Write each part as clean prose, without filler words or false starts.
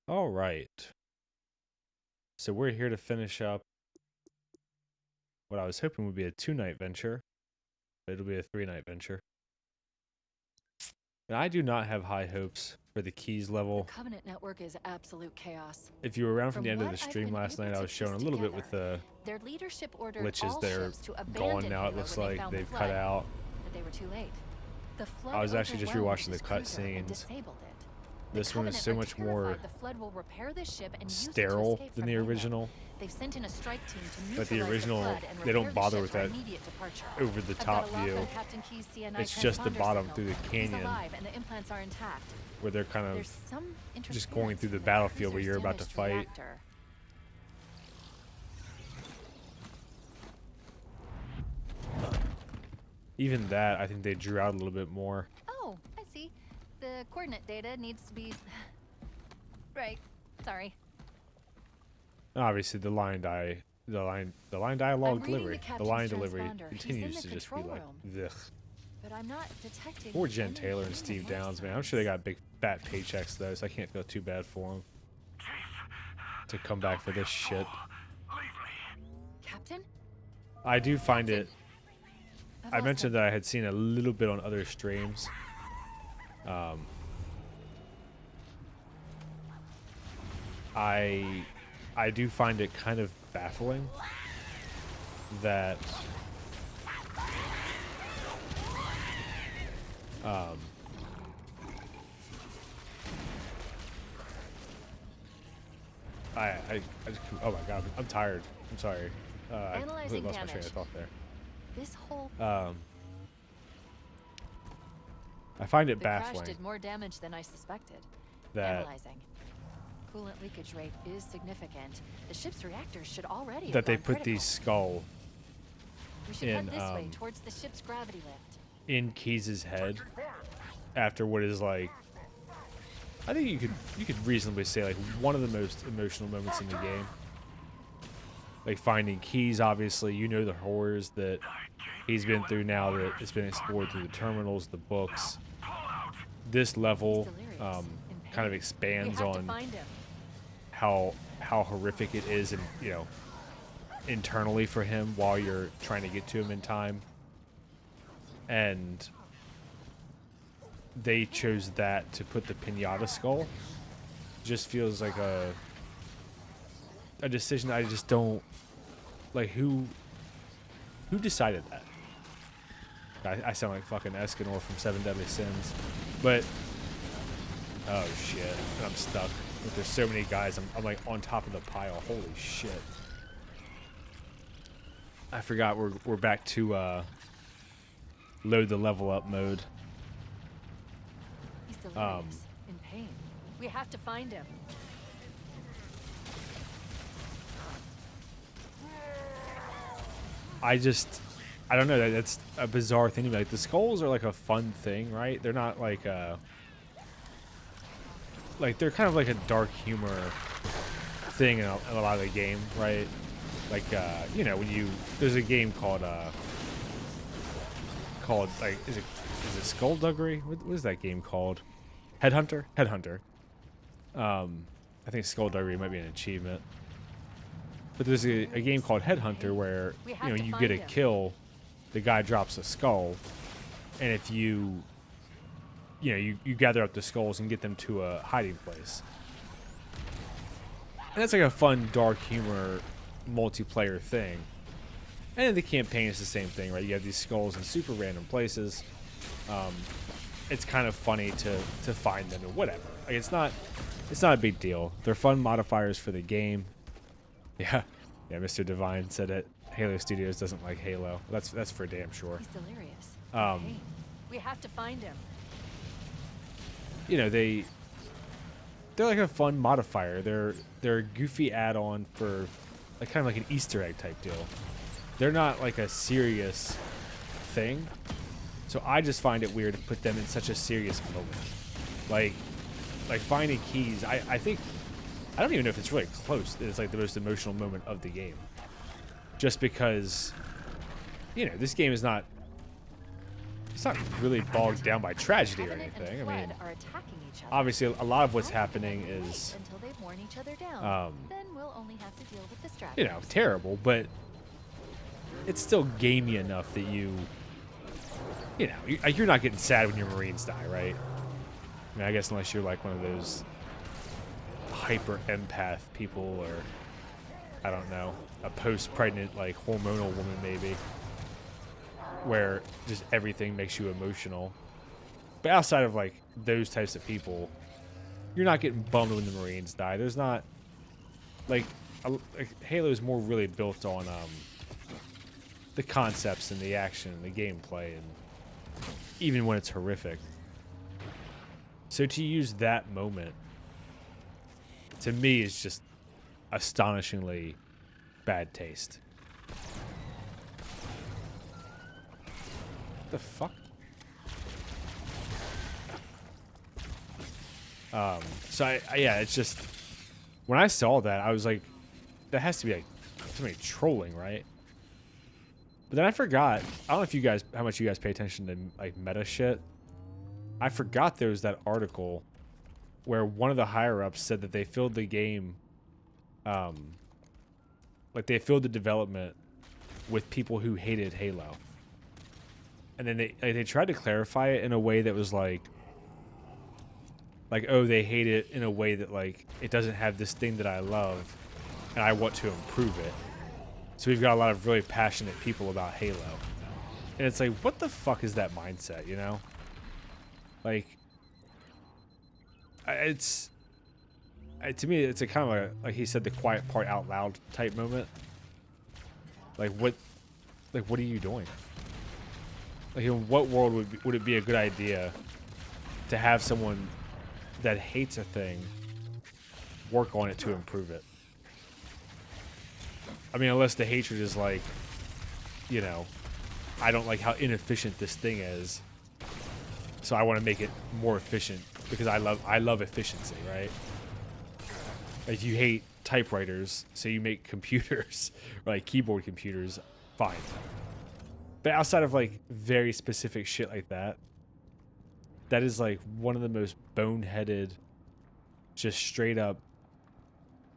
All right. So we're here to finish up what I was hoping would be a 2-night venture, but it'll be a 3-night venture. And I do not have high hopes for the keys The level. Covenant network is absolute chaos. If you were around from the From end of the what I've stream been last able night, I to was showing a piece little bit with together, the their leadership ordered glitches. all They're ships to gone abandon now. It Halo looks when they like found the they've flood, cut out. but they were too late. The flood I was actually just overwhelmed rewatching the this cruiser and cutscenes. disabled it. This one is so much more The flood will repair this ship and use it to sterile escape than from the Halo. original. They've sent in a strike team to But the neutralize original, flood and they don't repair the bother ship with for that immediate departure. over the I've got top a lock view. on Captain Key's CNI It's just the transponder bottom signal. through the He's canyon alive and the implants are intact. where they're kind of There's some just going through the interference in battlefield where cruiser's you're about to damaged fight. reactor. Even that, I think they drew out a little bit more. Oh, I see. The coordinate data needs to be... Right. Sorry. Obviously, the line dialogue delivery, the captain's line delivery transponder. He's in continues the to just be control like, room. ugh. But I'm not detecting... Poor Jen any Taylor and human Steve hair Downs, man. I'm signs. sure they got big fat paychecks though, so I can't feel too bad for them to come back for this shit. Captain? I do find it. I've I lost mentioned him. that I had seen a little bit on other streams. I do find it kind of baffling that I just, oh my god, I'm tired. I'm sorry. I completely Analyzing lost my train damage. of thought there. This whole... I find it The crash baffling did more damage than I suspected. that Analyzing. Coolant leakage rate is significant. The ship's reactors should already that have they gone put critical. these skull We should in head this way towards the ship's gravity lift. in Keyes' head after what is like, I think you could reasonably say like one of the most emotional moments in the game. Like finding Keyes, obviously, you know the horrors that he's been through now that it's been explored through the terminals, the books. This level Delirious, in pain. kind of We expands have to on find him. how horrific it is, and you know, internally for him while you're trying to get to him in time. And they chose that to put the pinata skull. Just feels like a decision I just don't like. Who decided that? I sound like fucking Escanor from Seven Deadly Sins, but oh shit, I'm stuck. Like, there's so many guys. I'm like on top of the pile. Holy shit! I forgot we're back to load the level up mode. He's delirious, in pain. We have to find him. I don't know. That's a bizarre thing to me. Like the skulls are like a fun thing, right? They're not like they're kind of like a dark humor thing in a lot of the game, right? Like you know, when there's a game called like is it Skullduggery? What is that game called? Headhunter. I think Skullduggery might be an achievement. But there's a game called Headhunter where you know you get a kill, the guy drops a skull, and if you gather up the skulls and get them to a hiding place. And that's like a fun dark humor multiplayer thing. And in the campaign it's the same thing, right? You have these skulls in super random places. It's kind of funny to find them or whatever. Like it's not a big deal. They're fun modifiers for the game. Yeah, Mr. Divine said it. Halo Studios doesn't like Halo. That's for damn sure. He's delirious. in pain. We have to find him. You know, they're like a fun modifier. They're a goofy add-on for like kind of like an Easter egg type deal. They're not like a serious thing. So I just find it weird to put them in such a serious moment. Like finding Keyes, I think I don't even know if it's really close. It's like the most emotional moment of the game. Just because, you know, this game is not it's not really bogged down by tragedy or Covenant and anything. I mean, Flood are attacking each other. obviously, a lot of what's I think happening they'll is, wait until they've worn each other down. Then we'll only have to deal with distractions. you know, terrible, but it's still gamey enough that you know, you're not getting sad when your Marines die, right? I mean, I guess unless you're like one of those hyper empath people, or I don't know, a post-pregnant like hormonal woman maybe, where just everything makes you emotional. But outside of like those types of people, you're not getting bummed when the Marines die. There's not like Halo is more really built on the concepts and the action and the gameplay, and even when it's horrific. So to use that moment, to me, is just astonishingly bad taste. What the fuck? So yeah, it's just, when I saw that, I was like, that has to be like somebody trolling, right? But then I forgot, I don't know if you guys, how much you guys pay attention to like meta shit. I forgot there was that article where one of the higher ups said that they filled the game, like they filled the development with people who hated Halo. And then they tried to clarify it in a way that was like, oh, they hate it in a way that like it doesn't have this thing that I love and I want to improve it. So we've got a lot of really passionate people about Halo. And it's like, what the fuck is that mindset, you know? Like, it's, to me, it's a kind of like he said, the quiet part out loud type moment. Like, what are you doing? Like, in what world would it be a good idea to have someone that hates a thing work on it to improve it? I mean, unless the hatred is like, you know, I don't like how inefficient this thing is, so I want to make it more efficient because I love efficiency, right? Like, you hate typewriters, so you make computers, or like keyboard computers, fine. But outside of like very specific shit like that, that is like one of the most boneheaded, just straight up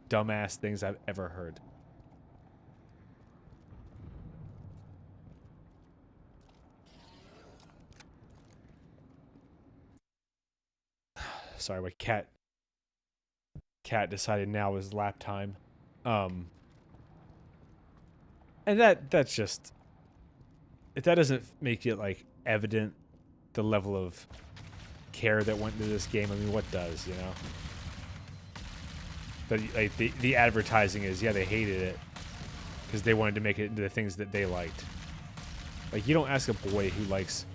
dumbass things I've ever heard. Sorry, my cat decided now is lap time. And that's just, if that doesn't make it like evident the level of care that went into this game, I mean, what does, you know? But like the advertising is, yeah, they hated it because they wanted to make it into the things that they liked. Like, you don't ask a boy who likes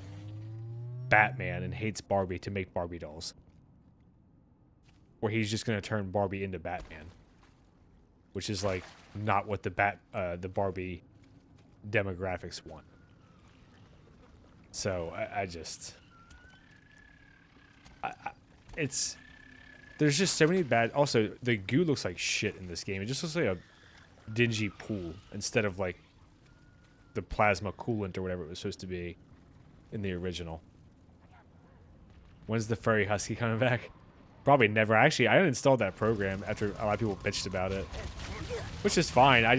Batman and hates Barbie to make Barbie dolls, or he's just gonna turn Barbie into Batman, which is like not what the Barbie demographics want. So there's just so many bad. Also, the goo looks like shit in this game. It just looks like a dingy pool instead of like the plasma coolant or whatever it was supposed to be in the original. When's the furry husky coming back? Probably never. Actually, I uninstalled that program after a lot of people bitched about it, which is fine. I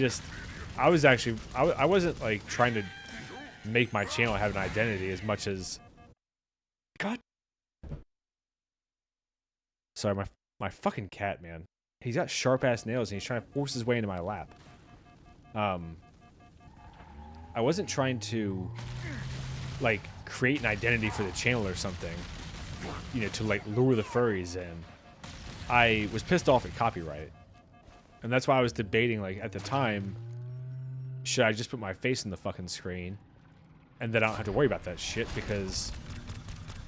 wasn't like trying to make my channel have an identity as much as, God. Sorry, my fucking cat, man. He's got sharp ass nails and he's trying to force his way into my lap. I wasn't trying to like create an identity for the channel or something, you know, to like lure the furries in. I was pissed off at copyright, and that's why I was debating, like, at the time, should I just put my face in the fucking screen and then I don't have to worry about that shit because,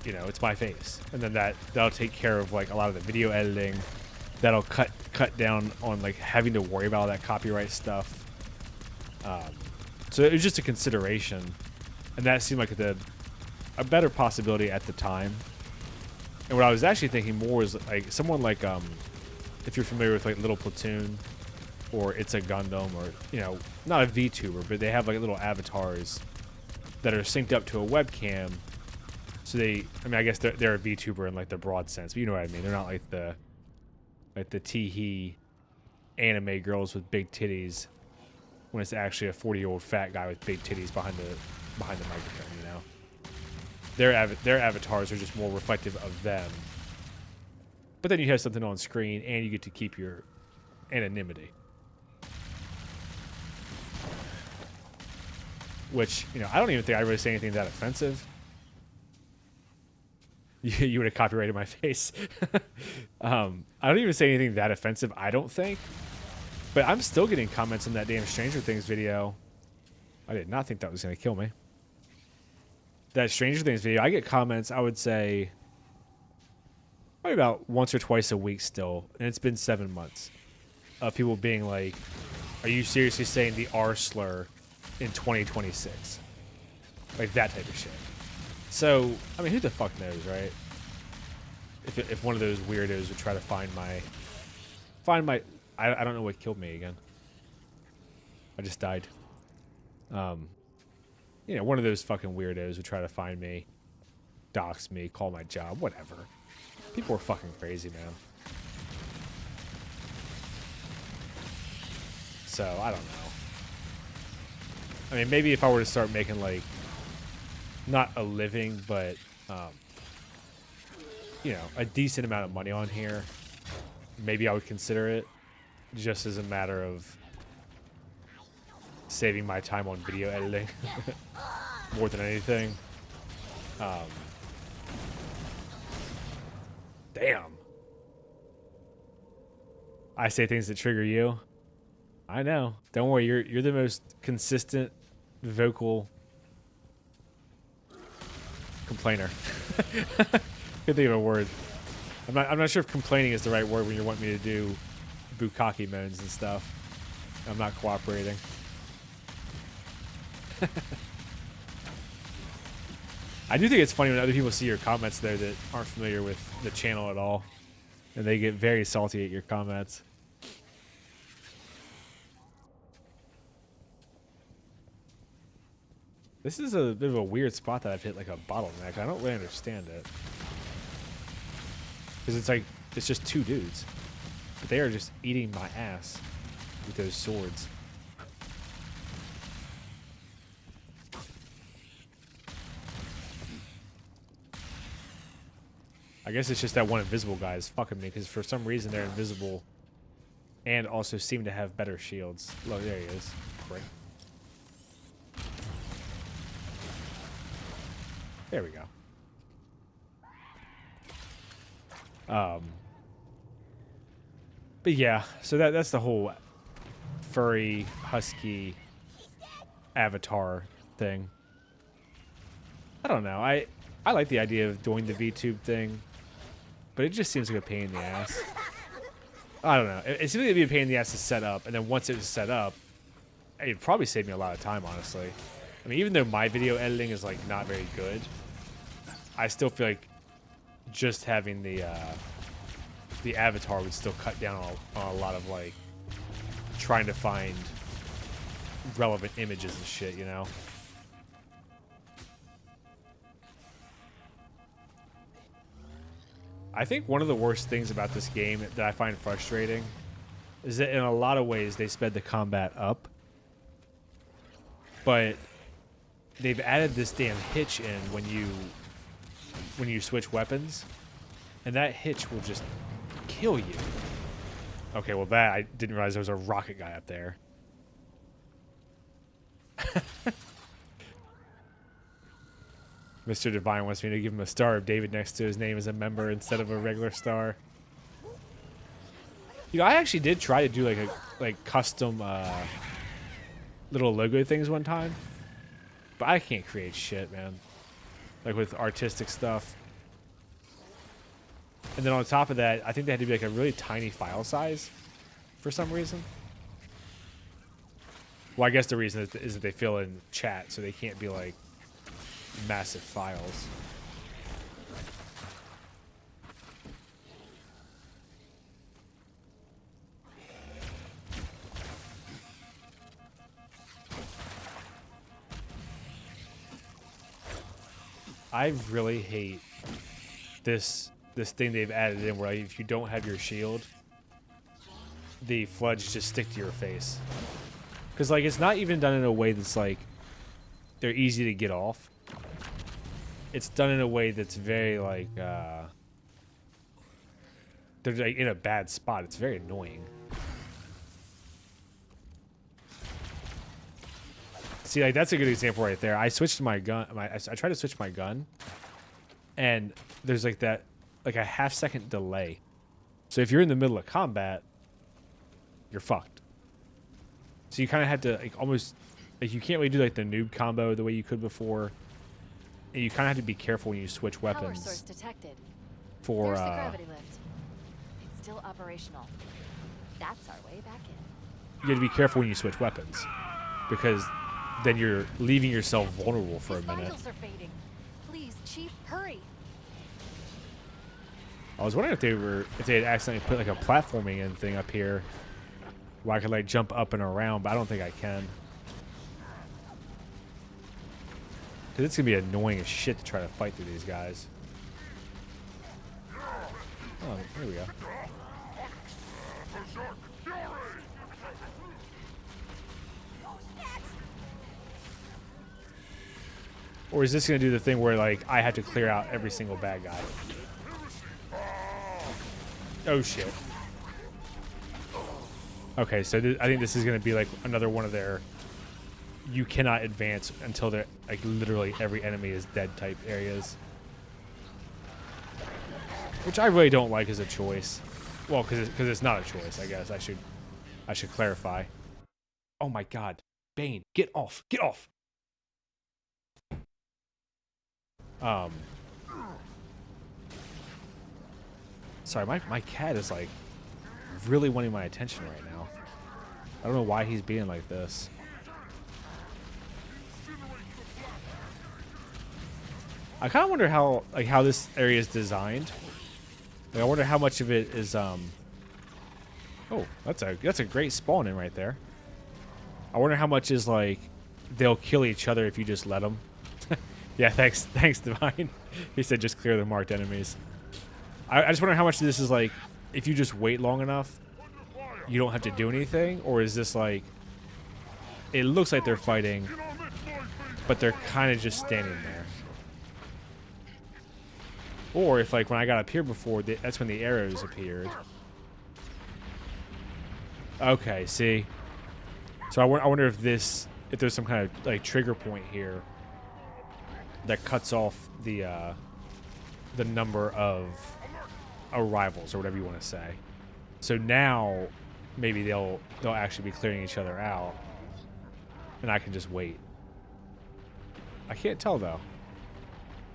you know, it's my face, and then that'll take care of like a lot of the video editing. That'll cut down on like having to worry about all that copyright stuff. So it was just a consideration, and that seemed like a better possibility at the time. And what I was actually thinking more is like someone like, if you're familiar with like Little Platoon, or It's a Gundam, or, you know, not a VTuber, but they have like little avatars that are synced up to a webcam, So they, I mean, I guess they're a VTuber in like the broad sense, but you know what I mean. They're not like the tee-hee anime girls with big titties when it's actually a 40-year-old fat guy with big titties behind the microphone, you know. Their avatars are just more reflective of them. But then you have something on screen and you get to keep your anonymity. Which, you know, I don't even think I really say anything that offensive. You would have copyrighted my face. I don't even say anything that offensive, I don't think. But I'm still getting comments on that damn Stranger Things video. I did not think that was going to kill me. That Stranger Things video, I get comments, I would say, probably about once or twice a week still. And it's been 7 months. Of people being like, are you seriously saying the R slur in 2026? Like that type of shit. So, I mean, who the fuck knows, right? If one of those weirdos would try to find my, I don't know what killed me again. I just died. You know, one of those fucking weirdos would try to find me, dox me, call my job, whatever. People are fucking crazy, man. So, I don't know. I mean, maybe if I were to start making, like, not a living, but, you know, a decent amount of money on here, maybe I would consider it, just as a matter of saving my time on video editing more than anything. Damn. I say things that trigger you. I know. Don't worry, you're the most consistent, vocal complainer. Can't think of a word. I'm not sure if complaining is the right word when you want me to do bukkake moans and stuff. I'm not cooperating. I do think it's funny when other people see your comments there that aren't familiar with the channel at all, and they get very salty at your comments. This is a bit of a weird spot that I've hit like a bottleneck. I don't really understand it. Because it's like, it's just two dudes. But they are just eating my ass with those swords. I guess it's just that one invisible guy is fucking me because for some reason they're invisible and also seem to have better shields. Look, there he is. Great. There we go. But yeah, so that's the whole furry, husky avatar thing. I don't know. I like the idea of doing the VTube thing, but it just seems like a pain in the ass. I don't know. It seems like it'd be a pain in the ass to set up, and then once it was set up, it'd probably save me a lot of time, honestly. I mean, even though my video editing is like not very good, I still feel like just having the avatar would still cut down on a lot of like trying to find relevant images and shit, you know? I think one of the worst things about this game that I find frustrating is that in a lot of ways they sped the combat up, but they've added this damn hitch in when you switch weapons, and that hitch will just kill you. Okay, well that, I didn't realize there was a rocket guy up there. Mr. Divine wants me to give him a star if David next to his name is a member instead of a regular star. You know, I actually did try to do like custom little logo things one time, but I can't create shit, man. Like with artistic stuff. And then on top of that, I think they had to be like a really tiny file size for some reason. Well, I guess the reason is that they fill in chat, so they can't be like massive files. I really hate this thing they've added in where like, if you don't have your shield, the floods just stick to your face. Because like it's not even done in a way that's like they're easy to get off. It's done in a way that's very like they're like in a bad spot. It's very annoying. See, like that's a good example right there. I switched my gun. I tried to switch my gun, and there's like that, like a half-second delay. So if you're in the middle of combat, you're fucked. So you kind of had to like almost like you can't really do like the noob combo the way you could before. And you kind of have to be careful when you switch weapons. Power source detected. For There's the gravity lift. It's still operational. That's our way back in. You have to be careful when you switch weapons, because then you're leaving yourself vulnerable for a minute. Vitals are fading. Please, Chief, hurry. I was wondering if they had accidentally put like a platforming in thing up here where I could like jump up and around, but I don't think I can. Cause it's gonna be annoying as shit to try to fight through these guys. Oh, here we go. Or is this gonna do the thing where like I have to clear out every single bad guy? Oh shit. Okay, so I think this is gonna be like another one of their you cannot advance until they're like literally every enemy is dead type areas. Which I really don't like as a choice. Well, because it's not a choice, I guess. I should clarify. Oh my god. Bane, get off. Get off. Sorry, my cat is like really wanting my attention right now. I don't know why he's being like this. I kind of wonder how this area is designed. Like, I wonder how much of it is Oh, that's a great spawn in right there. I wonder how much is like they'll kill each other if you just let them. Yeah, thanks Divine. He said just clear the marked enemies. I just wonder how much of this is like if you just wait long enough, you don't have to do anything, or is this like it looks like they're fighting, but they're kind of just standing there. Or if, like, when I got up here before, that's when the arrows appeared. Okay, see? So I wonder if there's some kind of, like, trigger point here that cuts off the number of arrivals, or whatever you want to say. So now, maybe they'll actually be clearing each other out. And I can just wait. I can't tell, though.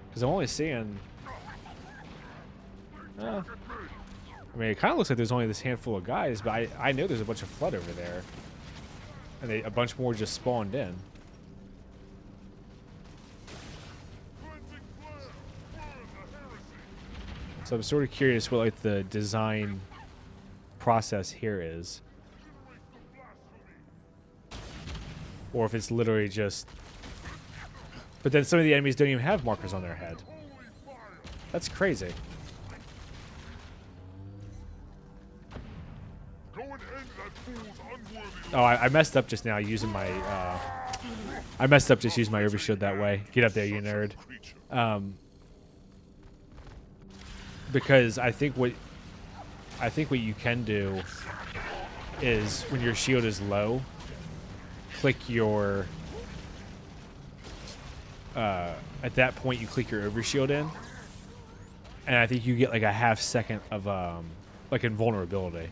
Because I'm only seeing... I mean, it kind of looks like there's only this handful of guys, but I know there's a bunch of flood over there. And a bunch more just spawned in. So I'm sort of curious what like the design process here is. Or if it's literally just... But then some of the enemies don't even have markers on their head. That's crazy. Oh, I messed up just now using my... I messed up just using my overshield that way. Get up there, you nerd. Because I think what you can do is when your shield is low, click your... at that point, you click your overshield in. And I think you get like a half second of like invulnerability.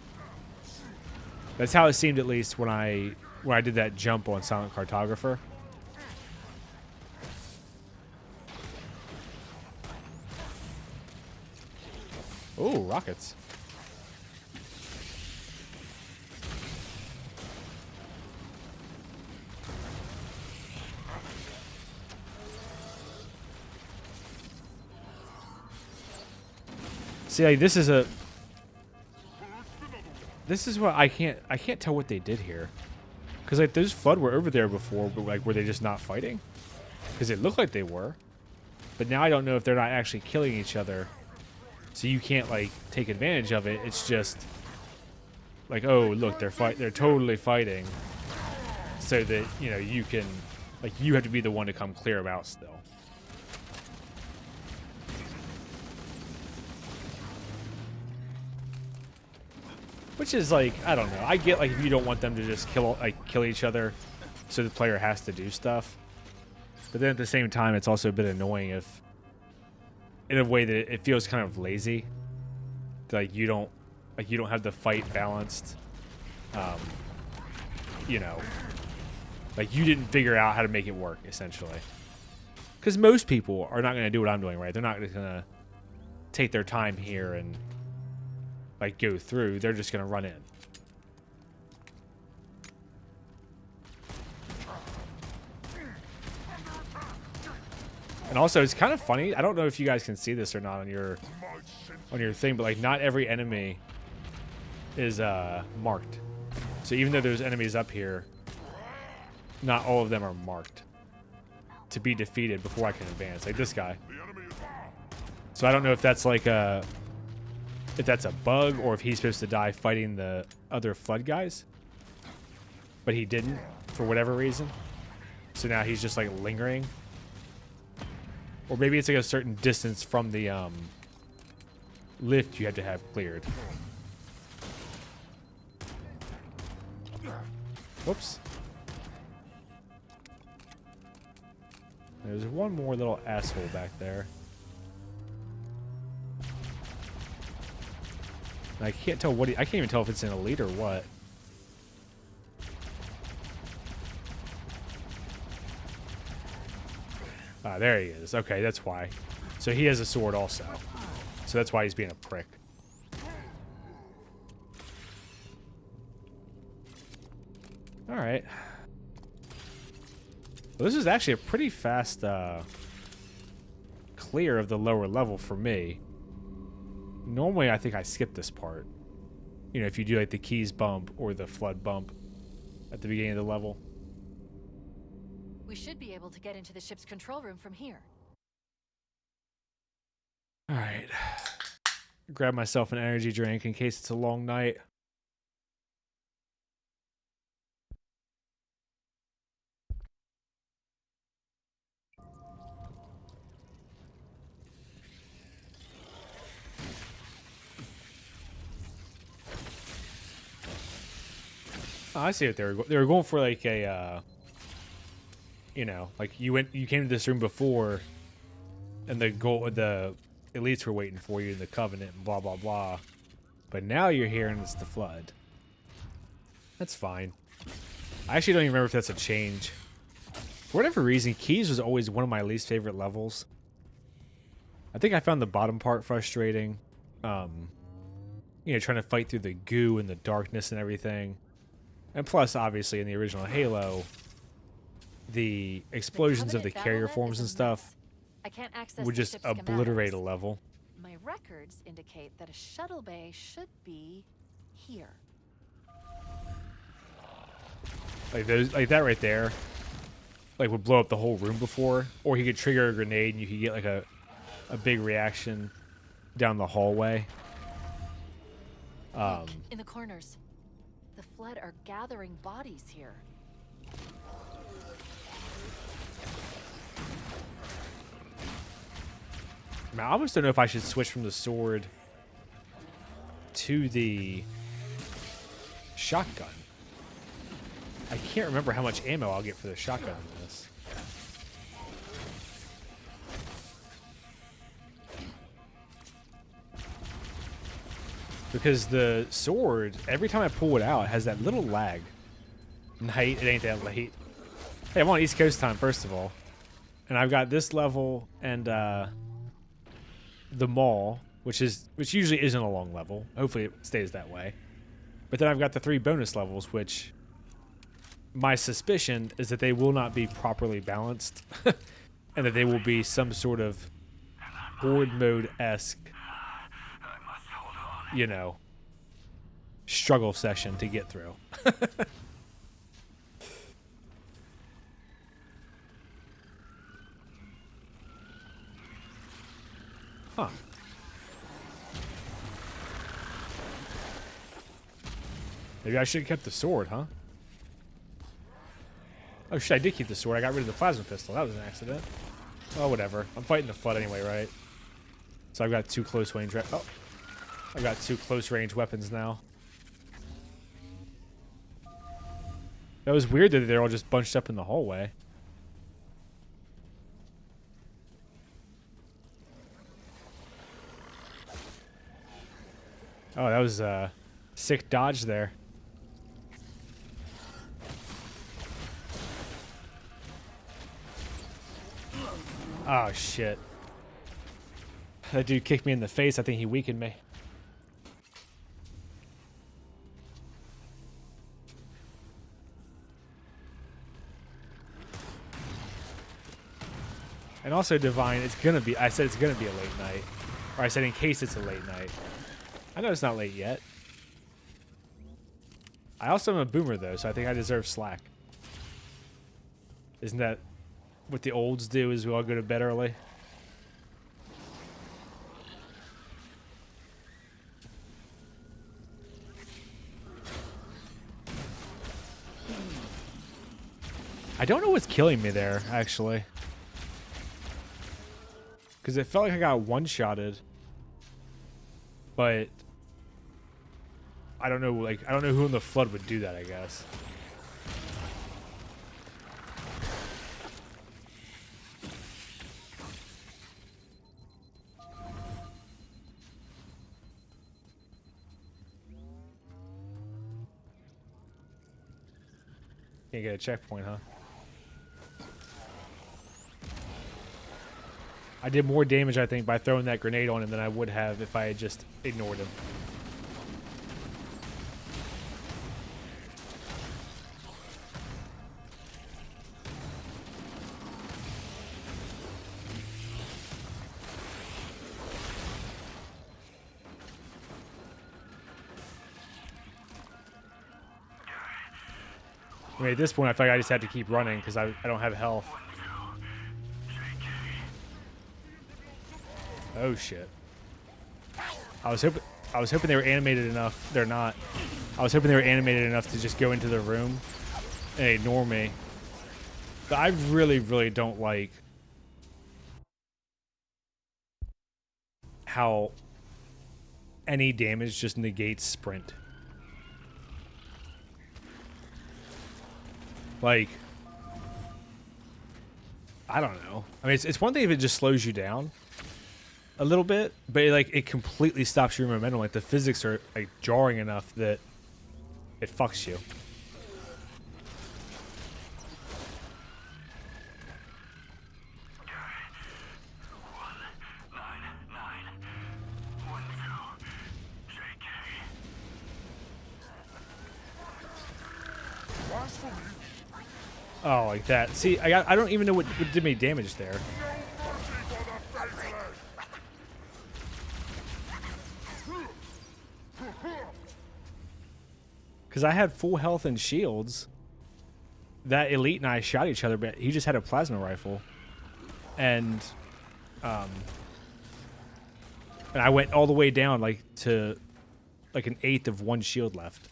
That's how it seemed, at least when I did that jump on Silent Cartographer. Oh, rockets. See, like, this is what I can't tell what they did here, because like those flood were over there before, but like were they just not fighting? Because it looked like they were. But now I don't know if they're not actually killing each other. So you can't like take advantage of it. It's just like, oh, look, they're totally fighting. So that, you know, you can, like, you have to be the one to come clear them out still. Which is like, I don't know. I get like if you don't want them to just kill each other, so the player has to do stuff. But then at the same time, it's also a bit annoying if, in a way that it feels kind of lazy. Like you don't have the fight balanced. You know, like you didn't figure out how to make it work essentially. Because most people are not going to do what I'm doing, right? They're not just going to take their time here and like go through. They're just going to run in. And also, it's kind of funny. I don't know if you guys can see this or not on your thing, but like not every enemy is marked. So even though there's enemies up here, not all of them are marked to be defeated before I can advance. Like this guy. So I don't know if that's like a bug or if he's supposed to die fighting the other flood guys, but he didn't for whatever reason. So now he's just like lingering. Or maybe it's like a certain distance from the lift you had to have cleared. Whoops. There's one more little asshole back there. I can't tell what I can't even tell if it's an elite or what. Ah, there he is. Okay, that's why. So he has a sword also. So that's why he's being a prick. Alright. Well, this is actually a pretty fast clear of the lower level for me. Normally, I think I skip this part. You know, if you do like the keys bump or the flood bump at the beginning of the level. We should be able to get into the ship's control room from here. All right. Grab myself an energy drink in case it's a long night. Oh, I see what they were going for, like a you know, like you came to this room before and the elites were waiting for you in the Covenant and blah blah blah. But now you're here and it's the flood. That's fine. I actually don't even remember if that's a change. For whatever reason, Keys was always one of my least favorite levels. I think I found the bottom part frustrating. You know, trying to fight through the goo and the darkness and everything. And plus, obviously, in the original Halo, the explosions of the carrier forms and stuff would just obliterate a level. My records indicate that a shuttle bay should be here. Like those, like that right there, like would blow up the whole room before, or he could trigger a grenade and you could get like a big reaction down the hallway. Look, in the corners, the flood are gathering bodies here. I almost don't know if I should switch from the sword to the shotgun. I can't remember how much ammo I'll get for the shotgun in this. Because the sword, every time I pull it out, it has that little lag. Night, it ain't that late. Hey, I'm on East Coast time, first of all. And I've got this level and the mall, which usually isn't a long level. Hopefully it stays that way. But then I've got the 3 bonus levels, which my suspicion is that they will not be properly balanced. And that they will be some sort of horde mode-esque, you know, struggle session to get through. Huh. Maybe I should have kept the sword, huh? Oh shit, I did keep the sword. I got rid of the plasma pistol. That was an accident. Oh, whatever. I'm fighting the flood anyway, right? So I've got two close range. Oh, I've got two close range weapons now. That was weird that they're all just bunched up in the hallway. Oh, that was a sick dodge there. Oh, shit. That dude kicked me in the face. I think he weakened me. And also, Divine, it's gonna be... I said it's gonna be a late night. Or I said in case it's a late night. I know it's not late yet. I also am a boomer, though, so I think I deserve slack. Isn't that what the olds do, is we all go to bed early? I don't know what's killing me there, actually. Because it felt like I got one-shotted. But I don't know, like, I don't know who in the flood would do that, I guess. Can't get a checkpoint, huh? I did more damage, I think, by throwing that grenade on him than I would have if I had just ignored him. I mean, at this point, I feel like I just have to keep running because I don't have health. Oh shit! I was hoping they were animated enough. They're not. I was hoping they were animated enough to just go into the room and ignore me. But I really, really don't like how any damage just negates sprint. Like, I don't know. I mean, it's one thing if it just slows you down a little bit, but it completely stops your momentum. Like, the physics are like jarring enough that it fucks you. Oh, like that. See, I don't even know what did me damage there. Because I had full health and shields. That elite and I shot each other, but he just had a plasma rifle. And I went all the way down, like, to like an eighth of one shield left.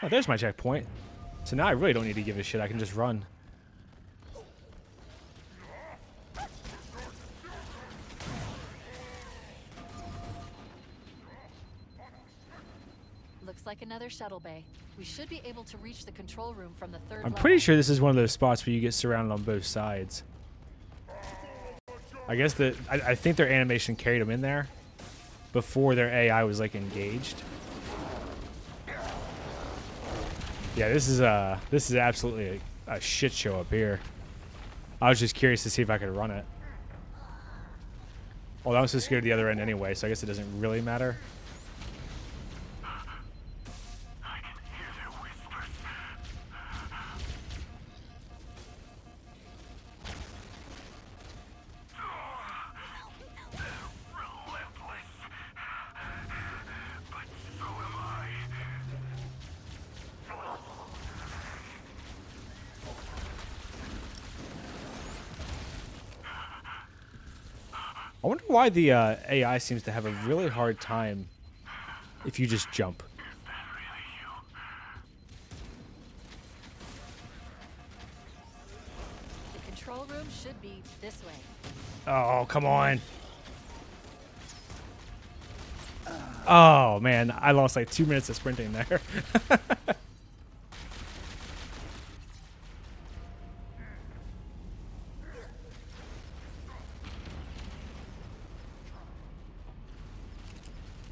Oh, there's my checkpoint. So now I really don't need to give a shit. I can just run. Looks like another shuttle bay. We should be able to reach the control room from the third I'm level. pretty sure this is one of those spots where you get surrounded on both sides. I guess that I think their animation carried them in there before their AI was like engaged. Yeah, this is absolutely a shit show up here. I was just curious to see if I could run it. Well, I'm supposed to go to the other end anyway, so I guess it doesn't really matter. I can hear their whispers. I wonder why the AI seems to have a really hard time if you just jump. The control room should be this way. Oh, come on. Oh, man. I lost like 2 minutes of sprinting there.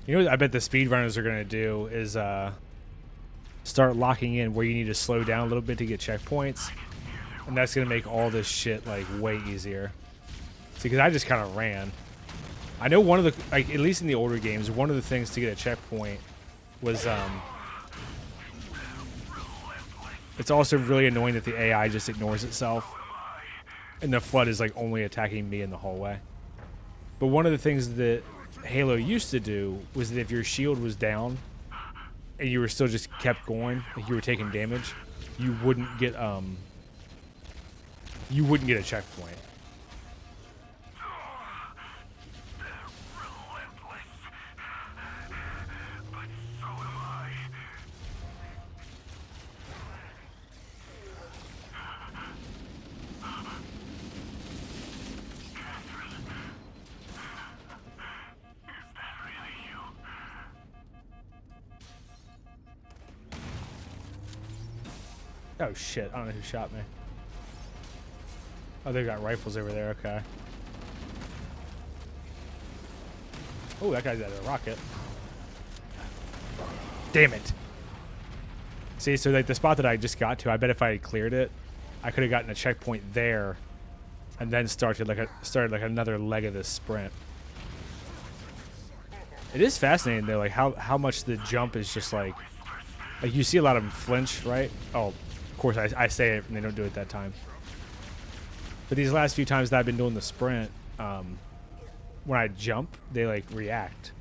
You know what I bet the speedrunners are going to do is start locking in where you need to slow down a little bit to get checkpoints. And that's going to make all this shit like way easier. See, because I just kind of ran. I know one of the, like, at least in the older games, one of the things to get a checkpoint was, it's also really annoying that the AI just ignores itself. And the flood is like only attacking me in the hallway. But one of the things that Halo used to do was that if your shield was down and you were still just kept going, like you were taking damage, you wouldn't get a checkpoint. Oh shit, I don't know who shot me. Oh, they've got rifles over there, okay. Oh, that guy's at a rocket. Damn it. See, so like the spot that I just got to, I bet if I had cleared it, I could have gotten a checkpoint there and then started like another leg of this sprint. It is fascinating though, like how much the jump is just like you see a lot of them flinch, right? Oh, of course I say it and they don't do it that time. But these last few times that I've been doing the sprint, when I jump, they like react.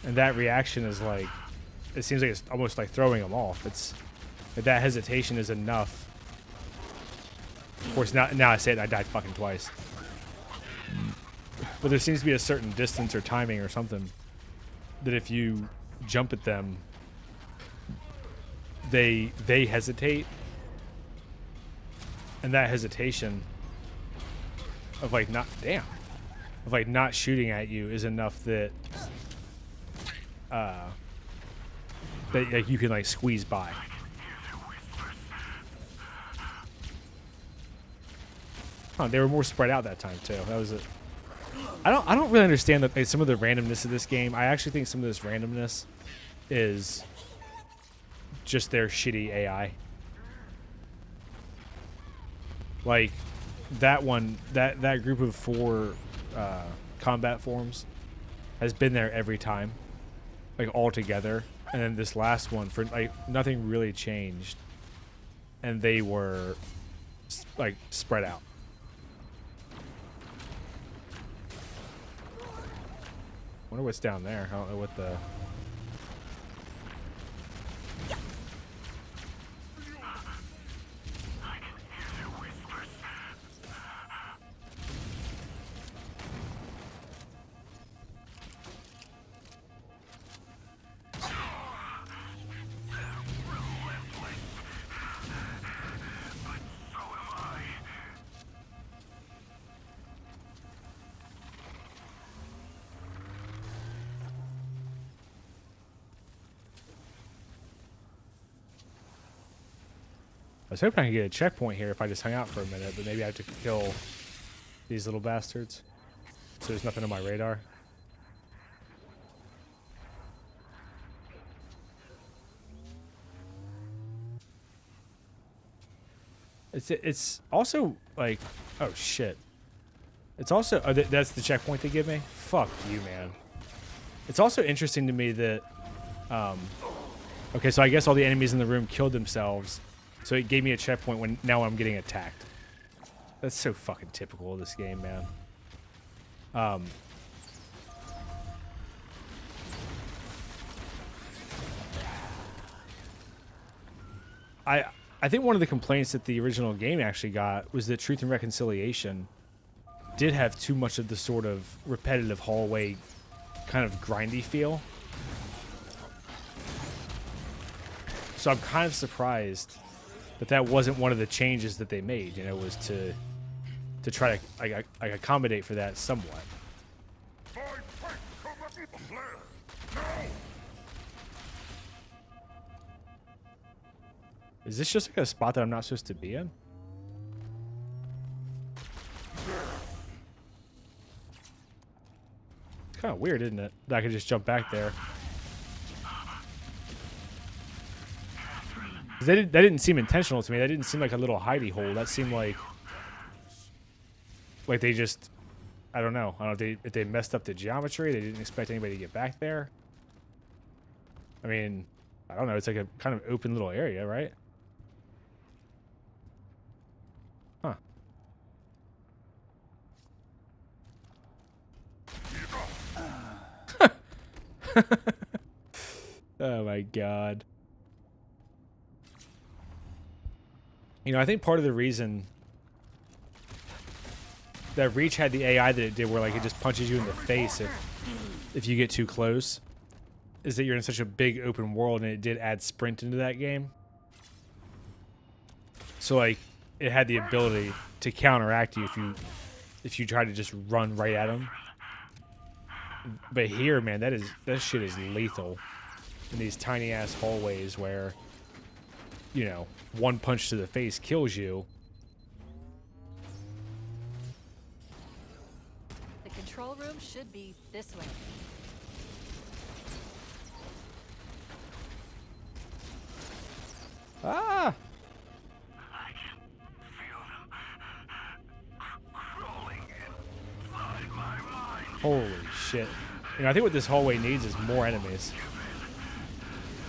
And that reaction is like, it seems like it's almost like throwing them off. It's that hesitation is enough. Of course, now I say it, I died fucking twice. But there seems to be a certain distance or timing or something that if you jump at them, they hesitate. And that hesitation of like not shooting at you is enough that that like you can like squeeze by. Huh, they were more spread out that time too. That was it. I don't really understand that some of the randomness of this game. I actually think some of this randomness is just their shitty AI. Like that one, that group of 4 combat forms has been there every time, like all together. And then this last one, for like nothing really changed, and they were like spread out. Wonder what's down there. I don't know what the. I was hoping I could get a checkpoint here if I just hung out for a minute, but maybe I have to kill these little bastards. So there's nothing on my radar. It's also like, oh shit. It's also, oh, that's the checkpoint they give me? Fuck you, man. It's also interesting to me that, okay, so I guess all the enemies in the room killed themselves. So it gave me a checkpoint when now I'm getting attacked. That's so fucking typical of this game, man. I think one of the complaints that the original game actually got was that Truth and Reconciliation did have too much of the sort of repetitive hallway kind of grindy feel. So I'm kind of surprised that that wasn't one of the changes that they made, you know, was to try to like accommodate for that somewhat. Is this just like a spot that I'm not supposed to be in? It's kind of weird, isn't it? That I could just jump back there. That didn't seem intentional to me. That didn't seem like a little hidey hole. That seemed like they just, I don't know. I don't know if they messed up the geometry. They didn't expect anybody to get back there. I mean, I don't know. It's like a kind of open little area, right? Huh. Oh my god. You know, I think part of the reason that Reach had the AI that it did, where like it just punches you in the face if you get too close, is that you're in such a big open world, and it did add sprint into that game. So like it had the ability to counteract you if you try to just run right at them. But here, man, that shit is lethal in these tiny ass hallways where, you know, one punch to the face kills you. The control room should be this way. Ah! I can feel them crawling inside my mind. Holy shit. You know, I think what this hallway needs is more enemies.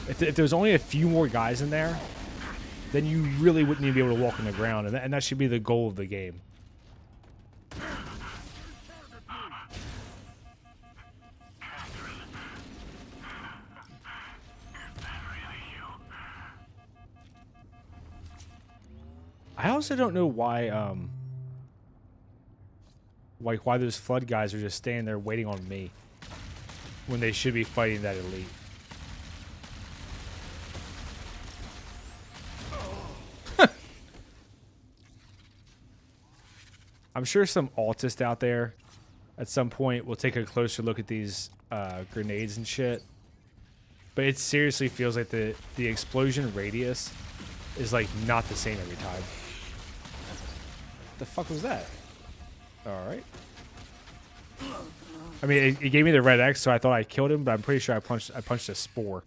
If there's only a few more guys in there, then you really wouldn't even be able to walk on the ground, and that should be the goal of the game. I also don't know why, like why those flood guys are just standing there waiting on me when they should be fighting that elite. I'm sure some autist out there at some point will take a closer look at these grenades and shit. But it seriously feels like the explosion radius is like not the same every time. The fuck was that? Alright. I mean, it gave me the red X, so I thought I killed him, but I'm pretty sure I punched a spore.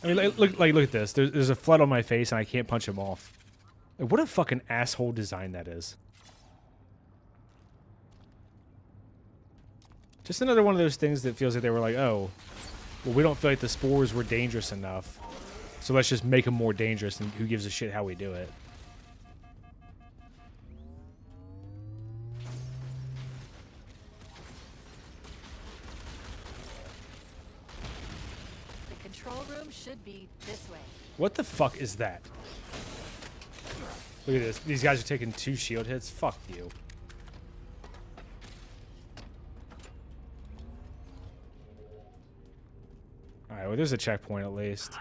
I mean, look at this. There's a flood on my face, and I can't punch him off. Like, what a fucking asshole design that is. Just another one of those things that feels like they were like, oh, well, we don't feel like the spores were dangerous enough, so let's just make them more dangerous, and who gives a shit how we do it. Should be this way. What the fuck is that? Look at this. These guys are taking 2 shield hits. Fuck you. Alright, well, there's a checkpoint at least.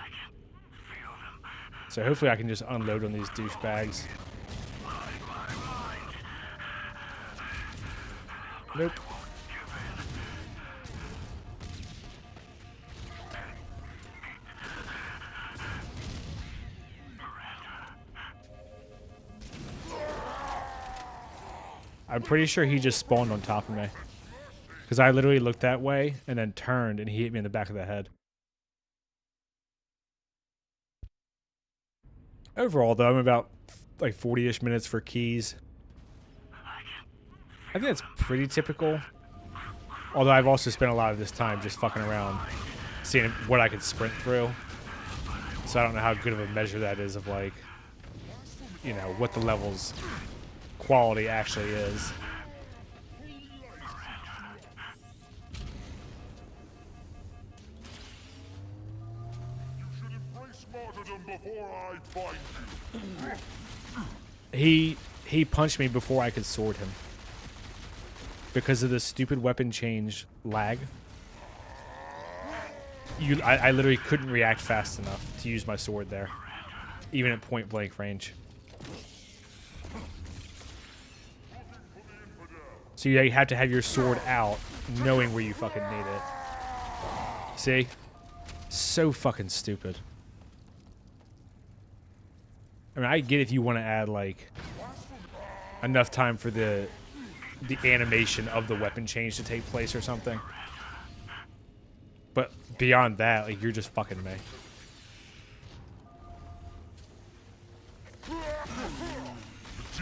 So hopefully I can just unload on these douchebags. Nope. I'm pretty sure he just spawned on top of me. Because I literally looked that way and then turned and he hit me in the back of the head. Overall, though, I'm about like 40-ish minutes for keys. I think that's pretty typical. Although I've also spent a lot of this time just fucking around seeing what I could sprint through. So I don't know how good of a measure that is of like, you know, what the level's quality actually is. Before I find He punched me before I could sword him because of the stupid weapon change lag. I literally couldn't react fast enough to use my sword there, even at point blank range. So you have to have your sword out, knowing where you fucking need it. See? So fucking stupid. I mean, I get if you want to add like enough time for the animation of the weapon change to take place or something. But beyond that, like, you're just fucking me.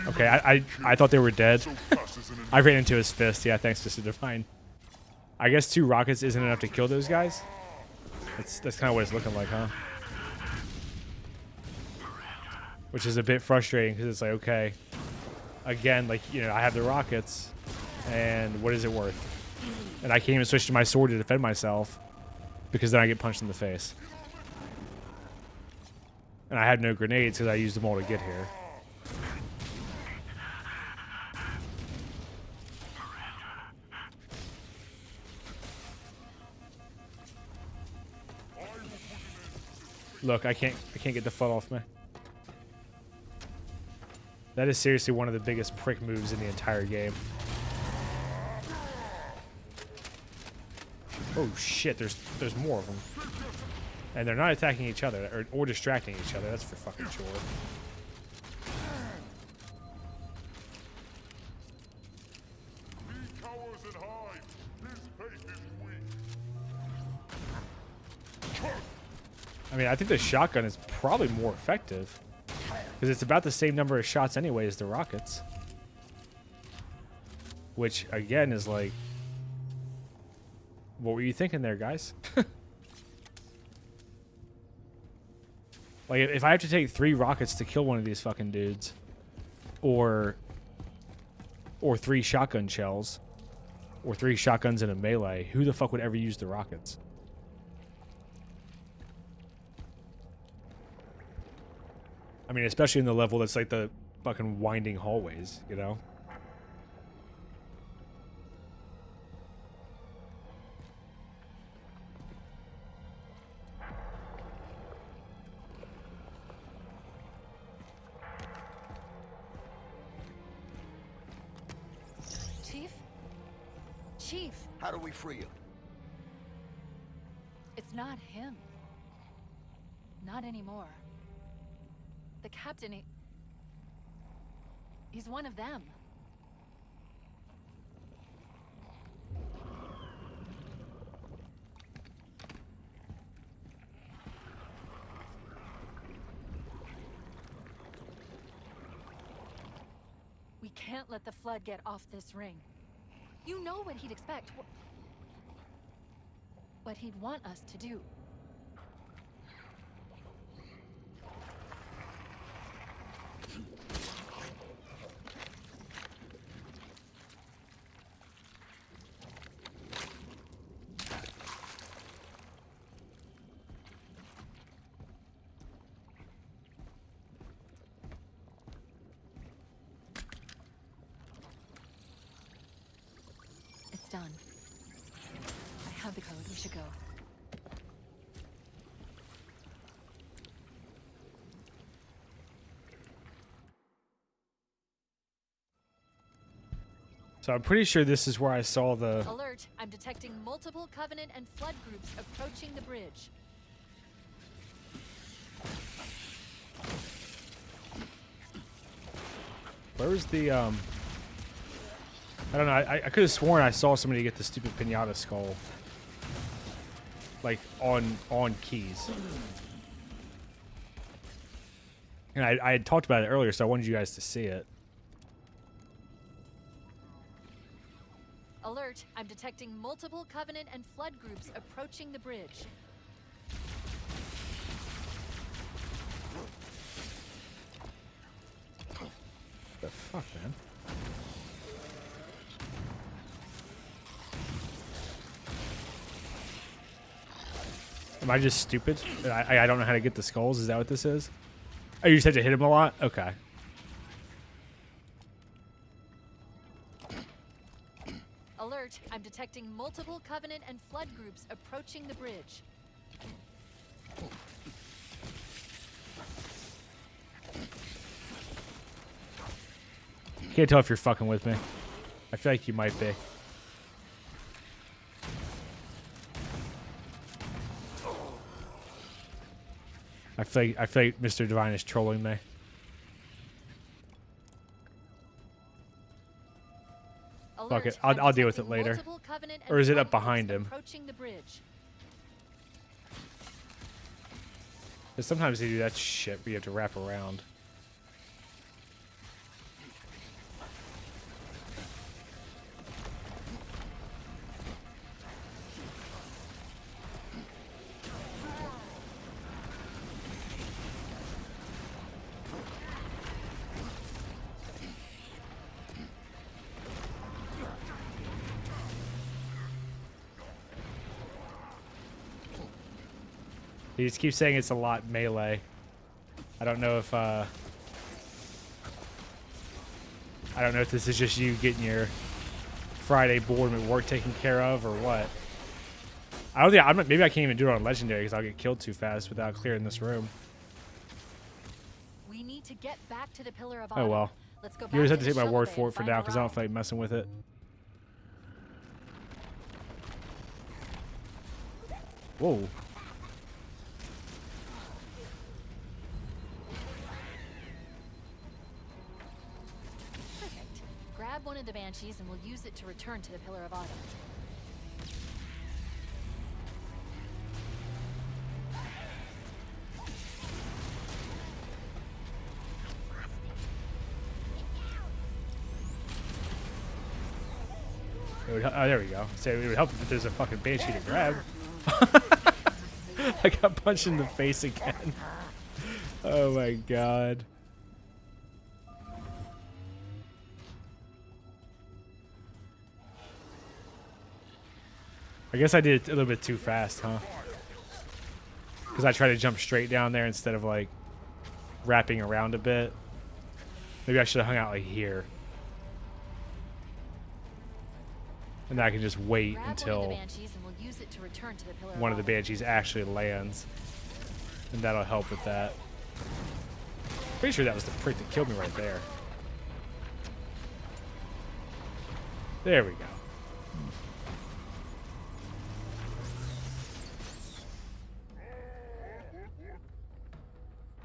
Okay, I thought they were dead. I ran into his fist. Yeah, thanks, Mr. Divine. I guess 2 rockets isn't enough to kill those guys? That's kind of what it's looking like, huh? Which is a bit frustrating because it's like, okay, again, like, you know, I have the rockets, and what is it worth? And I can't even switch to my sword to defend myself because then I get punched in the face. And I had no grenades because I used them all to get here. Look, I can't get the foot off me. That is seriously one of the biggest prick moves in the entire game. Oh shit, there's more of them. And they're not attacking each other or distracting each other, that's for fucking sure. he cowers and hides. His faith is weak. I mean, I think the shotgun is probably more effective. Because it's about the same number of shots anyway as the rockets. Which, again, is like... What were you thinking there, guys? Like, if I have to take 3 rockets to kill one of these fucking dudes... Or 3 shotgun shells... Or 3 shotguns in a melee, who the fuck would ever use the rockets? I mean, especially in the level that's like the fucking winding hallways, you know? Chief? Chief, How do we free him? it's not him. Not anymore. The captain, he's one of them. We can't let the Flood get off this ring. You know what he'd expect. What he'd want us to do. It's done. I have the code. We should go. So I'm pretty sure this is where I saw the... Alert! I'm detecting multiple Covenant and Flood groups approaching the bridge. Where was the, I don't know, I could have sworn I saw somebody get the stupid pinata skull. Like, on keys. And I had talked about it earlier, so I wanted you guys to see it. Alert! I'm detecting multiple Covenant and Flood groups approaching the bridge. Fuck, man. Am I just stupid? I don't know how to get the skulls. Is that what this is? Oh, you just have to hit him a lot? Okay. Alert, I'm detecting multiple Covenant and Flood groups approaching the bridge. Can't tell if you're fucking with me. I feel like you might be. I feel like Mr. Divine is trolling me. Alert, Fuck it. I'm I'll deal with it detecting later. multiple Covenant and Or is it Flood up behind groups him? approaching the bridge. 'Cause sometimes they do that shit where you have to wrap around. He just keeps saying it's a lot melee. I don't know if this is just you getting your Friday boredom at work taken care of or what. I don't think maybe I can't even do it on legendary because I'll get killed too fast without clearing this room. We need to get back to the Pillar of Oh Autumn. well. Let's go You back just have to to the take my shuttle word bay for and it for find now a because I don't route. feel like messing with it. Whoa. Perfect. Grab one of the Banshees and we'll use it to return to the Pillar of Autumn. Oh, there we go. So it would help if there's a fucking banshee to grab. I got punched in the face again. Oh my god. I guess I did it a little bit too fast, huh? Because I tried to jump straight down there instead of like wrapping around a bit. Maybe I should have hung out like here. And then I can just wait Grab until one of the Banshees and we'll use it to return to the Pillar of one of the Autumn. banshees actually lands. And that'll help with that. Pretty sure that was the prick that killed me right there. There we go.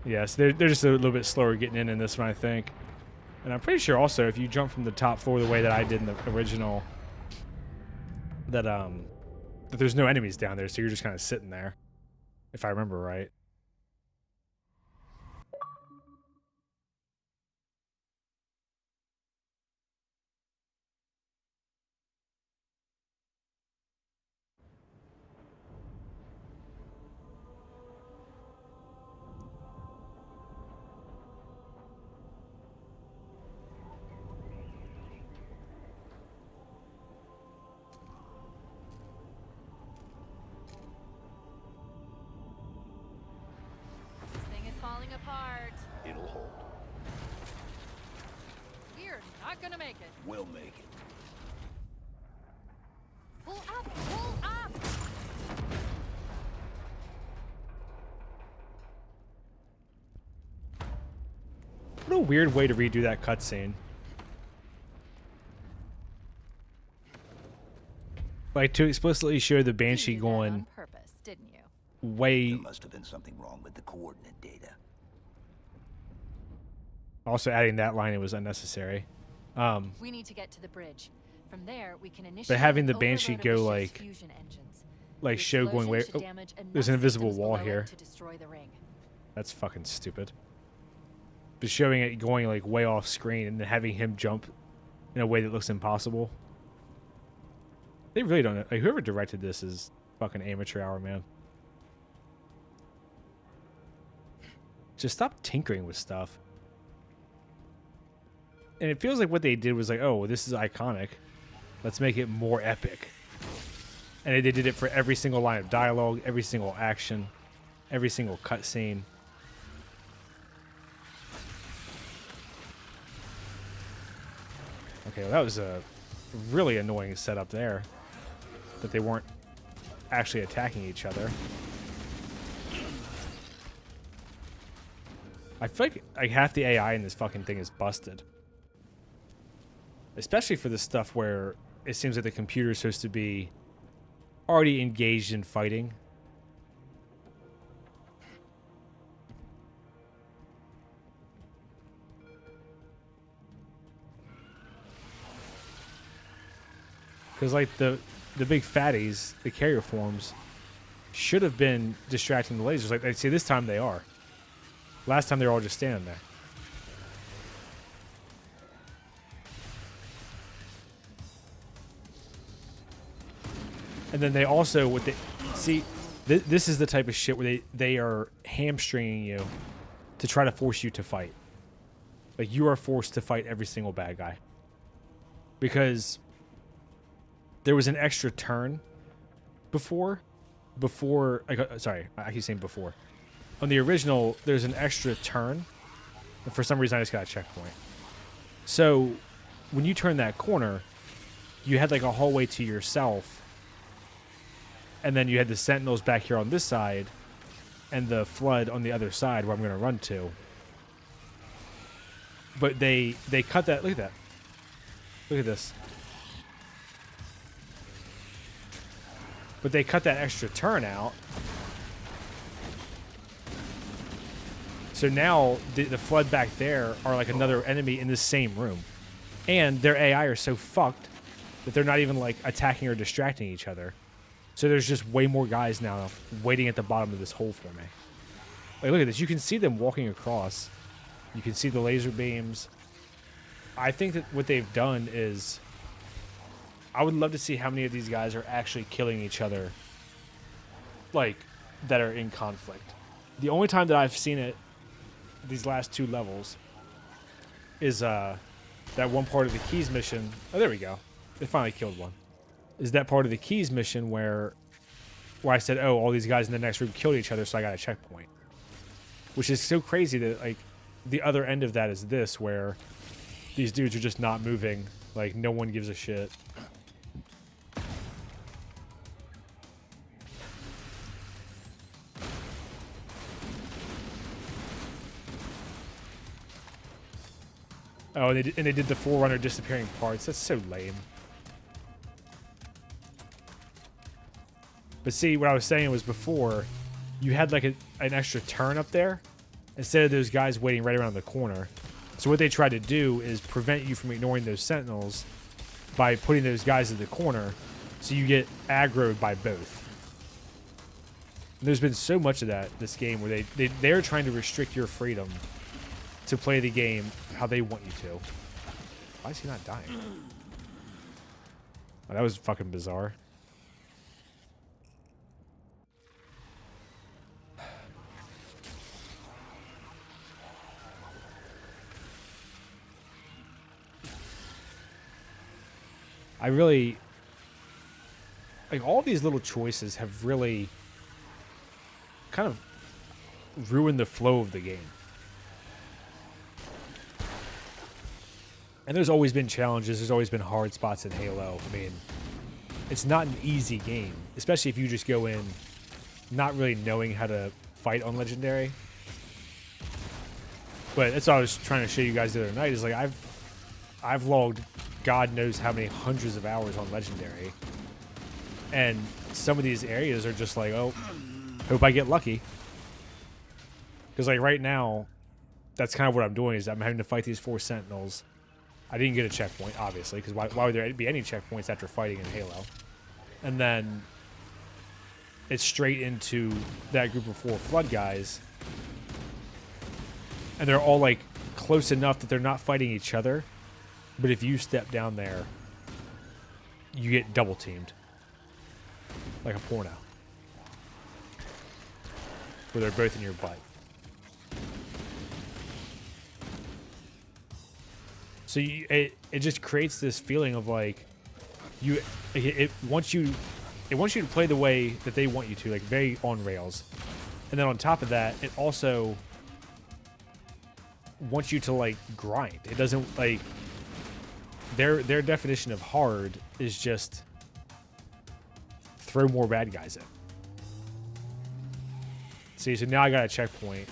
Yes, they're just a little bit slower getting in this one, I think. And I'm pretty sure also if you jump from the top floor the way that I did in the original, that there's no enemies down there, so you're just kind of sitting there, if I remember right. This thing is falling apart. It'll hold. We're not gonna make it. We'll make it. Pull up! Pull up! What a weird way to redo that cutscene. Like to explicitly show the banshee You did that going on purpose, didn't you? way. There must have been something wrong with the coordinate data. Also, adding that line, it was unnecessary. We need to get to the bridge. From there, we can initiate But having an the Banshee overload of the go, ship's like- fusion engines. like The show going explosion way. should Oh, damage there's an enough invisible systems wall below it here. to destroy the ring. That's fucking stupid. But showing it going like way off screen and then having him jump in a way that looks impossible. They really don't know. Like, whoever directed this is fucking amateur hour, man. Just stop tinkering with stuff. And it feels like what they did was like, oh, this is iconic. Let's make it more epic. And they did it for every single line of dialogue, every single action, every single cutscene. Okay, well, that was a really annoying setup there. That they weren't actually attacking each other. I feel like half the AI in this fucking thing is busted. Especially for this stuff where it seems like the computer is supposed to be already engaged in fighting. Because like the big fatties, the carrier forms, should have been distracting the lasers. Like, see, this time they are. Last time they were all just standing there. And then they also, what they see, this is the type of shit where they are hamstringing you to try to force you to fight. Like, you are forced to fight every single bad guy. Because there was an extra turn before, sorry, I keep saying before. On the original, there's an extra turn. And for some reason, I just got a checkpoint. So, when you turn that corner, you had like a hallway to yourself. And then you had the sentinels back here on this side. And the flood on the other side where I'm going to run to. But they cut that. Look at that. Look at this. But they cut that extra turn out. So now the flood back there are like another enemy in the same room. And their AI are so fucked that they're not even like attacking or distracting each other. So there's just way more guys now waiting at the bottom of this hole for me. Like, look at this. You can see them walking across. You can see the laser beams. I think that what they've done is... I would love to see how many of these guys are actually killing each other. Like, that are in conflict. The only time that I've seen it, these last two levels, is that one part of the Keys mission. Oh, there we go. They finally killed one. Is that part of the Keys mission where I said, oh, all these guys in the next room killed each other, so I got a checkpoint. Which is so crazy that, like, the other end of that is this, where these dudes are just not moving. Like, no one gives a shit. Oh, and they did the Forerunner disappearing parts. That's so lame. But see, what I was saying was before, you had like an extra turn up there instead of those guys waiting right around the corner. So what they tried to do is prevent you from ignoring those sentinels by putting those guys in the corner so you get aggroed by both. And there's been so much of that this game where they're trying to restrict your freedom to play the game how they want you to. Why is he not dying? Oh, that was fucking bizarre. I really... Like, all these little choices have really kind of ruined the flow of the game. And there's always been challenges. There's always been hard spots in Halo. I mean, it's not an easy game, especially if you just go in not really knowing how to fight on Legendary. But that's what I was trying to show you guys the other night. Is like I've logged God knows how many hundreds of hours on Legendary, and some of these areas are just like, oh, hope I get lucky. Because like right now, that's kind of what I'm doing. Is I'm having to fight these 4 Sentinels. I didn't get a checkpoint, obviously, because why would there be any checkpoints after fighting in Halo? And then it's straight into that group of 4 Flood guys. And they're all, like, close enough that they're not fighting each other. But if you step down there, you get double teamed. Like a porno. Where they're both in your butt. So it just creates this feeling of like it wants you to play the way that they want you to, like very on rails. And then on top of that, it also wants you to like grind. It doesn't like their definition of hard is just throw more bad guys in. See, so now I got a checkpoint.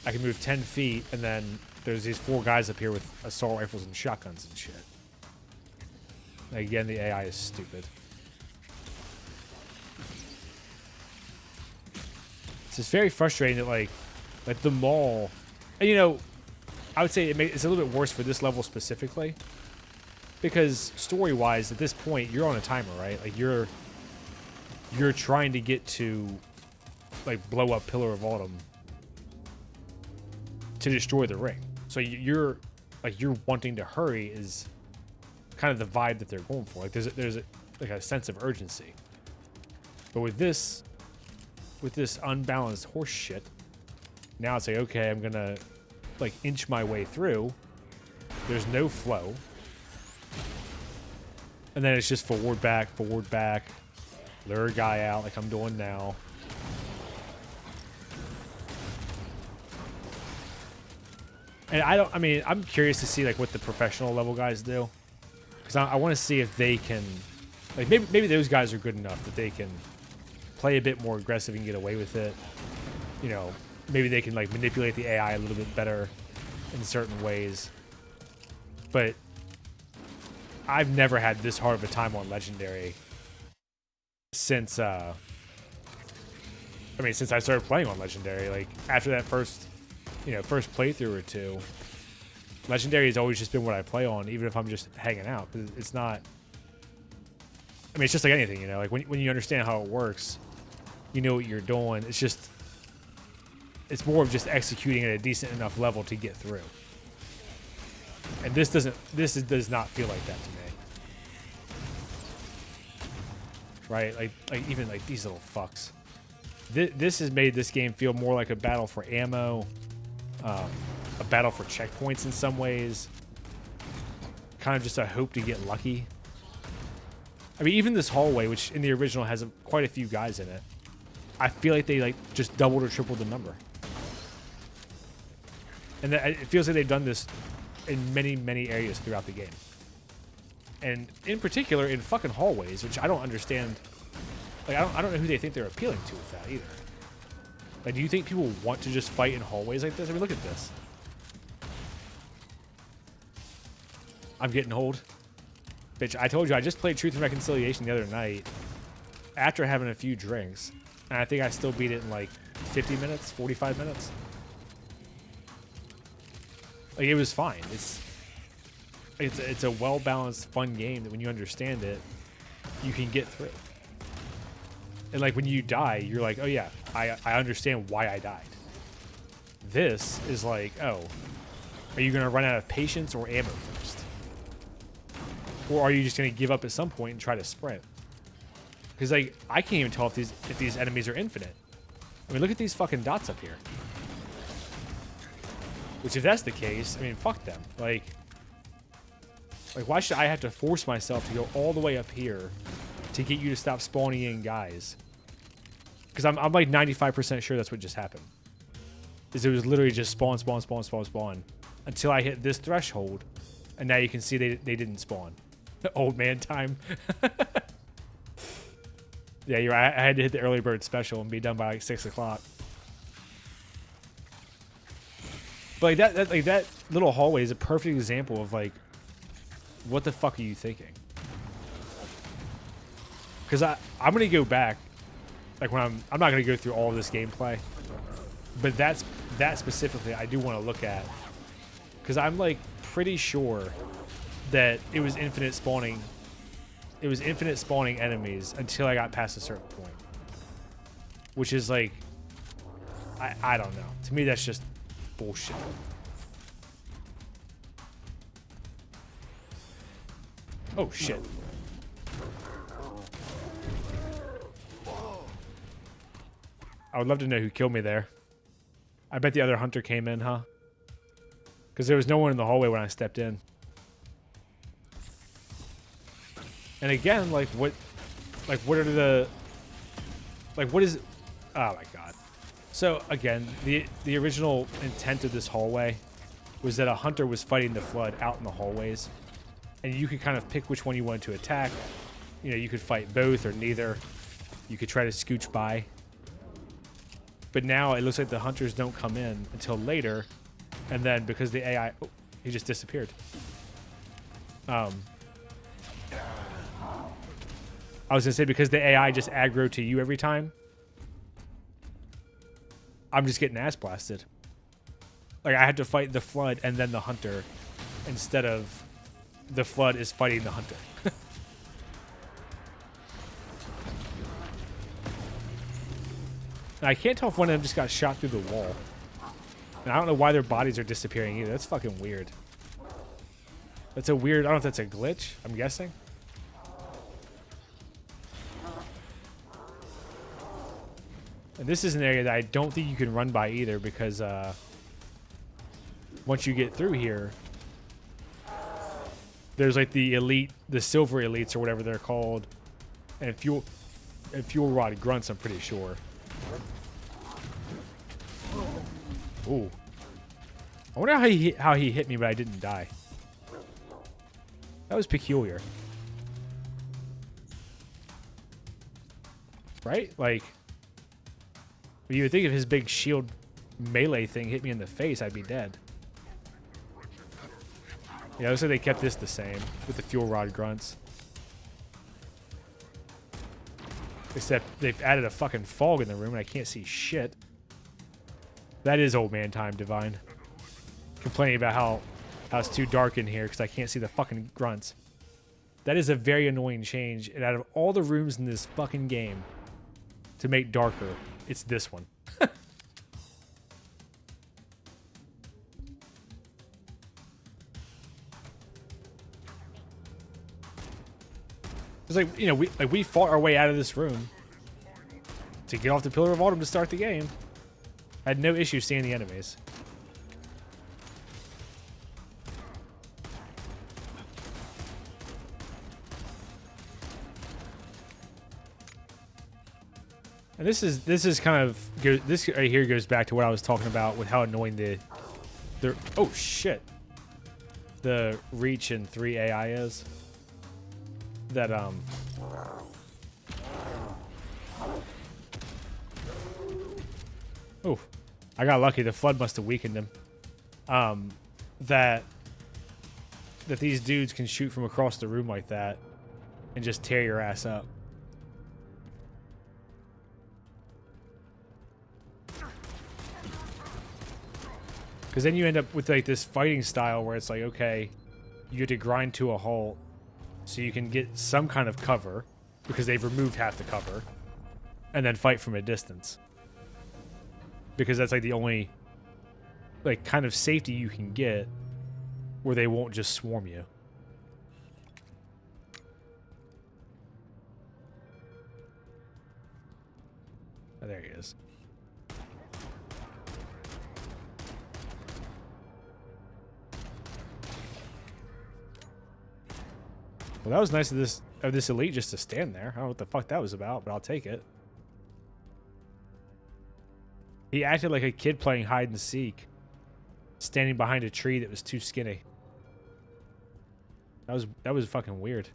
I can move 10 feet, and then there's these 4 guys up here with assault rifles and shotguns and shit. Again, the AI is stupid. It's just very frustrating that like the mall, and you know, I would say it's a little bit worse for this level specifically, because story-wise, at this point, you're on a timer, right? Like you're trying to get to like blow up Pillar of Autumn to destroy the ring. So you're wanting to hurry is kind of the vibe that they're going for. Like there's like a sense of urgency. But with this unbalanced horse shit, now it's like, okay, I'm gonna like inch my way through. There's no flow. And then it's just forward, back, lure a guy out like I'm doing now. And I'm curious to see like what the professional level guys do. Because I want to see if they can, like maybe those guys are good enough that they can play a bit more aggressive and get away with it. You know, maybe they can like manipulate the AI a little bit better in certain ways. But I've never had this hard of a time on Legendary since since I started playing on Legendary. Like after that first playthrough or two, Legendary has always just been what I play on, even if I'm just hanging out. It's not. I mean, it's just like anything, you know. Like when you understand how it works, you know what you're doing. It's more of just executing at a decent enough level to get through. And this does not feel like that to me. Right? Like even like these little fucks. This has made this game feel more like a battle for ammo, a battle for checkpoints in some ways. Kind of just a hope to get lucky. I mean, even this hallway, which in the original has quite a few guys in it, I feel like they like just doubled or tripled the number. And it feels like they've done this in many, many areas throughout the game. And in particular, in fucking hallways, which I don't understand. Like, I don't know who they think they're appealing to with that either. Like, do you think people want to just fight in hallways like this? I mean, look at this. I'm getting old. Bitch, I told you, I just played Truth and Reconciliation the other night after having a few drinks. And I think I still beat it in like 50 minutes, 45 minutes. Like, it was fine. It's a well-balanced, fun game that when you understand it, you can get through. And like when you die, you're like, oh yeah, I understand why I died. This is like, oh, are you gonna run out of patience or ammo first? Or are you just gonna give up at some point and try to sprint? Because like I can't even tell if these enemies are infinite. I mean, look at these fucking dots up here. Which if that's the case, I mean, fuck them. Like why should I have to force myself to go all the way up here to get you to stop spawning in guys? Because I'm like 95% sure that's what just happened. Is it was literally just spawn until I hit this threshold, and now you can see they didn't spawn. Old man time. Yeah, you're right. I had to hit the early bird special and be done by like 6 o'clock. But like that little hallway is a perfect example of like, what the fuck are you thinking? Because I'm gonna go back, like when I'm not gonna go through all of this gameplay, but that specifically I do want to look at, because I'm like pretty sure that it was infinite spawning. It was infinite spawning enemies until I got past a certain point, which is like, I don't know. To me, that's just bullshit. Oh shit. I would love to know who killed me there. I bet the other hunter came in, huh? Because there was no one in the hallway when I stepped in. And again, like what are the, like what is, oh my god. So again, the original intent of this hallway was that a hunter was fighting the flood out in the hallways. And you could kind of pick which one you wanted to attack. You know, you could fight both or neither. You could try to scooch by. But now it looks like the hunters don't come in until later. And then because the AI... Oh, he just disappeared. I was going to say because the AI just aggro to you every time. I'm just getting ass blasted. Like, I had to fight the flood and then the hunter instead of the flood is fighting the hunter. And I can't tell if one of them just got shot through the wall. And I don't know why their bodies are disappearing either. That's fucking weird. That's a weird... I don't know if that's a glitch. I'm guessing. And this is an area that I don't think you can run by either because once you get through here, there's like the elite, the silver elites or whatever they're called, and fuel rod grunts. I'm pretty sure. Ooh, I wonder how he hit me, but I didn't die. That was peculiar, right? Like, you would think if his big shield melee thing hit me in the face, I'd be dead. Yeah, looks like they kept this the same with the fuel rod grunts. Except they've added a fucking fog in the room and I can't see shit. That is old man time, Divine. Complaining about how it's too dark in here because I can't see the fucking grunts. That is a very annoying change. And out of all the rooms in this fucking game to make darker, it's this one. It's like, you know, we fought our way out of this room to get off the Pillar of Autumn to start the game. I had no issue seeing the enemies. And this is kind of, this right here goes back to what I was talking about with how annoying the oh shit, the reach in 3 AI is. That oh, I got lucky. The flood must have weakened him. That these dudes can shoot from across the room like that and just tear your ass up. Because then you end up with like this fighting style where it's like, okay, you get to grind to a halt so you can get some kind of cover because they've removed half the cover, and then fight from a distance. Because that's like the only like kind of safety you can get where they won't just swarm you. Oh, there he is. Well, that was nice of this elite just to stand there. I don't know what the fuck that was about, but I'll take it. He acted like a kid playing hide and seek, standing behind a tree that was too skinny. That was fucking weird.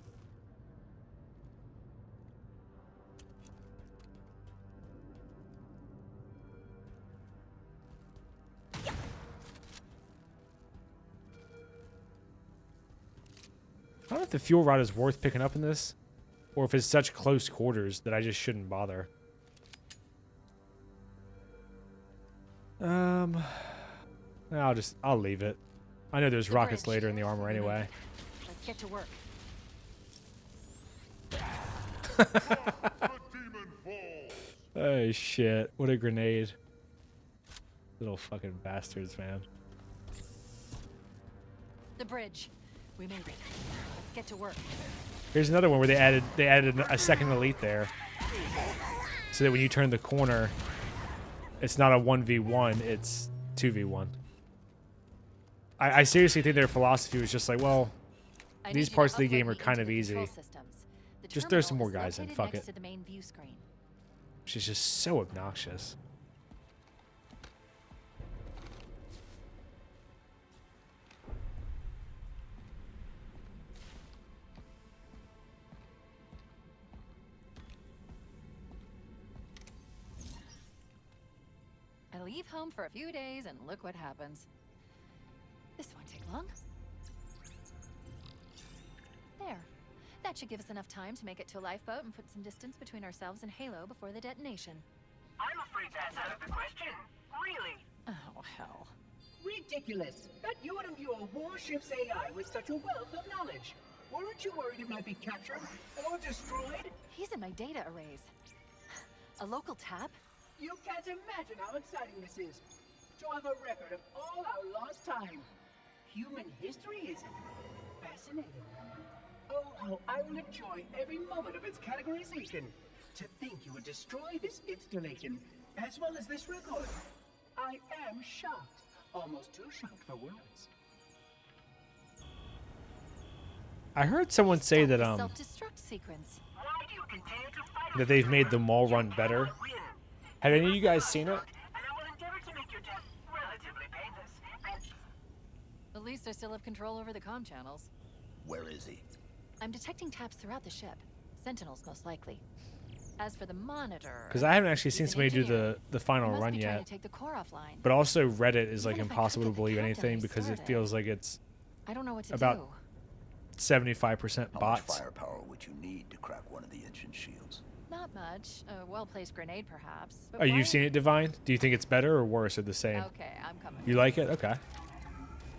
I don't know if the fuel rod is worth picking up in this, or if it's such close quarters that I just shouldn't bother. I'll leave it. I know there's rockets later in the armor anyway. Let's get to work. Oh shit, what a grenade. Little fucking bastards, man. The bridge. We made it. Let's get to work. Here's another one where they added a second elite there. So that when you turn the corner, it's not a 1v1, it's 2v1. I seriously think their philosophy was just like, well, I these need you to parts of the upload game me are kind into of the easy. control systems. The Just throw terminal some more is guys in, located fuck next it. to the main view screen. She's just so obnoxious. I leave home for a few days and look what happens. This won't take long. There. That should give us enough time to make it to a lifeboat and put some distance between ourselves and Halo before the detonation. I'm afraid that's out of the question. Really? Oh, hell. Ridiculous! That you would imbue a warship's AI with such a wealth of knowledge. Weren't you worried it might be captured or destroyed? He's in my data arrays. A local tab? You can't imagine how exciting this is. To have a record of all our lost time. Human history is fascinating. Oh, how I will enjoy every moment of its categorization. To think you would destroy this installation, as well as this record. I am shocked. Almost too shocked for words. I heard someone say that Stop the self-destruct sequence. Why do you continue to fight that us? they've made the mall run better. Win. Have any of you guys seen it? And I will endeavor to make your death relatively painless. And At least I still have control over the comm channels. Where is he? I'm detecting taps throughout the ship. Sentinels, most likely. As for the monitor... Because I haven't actually he's seen an somebody do engineer. the He final must run be trying yet. to take the core offline. But also Reddit is like Even if I impossible to could get the believe countdown anything because it restarted. feels like it's I don't know what to about do. 75% How much bots. firepower would you need to crack one of the engine shields? Not much. A well-placed grenade, perhaps. But Oh, why- you've seen it, Divine? Do you think it's better or worse or the same? Okay, I'm coming. You like it? Okay.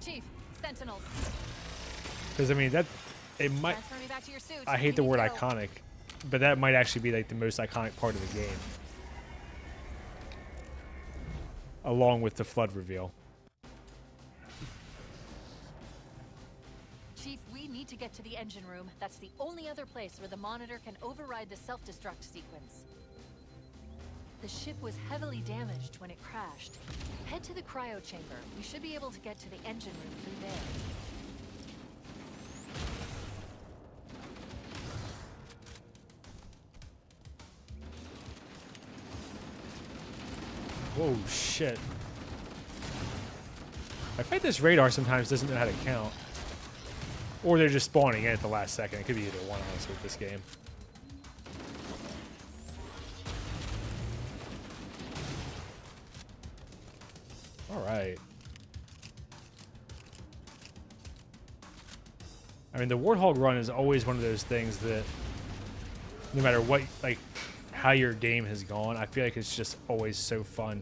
Chief, Sentinels. Because I mean that it might. Transfer me back to your suit. I hate the We word need to go. iconic, but that might actually be like the most iconic part of the game, along with the flood reveal. Chief, we need to get to the engine room. That's the only other place where the monitor can override the self-destruct sequence. The ship was heavily damaged when it crashed. Head to the cryo chamber. We should be able to get to the engine room through there. Whoa, shit. I find this radar sometimes doesn't know how to count. Or they're just spawning in at the last second. It could be either one, honestly, with this game. Alright. I mean, the Warthog run is always one of those things that no matter what, like, how your game has gone, I feel like it's just always so fun.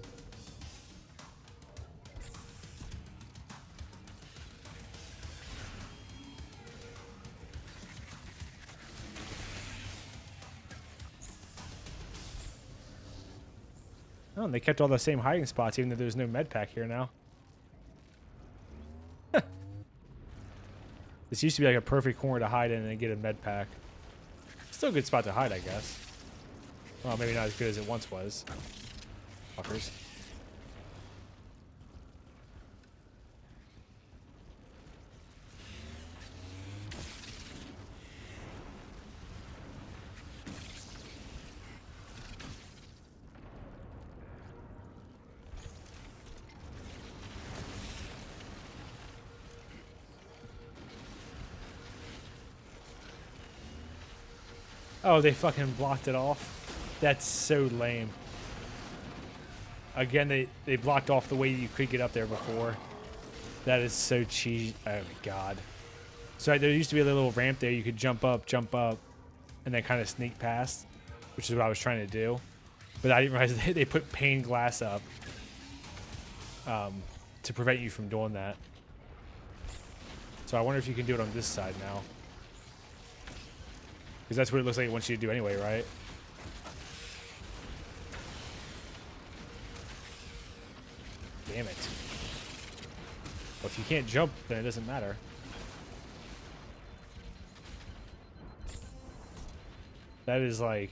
Oh, and they kept all the same hiding spots, even though there's no med pack here now. This used to be like a perfect corner to hide in and get a med pack. Still a good spot to hide, I guess. Well, maybe not as good as it once was. Fuckers. Oh, they fucking blocked it off. That's so lame. Again, they blocked off the way you could get up there before. That is so cheesy. Oh my god. So there used to be a little ramp there. You could jump up, and then kind of sneak past, which is what I was trying to do. But I didn't realize they put pane glass up to prevent you from doing that. So I wonder if you can do it on this side now. Because that's what it looks like it wants you to do anyway, right? Damn it. Well, if you can't jump, then it doesn't matter. That is like...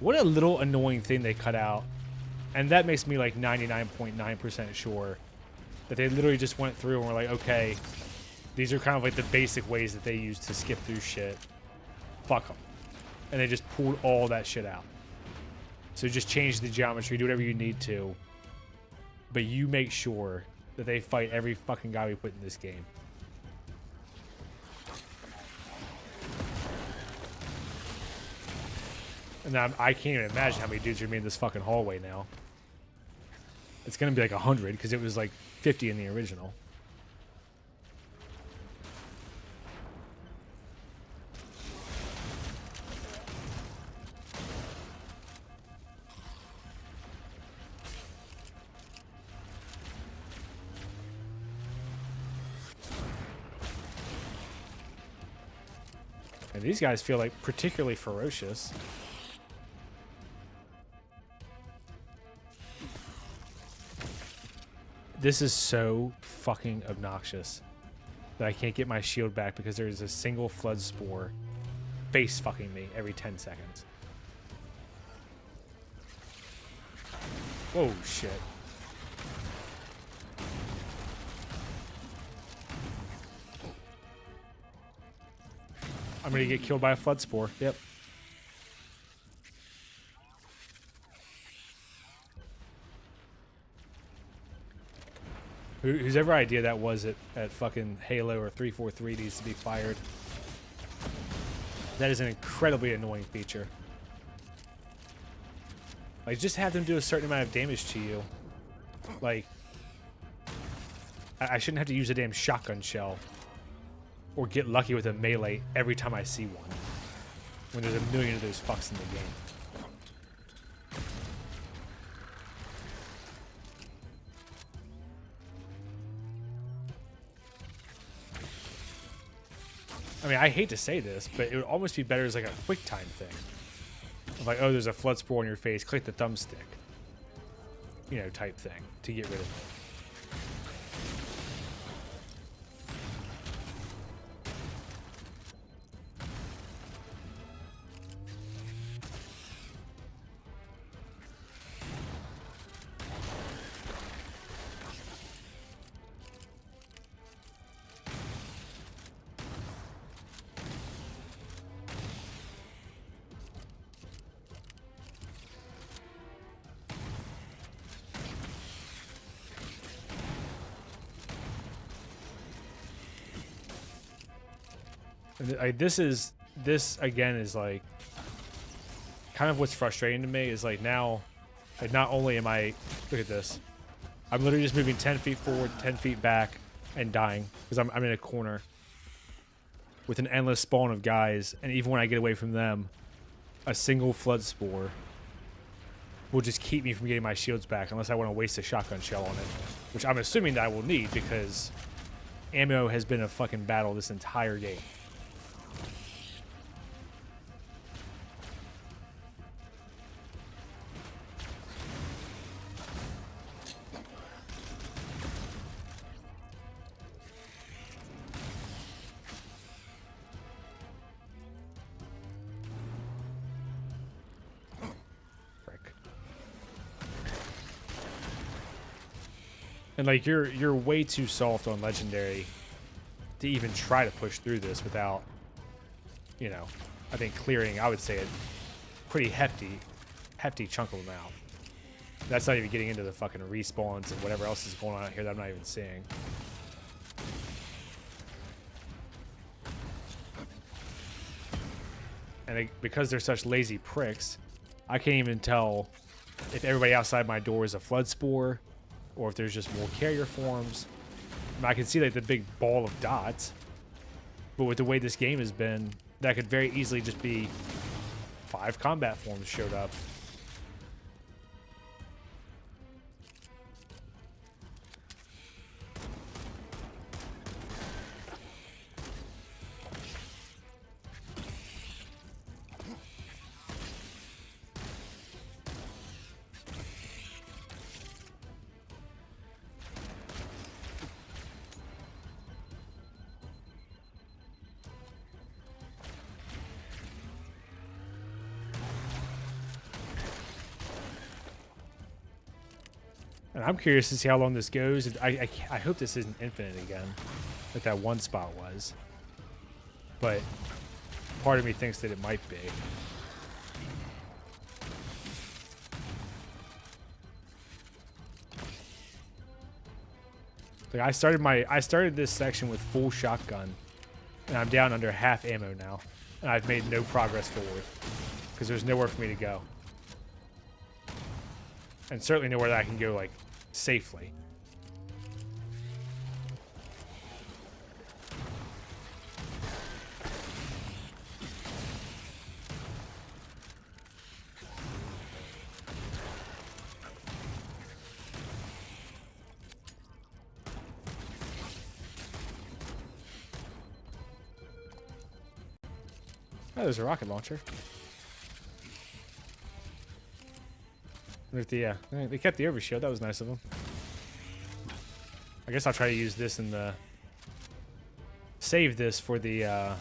What a little annoying thing they cut out. And that makes me like 99.9% sure That they literally just went through and were like, okay, these are kind of like the basic ways that they use to skip through shit. Fuck them. And they just pulled all that shit out. So just change the geometry, do whatever you need to. But you make sure that they fight every fucking guy we put in this game. And I can't even imagine how many dudes are gonna be in this fucking hallway now. It's gonna be like 100 because it was like 50 in the original. And these guys feel like particularly ferocious. This is so fucking obnoxious that I can't get my shield back because there's a single flood spore face fucking me every 10 seconds. Whoa, shit. I'm gonna get killed by a flood spore. Yep. Whose ever idea that was at fucking Halo or 343 needs to be fired. That is an incredibly annoying feature. Like, just have them do a certain amount of damage to you. Like, I shouldn't have to use a damn shotgun shell or get lucky with a melee every time I see one. When there's a million of those fucks in the game. I mean, I hate to say this, but it would almost be better as like a quick time thing. Like, oh, there's a flood spore on your face, click the thumbstick. You know, type thing to get rid of it. This again is like kind of what's frustrating to me is like now, like not only am I, look at this, I'm literally just moving 10 feet forward, 10 feet back and dying because I'm in a corner with an endless spawn of guys, and even when I get away from them, a single flood spore will just keep me from getting my shields back unless I want to waste a shotgun shell on it, which I'm assuming that I will need because ammo has been a fucking battle this entire game. And like you're way too soft on legendary to even try to push through this without, you know, I think clearing, I would say, a pretty hefty chunk of them out. That's not even getting into the fucking respawns and whatever else is going on out here that I'm not even seeing. And because they're such lazy pricks, I can't even tell if everybody outside my door is a flood spore or if there's just more carrier forms. I mean, I can see like the big ball of dots, but with the way this game has been, that could very easily just be 5 combat forms showed up. And I'm curious to see how long this goes. I hope this isn't infinite again, like that one spot was. But part of me thinks that it might be. Like I started this section with full shotgun, and I'm down under half ammo now, and I've made no progress forward because there's nowhere for me to go, and certainly nowhere that I can go like safely. Oh, there's a rocket launcher. With the they kept the overshield. That was nice of them. I guess I'll try to use this in the save this for the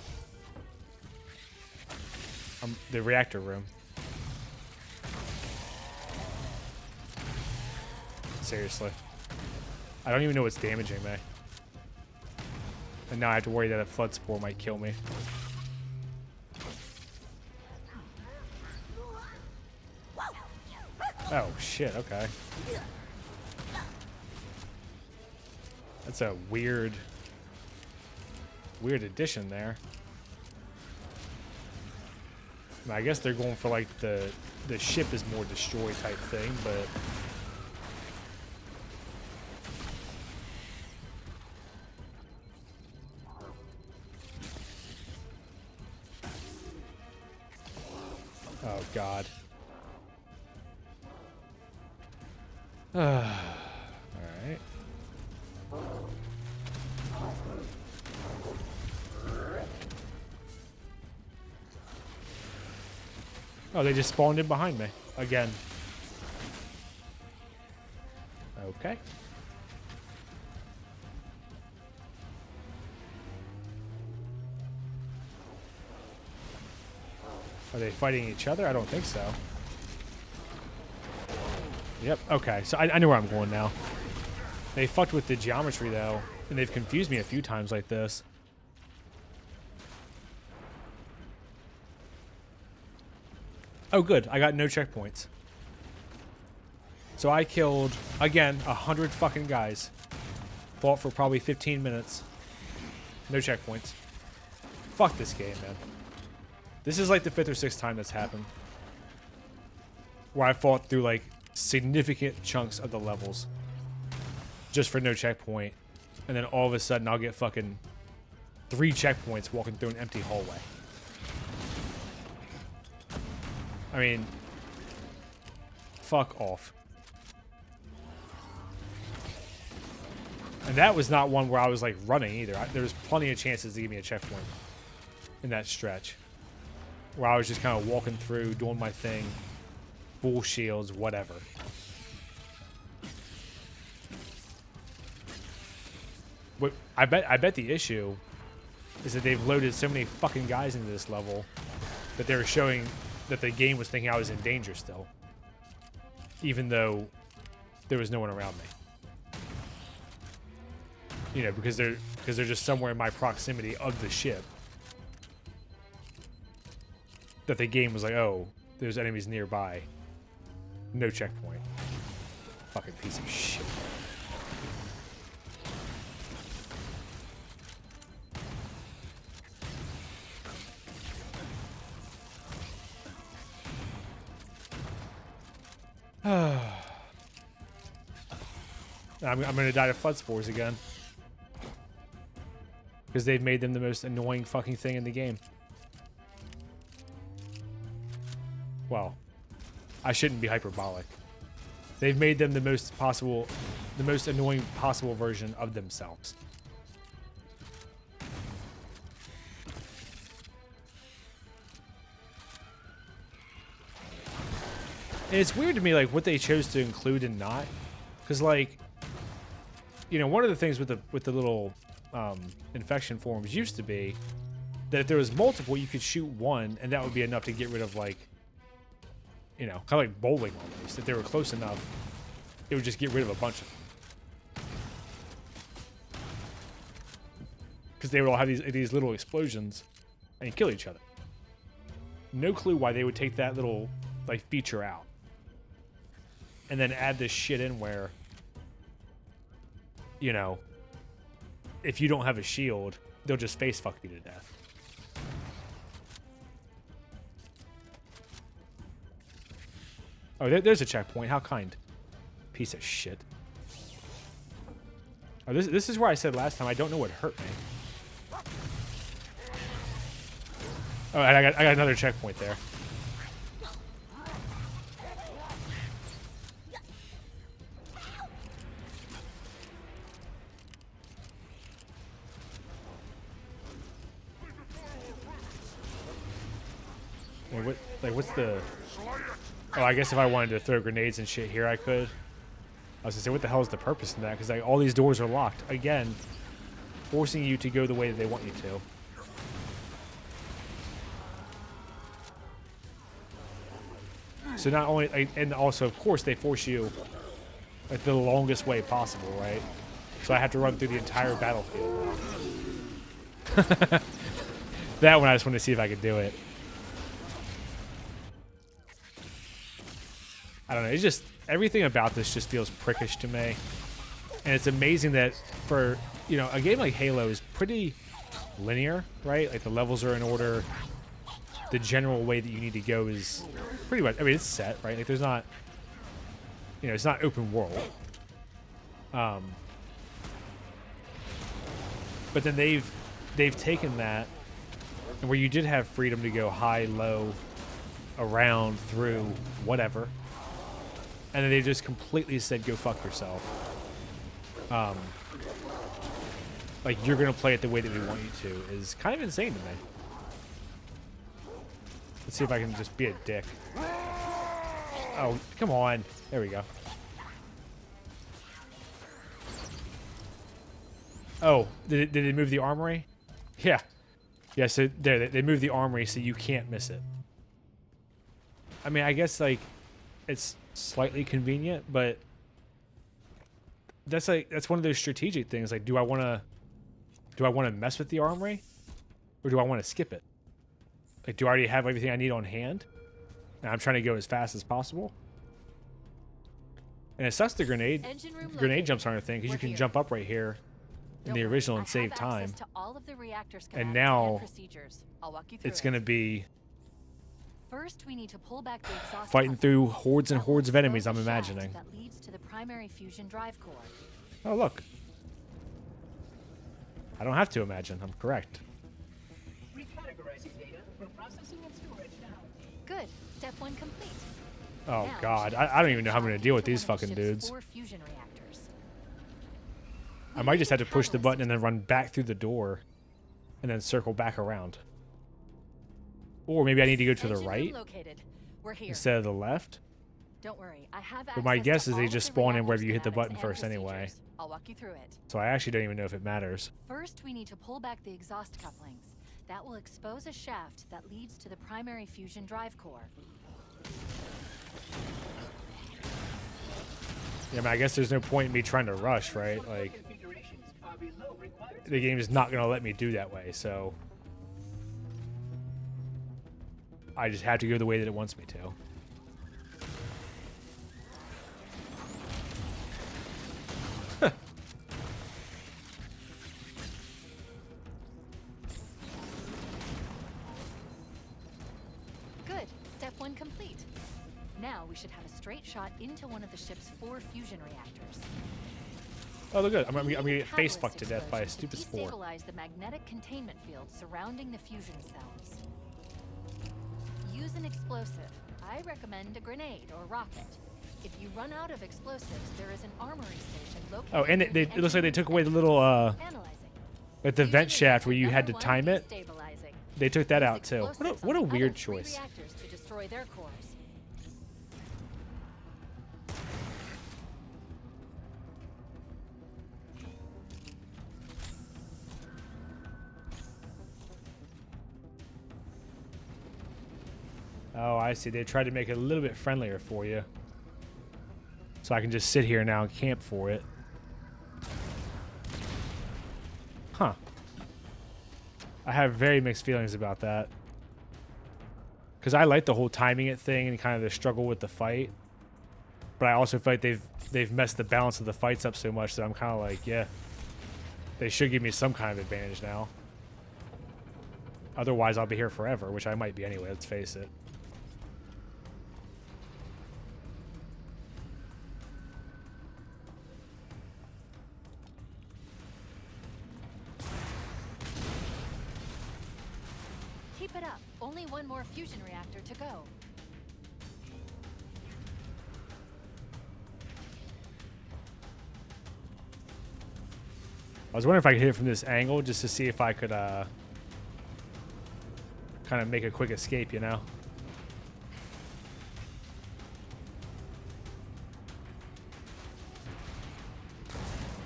reactor room. Seriously, I don't even know what's damaging me, and now I have to worry that a flood spore might kill me. Oh, shit, okay. That's a weird addition there. I mean, I guess they're going for, like, the ship is more destroy type thing, but... Oh, God. Alright. Oh, they just spawned in behind me. Again. Okay. Are they fighting each other? I don't think so. Yep, okay, so I know where I'm going now. They fucked with the geometry, though, and they've confused me a few times like this. Oh, good, I got no checkpoints. So I killed, again, 100 fucking guys. Fought for probably 15 minutes. No checkpoints. Fuck this game, man. This is like the 5th or 6th time that's happened. Where I fought through, like, significant chunks of the levels just for no checkpoint, and then all of a sudden I'll get fucking 3 checkpoints walking through an empty hallway. I mean, fuck off. And that was not one where I was like running either. There was plenty of chances to give me a checkpoint in that stretch where I was just kind of walking through, doing my thing. Full shields, whatever. What I bet the issue is that they've loaded so many fucking guys into this level that they were showing that the game was thinking I was in danger still, even though there was no one around me. You know, because they're just somewhere in my proximity of the ship. That the game was like, oh, there's enemies nearby. No checkpoint. Fucking piece of shit. I'm gonna die to flood spores again. Because they've made them the most annoying fucking thing in the game. Well, I shouldn't be hyperbolic. They've made them the most annoying possible version of themselves. And it's weird to me, like, what they chose to include and not. Because, like, you know, one of the things with the little infection forms used to be that if there was multiple, you could shoot one, and that would be enough to get rid of, like, you know, kind of like bowling almost. If they were close enough, it would just get rid of a bunch of them. Because they would all have these little explosions and kill each other. No clue why they would take that little like feature out and then add this shit in where, you know, if you don't have a shield, they'll just face fuck you to death. Oh, there's a checkpoint. How kind. Piece of shit. Oh, this is where I said last time I don't know what hurt me. Oh, and I got another checkpoint there. What's the... Oh, I guess if I wanted to throw grenades and shit here, I could. I was gonna say, what the hell is the purpose in that? Because like, all these doors are locked. Again, forcing you to go the way that they want you to. So not only... And also, of course, they force you like the longest way possible, right? So I have to run through the entire battlefield. That one I just wanted to see if I could do it. I don't know. It's just everything about this just feels prickish to me, and it's amazing that for a game like Halo is pretty linear, right? Like the levels are in order. The general way that you need to go is pretty much. I mean, it's set, right? Like there's not, it's not open world. But then they've taken that, and where you did have freedom to go high, low, around, through, whatever. And then they just completely said, go fuck yourself. Like, you're going to play it the way that we want you to is kind of insane to me. Let's see if I can just be a dick. Oh, come on. There we go. Oh, did they move the armory? Yeah. Yeah, so there, they moved the armory so you can't miss it. I mean, I guess, like, it's slightly convenient, but that's one of those strategic things. Like, do I want to mess with the armory, or do I want to skip it? Like, do I already have everything I need on hand, and I'm trying to go as fast as possible? And it sucks the grenade jumps aren't a thing because you can jump up right here in the original and save time. And now it's going to be first, we need to pull back the exhaust fighting through hordes and hordes of enemies, I'm imagining. That leads to the primary fusion drive core. Oh, look. I don't have to imagine. I'm correct. Recategorizing data for processing and storage now. Good. Step 1 complete. Oh, Now, God. I don't even know how I'm going to deal with these fucking dudes. I might just have to push the button and then run back through the door and then circle back around. Or maybe I need to go to the right instead of the left. Don't worry, I have But my guess to is they all just of the spawn in wherever reactor you hit the button schematics first and anyway. procedures. I'll walk you through it. So I actually don't even know if it matters. First, we need to pull back the exhaust couplings. That will expose a shaft that leads to the primary fusion drive core. Yeah, I mean, I guess there's no point in me trying to rush, right? Like, the game is not going to let me do that way, so I just have to go the way that it wants me to. Good. Step 1 complete. Now we should have a straight shot into one of the ship's 4 fusion reactors. Oh, look good. I'm gonna get face fucked to death by a stupid spore. Destabilize the magnetic containment field surrounding the fusion cells. Use an explosive. I recommend a grenade or rocket. If you run out of explosives, there is an armory station located. Oh, and it looks like they took away the little like the vent shaft where you had to time it. They took that out too. What a weird choice. To destroy their cores. Oh, I see. They tried to make it a little bit friendlier for you. So I can just sit here now and camp for it. Huh. I have very mixed feelings about that. Because I like the whole timing it thing and kind of the struggle with the fight. But I also feel like they've messed the balance of the fights up so much that I'm kind of like, yeah, they should give me some kind of advantage now. Otherwise, I'll be here forever, which I might be anyway, let's face it. Keep it up. Only one more fusion reactor to go. I was wondering if I could hit it from this angle just to see if I could kind of make a quick escape, you know?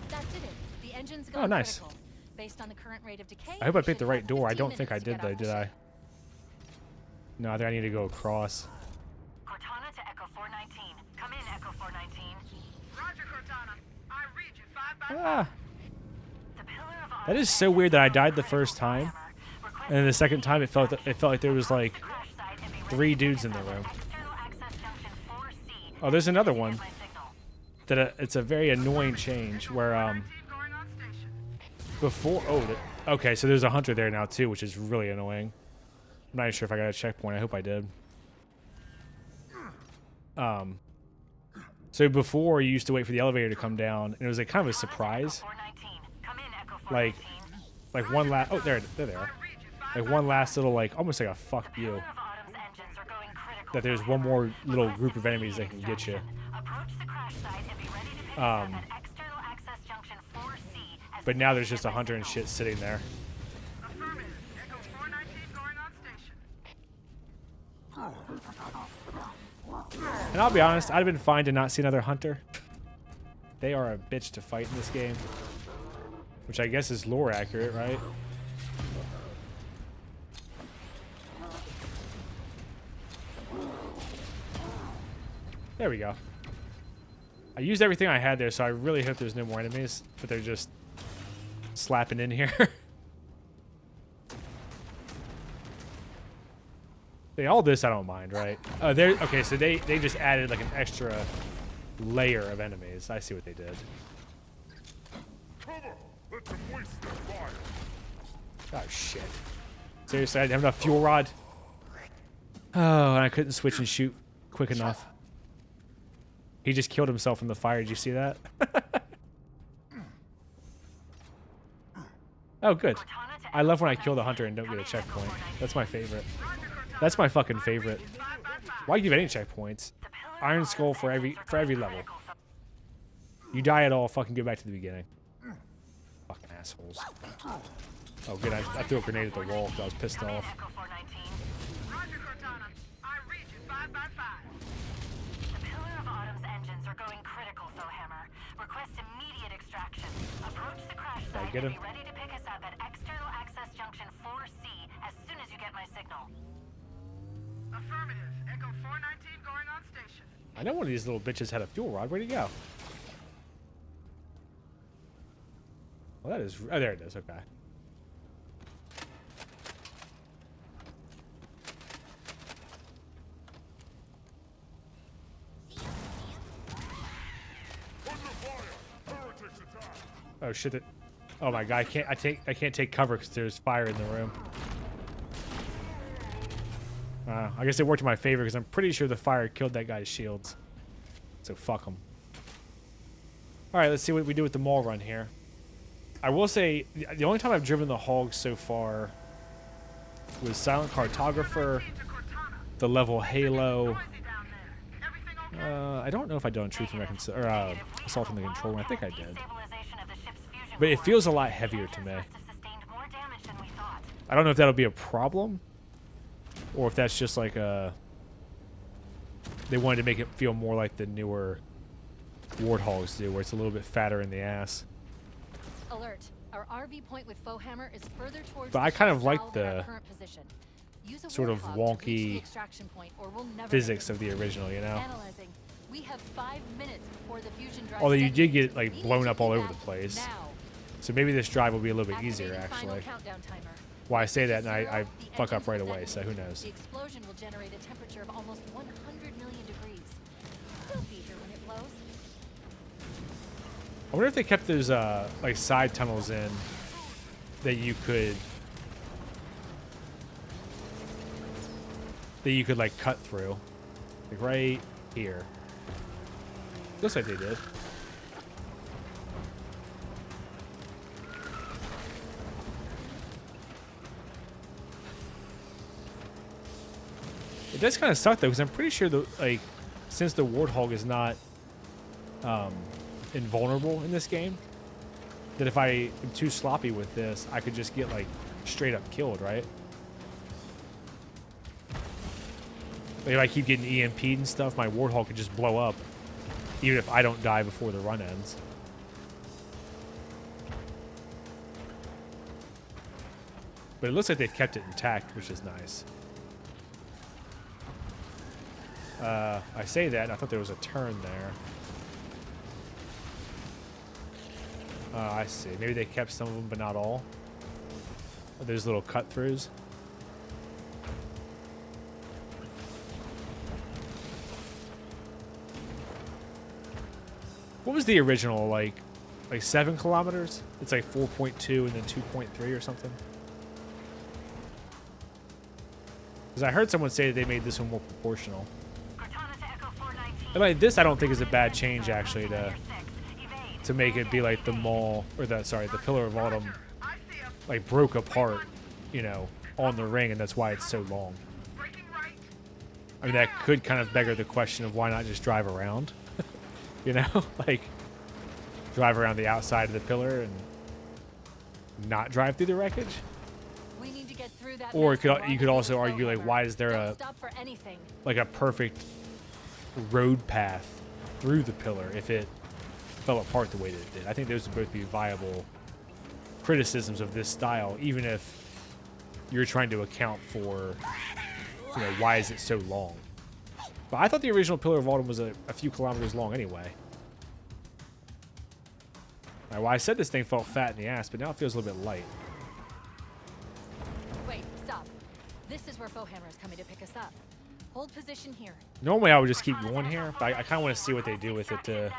That did it. The engine's gone nice. critical. Based on the current rate of decay, I hope I you picked the should right have door. I 15 don't think I minutes to did get though, off the did I? ship. No, I think I need to go across. Cortana to Echo 419. Come in, Echo 419. Roger, Cortana. I read you 5 by 5. Ah, The Pillar of that Autumn is so weird that I died the first time. And then the second time it felt like there was like crash site and be ready 3 to dudes in pick the us up room. at external access junction 4C. Oh, there's another one. My signal. That it's a very annoying change where Team going on station. before okay, so there's a hunter there now too, which is really annoying. I'm not even sure if I got a checkpoint. I hope I did. So before you used to wait for the elevator to come down, and it was like kind of a surprise. 419. Come in, Echo Like 419. like one last they're there. Like one last little like almost like a fuck you. Pillar of Autumn's engines are going critical. That there's one more little group of enemies that can get you. Approach the crash site and be ready to pick us up Um, at external access junction 4C. as But soon now as there's you just get a my hunter and signal. shit sitting there. Affirmative. Echo 419 going on station. And I'll be honest, I'd have been fine to not see another hunter. They are a bitch to fight in this game. Which I guess is lore accurate, right? There we go. I used everything I had there, so I really hope there's no more enemies. But they're just slapping in here. Hey, all this I don't mind, right? Okay, so they just added like an extra layer of enemies. I see what they did. Cover! Let them waste their fire! Oh shit. Seriously, I didn't have enough fuel rod. Oh, and I couldn't switch and shoot quick enough. He just killed himself from the fire. Did you see that? Oh, good. I love when I kill the hunter and don't get a checkpoint. That's my favorite. That's my fucking favorite. Why give any checkpoints? Iron Skull for every level. You die at all, fucking go back to the beginning. Fucking assholes. Oh, good. I threw a grenade at the wall because I was pissed off. Echo 419. Roger, Cortana. I read you 5 by 5. The Pillar of Autumn's engines are going critical, Hammer. Request immediate extraction. Approach the crash Did I site get and him? be ready to pick us up at external access junction 4C as soon as you get my signal. Affirmative. Echo 419 going on station. I know one of these little bitches had a fuel rod. Where'd he go? Well, that is... Oh, there it is. Okay. Under fire! Heretics attack! Oh shit! Oh my god! I can't take cover because there's fire in the room. I guess it worked in my favor because I'm pretty sure the fire killed that guy's shields. So fuck him. All right, let's see what we do with the mall run here. I will say the only time I've driven the Hogs so far was Silent Cartographer, the level Halo. I don't know if I done Truth and Assault on the Control Room. I think I did. But it feels a lot heavier to me. I don't know if that'll be a problem, or if that's just like a... They wanted to make it feel more like the newer Warthogs do, where it's a little bit fatter in the ass. Alert. Our RV point with Fohammer is further towards But the I kind ship's of like valve than our the current position. Use a sort of warthog to reach the wonky extraction point, or we'll never physics make of the original, you it. know? Analyzing. We have 5 minutes before the fusion drive. Although you did detonates. get like We blown need to up all be over the back place. now. So maybe this drive will be a little bit easier Activating final actually. countdown timer. Well, I say that and I Zero, the fuck up engines right will away, so detonate. who knows. The explosion will generate a temperature of almost 100 million degrees. We'll be here when it blows. I wonder if they kept those like side tunnels in that you could like cut through. Like right here. Looks like they did. It does kind of suck though, because I'm pretty sure the since the Warthog is not invulnerable in this game, that if I am too sloppy with this, I could just get like straight up killed, right? Like if I keep getting EMP'd and stuff, my Warthog could just blow up, even if I don't die before the run ends. But it looks like they've kept it intact, which is nice. I say that, and I thought there was a turn there. I see. Maybe they kept some of them, but not all. There's little cut-throughs. What was the original, like 7 kilometers? It's like 4.2 and then 2.3 or something. Because I heard someone say that they made this one more proportional. Cortana to Echo 419. And like this, I don't think is a bad change actually to make it be like the mall or the Pillar of Autumn like broke apart, you know, on the ring, and that's why it's so long. I mean, that could kind of beggar the question of why not just drive around, you know, like drive around the outside of the pillar and not drive through the wreckage. We need to get through that. Or mess and you could also rendezvous with argue like, Bowhammer. why is there Don't a stop for anything. like a perfect road path through the pillar if it fell apart the way that it did? I think those would both be viable criticisms of this style, even if you're trying to account for, you know, why is it so long. But I thought the original Pillar of Autumn was a few kilometers long anyway. Well, I said this thing felt fat in the ass, but now it feels a little bit light. Wait, stop. This is where Bowhammer is coming to pick us up. Hold position here. Normally I would just keep going here, but I kind of want to see what they do with it to,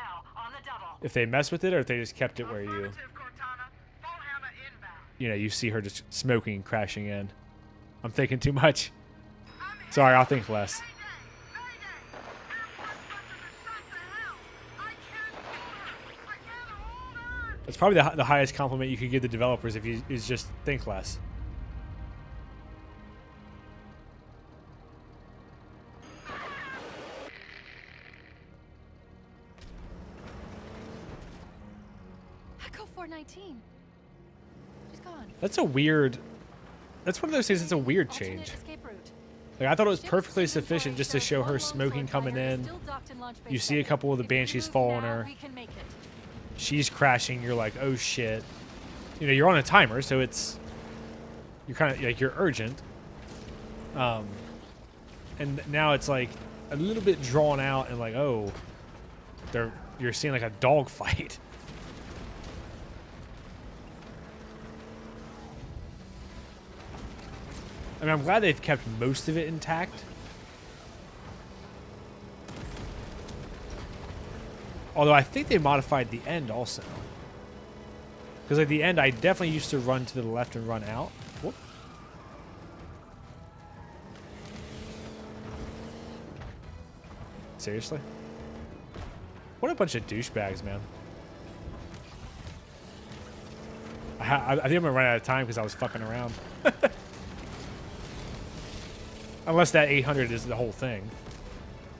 if they mess with it or if they just kept it where you know, you see her just smoking and crashing in. I'm thinking too much. Sorry, I'll think less. That's probably the highest compliment you could give the developers if you is just think less. Echo 419. She's gone. That's a weird. That's one of those things. It's a weird Alternate change. escape route. Like I thought it was Ship's perfectly fusion sufficient drive just to shows show one her lone smoking sword coming fighter in. still docked in Launch Bay You see a 7. couple of the If we Banshees move fall on now, her. we can make it. She's crashing. You're like, oh shit. You know, you're on a timer, so it's you're kind of like you're urgent. And now it's like a little bit drawn out and like, oh, you're seeing like a dog fight. I mean, I'm glad they've kept most of it intact. Although I think they modified the end also. Because at the end, I definitely used to run to the left and run out. Whoop. Seriously? What a bunch of douchebags, man. I think I'm going to run out of time because I was fucking around. Unless that 800 is the whole thing.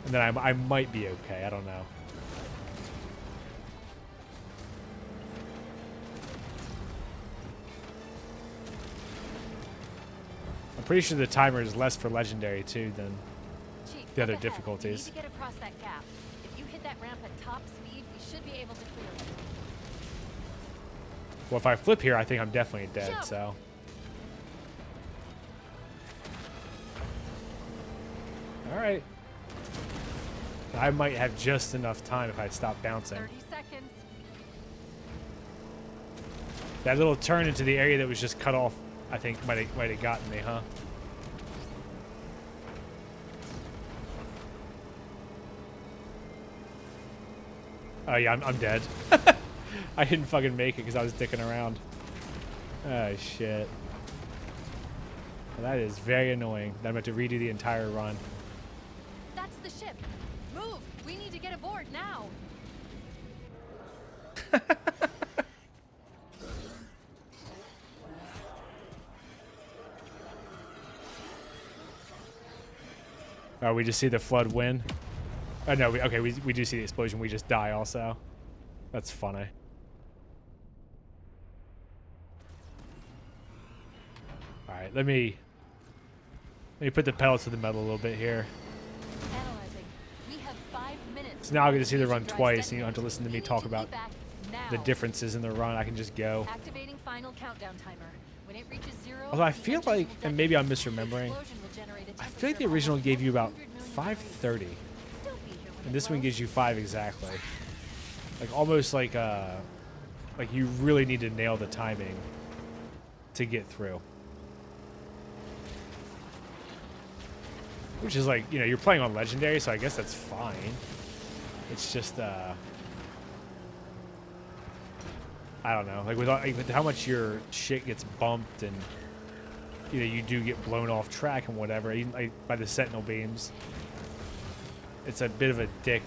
And then I might be okay. I don't know. I'm pretty sure the timer is less for legendary too than Chief, the other up ahead. difficulties. We need to get across that gap. If you hit that ramp at top speed, we should be able to clear it. Well, if I flip here, I think I'm definitely dead, Jump. so. All right. I might have just enough time if I stop bouncing. 30 seconds. That little turn into the area that was just cut off, I think, might have gotten me, huh? Oh yeah, I'm dead. I didn't fucking make it because I was dicking around. Oh shit. Well, that is very annoying. I'm about to redo the entire run. That's the ship. Move. We need to get aboard now. Oh, we just see the flood win. Oh no, we do see the explosion. We just die also. That's funny. All right, let me put the pedal to the metal a little bit here. Analyzing. We have 5 minutes. So now I get to see the run twice, and you don't have to listen to me talk about the differences in the run. I can just go. Activating final countdown timer. When it reaches 0, Although I feel like, and maybe I'm misremembering, I feel like the original gave you about 5:30, and this one gives you 5 exactly. Like almost like you really need to nail the timing to get through. Which is like, you know, you're playing on Legendary, so I guess that's fine. It's just, I don't know, like with how much your shit gets bumped and, you know, you do get blown off track and whatever, even like by the Sentinel beams. It's a bit of a dick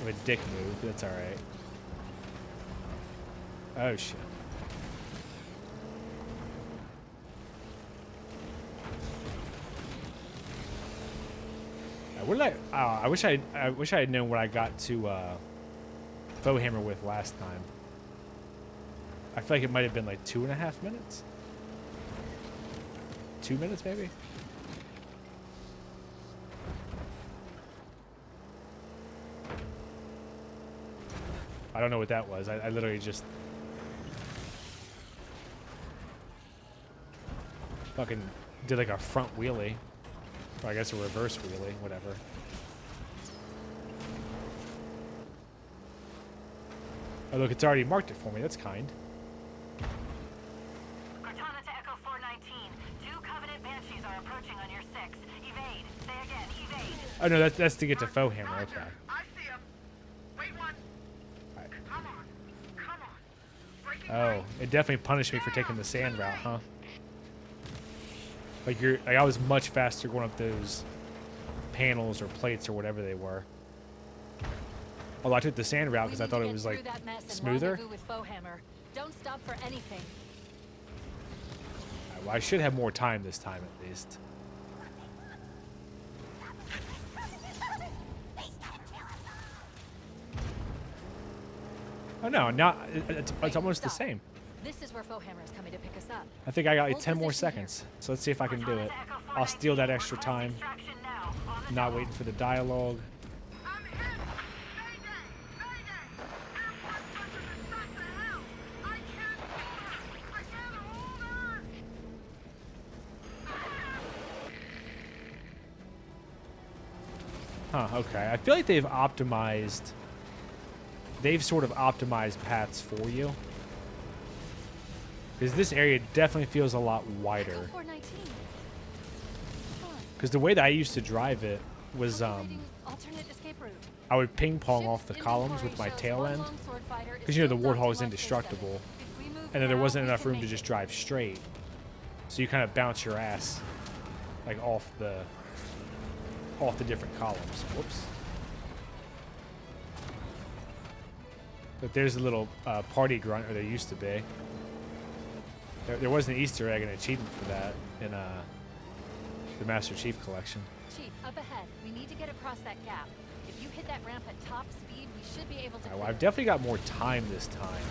move, but that's alright. Oh shit. What did I wish I had known what I got to Foe Hammer with last time. I feel like it might have been like 2.5 minutes. 2 minutes maybe. I don't know what that was. I literally just fucking did like a front wheelie. Or I guess a reverse wheelie, whatever. Oh look, it's already marked it for me. That's kind. Cortana to Echo 419. 2 Covenant Banshees are approaching on your 6. Evade. Say again, evade. Oh no, that's to get to Foe Hammer. Okay. I see him. Wait one. Right. Come on. Come on. Breaking Oh, it definitely punished me for taking the sand route, huh? Like I was much faster going up those panels or plates or whatever they were. Although I took the sand route because I thought it was like smoother. With Foe Hammer. Don't stop for anything. Alright, well, I should have more time this time at least. Oh no, not it's almost the same. This is where Foe Hammer is coming to pick us up. I think I got like Hold 10 more position seconds. So let's see if I can do Cortana it. to Echo I'll steal that 419. extra Request time. extraction now. On the Not double. waiting for the dialogue. I'm hit. Mayday. Mayday. Everyone touches the back to hell. I can't hold her. I can't hold her. Huh, okay. I feel like they've optimized... They've sort of optimized paths for you. Because this area definitely feels a lot wider. Echo 419. Come on. Because the way that I used to drive it was, Calculating alternate escape route. I would ping pong Ship's off the columns with my inventory tail shows end. one lone sword fighter is Because, you know, the still docked Warthog is to Mark indestructible. 37. If we move And then there now, wasn't we enough can room to make just it. drive straight. So you kind of bounce your ass, like, off the different columns. Whoops. But there's a little party grunt, or there used to be. There was an Easter egg and achievement for that in the Master Chief Collection. Chief, up ahead. We need to get across that gap. If you hit that ramp at top speed, we should be able to. Well, clear I've it. definitely got more time this time.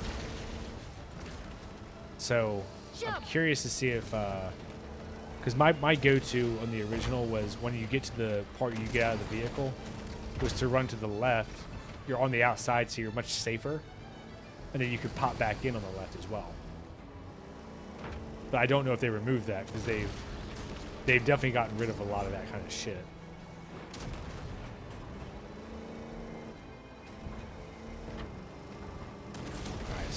So I'm Jump. curious to see if, because my go-to on the original was when you get to the part you get out of the vehicle, was to run to the left. You're on the outside, so you're much safer, and then you could pop back in on the left as well. But I don't know if they removed that because they've definitely gotten rid of a lot of that kind of shit.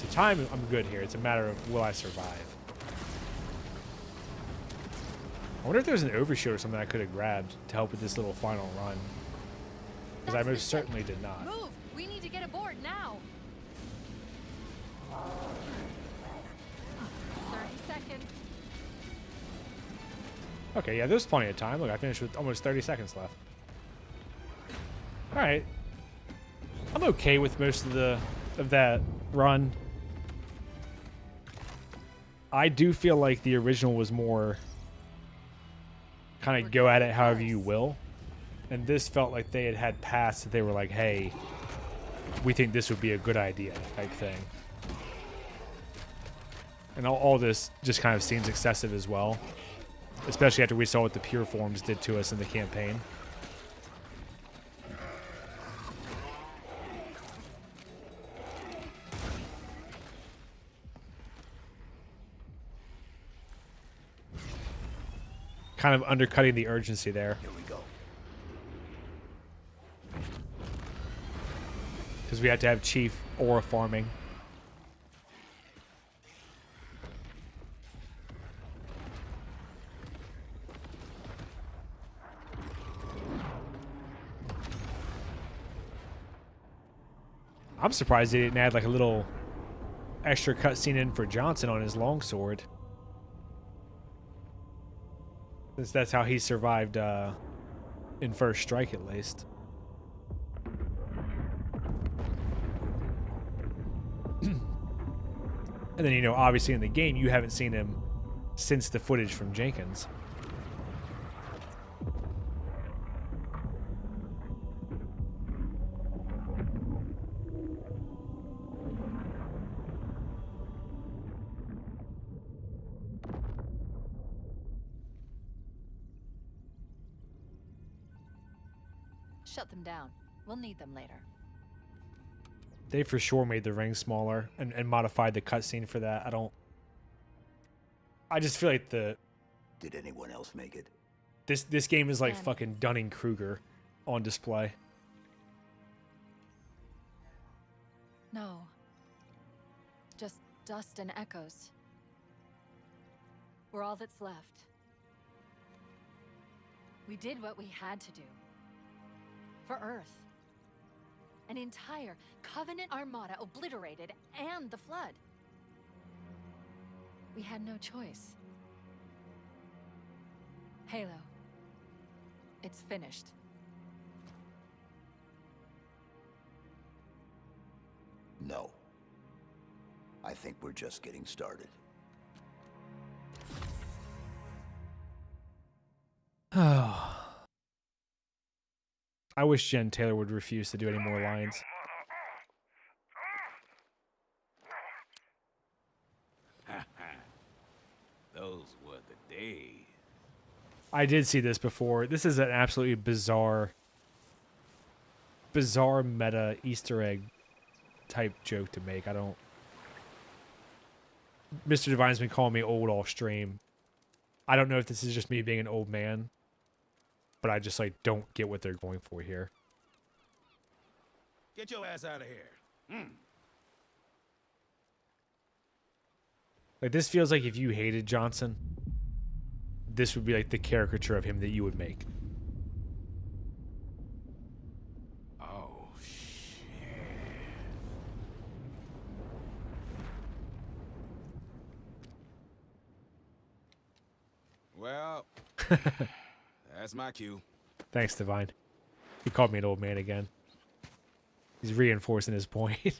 So time, I'm good here. It's a matter of will I survive. I wonder if there's an overshield or something I could have grabbed to help with this little final run. Because I That's the most ship. certainly did not. Move! We need to get aboard now. 30 seconds. Okay, yeah, there's plenty of time. Look, I finished with almost 30 seconds left. All right. I'm okay with most of that run. I do feel like the original was more kind of go at it however you will. And this felt like they had passed that they were like, hey, we think this would be a good idea type thing. And all this just kind of seems excessive as well. Especially after we saw what the pure forms did to us in the campaign. Kind of undercutting the urgency there. Here we go. Because we had to have Chief aura farming. I'm surprised they didn't add like a little extra cutscene in for Johnson on his longsword. Since that's how he survived in First Strike at least. And then, you know, obviously in the game, you haven't seen him since the footage from Jenkins. Shut them down. We'll need them later. They for sure made the ring smaller and modified the cutscene for that. I just feel like Did anyone else make it? this game is like Man. fucking Dunning-Kruger on display. No. Just dust and echoes. We're all that's left. We did what we had to do. For Earth. An entire Covenant armada obliterated, and the Flood. We had no choice. Halo. It's finished. No. I think we're just getting started. Oh. I wish Jen Taylor would refuse to do any more lines. Those were the days. I did see this before. This is an absolutely bizarre meta Easter egg type joke to make. Mr. Divine's been calling me old all stream. I don't know if this is just me being an old man, but I just like don't get what they're going for here. Get your ass out of here. Like, this feels like if you hated Johnson, this would be like the caricature of him that you would make. Oh, shit. Well, that's my cue. Thanks, Divine. He called me an old man again. He's reinforcing his point.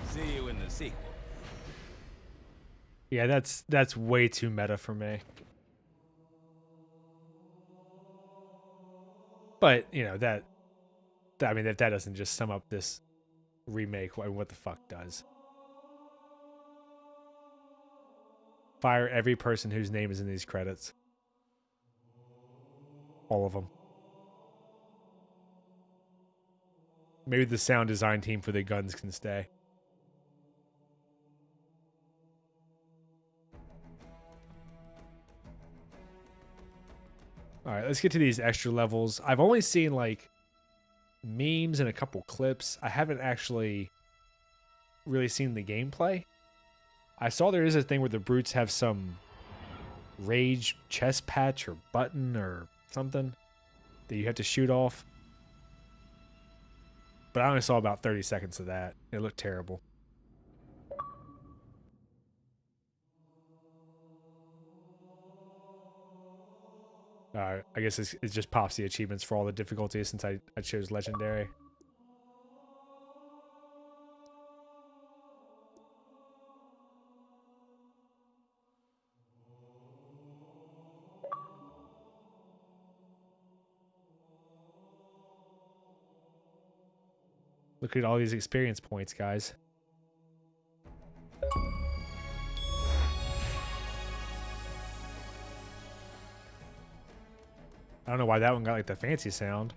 See you in the sequel. Yeah, that's way too meta for me. But, you know, I mean, if that doesn't just sum up this remake, what the fuck does? Fire every person whose name is in these credits. All of them. Maybe the sound design team for the guns can stay. All right, let's get to these extra levels. I've only seen like memes and a couple clips. I haven't actually really seen the gameplay. I saw there is a thing where the brutes have some rage chest patch or button or something that you have to shoot off. But I only saw about 30 seconds of that. It looked terrible. I guess it just pops the achievements for all the difficulties since I chose legendary. Look at all these experience points, guys. I don't know why that one got like the fancy sound.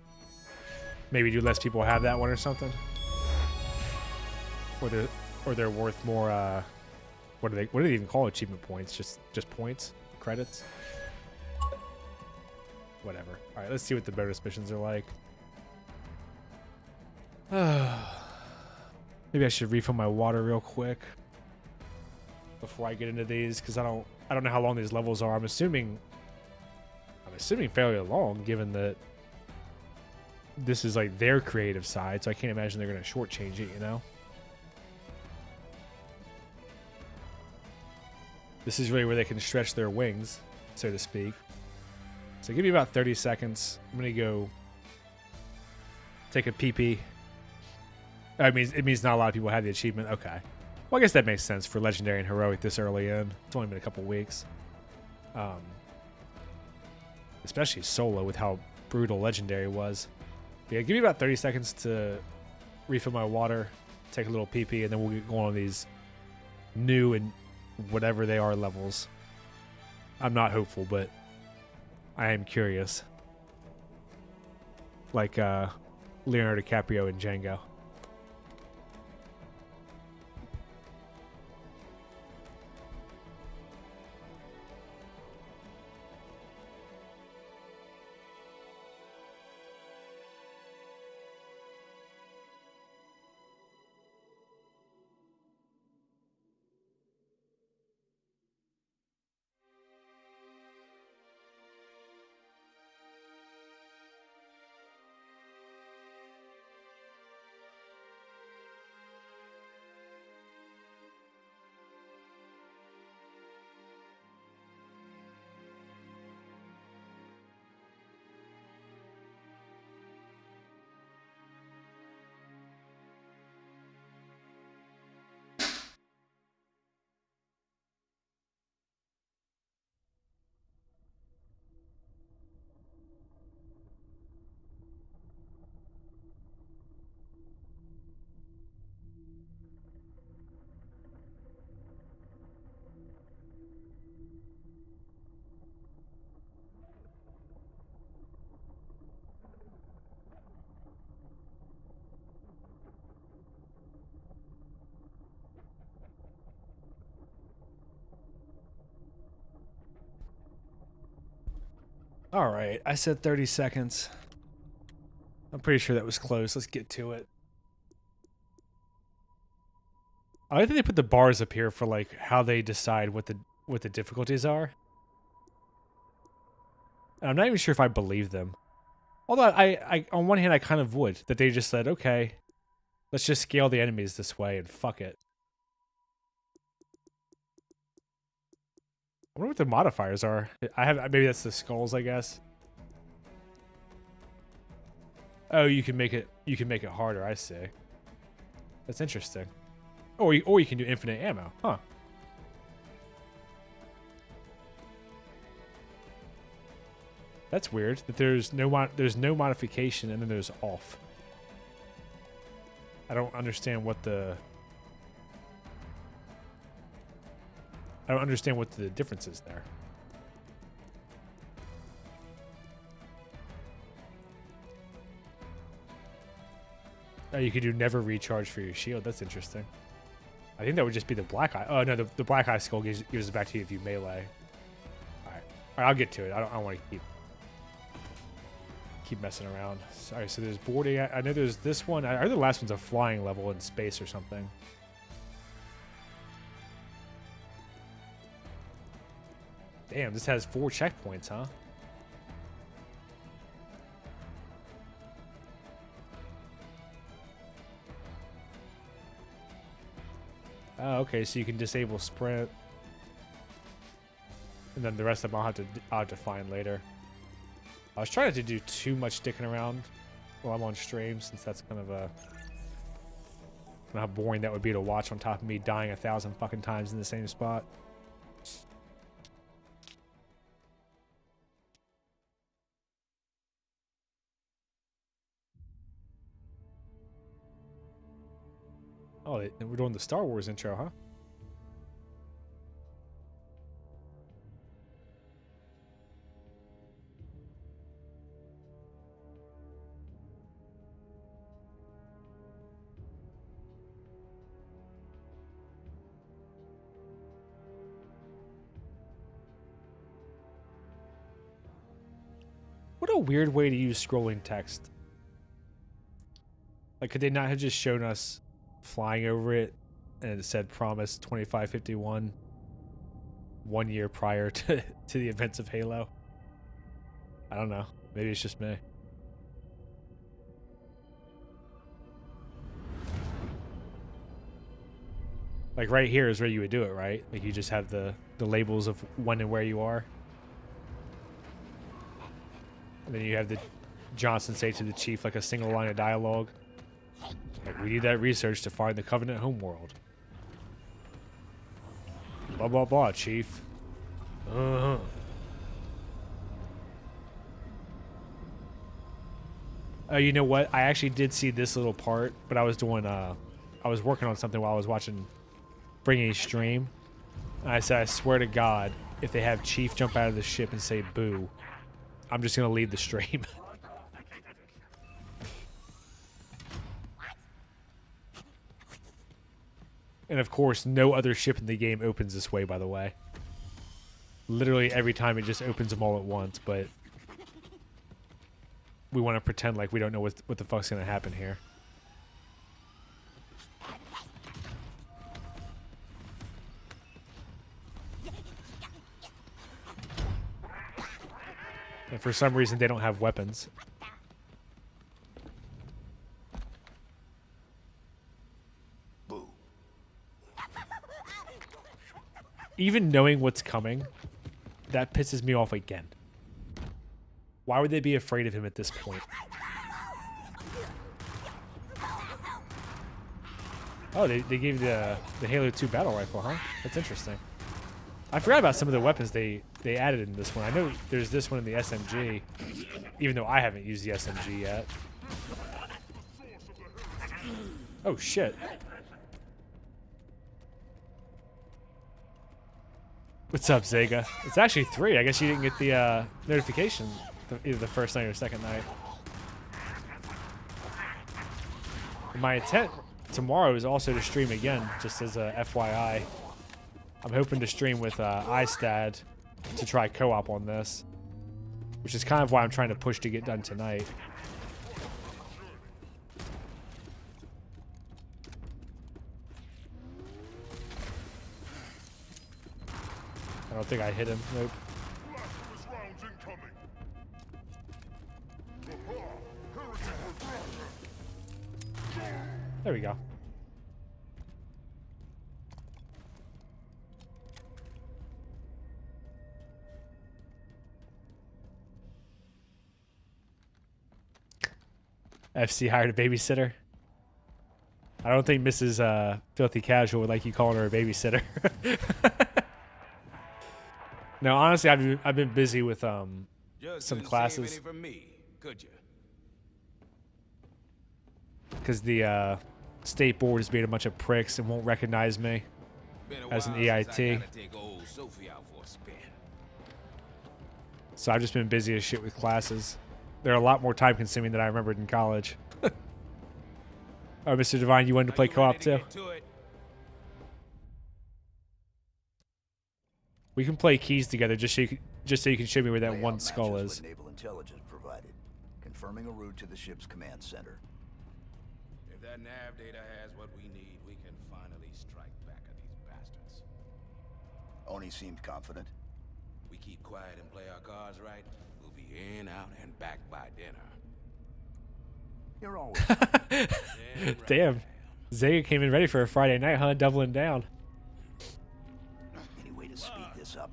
Maybe do less people have that one or something? Or they're worth more what do they even call achievement points? Just points? Credits? Whatever. Alright, let's see what the bonus missions are like. Maybe I should refill my water real quick before I get into these, because I don't know how long these levels are. I'm assuming fairly long, given that this is like their creative side, so I can't imagine they're gonna shortchange it, you know? This is really where they can stretch their wings, so to speak. So give me about 30 seconds. I'm gonna go take a pee-pee. I mean, it means not a lot of people have the achievement. Okay. Well, I guess that makes sense for Legendary and Heroic this early in. It's only been a couple weeks. Especially solo with how brutal Legendary was. But yeah, give me about 30 seconds to refill my water, take a little pee-pee, and then we'll get going on these new and whatever they are levels. I'm not hopeful, but I am curious. Like Leonardo DiCaprio in Django. All right, I said 30 seconds. I'm pretty sure that was close. Let's get to it. I think they put the bars up here for like how they decide what the difficulties are. And I'm not even sure if I believe them. Although I on one hand I kind of would, that they just said, okay, let's just scale the enemies this way and fuck it. I wonder what the modifiers are. Maybe that's the skulls, I guess. Oh, you can make it harder, I see. That's interesting. Or you can do infinite ammo, huh? That's weird that there's no modification and then there's off. I don't understand what the difference is there. Oh, you could do never recharge for your shield. That's interesting. I think that would just be the black eye. Oh no, the black eye skull gives it back to you if you melee. All right, I'll get to it. I don't want to keep keep messing around. Sorry, so there's boarding. I know there's this one. I heard the last one's a flying level in space or something. Damn, this has 4 checkpoints, huh? Oh, okay, so you can disable sprint. And then the rest of them I'll have to find later. I was trying not to do too much sticking around while I'm on stream, since that's kind of a... I don't know how boring that would be to watch on top of me dying 1,000 fucking times in the same spot. Oh, we're doing the Star Wars intro, huh? What a weird way to use scrolling text. Like, could they not have just shown us flying over it and it said promise 2551 1 year prior to the events of Halo? I don't know. Maybe it's just me. Like right here is where you would do it, right? Like you just have the labels of when and where you are. And then you have the Johnson say to the chief like a single line of dialogue. Like, we need that research to find the Covenant homeworld. Blah, blah, blah, chief. Uh-huh. You know what? I actually did see this little part, but I was doing, I was working on something while I was watching Bringing Stream. And I said, I swear to God, if they have Chief jump out of the ship and say boo, I'm just going to leave the stream. And of course, no other ship in the game opens this way, by the way. Literally every time it just opens them all at once, but we want to pretend like we don't know what the fuck's going to happen here. And for some reason, they don't have weapons. Even knowing what's coming, that pisses me off again. Why would they be afraid of him at this point? Oh, they gave the Halo 2 battle rifle, huh? That's interesting. I forgot about some of the weapons they added in this one. I know there's this one in the SMG, even though I haven't used the SMG yet. Oh, shit. What's up, Zega? It's actually 3. I guess you didn't get the notification either the first night or second night. My intent tomorrow is also to stream again, just as a FYI. I'm hoping to stream with iStad to try co-op on this, which is kind of why I'm trying to push to get done tonight. I don't think I hit him. Nope. Blasphemous rounds incoming. There we go. FC hired a babysitter. I don't think Mrs. Filthy Casual would like you calling her a babysitter. No, honestly, I've been busy with some classes. From me, could you? Because the state board has made a bunch of pricks and won't recognize me as an EIT. So I've just been busy as shit with classes. They're a lot more time consuming than I remembered in college. Oh, Mr. Divine, you wanted to play co-op too? We can play keys together just so you can show me where that one skull is. Naval intelligence provided. confirming a route to the ship's command center. If that nav data has what we need, we can finally strike back at these bastards. Oni seemed confident. We keep quiet and play our cards right, we'll be in, out, and back by dinner. You're always Damn. Zega came in ready for a Friday night, huh? Doubling down. any way to speed this up.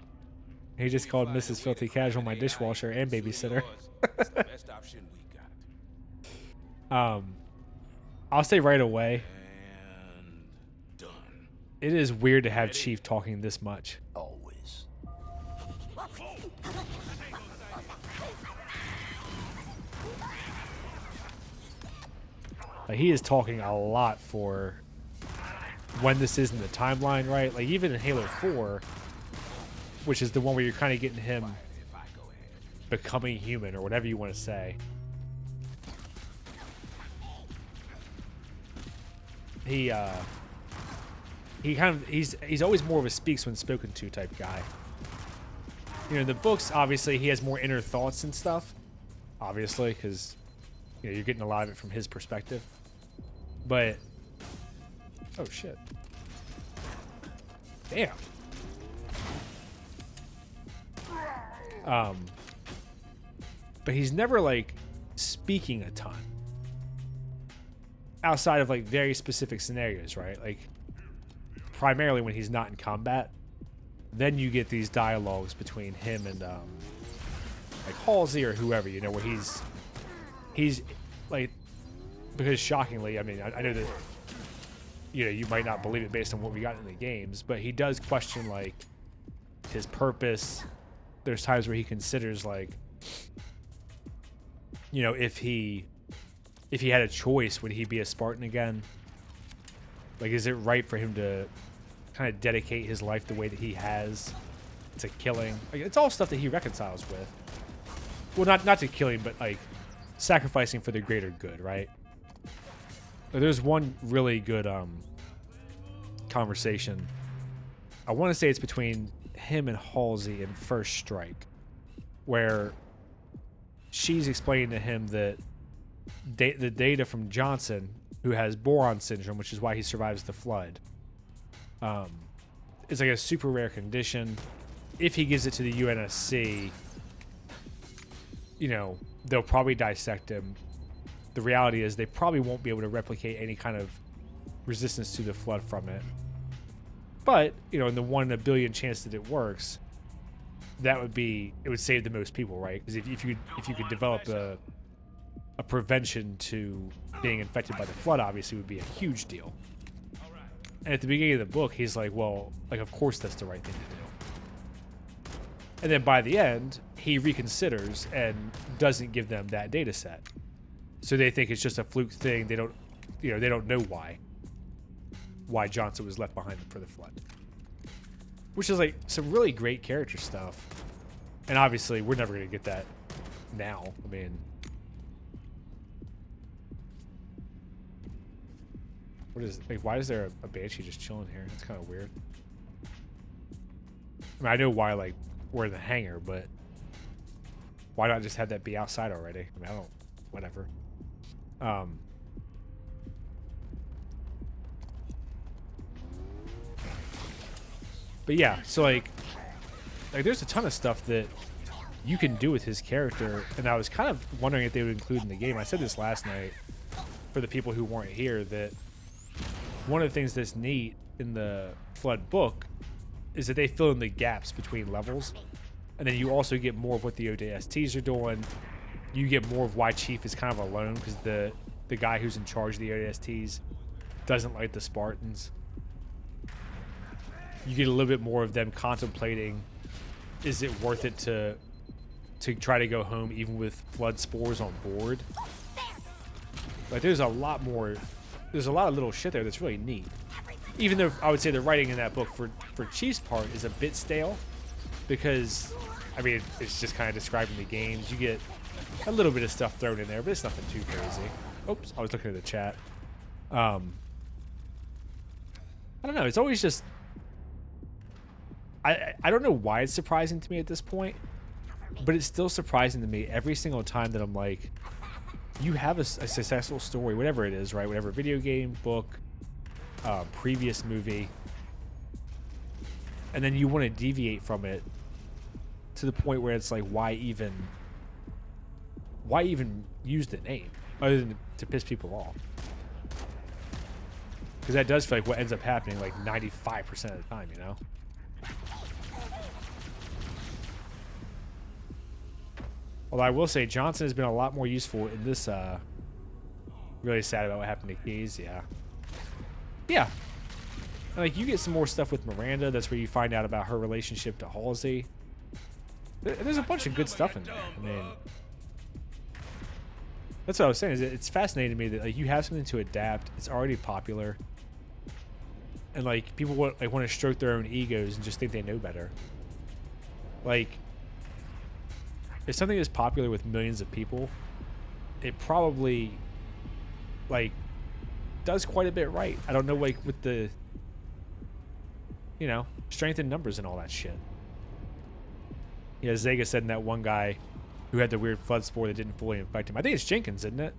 He just called Mrs. Filthy Casual my dishwasher and babysitter. It's the best option we got. I'll say right away, And done. it is weird to have Chief talking this much. Always. Like, he is talking a lot for when this is in the timeline, right? Like, even in Halo 4, which is the one where you're kind of getting him If I go ahead. becoming human or whatever you want to say. He he's always more of a speaks when spoken to type guy. You know, in the books, obviously, he has more inner thoughts and stuff. Obviously, because you know, you're getting a lot of it from his perspective. But oh shit! Damn. But he's never like speaking a ton outside of like very specific scenarios, right? Like primarily when he's not in combat, then you get these dialogues between him and like Halsey or whoever, you know, where he's like, because shockingly, I mean, I know that, you know, you might not believe it based on what we got in the games, but he does question like his purpose. There's times where he considers like, you know, if he had a choice, would he be a Spartan again? Like, is it right for him to kind of dedicate his life the way that he has to killing? Like, it's all stuff that he reconciles with. Well, not to killing, but like sacrificing for the greater good, right? There's one really good conversation. I want to say it's between him and Halsey in First Strike, where she's explaining to him that the data from Johnson, who has boron syndrome, which is why he survives the flood, is like a super rare condition. If he gives it to the UNSC, you know, they'll probably dissect him. The reality is they probably won't be able to replicate any kind of resistance to the flood from it. But, you know, in the 1 in a billion chance that it works, that would be, it would save the most people, right? Because if you could develop a prevention to being infected by the flood, obviously would be a huge deal. And at the beginning of the book, he's like, well, like, of course that's the right thing to do. And then by the end, he reconsiders and doesn't give them that data set. So they think it's just a fluke thing. They don't, you know, they don't know why Johnson was left behind for the flood. Which is like some really great character stuff. And obviously we're never going to get that now. I mean, what is, like, why is there a Banshee just chilling here? It's kind of weird. I mean, I know why, like, we're in the hangar, but why not just have that be outside already? I mean, I don't, whatever. But yeah, so like there's a ton of stuff that you can do with his character, and I was kind of wondering if they would include in the game. I said this last night for the people who weren't here, that one of the things that's neat in the Flood book is that they fill in the gaps between levels, and then you also get more of what the ODSTs are doing. You get more of why Chief is kind of alone, because the guy who's in charge of the ODSTs doesn't like the Spartans. You get a little bit more of them contemplating, is it worth it to try to go home even with flood spores on board? Like, there's a lot of little shit there that's really neat. Even though I would say the writing in that book for Chief's part is a bit stale, because, I mean, it's just kind of describing the games. You get a little bit of stuff thrown in there, but it's nothing too crazy. Oops, I was looking at the chat. I don't know. It's always just, I don't know why it's surprising to me at this point, but it's still surprising to me every single time that I'm like, you have a successful story, whatever it is, right? Whatever video game, book, previous movie, and then you want to deviate from it to the point where it's like, why even use the name other than to piss people off? Because that does feel like what ends up happening like 95% of the time, you know? Although I will say Johnson has been a lot more useful in this. Really sad about what happened to Keys. Yeah. Yeah. And, like, you get some more stuff with Miranda. That's where you find out about her relationship to Halsey. There's a bunch of good stuff in there. I mean, that's what I was saying. Is it's fascinating to me that like you have something to adapt. It's already popular, and like people want to stroke their own egos and just think they know better. Like, if something is popular with millions of people, it probably like does quite a bit right. I don't know, like with the strength in numbers and all that shit. Yeah, Zega said in that one guy who had the weird flood spore that didn't fully infect him. I think it's Jenkins, isn't it?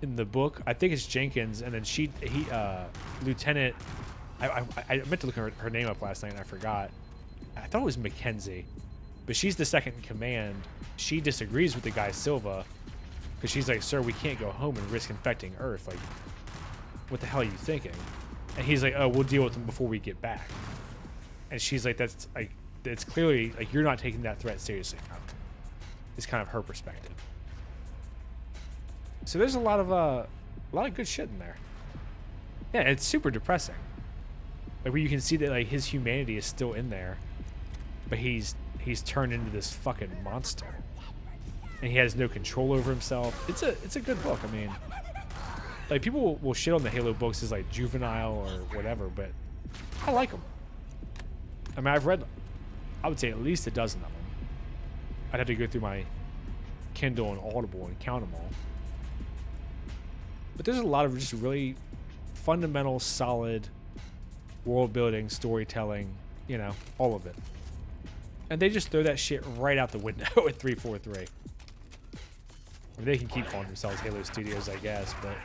In the book, I think it's Jenkins, and then Lieutenant. I meant to look her name up last night and I forgot. I thought it was Mackenzie, but she's the second in command. She disagrees with the guy Silva because she's like, "Sir, we can't go home and risk infecting Earth. Like, what the hell are you thinking?" And he's like, "Oh, we'll deal with them before we get back." And she's like, "That's like." It's clearly like you're not taking that threat seriously enough. It's kind of her perspective. So there's a lot of good shit in there. Yeah, it's super depressing. Like where you can see that like his humanity is still in there, but he's turned into this fucking monster, and he has no control over himself. It's a good book. I mean, like people will shit on the Halo books as like juvenile or whatever, but I like them. I mean, I've read, I would say at least a dozen of them. I'd have to go through my Kindle and Audible and count them all. But there's a lot of just really fundamental, solid world building, storytelling, all of it. And they just throw that shit right out the window at 343. They can keep calling themselves Halo Studios, I guess, but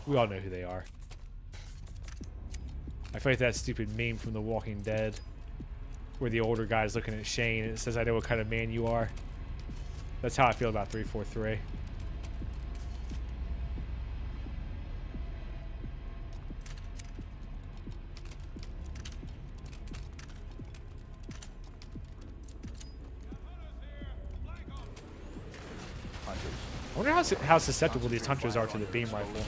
we all know who they are. I feel like that stupid meme from The Walking Dead where the older guy's looking at Shane and it says, "I know what kind of man you are." That's how I feel about 343. I wonder how susceptible these hunters are to the beam rifle.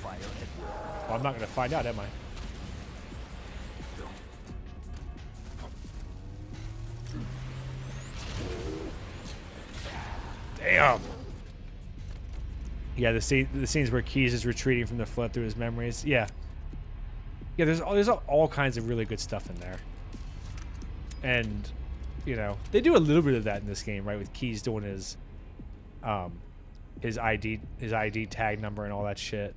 Well, I'm not going to find out, am I? Damn. Yeah, the scenes where Keyes is retreating from the flood through his memories. Yeah. Yeah, there's all kinds of really good stuff in there. And, they do a little bit of that in this game, right? With Keyes doing his ID tag number and all that shit.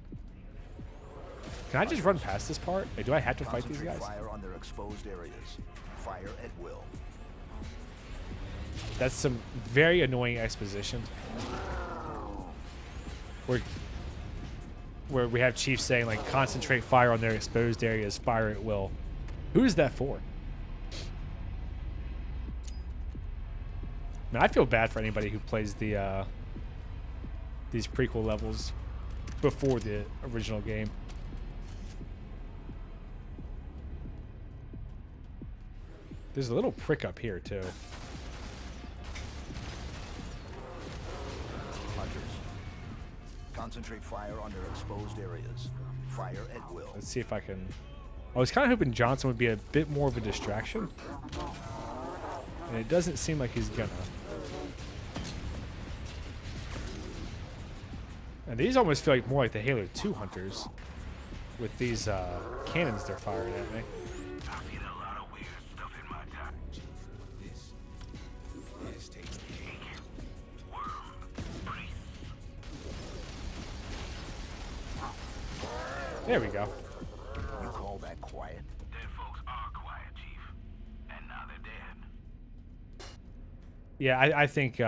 Can I just run past this part? Like, do I have to fight these guys? Fire on their exposed areas. Fire at will. That's some very annoying exposition. Where we have Chief saying, like, concentrate fire on their exposed areas, fire at will. Who is that for? Man, I feel bad for anybody who plays these prequel levels before the original game. There's a little prick up here, too. Concentrate fire on their exposed areas. Fire at will. Let's see if I can... I was kind of hoping Johnson would be a bit more of a distraction. And it doesn't seem like he's gonna. And these almost feel like more like the Halo 2 hunters. With these cannons they're firing at me. There we go. You call that quiet? Dead folks are quiet, Chief. And now they're dead. Yeah, I think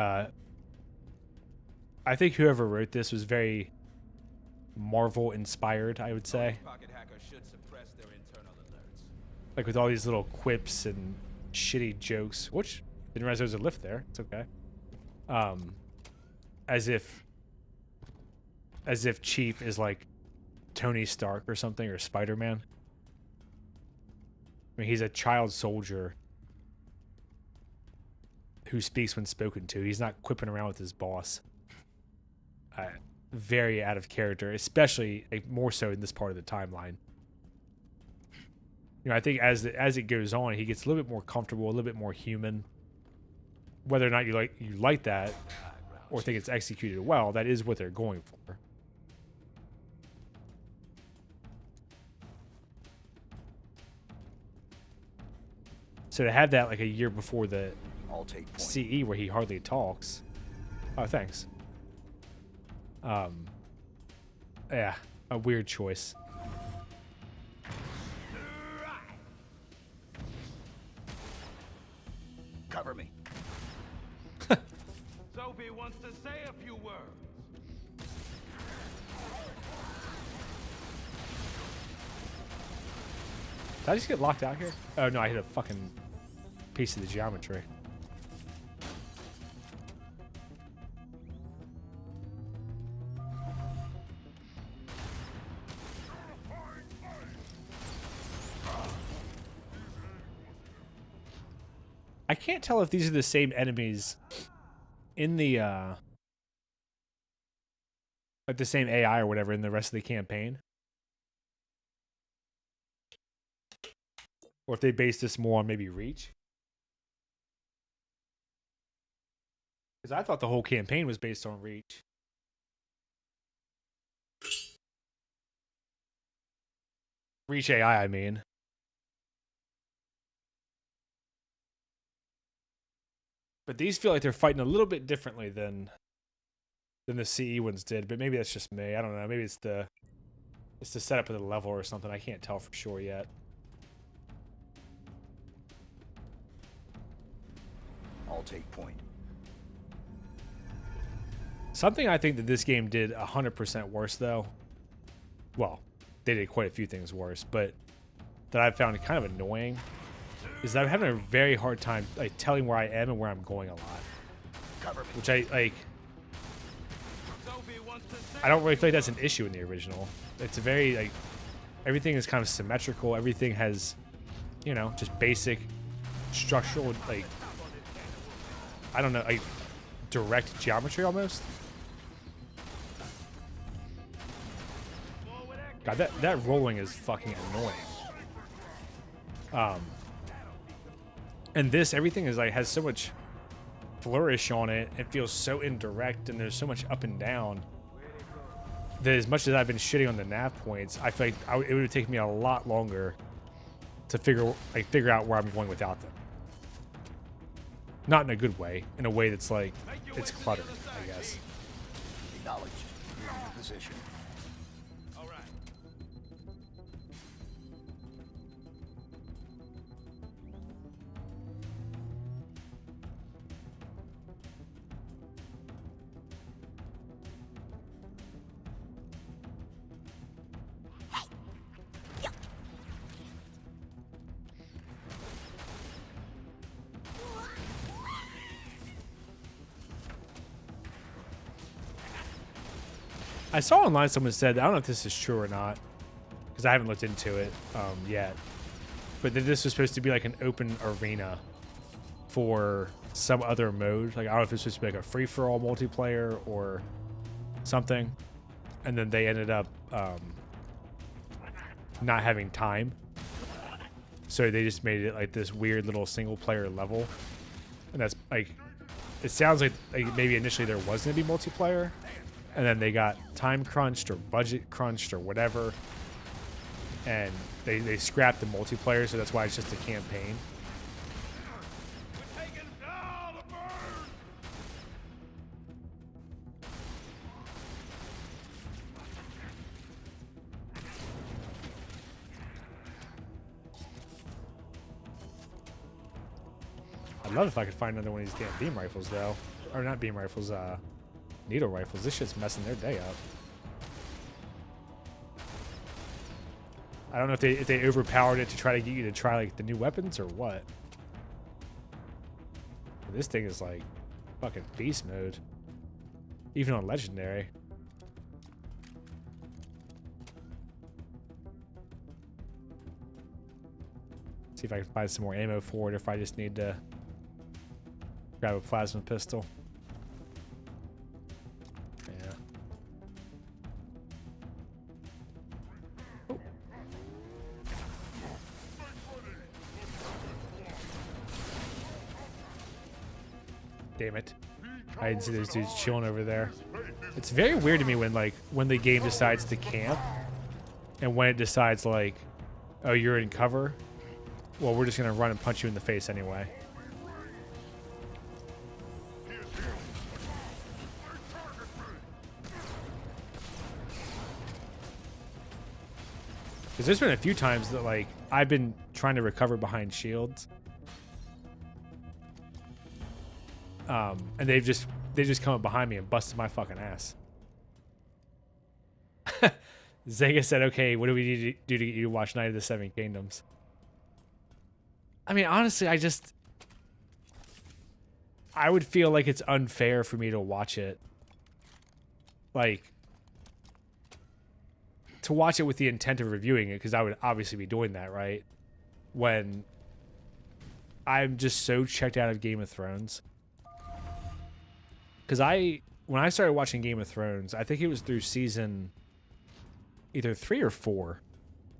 I think whoever wrote this was very Marvel inspired, I would say. Pocket hackers should suppress their internal alerts. Like with all these little quips and shitty jokes, which didn't realize there was a lift there. It's okay. As if Chief is like Tony Stark or something, or Spider-Man. I mean, he's a child soldier who speaks when spoken to. He's not quipping around with his boss. Very out of character, especially like, more so in this part of the timeline. You know, I think as it goes on, he gets a little bit more comfortable, a little bit more human. Whether or not you like that or think it's executed well, that is what they're going for. So to have that like a year before the I'll take point. CE where he hardly talks. Oh, thanks. Yeah, a weird choice. Cover me. Sophie wants to say a few words. Did I just get locked out here? Oh no, I hit a fucking piece of the geometry. I can't tell if these are the same enemies in the like the same AI or whatever in the rest of the campaign. Or if they base this more on maybe Reach. Because I thought the whole campaign was based on Reach. Reach AI, I mean. But these feel like they're fighting a little bit differently than the CE ones did. But maybe that's just me. I don't know. Maybe it's the setup of the level or something. I can't tell for sure yet. I'll take point. Something I think that this game did 100% worse, though. Well, they did quite a few things worse, but that I found kind of annoying is that I'm having a very hard time like telling where I am and where I'm going a lot. Cover me. Which I like. I don't really feel like that's an issue in the original. It's a very like everything is kind of symmetrical. Everything has, you know, just basic structural like I don't know, like direct geometry almost. God, that rolling is fucking annoying. And this, everything is like has so much flourish on it. It feels so indirect, and there's so much up and down that as much as I've been shitting on the nav points, I feel like it would have taken me a lot longer to figure out where I'm going without them. Not in a good way, in a way that's like it's cluttered, I guess. Acknowledged. You're in position. All right. I saw online someone said, I don't know if this is true or not, because I haven't looked into it yet, but that this was supposed to be like an open arena for some other mode. Like, I don't know if it's supposed to be like a free-for-all multiplayer or something, and then they ended up not having time. So they just made it like this weird little single-player level. And that's like, it sounds like maybe initially there was going to be multiplayer, and then they got time crunched or budget crunched or whatever, and they scrapped the multiplayer, so that's why it's just a campaign. We're taking all the birds. I'd love if I could find another one of these damn beam rifles, though. Or not beam rifles, needle rifles. This shit's messing their day up. I don't know if they overpowered it to try to get you to try like the new weapons or what. But this thing is like fucking beast mode, even on legendary. See if I can find some more ammo for it, or if I just need to grab a plasma pistol. Yeah. Oh. Damn it. I didn't see those dudes chilling over there. It's very weird to me when the game decides to camp and when it decides like, oh, you're in cover. Well, we're just gonna run and punch you in the face anyway. Because there's been a few times that like I've been trying to recover behind shields, and they just come up behind me and busted my fucking ass. Zega said, "Okay, what do we need to do to get you to watch Night of the Seven Kingdoms?" I mean, honestly, I would feel like it's unfair for me to watch it. Like, to watch it with the intent of reviewing it, because I would obviously be doing that, right? When I'm just so checked out of Game of Thrones. Because when I started watching Game of Thrones, I think it was through season either 3 or 4.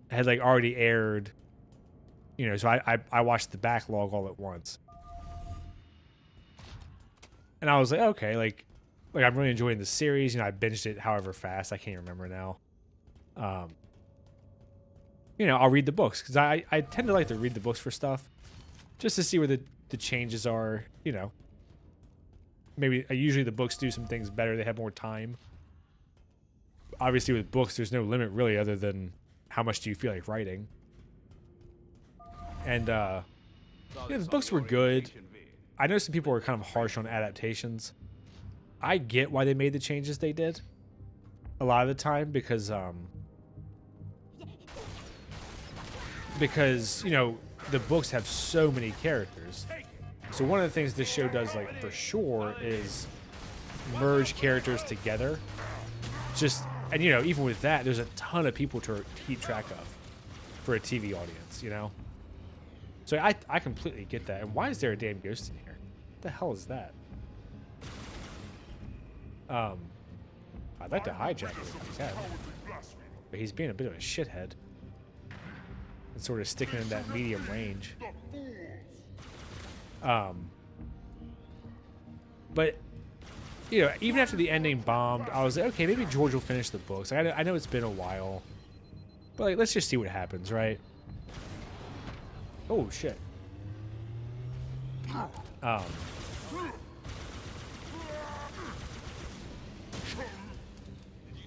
It had like already aired. You know, so I watched the backlog all at once. And I was like, okay, like I'm really enjoying the series. You know, I binged it however fast. I can't remember now. You know, I'll read the books. Because I tend to like to read the books for stuff. Just to see where the changes are, you know. Maybe, usually the books do some things better. They have more time. Obviously with books, there's no limit really other than how much do you feel like writing. And, yeah, the books were good. I know some people were kind of harsh on adaptations. I get why they made the changes they did. A lot of the time, because, you know, the books have so many characters. So one of the things this show does, like, for sure, is merge characters together. Just, and, you know, even with that, there's a ton of people to keep track of for a TV audience, you know? So I completely get that. And why is there a damn ghost in here? What the hell is that? I'd like to hijack him if he can. But he's being a bit of a shithead. And sort of sticking in that medium range. But, you know, even after the ending bombed, I was like, okay, maybe George will finish the books. I know it's been a while. But, like, let's just see what happens, right? Oh, shit.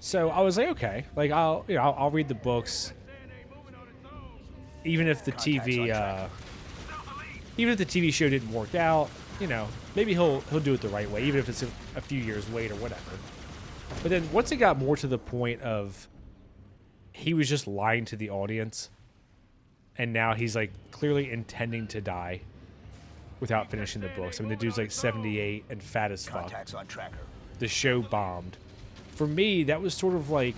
So I was like, okay, like I'll read the books, even if the TV show didn't work out, you know, maybe he'll do it the right way, even if it's a few years late or whatever. But then once it got more to the point of he was just lying to the audience, and now he's like clearly intending to die without finishing the books. I mean, the dude's like 78 and fat as fuck. Contacts on tracker. The show bombed. For me, that was sort of like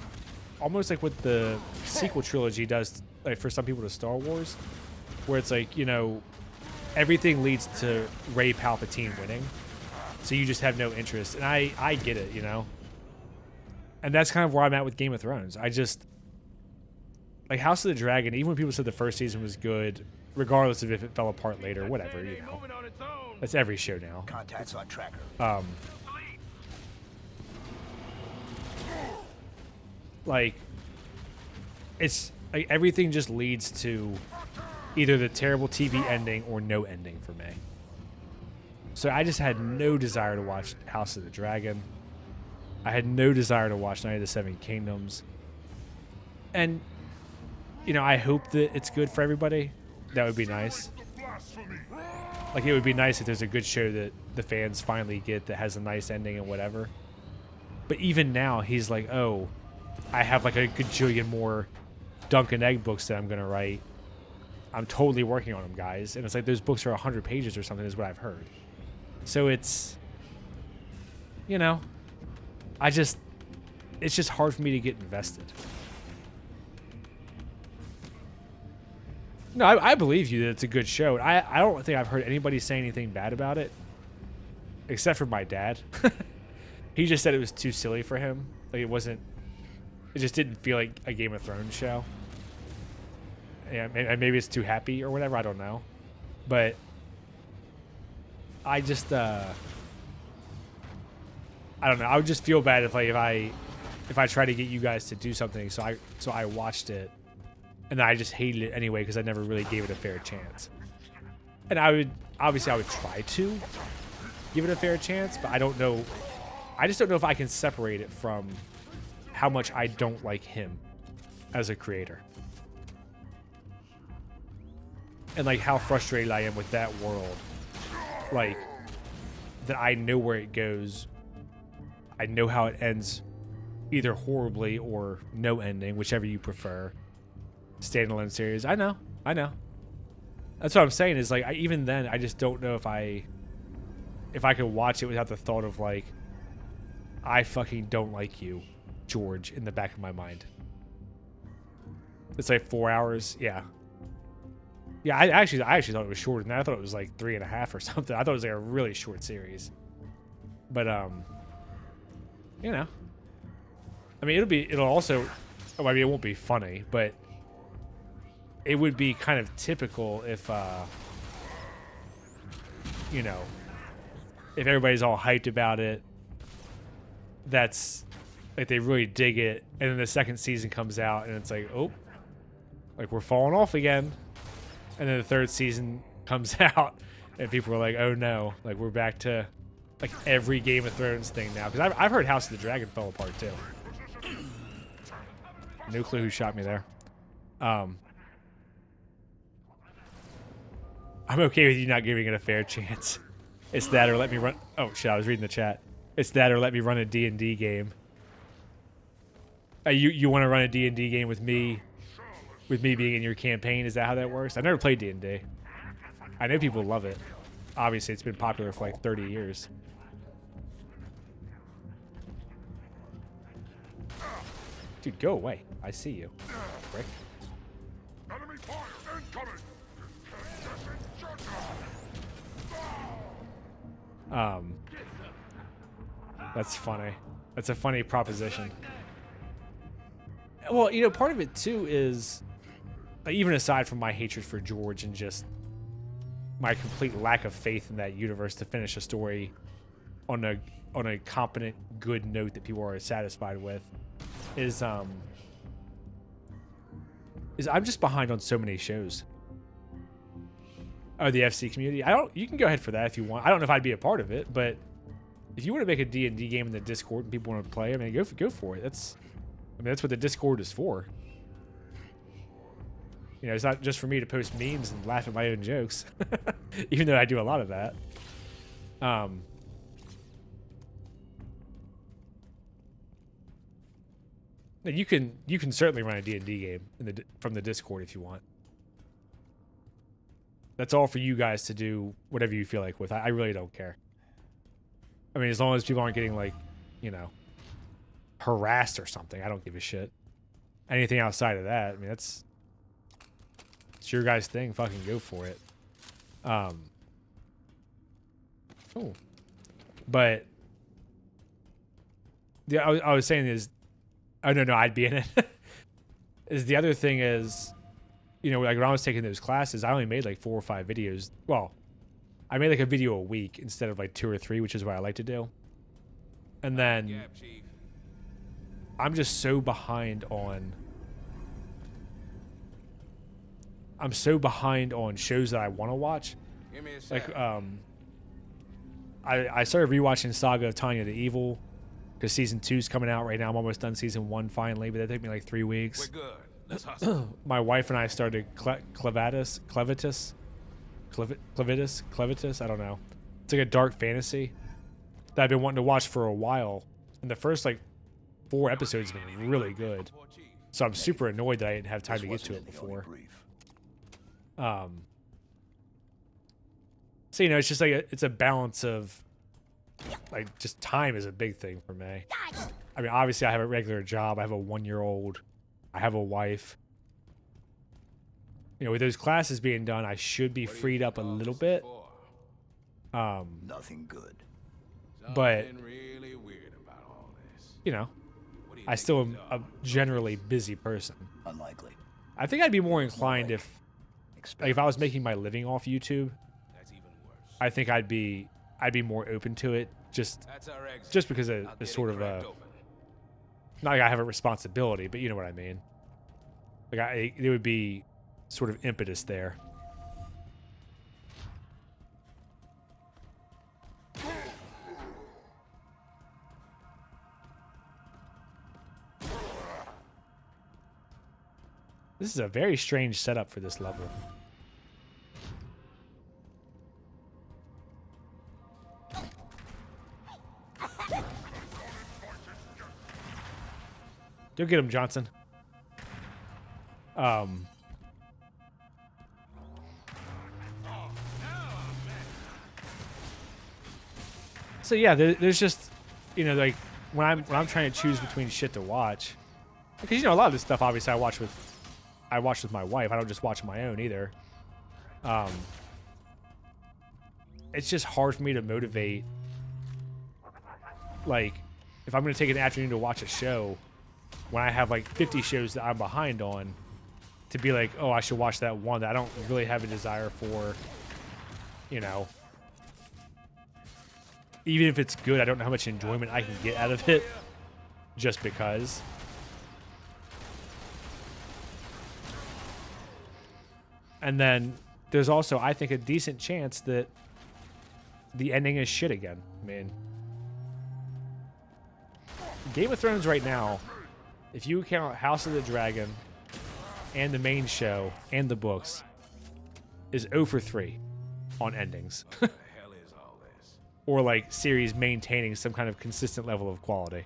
almost like what the sequel trilogy does, like for some people, to Star Wars, where it's like, you know, everything leads to Rey Palpatine winning, so you just have no interest. And I get it, you know. And that's kind of where I'm at with Game of Thrones. I just like House of the Dragon. Even when people said the first season was good, regardless of if it fell apart later, whatever, you know. That's every show now. Contacts on tracker. Like, it's like everything just leads to either the terrible TV ending or no ending for me. So I just had no desire to watch House of the Dragon. I had no desire to watch Night of the Seven Kingdoms. And, you know, I hope that it's good for everybody. That would be nice. Like, it would be nice if there's a good show that the fans finally get that has a nice ending and whatever. But even now, he's like, oh, I have like a gajillion more Dunk and Egg books that I'm going to write. I'm totally working on them, guys. And it's like those books are 100 pages or something is what I've heard. So it's, you know, it's just hard for me to get invested. No, I believe you that it's a good show. I don't think I've heard anybody say anything bad about it, except for my dad. He just said it was too silly for him. Like it just didn't feel like a Game of Thrones show. Yeah, maybe it's too happy or whatever. I don't know, but I just I don't know. I would just feel bad if I try to get you guys to do something. So I watched it. And I just hated it anyway because I never really gave it a fair chance. And I would try to give it a fair chance, but I don't know. I just don't know if I can separate it from how much I don't like him as a creator. And like how frustrated I am with that world. Like that I know where it goes. I know how it ends, either horribly or no ending, whichever you prefer. Standalone series. I know. That's what I'm saying is like even then I just don't know if I could watch it without the thought of like I fucking don't like you, George, in the back of my mind. It's like 4 hours. Yeah. I actually thought it was shorter than that. I thought it was like 3.5 or something. I thought it was like a really short series. But you know, I mean it'll also, I mean it won't be funny, but it would be kind of typical if, you know, if everybody's all hyped about it, that's, like, they really dig it, and then the second season comes out, and it's like, oh, like, we're falling off again. And then the third season comes out, and people are like, oh, no, like, we're back to, like, every Game of Thrones thing now. Because I've heard House of the Dragon fell apart, too. No clue who shot me there. I'm okay with you not giving it a fair chance. It's that or let me run... Oh, shit, I was reading the chat. It's that or let me run a D&D game. You want to run a D&D game with me being in your campaign? Is that how that works? I've never played D&D. I know people love it. Obviously, it's been popular for like 30 years. Dude, go away. I see you. Frick. Enemy fire incoming! That's funny. That's a funny proposition. Well, you know, part of it too is, even aside from my hatred for George and just my complete lack of faith in that universe to finish a story on a competent, good note that people are satisfied with, is I'm just behind on so many shows. Oh, the FC community. You can go ahead for that if you want. I don't know if I'd be a part of it, but if you want to make a D&D game in the Discord and people want to play, I mean, go for it. That's what the Discord is for. You know, it's not just for me to post memes and laugh at my own jokes, even though I do a lot of that. You can certainly run a D&D game from the Discord if you want. That's all for you guys to do whatever you feel like with. I really don't care. I mean, as long as people aren't getting, like, you know, harassed or something, I don't give a shit. Anything outside of that, I mean, it's your guys' thing. Fucking go for it. Oh. But I was saying is, oh no, I'd be in it. Is the other thing is, you know, like when I was taking those classes, I only made like 4 or 5 videos. Well, I made like a video a week instead of like 2 or 3, which is what I like to do. And then I'm just so behind on. I'm so behind on shows that I want to watch. Like, I started rewatching Saga of Tanya the Evil because season 2's coming out right now. I'm almost done season 1 finally, but that took me like 3 weeks. We're good. Let's hustle. My wife and I started Clevitus. I don't know. It's like a dark fantasy that I've been wanting to watch for a while, And the first like 4 episodes have been really good. So I'm super annoyed that I didn't have time to get to it before. So you know, it's just like it's a balance of like just time is a big thing for me. I mean, obviously I have a regular job. I have a 1-year-old. I have a wife. You know, with those classes being done, I should be freed up a little bit. Nothing good. But really weird about all this. you know, I still am a generally busy person. Unlikely. I think I'd be more inclined if, like, if I was making my living off YouTube. That's even worse. I think I'd be more open to it, just That's our exit. just because I'll it's get sort it of cracked a, open. not like I have a responsibility, but you know what I mean. Like there would be sort of impetus there. This is a very strange setup for this level. You'll get him, Johnson. So yeah, there's just, you know, like when I'm trying to choose between shit to watch, because you know a lot of this stuff obviously I watch with my wife. I don't just watch my own either. It's just hard for me to motivate. Like, if I'm going to take an afternoon to watch a show, when I have like 50 shows that I'm behind on, to be like, oh, I should watch that one that I don't really have a desire for, you know. Even if it's good, I don't know how much enjoyment I can get out of it just because. And then there's also, I think, a decent chance that the ending is shit again. I mean, Game of Thrones right now, if you count House of the Dragon and the main show and the books, is 0 for 3 on endings. What the hell is all this? Or like series maintaining some kind of consistent level of quality.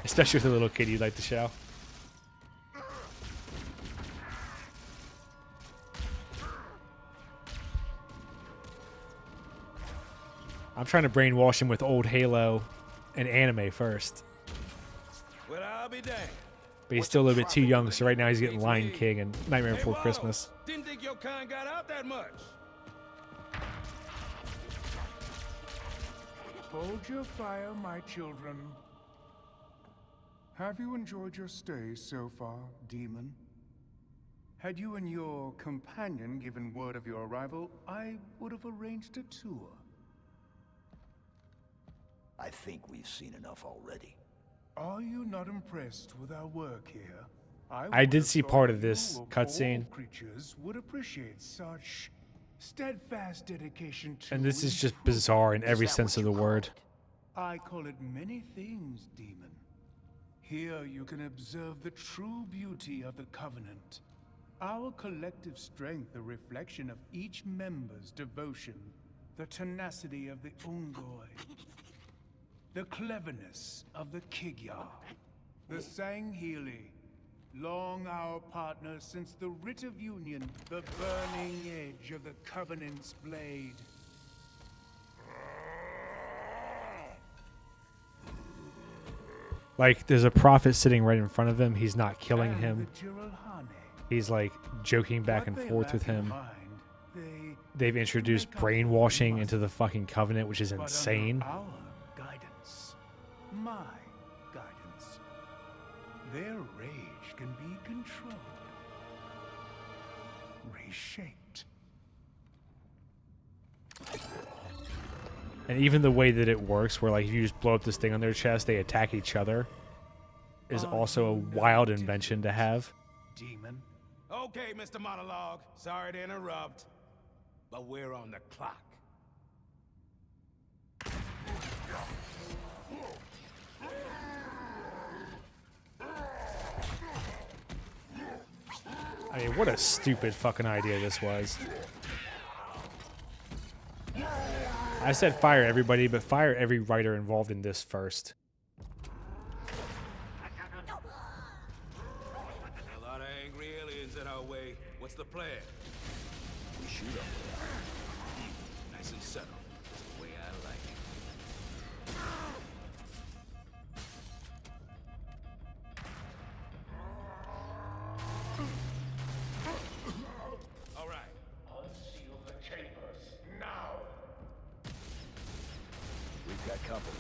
Especially with a little kid, you'd like the show. I'm trying to brainwash him with old Halo and anime first. Well, I'll be damned. But he's still a little bit too young, so right now he's getting Lion King and Nightmare Before whoa. Christmas. Didn't think your kind got out that much. Hold your fire, my children. Have you enjoyed your stay so far, demon? Had you and your companion given word of your arrival, I would have arranged a tour. I think we've seen enough already. Are you not impressed with our work here? I would did have see thought part of you this of cutscene. all creatures would appreciate such steadfast dedication to And this is just improvement. bizarre in every that sense what of the you word. I call it many things, demon. Here you can observe the true beauty of the Covenant. Our collective strength, a reflection of each member's devotion, the tenacity of the Ungoi, the cleverness of the Kigyar, the Sangheili, long our partners since the Writ of Union, the burning edge of the Covenant's blade. Like, there's a prophet sitting right in front of him. He's not killing And him. the Jiralhane. He's like joking back What and they forth with lack in him. mind, They've introduced brainwashing into the fucking Covenant, which is but insane. under our guidance, my guidance, their rage can be controlled, reshaped. And even the way that it works, where like if you just blow up this thing on their chest, they attack each other, is also a wild invention to have. Demon. Okay, Mr. Monologue. Sorry to interrupt, but we're on the clock. I mean, what a stupid fucking idea this was. I said fire everybody, but fire every writer involved in this first. A lot of angry aliens in our way. What's the plan? We shoot them. Nice and settled. That's the way I like it. All right. Unseal the chambers now. We've got company.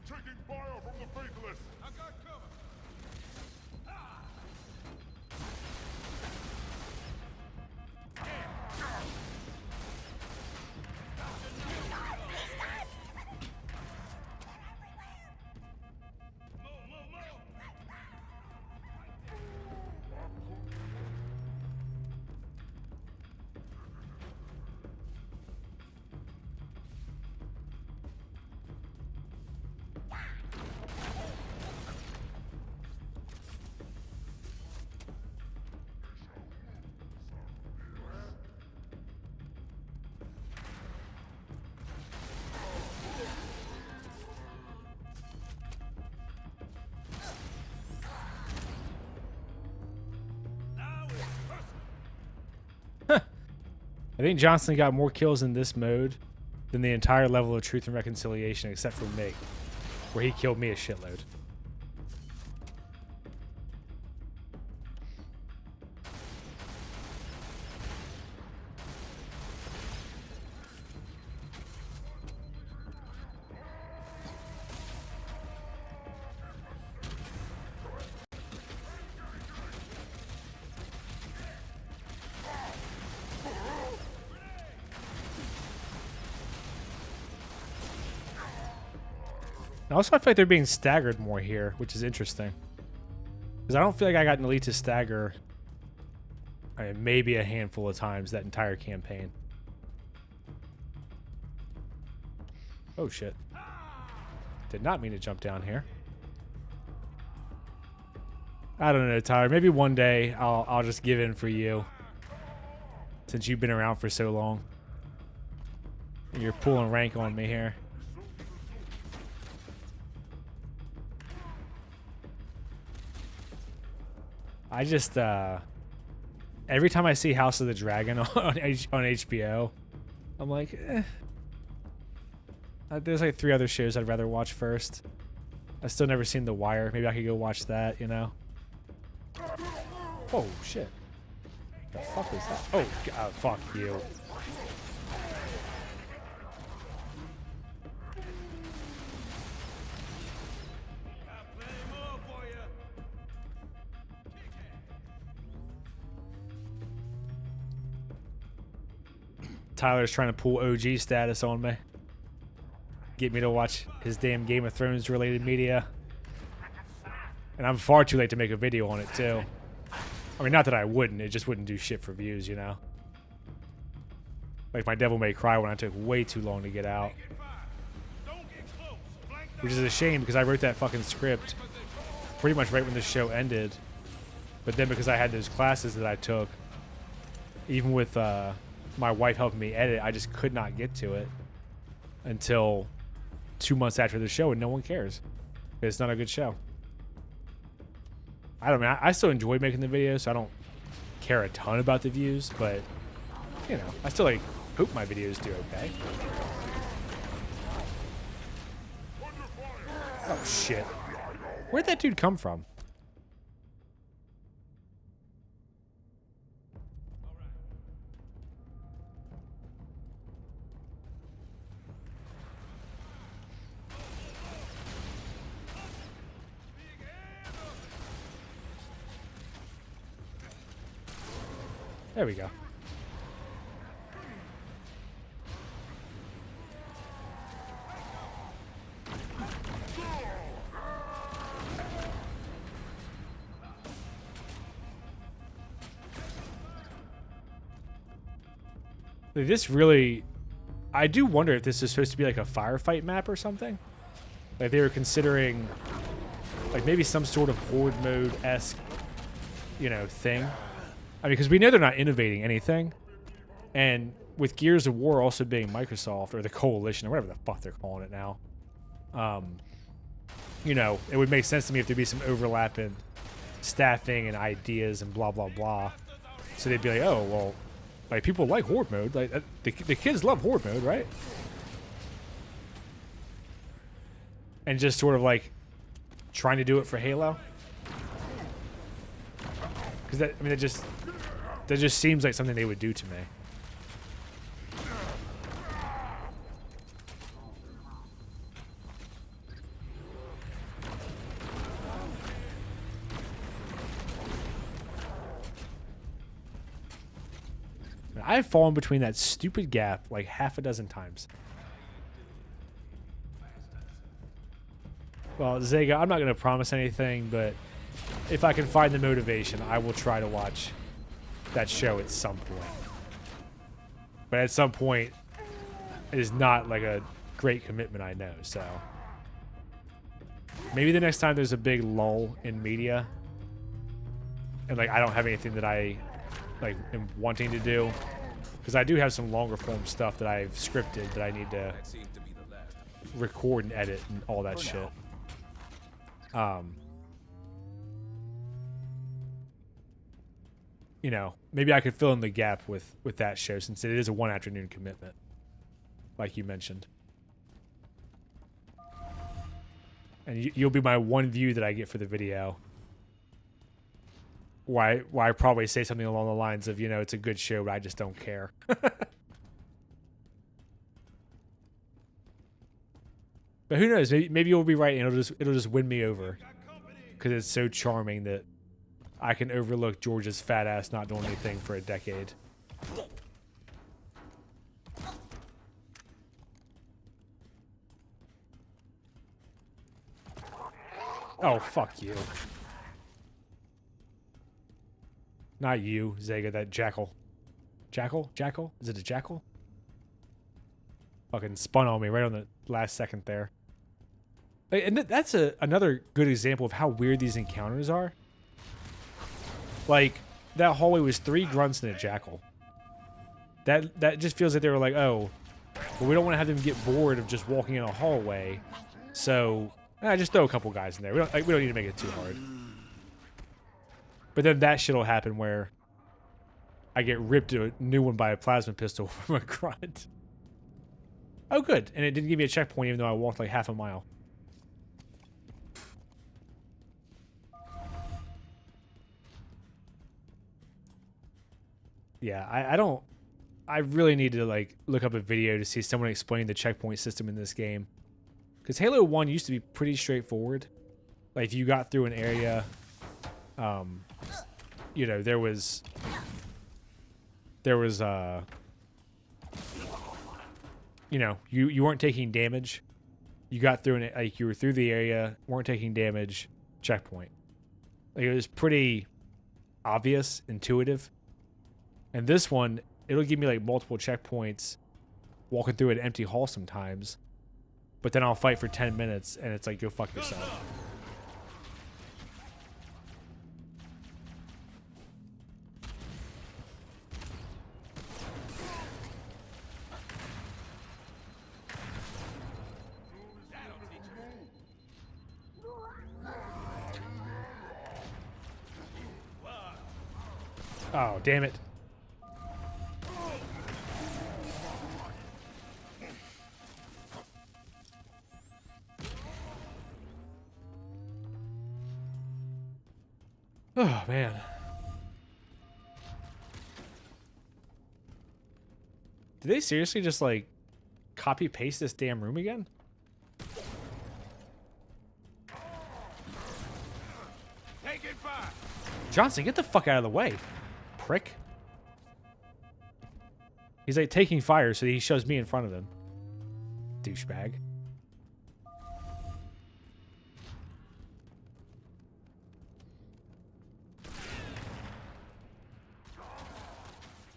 Taking fire from the faithless! I got cover. I think Johnson got more kills in this mode than the entire level of Truth and Reconciliation, except for me, where he killed me a shitload. Also, I feel like they're being staggered more here, which is interesting. Because I don't feel like I got an elite to stagger maybe a handful of times that entire campaign. Oh, shit. Did not mean to jump down here. I don't know, Tyler. Maybe one day I'll just give in for you. Since you've been around for so long. And you're pulling rank on me here. I just, every time I see House of the Dragon on HBO, I'm like, eh. There's like 3 other shows I'd rather watch first. I've still never seen The Wire. Maybe I could go watch that, you know? Oh, shit. The fuck is that? Oh, God, fuck you. Tyler's trying to pull OG status on me. Get me to watch his damn Game of Thrones related media. And I'm far too late to make a video on it too. I mean, not that I wouldn't, it just wouldn't do shit for views, you know? Like my Devil May Cry when I took way too long to get out. Which is a shame because I wrote that fucking script pretty much right when the show ended. But then because I had those classes that I took, even with my wife helping me edit, I just could not get to it until 2 months after the show, and no one cares. It's not a good show. I don't know. I still enjoy making the videos, so I don't care a ton about the views, but, you know, I still, like, hope my videos do okay. Oh, shit. Where'd that dude come from? There we go. This really I do wonder if this is supposed to be like a firefight map or something. Like they were considering, like maybe some sort of horde mode-esque, you know, thing. I mean, because we know they're not innovating anything, and with Gears of War also being Microsoft or the Coalition or whatever the fuck they're calling it now, you know, it would make sense to me if there'd be some overlap in staffing and ideas and blah blah blah. So they'd be like, oh well, like people like horde mode, like the kids love horde mode, right? And just sort of like trying to do it for Halo, because that, I mean, that just seems like something they would do to me. I've fallen between that stupid gap like half a dozen times. Well, Zega, I'm not going to promise anything, but if I can find the motivation, I will try to watch that show at some point. But at some point, it is not like a great commitment, I know, so. Maybe the next time there's a big lull in media, and like I don't have anything that I like am wanting to do, because I do have some longer form stuff that I've scripted that I need to record and edit and all that shit. You know, maybe I could fill in the gap with that show, since it is a one afternoon commitment, like you mentioned. And you'll be my one view that I get for the video. Why I probably say something along the lines of, you know, it's a good show, but I just don't care. But who knows? Maybe you'll be right, and it'll just win me over, because it's so charming that I can overlook George's fat ass not doing anything for a decade. Oh, fuck you. Not you, Zega, that jackal. Jackal? Jackal? Is it a jackal? Fucking spun on me right on the last second there. And that's another good example of how weird these encounters are. Like, that hallway was 3 grunts and a jackal. That just feels like they were like, oh, well, we don't want to have them get bored of just walking in a hallway, so just throw a couple guys in there. We don't need to make it too hard. But then that shit'll happen where I get ripped to a new one by a plasma pistol from a grunt. Oh, good. And it didn't give me a checkpoint even though I walked like half a mile. Yeah, I really need to like look up a video to see someone explain the checkpoint system in this game. Because Halo 1 used to be pretty straightforward. Like if you got through an area, you know, there was you know, you weren't taking damage. You got through it, like you were through the area, weren't taking damage, checkpoint. Like it was pretty obvious, intuitive. And this one, it'll give me like multiple checkpoints walking through an empty hall sometimes. But then I'll fight for 10 minutes and it's like, go fuck yourself. Oh, damn it. Oh, man. Did they seriously just, like, copy-paste this damn room again? Taking fire. Johnson, get the fuck out of the way, prick. He's, like, taking fire, so he shoves me in front of him. Douchebag.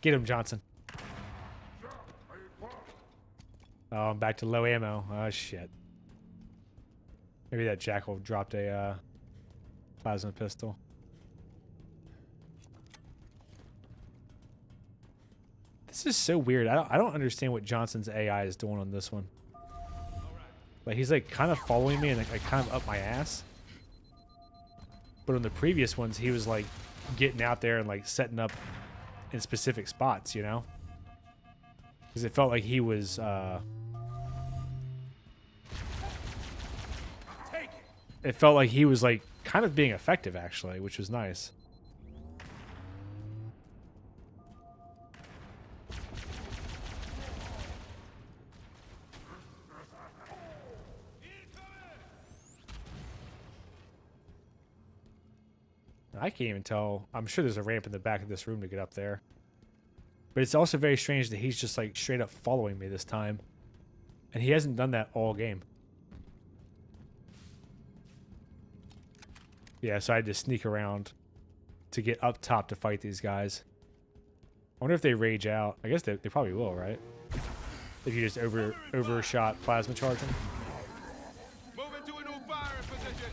Get him, Johnson. Oh, I'm back to low ammo. Oh, shit. Maybe that jackal dropped a plasma pistol. This is so weird. I don't understand what Johnson's AI is doing on this one. Like, he's like kind of following me and like kind of up my ass. But on the previous ones, he was like getting out there and like setting up in specific spots, you know? Because it felt like he was it felt like he was like kind of being effective actually, which was nice. I can't even tell. I'm sure there's a ramp in the back of this room to get up there. But it's also very strange that he's just like straight up following me this time. And he hasn't done that all game. Yeah, so I had to sneak around to get up top to fight these guys. I wonder if they rage out. I guess they probably will, right? If you just overshot plasma charging. Moving to a new firing position.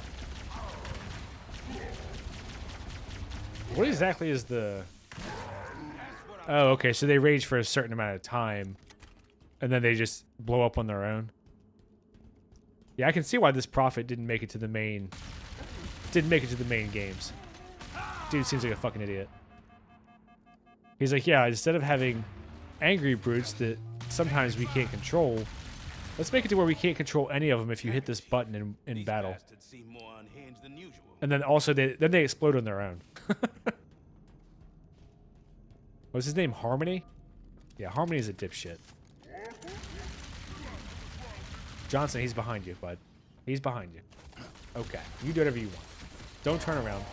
What exactly is the... Oh, okay, so they rage for a certain amount of time, and then they just blow up on their own. Yeah, I can see why this prophet didn't make it to the main... Didn't make it to the main games. Dude seems like a fucking idiot. He's like, yeah, instead of having angry brutes that sometimes we can't control, let's make it to where we can't control any of them if you hit this button in battle. Bastards seem more unhinged than usual. And then also, they explode on their own. What's his name? Harmony? Yeah, Harmony is a dipshit. Johnson, he's behind you, bud. He's behind you. Okay, you do whatever you want. Don't turn around.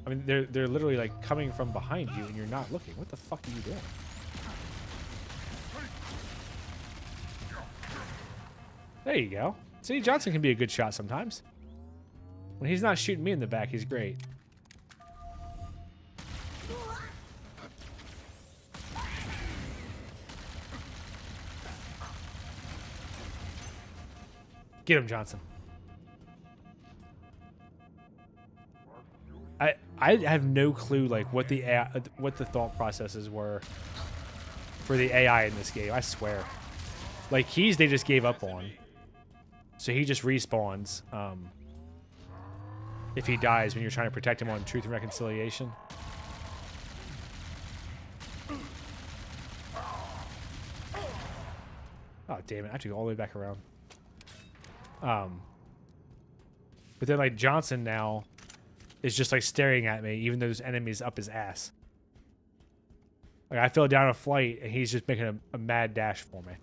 I mean, they're literally like coming from behind you and you're not looking. What the fuck are you doing? There you go. See, Johnson can be a good shot sometimes. When he's not shooting me in the back, he's great. Get him, Johnson. I have no clue like what the AI, what the thought processes were for the AI in this game. I swear. Like Keys, they just gave up on. So he just respawns if he dies when you're trying to protect him on Truth and Reconciliation. Oh damn it! I have to go all the way back around. But then like Johnson now is just like staring at me, even though there's enemies up his ass. Like I fell down a flight and he's just making a mad dash for me.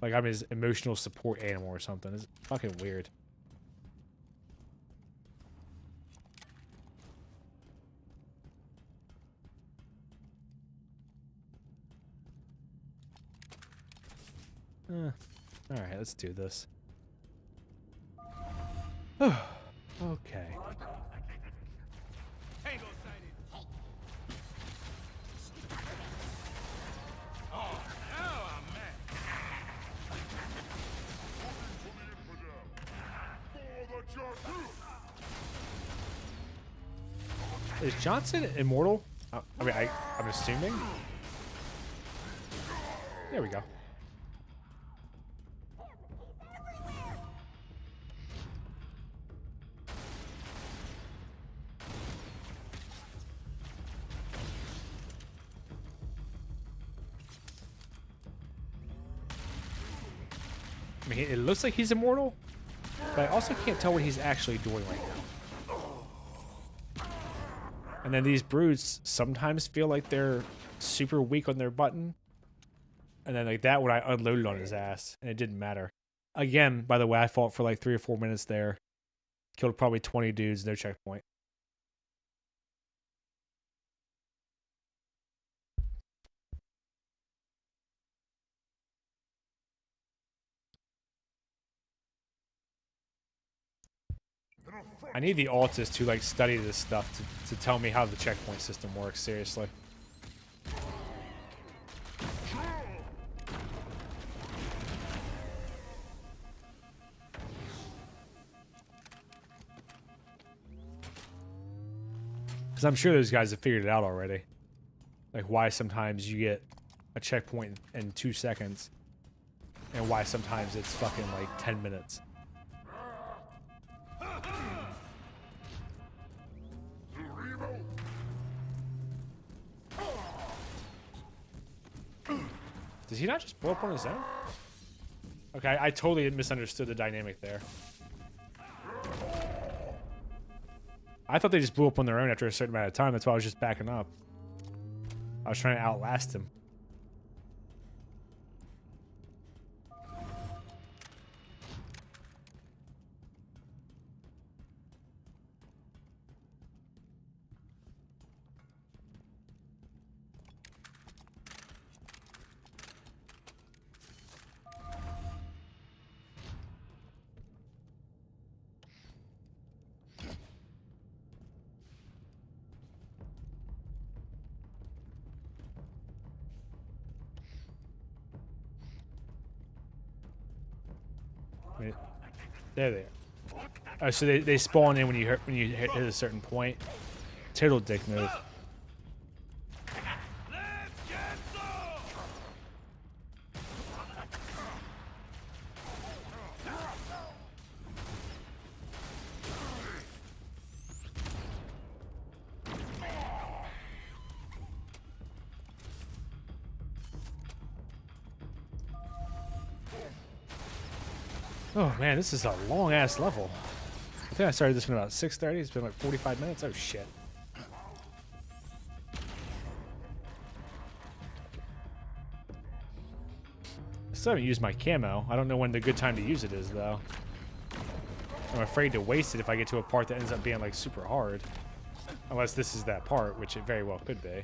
Like I'm his emotional support animal or something. It's fucking weird. Alright, let's do this. Okay. Tango sighted. Oh, now I'm mad. For the Jasus! Is Johnson immortal? I mean, I'm assuming. There we go. I mean, it looks like he's immortal, but I also can't tell what he's actually doing right now. And then these brutes sometimes feel like they're super weak on their button. And then like that when I unloaded on his ass, and it didn't matter. Again, by the way, I fought for like 3 or 4 minutes there. Killed probably 20 dudes, no checkpoint. I need the Altus to like study this stuff to tell me how the checkpoint system works. Seriously. Because I'm sure those guys have figured it out already. Like why sometimes you get a checkpoint in 2 seconds, and why sometimes it's fucking like 10 minutes. Does he not just blow up on his own? Okay, I totally misunderstood the dynamic there. I thought they just blew up on their own after a certain amount of time. That's why I was just backing up. I was trying to outlast him. There they are. Oh, so they spawn in when you hit a certain point. Total dick move. Oh man, this is a long ass level. I think I started this one about 6:30. It's been like 45 minutes. Oh shit. I still haven't used my camo. I don't know when the good time to use it is though. I'm afraid to waste it if I get to a part that ends up being like super hard. Unless this is that part, which it very well could be.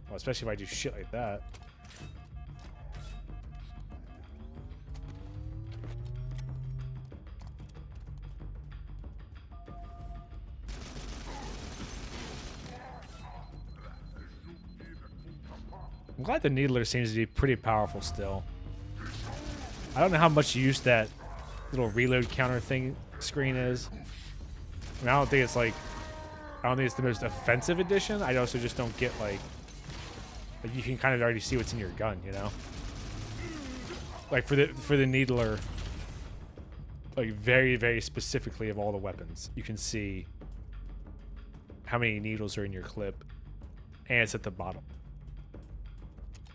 Well, especially if I do shit like that. I'm glad the Needler seems to be pretty powerful still. I don't know how much use that little reload counter thing screen is. I mean, I don't think it's like, I don't think it's the most offensive addition. I also just don't get like you can kind of already see what's in your gun, you know? Like for the Needler, like very, very specifically of all the weapons, you can see how many needles are in your clip, and it's at the bottom.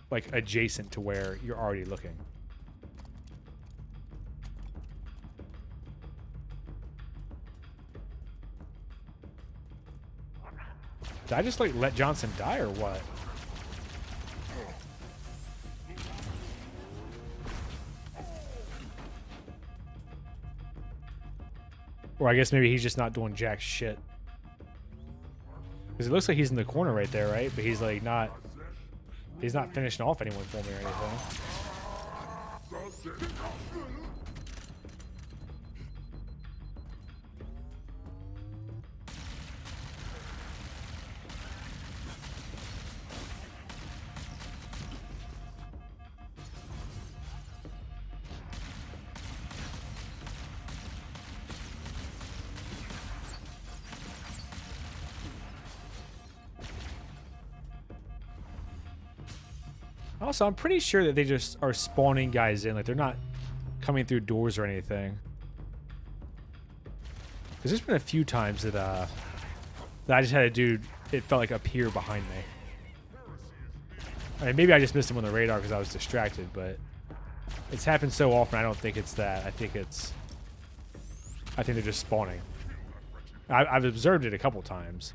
Like adjacent to where you're already looking. Did I just like let Johnson die or what? Or I guess maybe he's just not doing jack shit. Because it looks like he's in the corner right there, right? But he's like not... He's not finishing off anyone for me or anything. Also, I'm pretty sure that they just are spawning guys in. Like, they're not coming through doors or anything. Because there's been a few times that I just had a dude, it felt like appear behind me. I mean, maybe I just missed him on the radar because I was distracted, but it's happened so often I don't think it's that. I think they're just spawning. I've observed it a couple times.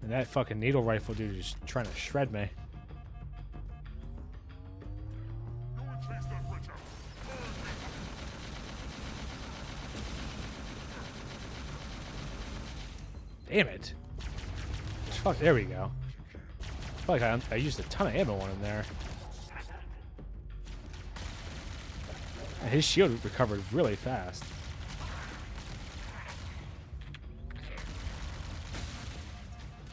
And that fucking needle rifle dude is trying to shred me. Go and chase that wretch out. Damn it. Fuck, there we go. I feel like I used a ton of ammo on him there. And his shield recovered really fast.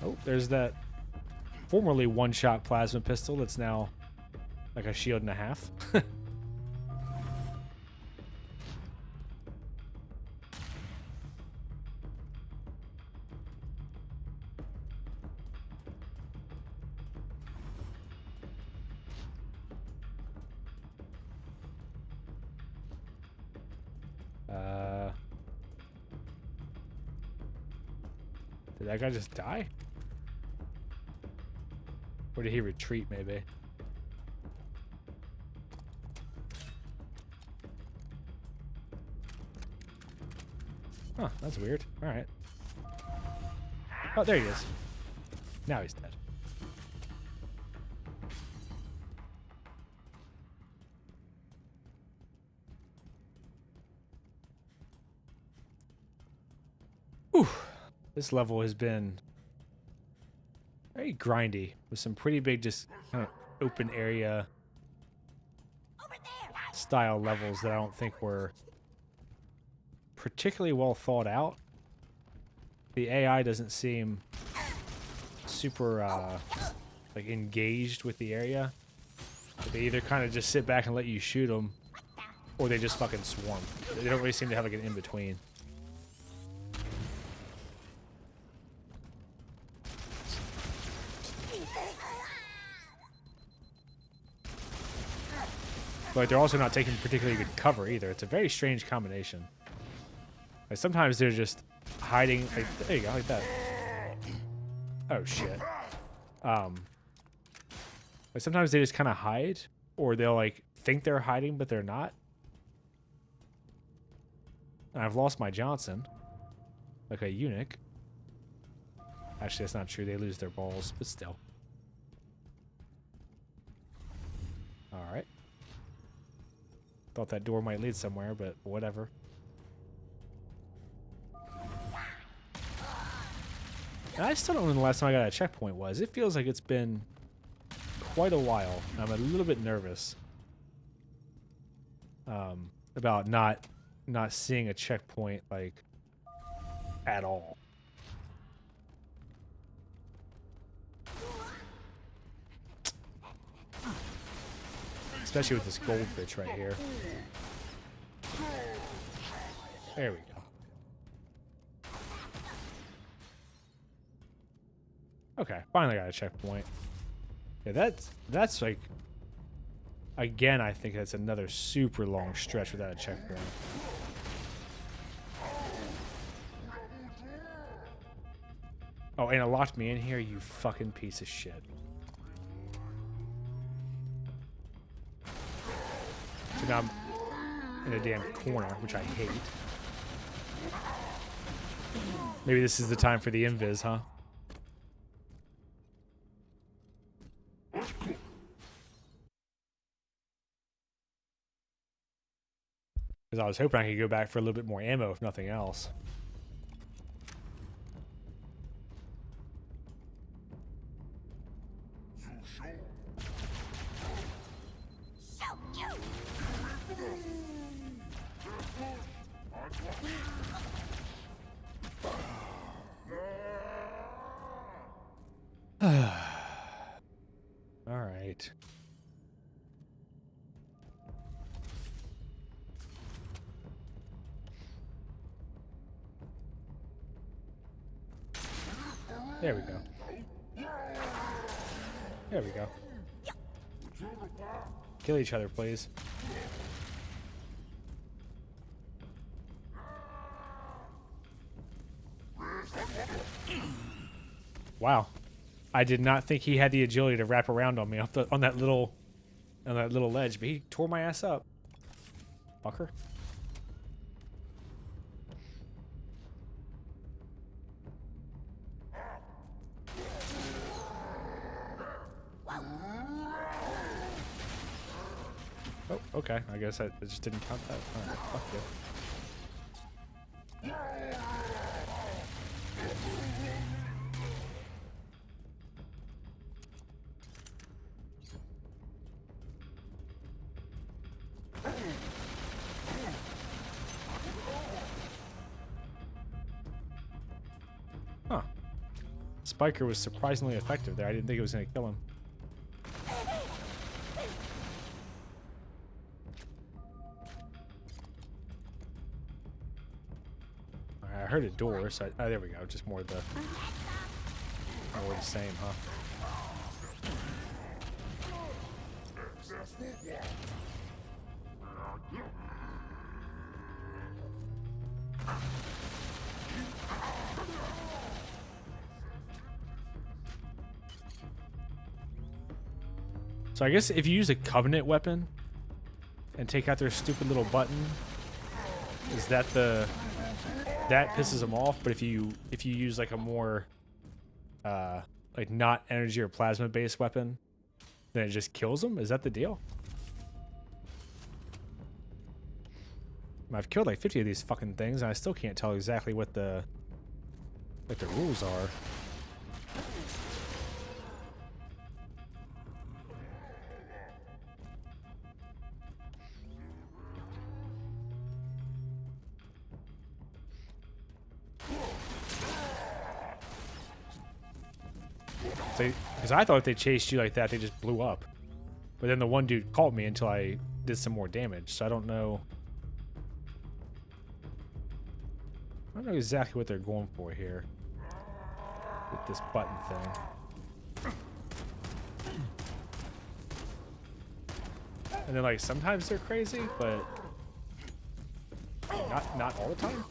Oh, there's that formerly one-shot plasma pistol that's now like a shield and a half. Did that guy just die? Or did he retreat, maybe? Huh, that's weird. Alright. Oh, there he is. Now he's dead. Ooh. This level has been very grindy with some pretty big, just kind of open area style levels that I don't think were particularly well thought out. The AI doesn't seem super like engaged with the area. They either kind of just sit back and let you shoot them, or they just fucking swarm. They don't really seem to have like an in-between. But they're also not taking particularly good cover either. It's a very strange combination. Like sometimes they're just hiding. Like, there you go, like that. Oh shit. Like sometimes they just kind of hide, or they'll like think they're hiding, but they're not. And I've lost my Johnson, like a eunuch. Actually, that's not true. They lose their balls, but still. All right. Thought that door might lead somewhere, but whatever. And I still don't know when the last time I got a checkpoint was. It feels like it's been quite a while. I'm a little bit nervous about not seeing a checkpoint like at all. Especially with this gold bitch right here. There we go. Okay, finally got a checkpoint. Yeah, that's like, again, I think that's another super long stretch without a checkpoint. Oh, and it locked me in here, you fucking piece of shit. So now I'm in a damn corner, which I hate. Maybe this is the time for the invis, huh? Because I was hoping I could go back for a little bit more ammo, if nothing else. All right. There we go. There we go. Kill each other, please. Wow. I did not think he had the agility to wrap around on me on that little ledge, but he tore my ass up. Fucker. okay. I guess I just didn't count that. Alright, fuck you. Huh. Spiker was surprisingly effective there. I didn't think it was going to kill him. I heard a door, so oh, there we go. Just more the same, huh? So I guess if you use a Covenant weapon and take out their stupid little button, is that the... that pisses them off? But if you use like a more like not energy or plasma based weapon, then it just kills them? Is that the deal? I've killed like 50 of these fucking things and I still can't tell exactly what the rules are. Because I thought if they chased you like that, they just blew up. But then the one dude caught me until I did some more damage. So I don't know. I don't know exactly what they're going for here with this button thing. And then like sometimes they're crazy, but not all the time.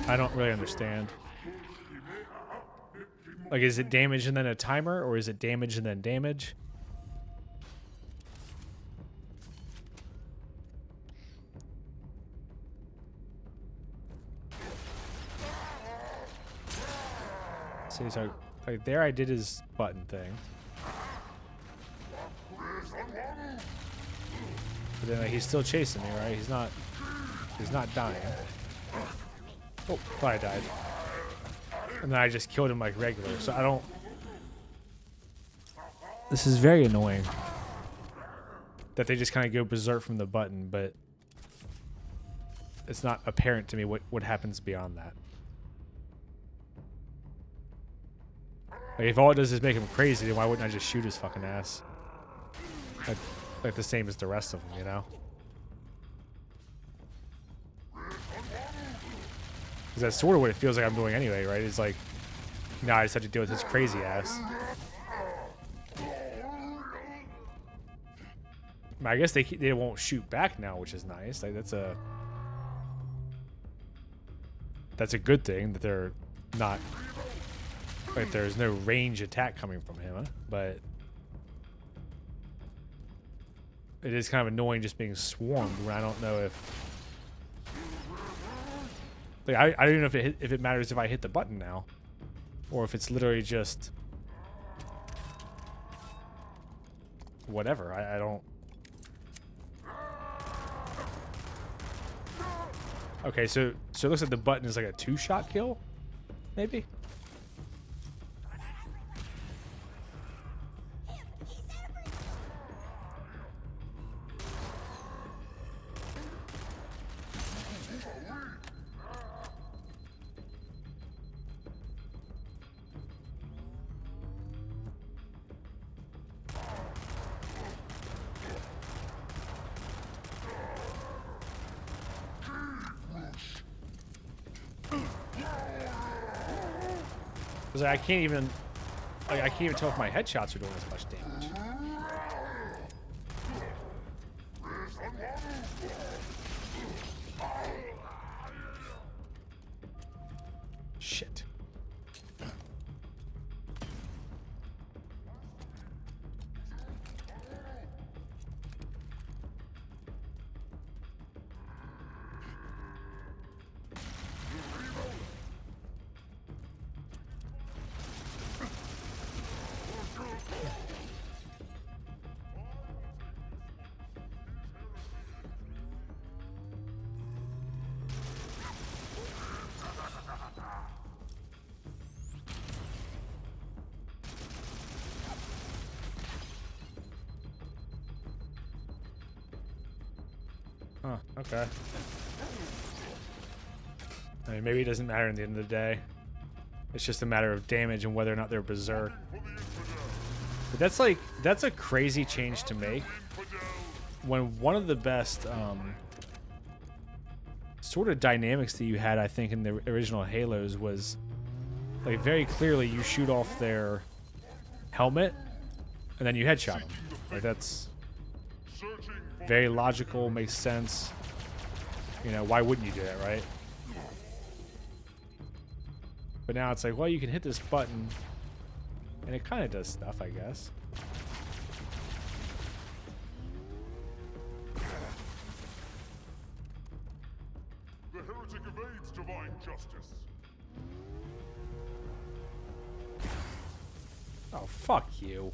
I don't really understand. Like, is it damage and then a timer, or is it damage and then damage? See, so like there I did his button thing. But then like, he's still chasing me, right? He's not dying. Oh, thought I died. And then I just killed him like regular, so I don't... This is very annoying. That they just kind of go berserk from the button, but... it's not apparent to me what happens beyond that. Like, if all it does is make him crazy, then why wouldn't I just shoot his fucking ass? Like the same as the rest of them, you know? Because that's sort of what it feels like I'm doing anyway, right? It's like, now I just have to deal with his crazy ass. I guess they won't shoot back now, which is nice. Like that's a good thing that they're not, like there's no range attack coming from him, huh? But it is kind of annoying just being swarmed when I don't know if... Like, I don't even know if it matters if I hit the button now. Or if it's literally just... whatever. I don't... Okay, so it looks like the button is like a 2-shot kill? Maybe? Because I can't even tell if my headshots are doing as much damage. Huh, okay. I mean, maybe it doesn't matter in the end of the day. It's just a matter of damage and whether or not they're berserk. But that's a crazy change to make. When one of the best sort of dynamics that you had, I think, in the original Halos was, like, very clearly you shoot off their helmet and then you headshot them. Like, that's very logical, makes sense. You know, why wouldn't you do that, right? But now it's like, well, you can hit this button and it kind of does stuff, I guess. The heretic evades divine justice. Oh, fuck you.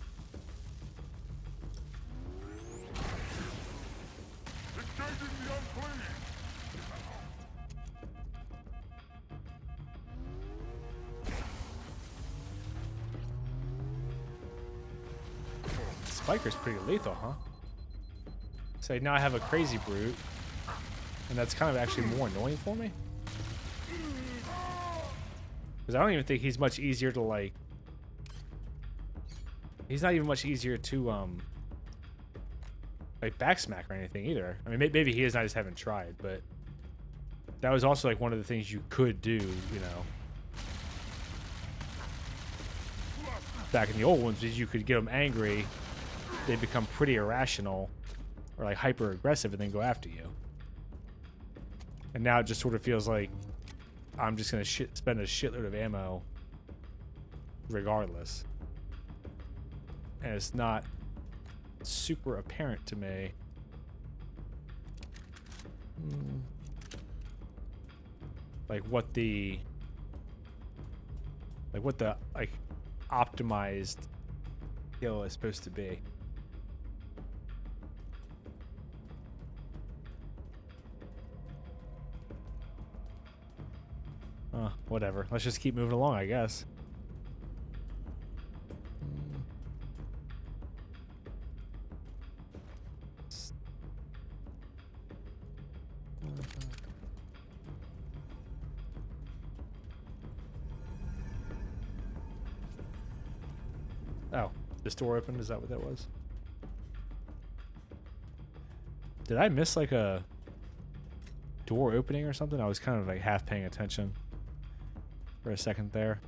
Engaging the unclean. Spiker's pretty lethal, huh? So now I have a crazy brute, and that's kind of actually more annoying for me. Because I don't even think he's much easier to, like... He's not even much easier to, like, backsmack or anything either. I mean, maybe he is, and I just haven't tried, but... That was also, like, one of the things you could do, you know. Back in the old ones, is you could get them angry, they become pretty irrational, or, like, hyper-aggressive, and then go after you. And now it just sort of feels like I'm just going to spend a shitload of ammo regardless. And it's not super apparent to me. Like what the optimized kill is supposed to be. Whatever. Let's just keep moving along, I guess. Oh, this door opened? Is that what that was? Did I miss like a door opening or something? I was kind of like half paying attention for a second there.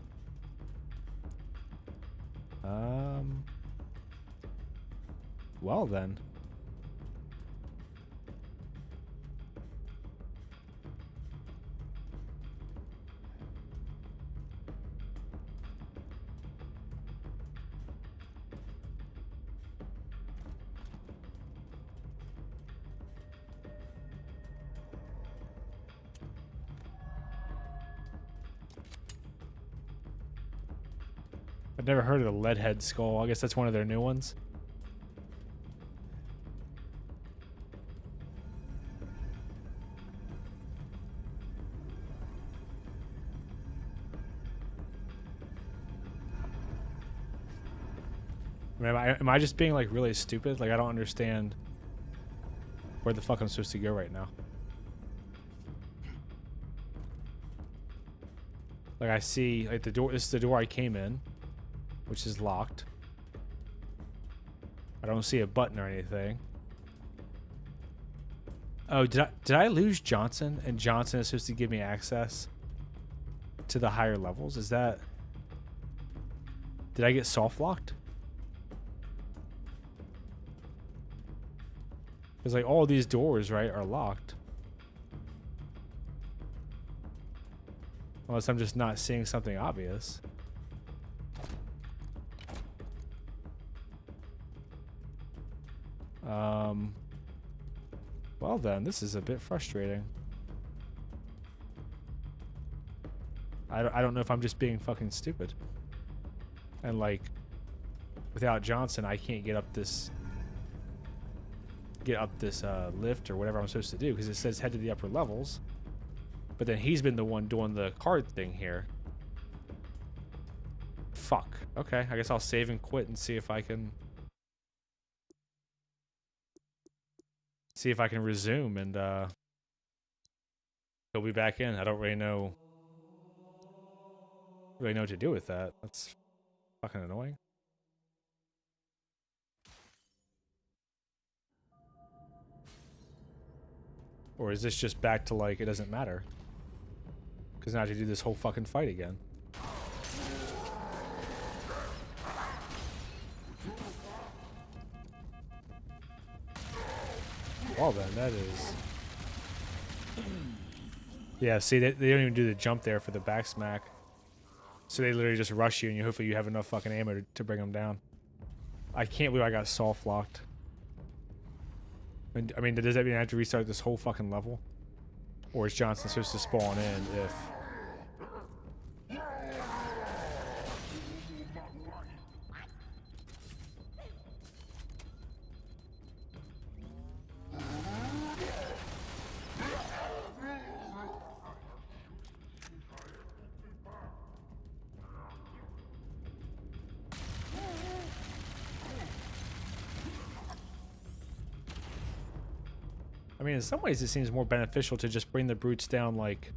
Well then. I've never heard of the Leadhead Skull. I guess that's one of their new ones. I mean, am I just being like really stupid? Like I don't understand where the fuck I'm supposed to go right now. Like I see like the door. This is the door I came in, which is locked. I don't see a button or anything. Oh, did I lose Johnson? And Johnson is supposed to give me access to the higher levels? Is that... Did I get soft locked? Because like all these doors, right, are locked. Unless I'm just not seeing something obvious. Well then, this is a bit frustrating. I don't know if I'm just being fucking stupid. And like, without Johnson, I can't get up this lift or whatever I'm supposed to do because it says head to the upper levels. But then he's been the one doing the card thing here. Fuck. Okay, I guess I'll save and quit and see if I can see if I can resume and he'll be back in. I don't really know what to do with that. That's fucking annoying. Or is this just back to like it doesn't matter? Because now I have to do this whole fucking fight again. Well then, that is... Yeah, see, they don't even do the jump there for the back smack. So they literally just rush you and hopefully you have enough fucking ammo to bring them down. I can't believe I got soft locked. I mean, does that mean I have to restart this whole fucking level? Or is Johnson supposed to spawn in if... I mean, in some ways, it seems more beneficial to just bring the brutes down like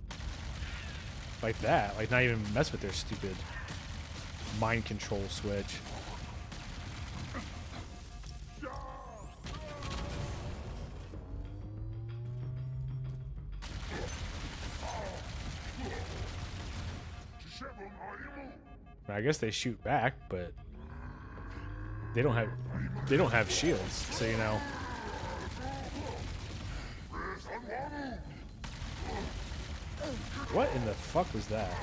that. Like, not even mess with their stupid mind control switch. I guess they shoot back, but they don't have shields, so you know. What in the fuck was that?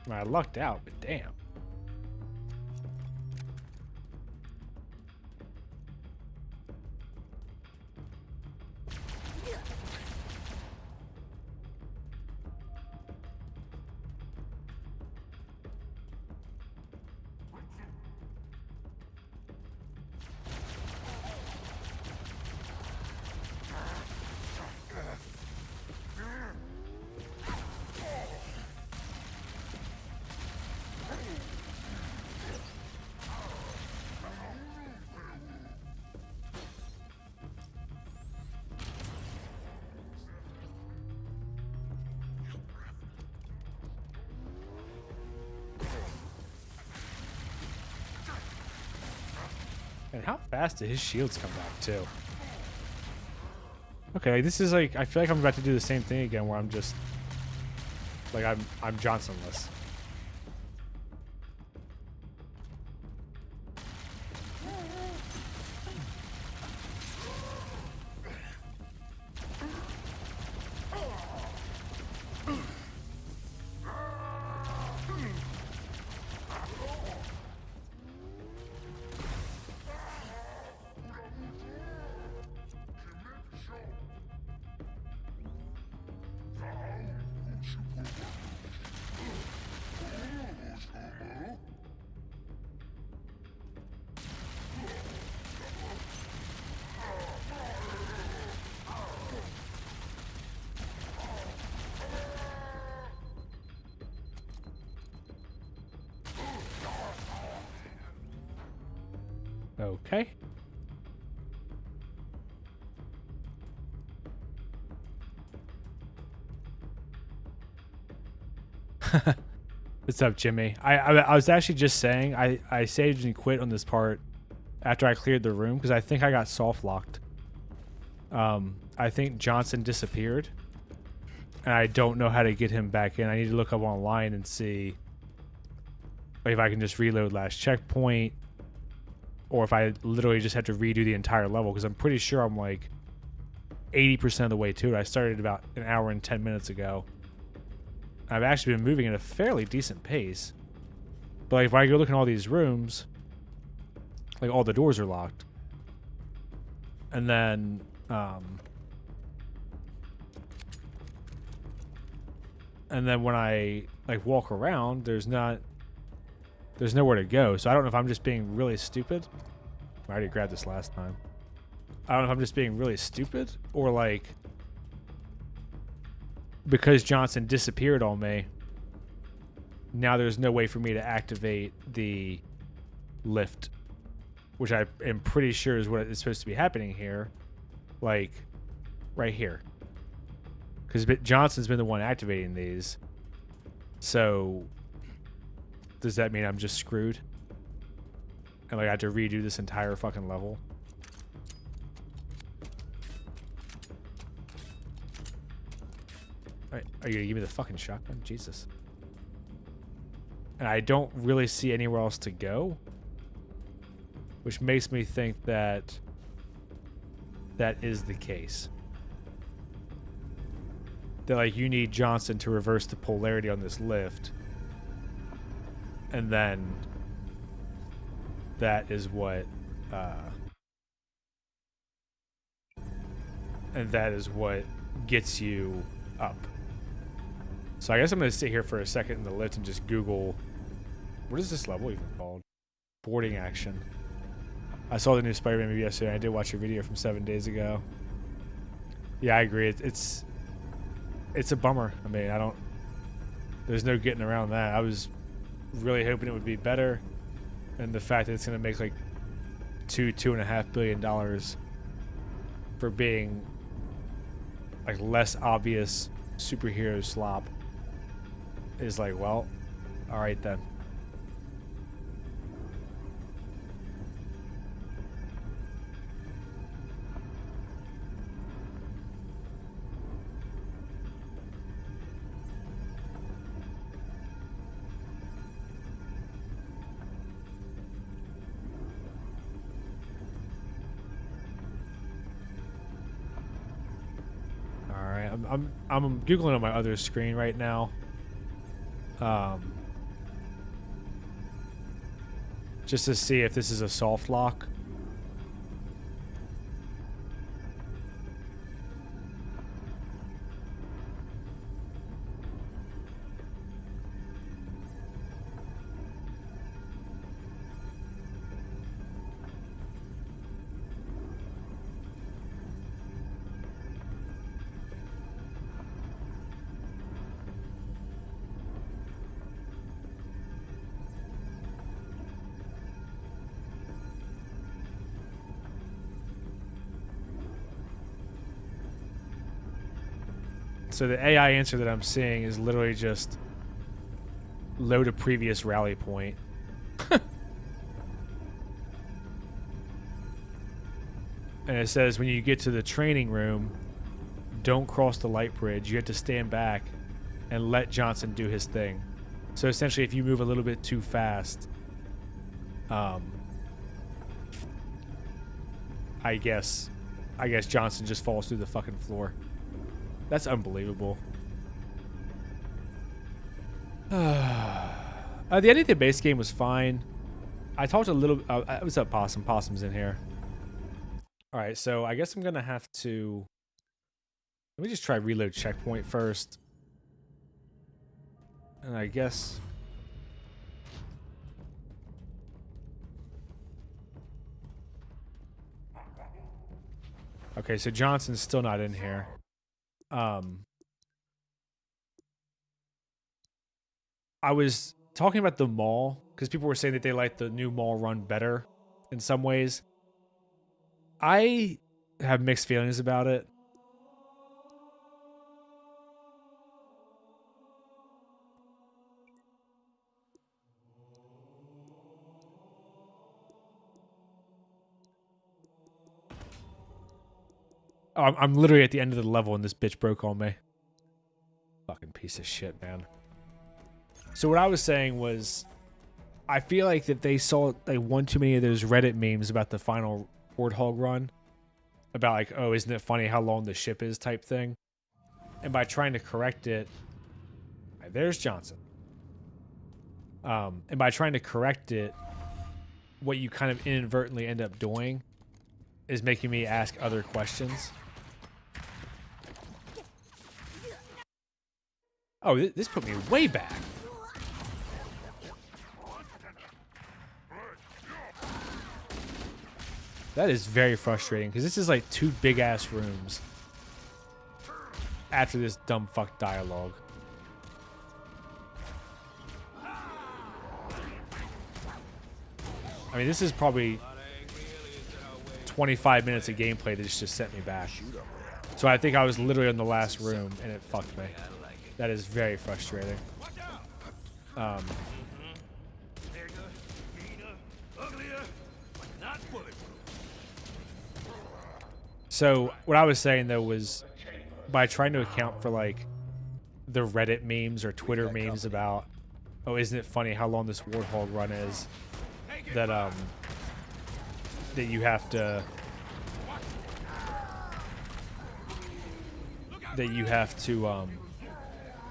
I lucked out, but damn. And how fast do his shields come back too? Okay, this is like I feel like I'm about to do the same thing again where I'm just like I'm Johnsonless. Okay. What's up, Jimmy? I was actually just saying I saved and quit on this part after I cleared the room because I think I got soft locked. I think Johnson disappeared, and I don't know how to get him back in. I need to look up online and see if I can just reload last checkpoint, or if I literally just have to redo the entire level, because I'm pretty sure I'm like 80% of the way to it. I started about an hour and 10 minutes ago. I've actually been moving at a fairly decent pace. But like if I go look in all these rooms, like all the doors are locked. And then when I like walk around, there's nowhere to go. So I don't know if I'm just being really stupid. I already grabbed this last time. I don't know if I'm just being really stupid or like because Johnson disappeared on me, now there's no way for me to activate the lift which I am pretty sure is what is supposed to be happening here, like right here. Because Johnson's been the one activating these. So does that mean I'm just screwed? And like I have to redo this entire fucking level? Are you gonna give me the fucking shotgun? Jesus. And I don't really see anywhere else to go, which makes me think that that is the case. That like you need Johnson to reverse the polarity on this lift, and then that is what gets you up. So I guess I'm gonna sit here for a second in the lift and just Google, what is this level even called? Boarding action. I saw the new Spider-Man movie yesterday. I did watch your video from 7 days ago. Yeah, I agree. It's a bummer. I mean, there's no getting around that. I was really hoping it would be better, and the fact that it's gonna make like $2.5 billion for being like less obvious superhero slop is like, well, all right then. I'm Googling on my other screen right now. Just to see if this is a soft lock. So the AI answer that I'm seeing is literally just load a previous rally point. And it says when you get to the training room, don't cross the light bridge. You have to stand back and let Johnson do his thing. So essentially, if you move a little bit too fast, I guess Johnson just falls through the fucking floor. That's unbelievable. The ending of the base game was fine. I talked a little. What's up, Possum? Possum's in here. All right, so I guess I'm gonna have to. Let me just try reload checkpoint first, and I guess. Okay, so Johnson's still not in here. I was talking about the mall because people were saying that they like the new mall run better in some ways. I have mixed feelings about it. Oh, I'm literally at the end of the level and this bitch broke on me. Fucking piece of shit, man. So what I was saying was, I feel like that they saw like one too many of those Reddit memes about the final Warthog run. About like, oh, isn't it funny how long the ship is type thing. And by trying to correct it, there's Johnson. And by trying to correct it, what you kind of inadvertently end up doing is making me ask other questions. Oh, this put me way back. That is very frustrating because this is like two big ass rooms after this dumb fuck dialogue. I mean, this is probably 25 minutes of gameplay that just sent me back. So I think I was literally in the last room and it fucked me. That is very frustrating. So what I was saying though was, by trying to account for like the Reddit memes or Twitter memes about, oh, isn't it funny how long this Warthog run is, that that you have to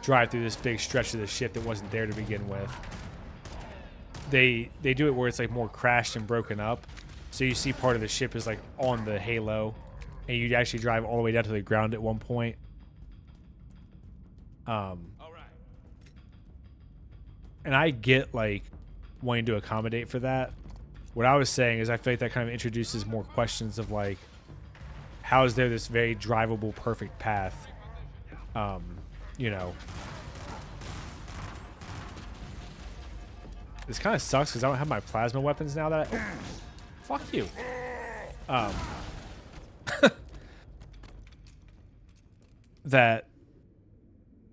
drive through this big stretch of the ship that wasn't there to begin with. They do it where it's like more crashed and broken up, so you see part of the ship is like on the halo, and you actually drive all the way down to the ground at one point. And I get like wanting to accommodate for that. What I was saying is I feel like that kind of introduces more questions of like, how is there this very drivable perfect path? You know, this kind of sucks because I don't have my plasma weapons now that I, fuck you. That,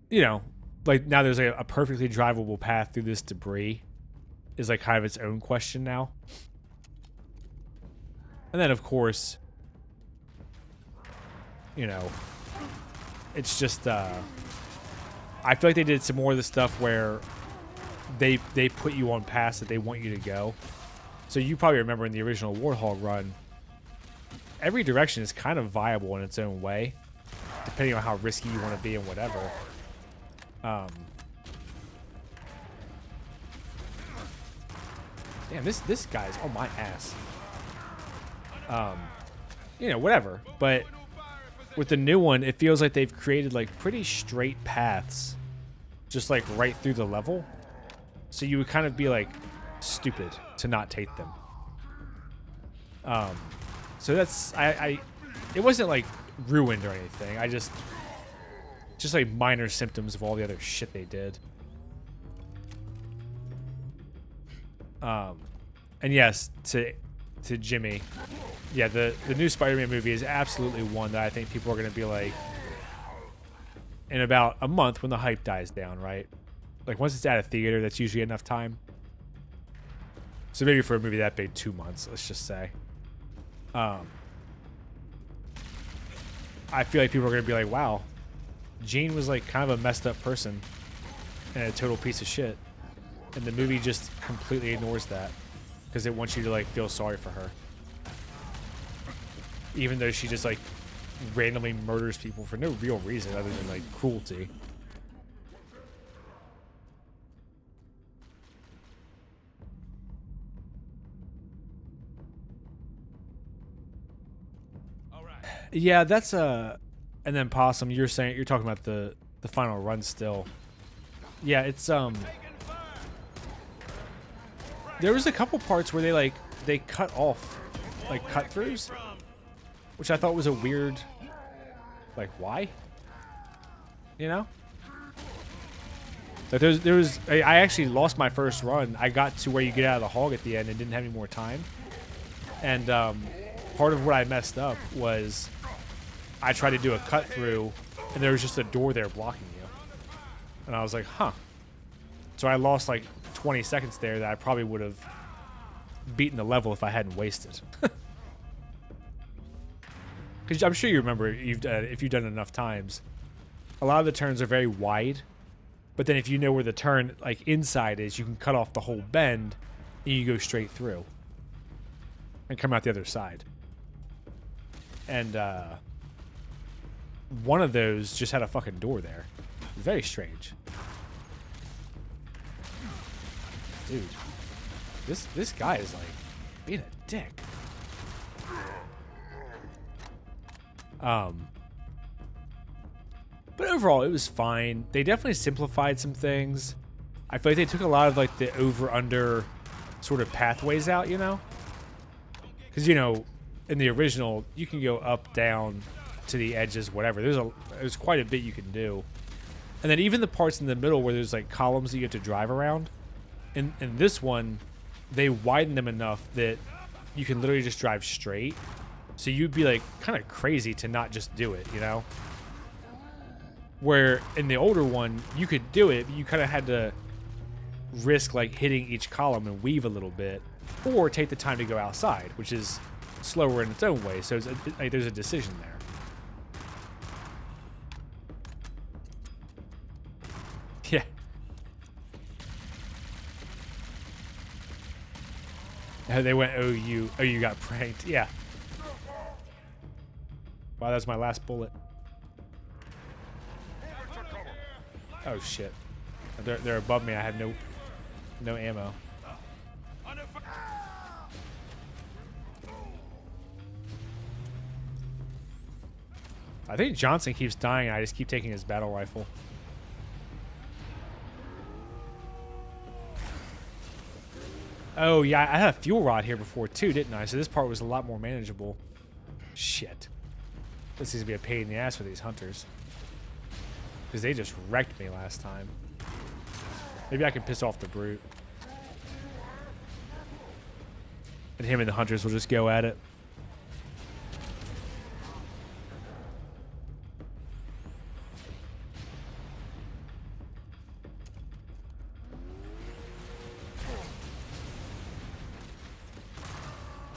you know, like now there's a perfectly drivable path through this debris is like kind of its own question now. And then of course, you know, it's just I feel like they did some more of the stuff where they put you on paths that they want you to go. So you probably remember in the original Warthog run, every direction is kind of viable in its own way, depending on how risky you want to be and whatever. Damn, this guy's on my ass. You know, whatever. But with the new one, it feels like they've created like pretty straight paths, just like right through the level. So you would kind of be like stupid to not take them. So that's it wasn't like ruined or anything. I just like minor symptoms of all the other shit they did. And yes, to Jimmy, yeah, the new Spider-Man movie is absolutely one that I think people are going to be like, in about a month when the hype dies down, right? Like once it's out of theater, that's usually enough time. So maybe for a movie that big, 2 months, let's just say. I feel like people are going to be like, wow, Jean was like kind of a messed up person and a total piece of shit. And the movie just completely ignores that because it wants you to like feel sorry for her. Even though she just like randomly murders people for no real reason other than like cruelty. Yeah, that's and then Possum, you're talking about the final run still. Yeah, it's there was a couple parts where they cut off like cut throughs, which I thought was a weird, like, why? You know? Like I actually lost my first run. I got to where you get out of the hog at the end and didn't have any more time. And part of what I messed up was I tried to do a cut through and there was just a door there blocking you. And I was like, huh. So I lost like 20 seconds there that I probably would have beaten the level if I hadn't wasted. Because I'm sure you remember, if you've done it enough times, a lot of the turns are very wide, but then if you know where the turn like inside is, you can cut off the whole bend and you go straight through and come out the other side. And one of those just had a fucking door there. Very strange. Dude, this guy is like being a dick. But overall, it was fine. They definitely simplified some things. I feel like they took a lot of like the over-under sort of pathways out, you know? Because, you know, in the original, you can go up, down, to the edges, whatever. There's quite a bit you can do. And then even the parts in the middle where there's like columns that you have to drive around, in this one, they widen them enough that you can literally just drive straight. So you'd be like kind of crazy to not just do it, you know? Where in the older one, you could do it, but you kind of had to risk like hitting each column and weave a little bit, or take the time to go outside, which is slower in its own way. So like, there's a decision there. Yeah. They went, oh, you got pranked. Yeah. Wow, that's my last bullet. Oh shit. They're above me. I have no ammo. I think Johnson keeps dying. I just keep taking his battle rifle. Oh yeah, I had a fuel rod here before too, didn't I? So this part was a lot more manageable. Shit. This seems to be a pain in the ass for these hunters. Because they just wrecked me last time. Maybe I can piss off the brute. And him and the hunters will just go at it.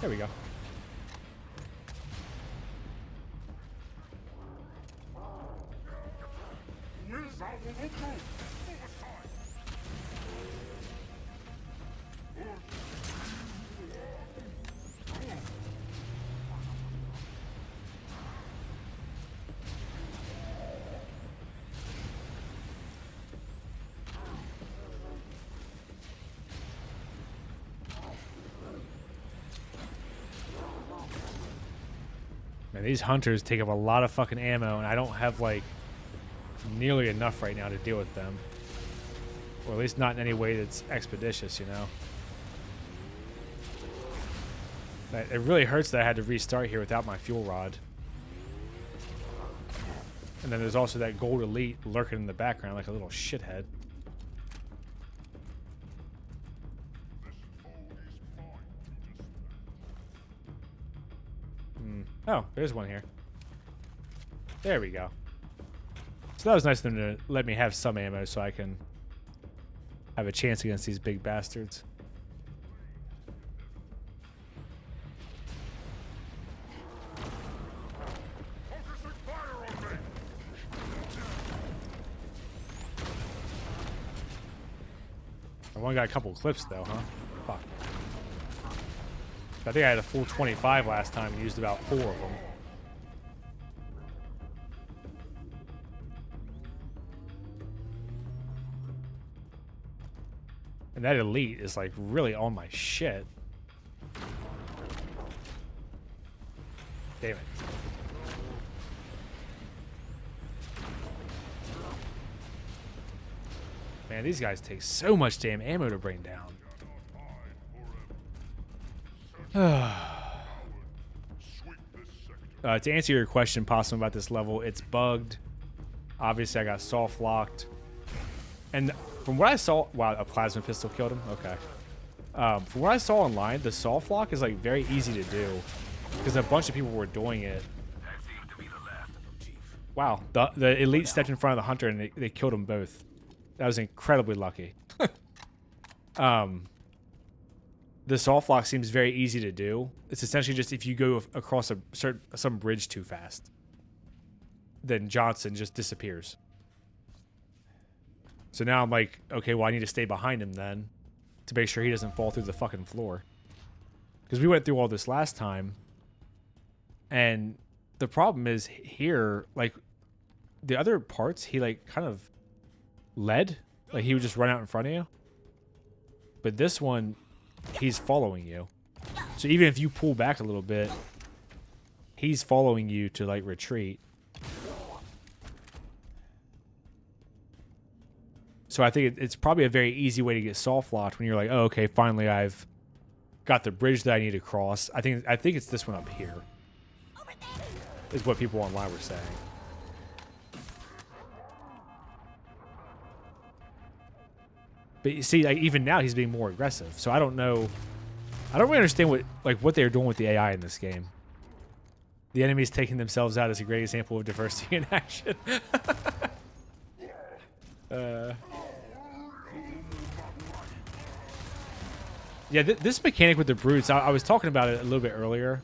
There we go. Man, these hunters take up a lot of fucking ammo, and I don't have, like, nearly enough right now to deal with them. Or at least not in any way that's expeditious, you know? It really hurts that I had to restart here without my fuel rod. And then there's also that gold elite lurking in the background like a little shithead. Oh, there's one here. There we go. So that was nice of them to let me have some ammo so I can have a chance against these big bastards. I only got a couple clips though, huh? Fuck. I think I had a full 25 last time and used about 4 of them. And that elite is like really on my shit. Damn it. Man, these guys take so much damn ammo to bring down. To answer your question, Possum, about this level, it's bugged. Obviously, I got soft locked. And from what I saw, wow, a plasma pistol killed him. Okay. From what I saw online, the soft lock is like very easy to do because a bunch of people were doing it. Wow, the elite stepped in front of the hunter and they killed them both. That was incredibly lucky. The soft lock seems very easy to do. It's essentially just if you go across some bridge too fast, then Johnson just disappears. So now I'm like, okay, well, I need to stay behind him then to make sure he doesn't fall through the fucking floor. Because we went through all this last time. And the problem is here, like, the other parts, he, like, kind of led. Like, he would just run out in front of you. But this one, he's following you. So even if you pull back a little bit, he's following you to, like, retreat. So I think it's probably a very easy way to get soft locked when you're like, oh, okay, finally I've got the bridge that I need to cross. I think it's this one up here. Is what people online were saying. But you see, like, even now he's being more aggressive. So I don't know. I don't really understand what they're doing with the AI in this game. The enemies taking themselves out is a great example of diversity in action. Yeah, this mechanic with the brutes, I was talking about it a little bit earlier.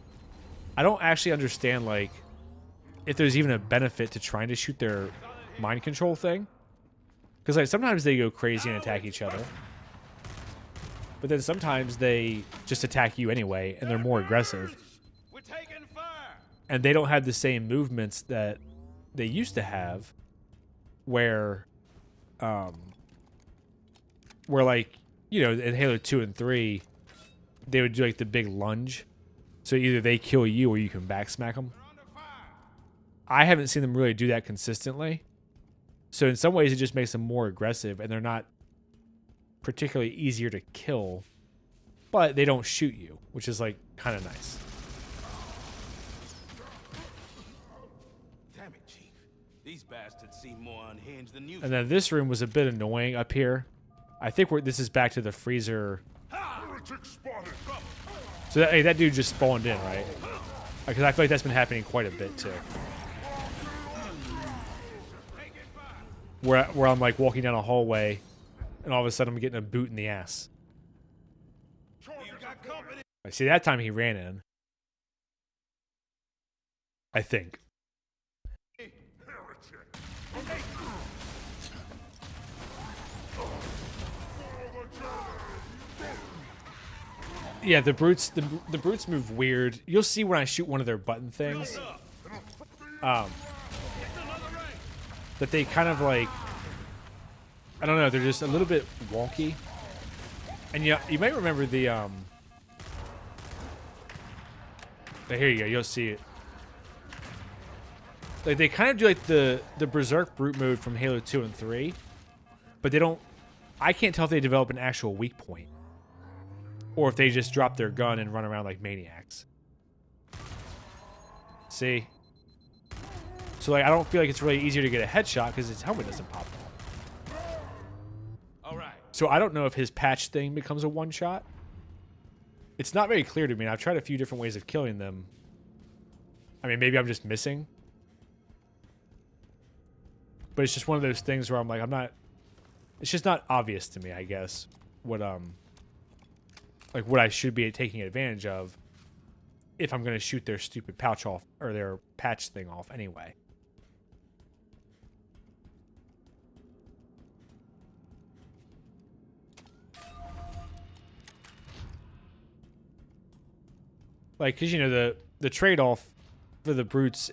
I don't actually understand, like, if there's even a benefit to trying to shoot their mind control thing. Because, like, sometimes they go crazy and attack each other. But then sometimes they just attack you anyway, and they're more aggressive. We're taking fire. And they don't have the same movements that they used to have, where like, you know, in Halo 2 and 3, they would do like the big lunge. So either they kill you or you can backsmack them. I haven't seen them really do that consistently. So in some ways it just makes them more aggressive, and they're not particularly easier to kill, but they don't shoot you, which is like kind of nice. Damn it, Chief. These bastards seem more unhinged than usual. And then this room was a bit annoying up here. I think this is back to the freezer. So that dude just spawned in, right? Because I feel like that's been happening quite a bit too. Where I'm like walking down a hallway, and all of a sudden I'm getting a boot in the ass. I see that time he ran in. I think. Yeah, the brutes move weird. You'll see when I shoot one of their button things. That they kind of like, I don't know, they're just a little bit wonky. And you might remember the here you go, you'll see it. Like they kind of do like the Berserk brute mode from Halo 2 and 3, but they don't, I can't tell if they develop an actual weak point, or if they just drop their gun and run around like maniacs. See? So like I don't feel like it's really easier to get a headshot because his helmet doesn't pop off. All right. So I don't know if his patch thing becomes a one-shot. It's not very clear to me. I've tried a few different ways of killing them. I mean, maybe I'm just missing. But it's just one of those things where I'm like, it's just not obvious to me, I guess, what I should be taking advantage of if I'm going to shoot their stupid pouch off, or their patch thing off anyway. Like, because, you know, the trade-off for the brutes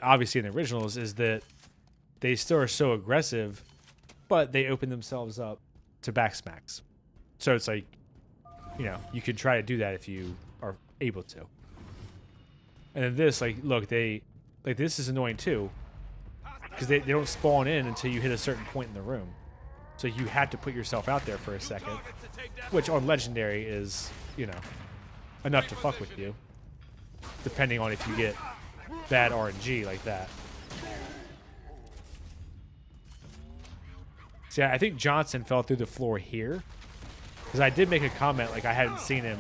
obviously in the originals is that they still are so aggressive, but they open themselves up to backsmacks. So it's like, you know, you can try to do that if you are able to. And then this, like, look, this is annoying too, because they don't spawn in until you hit a certain point in the room. So you have to put yourself out there for a second, which on Legendary is, you know, enough to fuck with you, depending on if you get bad RNG like that. See, I think Johnson fell through the floor here, because I did make a comment like I hadn't seen him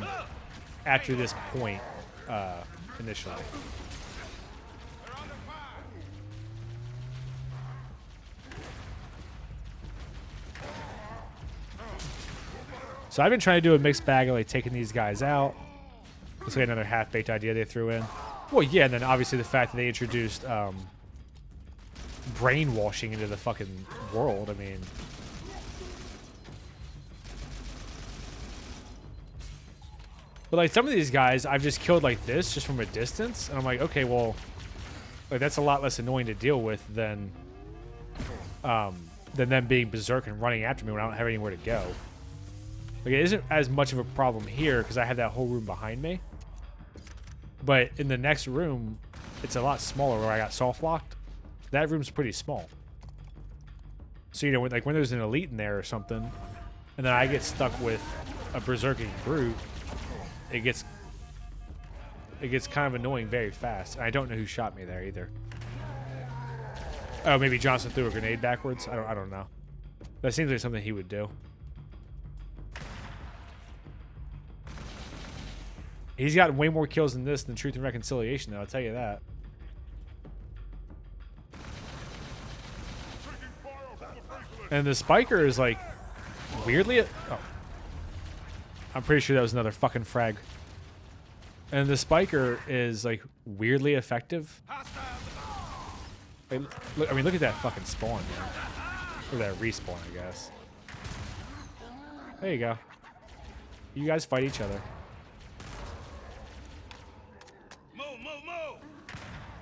after this point initially. So I've been trying to do a mixed bag of like taking these guys out. Looks like another half-baked idea they threw in. Well, yeah, and then obviously the fact that they introduced brainwashing into the fucking world. I mean, but like some of these guys I've just killed like this just from a distance, and I'm like, okay, well, like that's a lot less annoying to deal with than them being berserk and running after me when I don't have anywhere to go. Like, it isn't as much of a problem here because I have that whole room behind me. But in the next room, it's a lot smaller where I got soft locked. That room's pretty small. So, you know, like when there's an elite in there or something, and then I get stuck with a berserking brute, it gets kind of annoying very fast. And I don't know who shot me there either. Oh, maybe Johnson threw a grenade backwards. I don't know. That seems like something he would do. He's gotten way more kills in this than Truth and Reconciliation, though, I'll tell you that. And the Spiker is like weirdly. Oh, I'm pretty sure that was another fucking frag. And the Spiker is like weirdly effective. Like, look, I mean, look at that fucking spawn, man. Or that respawn, I guess. There you go. You guys fight each other.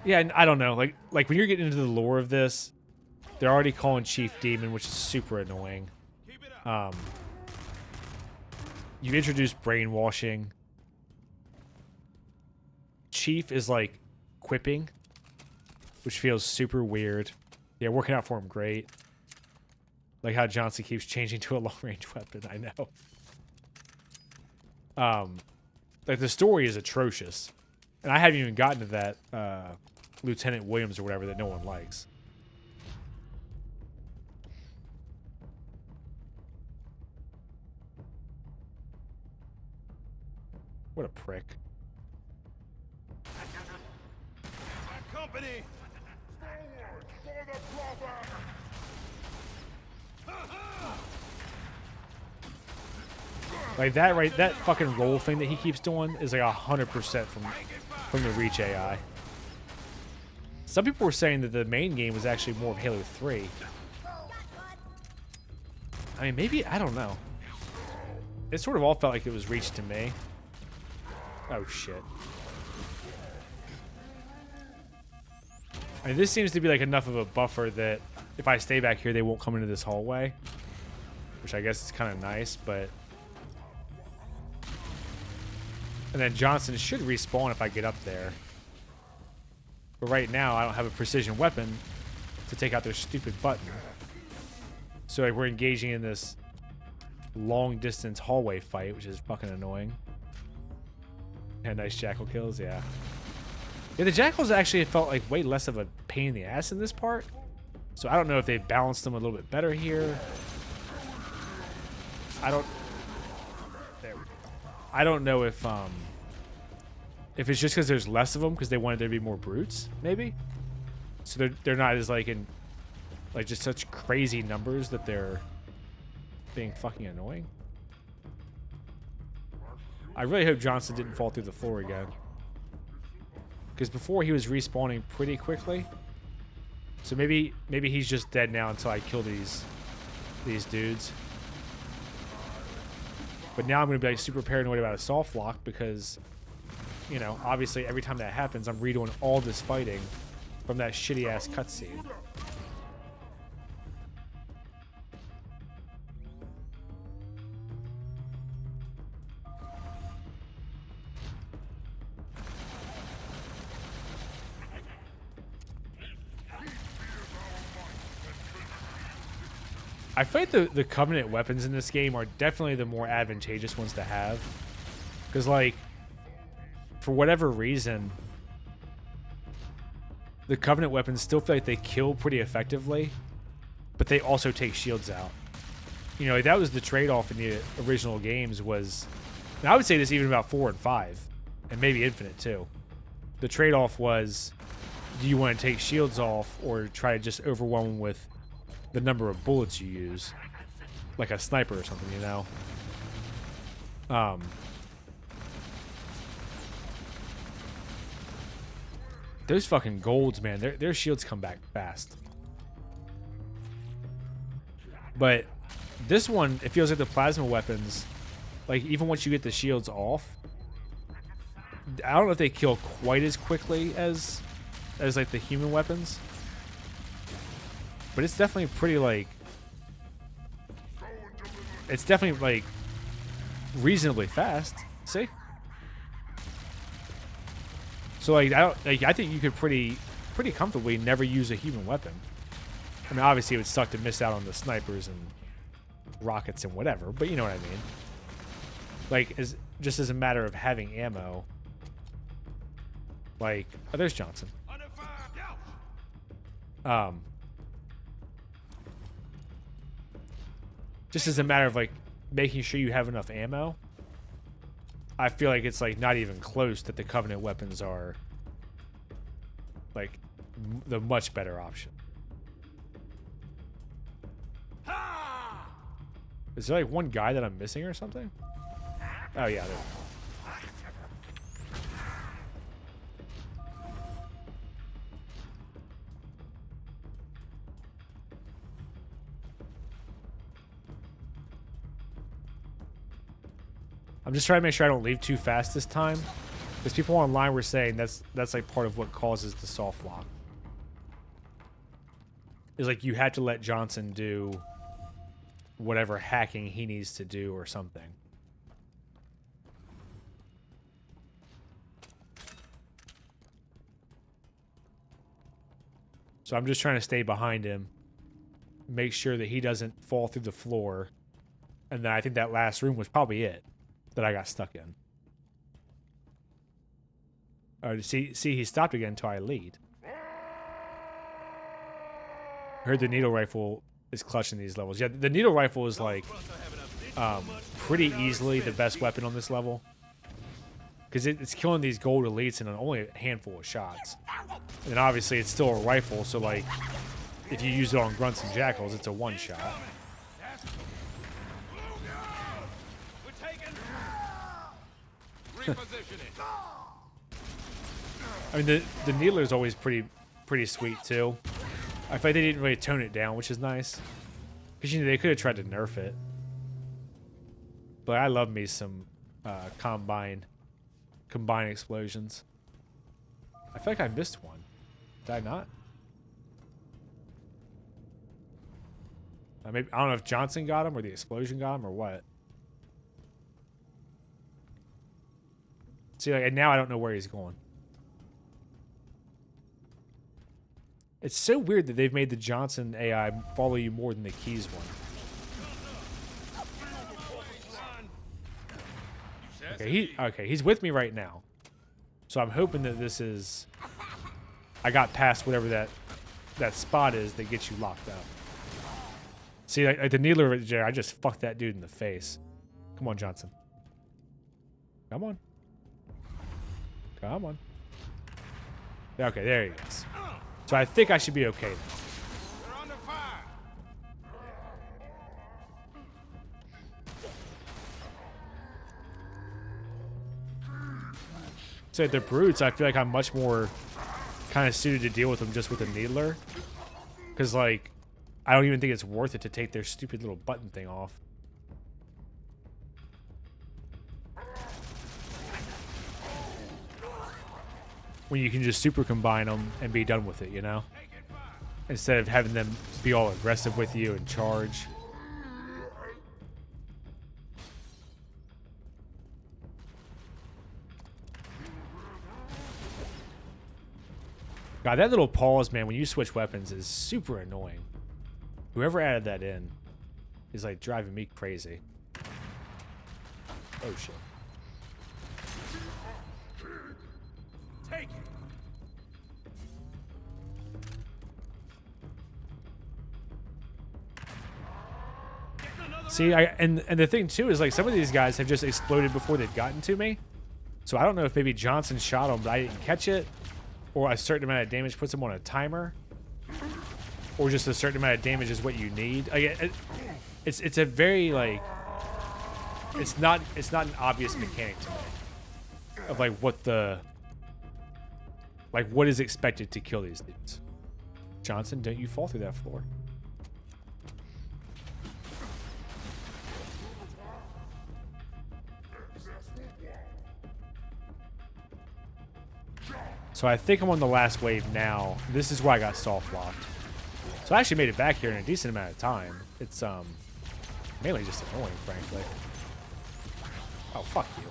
Yeah, and I don't know. Like when you're getting into the lore of this, they're already calling Chief Demon, which is super annoying. You introduce brainwashing. Chief is like quipping, which feels super weird. Yeah, working out for him great. Like how Johnson keeps changing to a long-range weapon, I know. Like the story is atrocious. And I haven't even gotten to that Lieutenant Williams or whatever that no one likes. What a prick. Company! Forward for the drawback! Like that, right? That fucking roll thing that he keeps doing is like 100% from the Reach AI. Some people were saying that the main game was actually more of Halo 3. I mean, maybe, I don't know. It sort of all felt like it was Reach to me. Oh, shit. I mean, this seems to be like enough of a buffer that if I stay back here, they won't come into this hallway. Which I guess is kind of nice, but... And then Johnson should respawn if I get up there. But right now, I don't have a precision weapon to take out their stupid button. So like, we're engaging in this long-distance hallway fight, which is fucking annoying. And nice Jackal kills, yeah. Yeah, the Jackals actually felt like way less of a pain in the ass in this part. So I don't know if they balanced them a little bit better here. I don't know if it's just because there's less of them because they wanted there to be more brutes, maybe. So they're not as like in like just such crazy numbers that they're being fucking annoying. I really hope Johnson didn't fall through the floor again. Because before he was respawning pretty quickly. So maybe he's just dead now until I kill these dudes. But now I'm going to be like super paranoid about a soft lock because, you know, obviously every time that happens, I'm redoing all this fighting from that shitty ass cutscene. I feel like the Covenant weapons in this game are definitely the more advantageous ones to have. Because, like, for whatever reason, the Covenant weapons still feel like they kill pretty effectively, but they also take shields out. You know, like, that was the trade-off in the original games was... And I would say this even about 4 and 5, and maybe Infinite, too. The trade-off was, do you want to take shields off or try to just overwhelm them with the number of bullets you use, like a sniper or something, you know? Those fucking golds, man, their shields come back fast. But this one, it feels like the plasma weapons, like even once you get the shields off, I don't know if they kill quite as quickly as like the human weapons. But it's definitely pretty, like... It's definitely, like, reasonably fast. See? So, like, I think you could pretty comfortably never use a human weapon. I mean, obviously it would suck to miss out on the snipers and rockets and whatever, but you know what I mean. Like, just as a matter of having ammo. Like, oh, there's Johnson. Just as a matter of, like, making sure you have enough ammo, I feel like it's like not even close that the Covenant weapons are like the much better option. Is there like one guy that I'm missing or something? Oh yeah, there. I'm just trying to make sure I don't leave too fast this time, because people online were saying that's like part of what causes the soft lock. Is like you had to let Johnson do whatever hacking he needs to do or something. So I'm just trying to stay behind him, make sure that he doesn't fall through the floor, and then I think that last room was probably it that I got stuck in. Oh, see, he stopped again until I lead. I heard the needle rifle is clutch in these levels. Yeah, the needle rifle is like pretty easily the best weapon on this level, because it's killing these gold elites in only a handful of shots. And obviously it's still a rifle, so like if you use it on grunts and jackals, it's a one shot. I mean, the needler is always pretty sweet too. I feel like they didn't really tone it down, which is nice, because you know they could have tried to nerf it. But I love me some combine explosions. I feel like I missed one. Did I not? I don't know if Johnson got him or the explosion got him or what. See, like, and now I don't know where he's going. It's so weird that they've made the Johnson AI follow you more than the Keys one. Okay, he's with me right now. So I'm hoping that this is... I got past whatever that spot is that gets you locked up. See, like the needler right there, I just fucked that dude in the face. Come on, Johnson. Come on. Come on. Okay, there he is. So I think I should be okay now. So the brutes, I feel like I'm much more kind of suited to deal with them just with a needler, because like I don't even think it's worth it to take their stupid little button thing off. When you can just super combine them and be done with it, you know? Instead of having them be all aggressive with you and charge. God, that little pause, man, when you switch weapons is super annoying. Whoever added that in is like driving me crazy. Oh shit. Take it. See, and the thing too is like some of these guys have just exploded before they've gotten to me. So I don't know if maybe Johnson shot him, but I didn't catch it, or a certain amount of damage puts him on a timer, or just a certain amount of damage is what you need. It's a very like it's not an obvious mechanic to me of like what is expected to kill these dudes. Johnson, don't you fall through that floor. So I think I'm on the last wave now. This is where I got soft locked. So I actually made it back here in a decent amount of time. It's mainly just annoying, frankly. Oh, fuck you.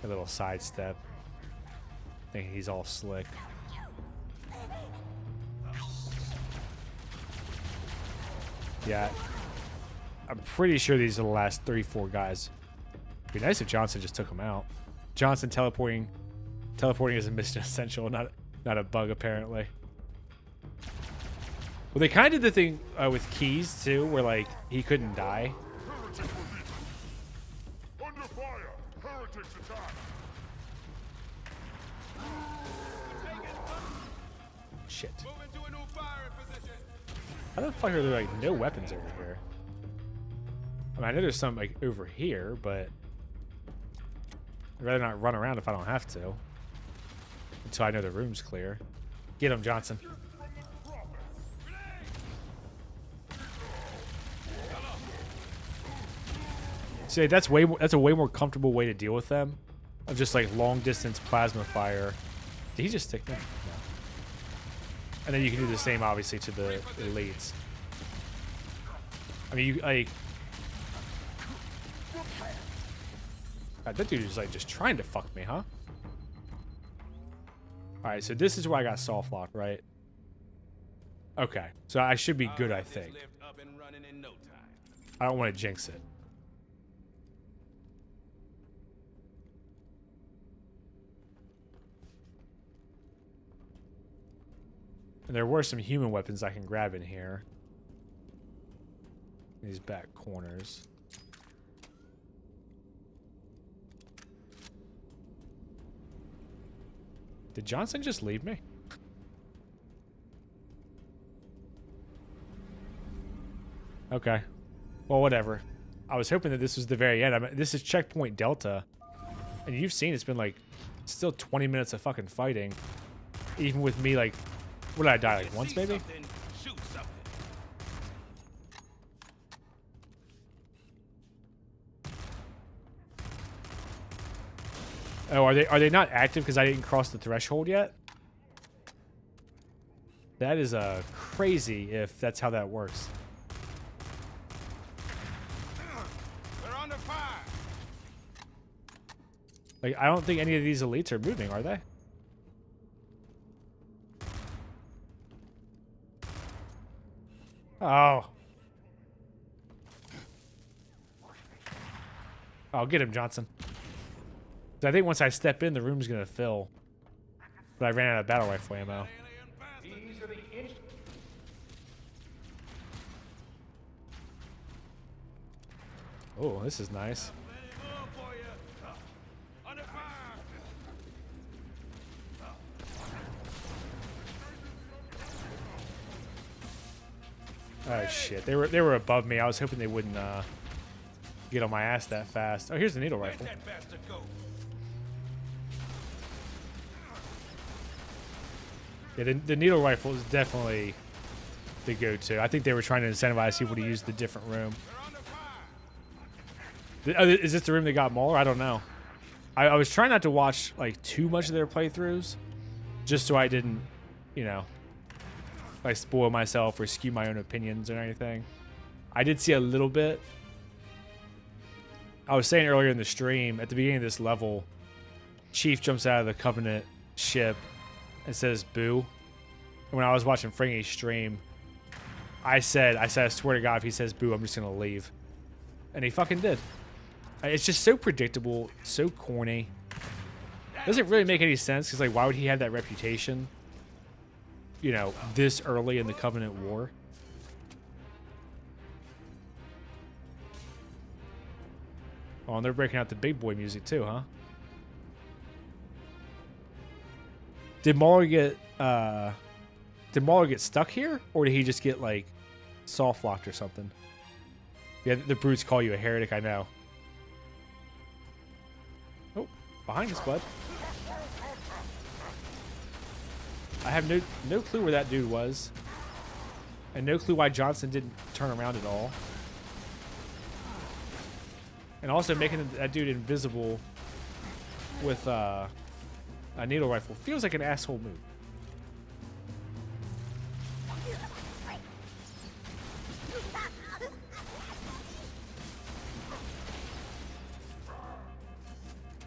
A little sidestep. Thinking he's all slick. Yeah. I'm pretty sure these are the last 3-4 guys. It'd be nice if Johnson just took them out. Johnson teleporting is a mission essential, not a bug, apparently. Well, they kind of did the thing with Keys, too, where, like, he couldn't die. Under fire! Heretic Objects attack. Shit. Moving to a new firing position. How the fuck are there like no weapons over here? I mean, I know there's some like over here, but I'd rather not run around if I don't have to. Until I know the room's clear. Get him, Johnson. See, that's a way more comfortable way to deal with them. Of just like long distance plasma fire. Did he just stick me? No. And then you can do the same, obviously, to the elites. I mean, you like. God, that dude is like just trying to fuck me, huh? All right, so this is where I got soft lock, right? Okay, so I should be good, I think. Up and running in no time. I don't want to jinx it. And there were some human weapons I can grab in here. These back corners. Did Johnson just leave me? Okay. Well, whatever. I was hoping that this was the very end. I mean, this is checkpoint Delta. And you've seen it's been like still 20 minutes of fucking fighting. Even with me like, what did I die, like once maybe? Shoot something. Oh, are they not active because I didn't cross the threshold yet? That is crazy if that's how that works. They're under fire. Like, I don't think any of these elites are moving, are they? Oh. Oh, get him, Johnson. I think once I step in, the room's gonna fill. But I ran out of battle rifle ammo. Oh, this is nice. Oh shit, they were above me. I was hoping they wouldn't get on my ass that fast. Oh, here's the needle rifle. Yeah, the needle rifle is definitely the go-to. I think they were trying to incentivize people to use the different room. Is this the room that got Mauler? I don't know. I was trying not to watch like too much of their playthroughs, just so I didn't, you know, like spoil myself or skew my own opinions or anything. I did see a little bit. I was saying earlier in the stream, at the beginning of this level, Chief jumps out of the Covenant ship and says boo. And when I was watching Fringy's stream, I said, I swear to God, if he says boo, I'm just gonna leave. And he fucking did. It's just so predictable, so corny. Doesn't really make any sense, because like, why would he have that reputation, you know, this early in the Covenant War? Oh, and they're breaking out the big boy music too, huh? Did Mauler get stuck here, or did he just get like soft locked or something? Yeah, the brutes call you a heretic, I know. Oh, behind us, bud. I have no clue where that dude was, and no clue why Johnson didn't turn around at all. And also making that dude invisible with a needle rifle feels like an asshole move.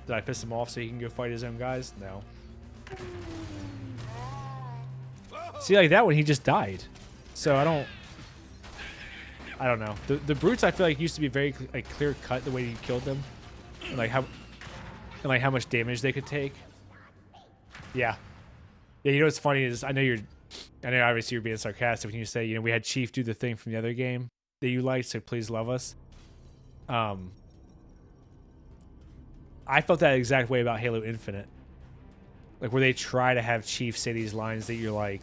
Did I piss him off so he can go fight his own guys? No. See, like that one, he just died. So I don't know. The brutes I feel like used to be very like clear cut the way you killed them, and like how much damage they could take. Yeah. You know what's funny is I know obviously you're being sarcastic when you say, you know, we had Chief do the thing from the other game that you liked, so please love us. I felt that exact way about Halo Infinite. Like, where they try to have Chief say these lines that you're like,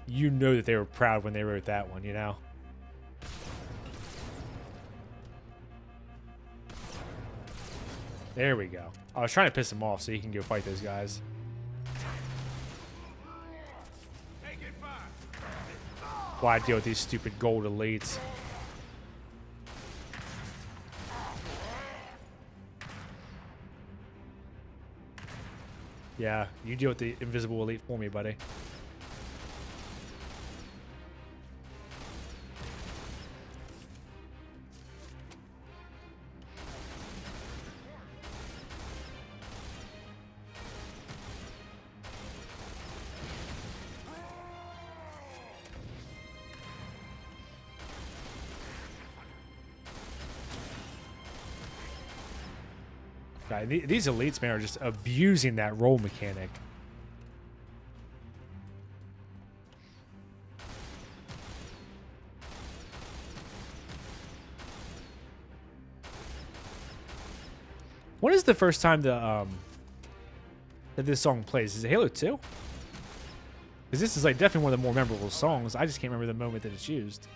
you know that they were proud when they wrote that one, you know? There we go. I was trying to piss him off so he can go fight those guys. Why deal with these stupid gold elites? Yeah, you deal with the invisible elite for me, buddy. God, these elites, man, are just abusing that roll mechanic. When is the first time that this song plays? Is it Halo 2? Because this is like definitely one of the more memorable songs. I just can't remember the moment that it's used.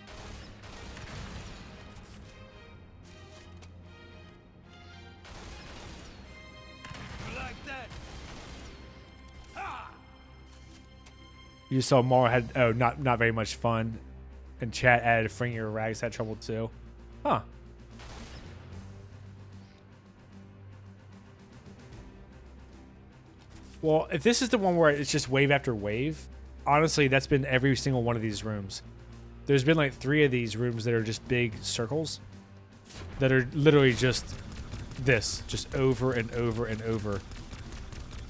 You saw Mara had not very much fun, and chat added Fringer Rags had trouble too. Huh. Well, if this is the one where it's just wave after wave, honestly, that's been every single one of these rooms. There's been like 3 of these rooms that are just big circles that are literally just this, just over and over and over.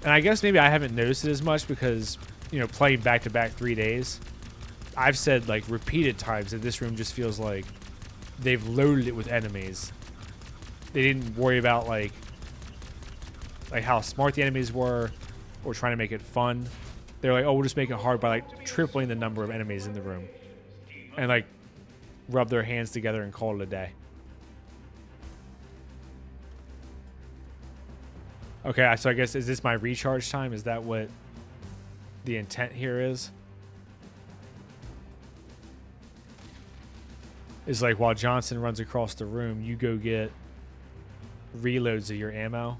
And I guess maybe I haven't noticed it as much because, you know, playing back-to-back 3 days, I've said like repeated times that this room just feels like they've loaded it with enemies. They didn't worry about like how smart the enemies were or trying to make it fun. They're like, oh, we'll just make it hard by like tripling the number of enemies in the room and like rub their hands together and call it a day. Okay, so I guess, is this my recharge time? Is that what the intent here is? Is like while Johnson runs across the room, you go get reloads of your ammo.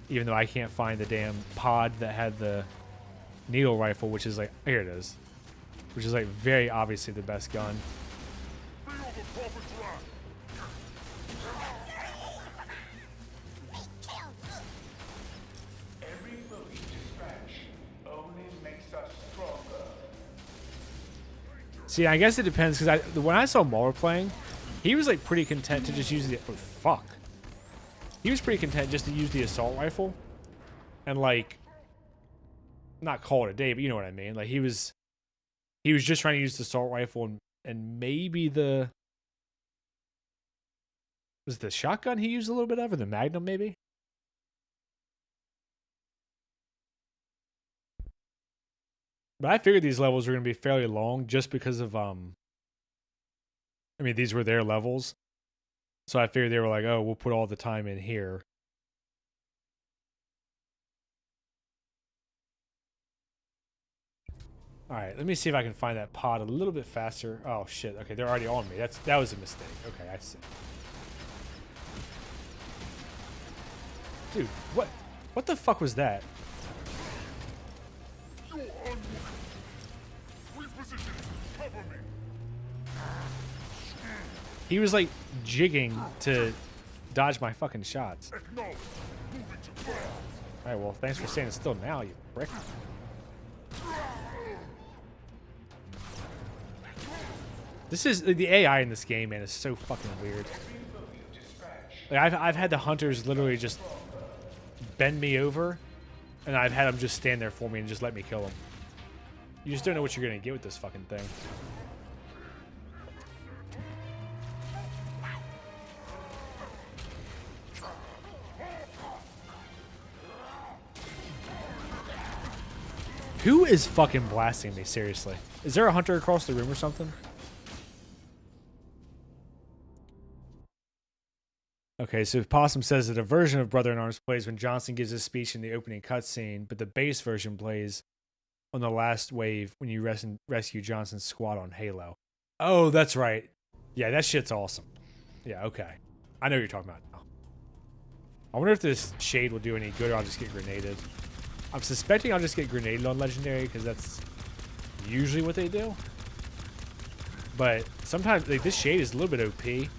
Even though I can't find the damn pod that had the needle rifle, which is like, here it is. Which is like very obviously the best gun. See, I guess it depends, because when I saw Muller playing, he was like pretty content to just use the... Oh, fuck. He was pretty content just to use the assault rifle and like not call it a day, but you know what I mean. Like he was just trying to use the assault rifle and maybe was it the shotgun he used a little bit of, or the Magnum maybe? But I figured these levels were going to be fairly long just because of I mean, these were their levels. So I figured they were like, oh, we'll put all the time in here. All right, let me see if I can find that pod a little bit faster. Oh, shit. Okay, they're already on me. That was a mistake. Okay, I see. Dude, what the fuck was that? He was like jigging to dodge my fucking shots. Alright, well, thanks for staying still now, you prick. This is the AI in this game, man, is so fucking weird. Like I've had the hunters literally just bend me over, and I've had them just stand there for me and just let me kill them. You just don't know what you're gonna get with this fucking thing. Who is fucking blasting me, seriously? Is there a hunter across the room or something? Okay, so Possum says that a version of Brother in Arms plays when Johnson gives his speech in the opening cutscene, but the base version plays on the last wave when you rescue Johnson's squad on Halo. Oh, that's right. Yeah, that shit's awesome. Yeah, okay. I know what you're talking about now. I wonder if this shade will do any good or I'll just get grenaded. I'm suspecting I'll just get grenaded on Legendary because that's usually what they do. But sometimes, like, this shade is a little bit OP.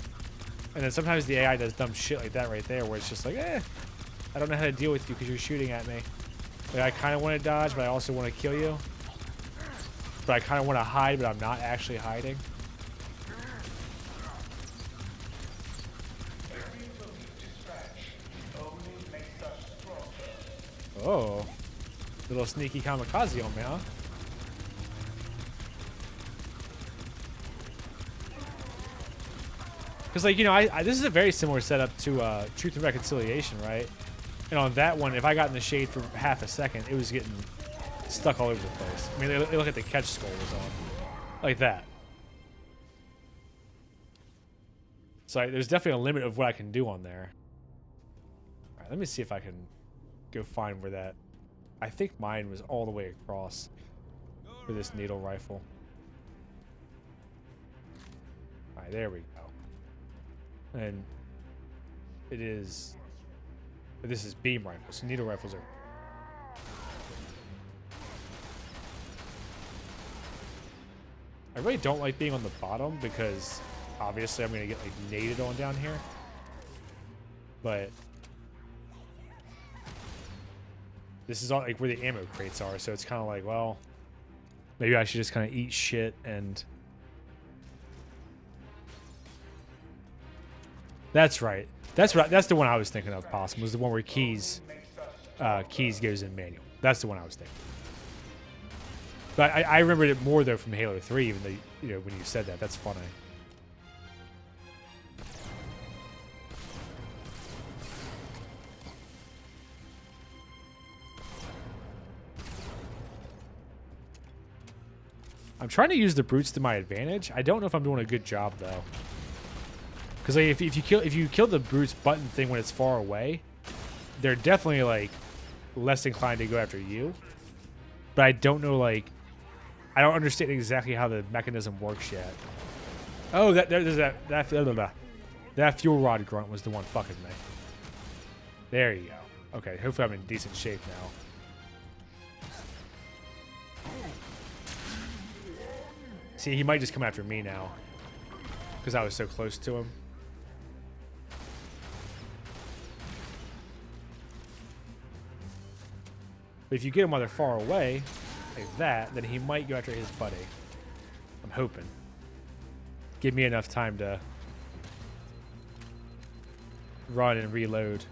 And then sometimes the AI does dumb shit like that right there where it's just like, I don't know how to deal with you because you're shooting at me. Like, I kind of want to dodge, but I also want to kill you. But I kind of want to hide, but I'm not actually hiding. Oh. Little sneaky kamikaze on me, huh? Because, like, you know, this is a very similar setup to Truth and Reconciliation, right? And on that one, if I got in the shade for half a second, it was getting stuck all over the place. I mean, look at the catch skull was on. Like that. So there's definitely a limit of what I can do on there. Alright, let me see if I can go find where that... I think mine was all the way across for this needle rifle. Alright, there we go. And it is... This is beam rifles, so needle rifles are... I really don't like being on the bottom because obviously I'm going to get like naded on down here. But this is all like where the ammo crates are, so it's kind of like, well, maybe I should just kind of eat shit and... That's right. That's the one I was thinking of. Possum was the one where keys goes in manual. That's the one I was thinking. But I remembered it more though from Halo 3, even though, you know, when you said that. That's funny. I'm trying to use the brutes to my advantage. I don't know if I'm doing a good job though. Because like, if you kill the brutes button thing when it's far away, they're definitely like less inclined to go after you. But I don't know, like, I don't understand exactly how the mechanism works yet. Oh, there's that fuel rod grunt was the one fucking me. There you go. Okay, hopefully I'm in decent shape now. See, he might just come after me now because I was so close to him. But if you get him while they're far away, like that, then he might go after his buddy. I'm hoping. Give me enough time to run and reload.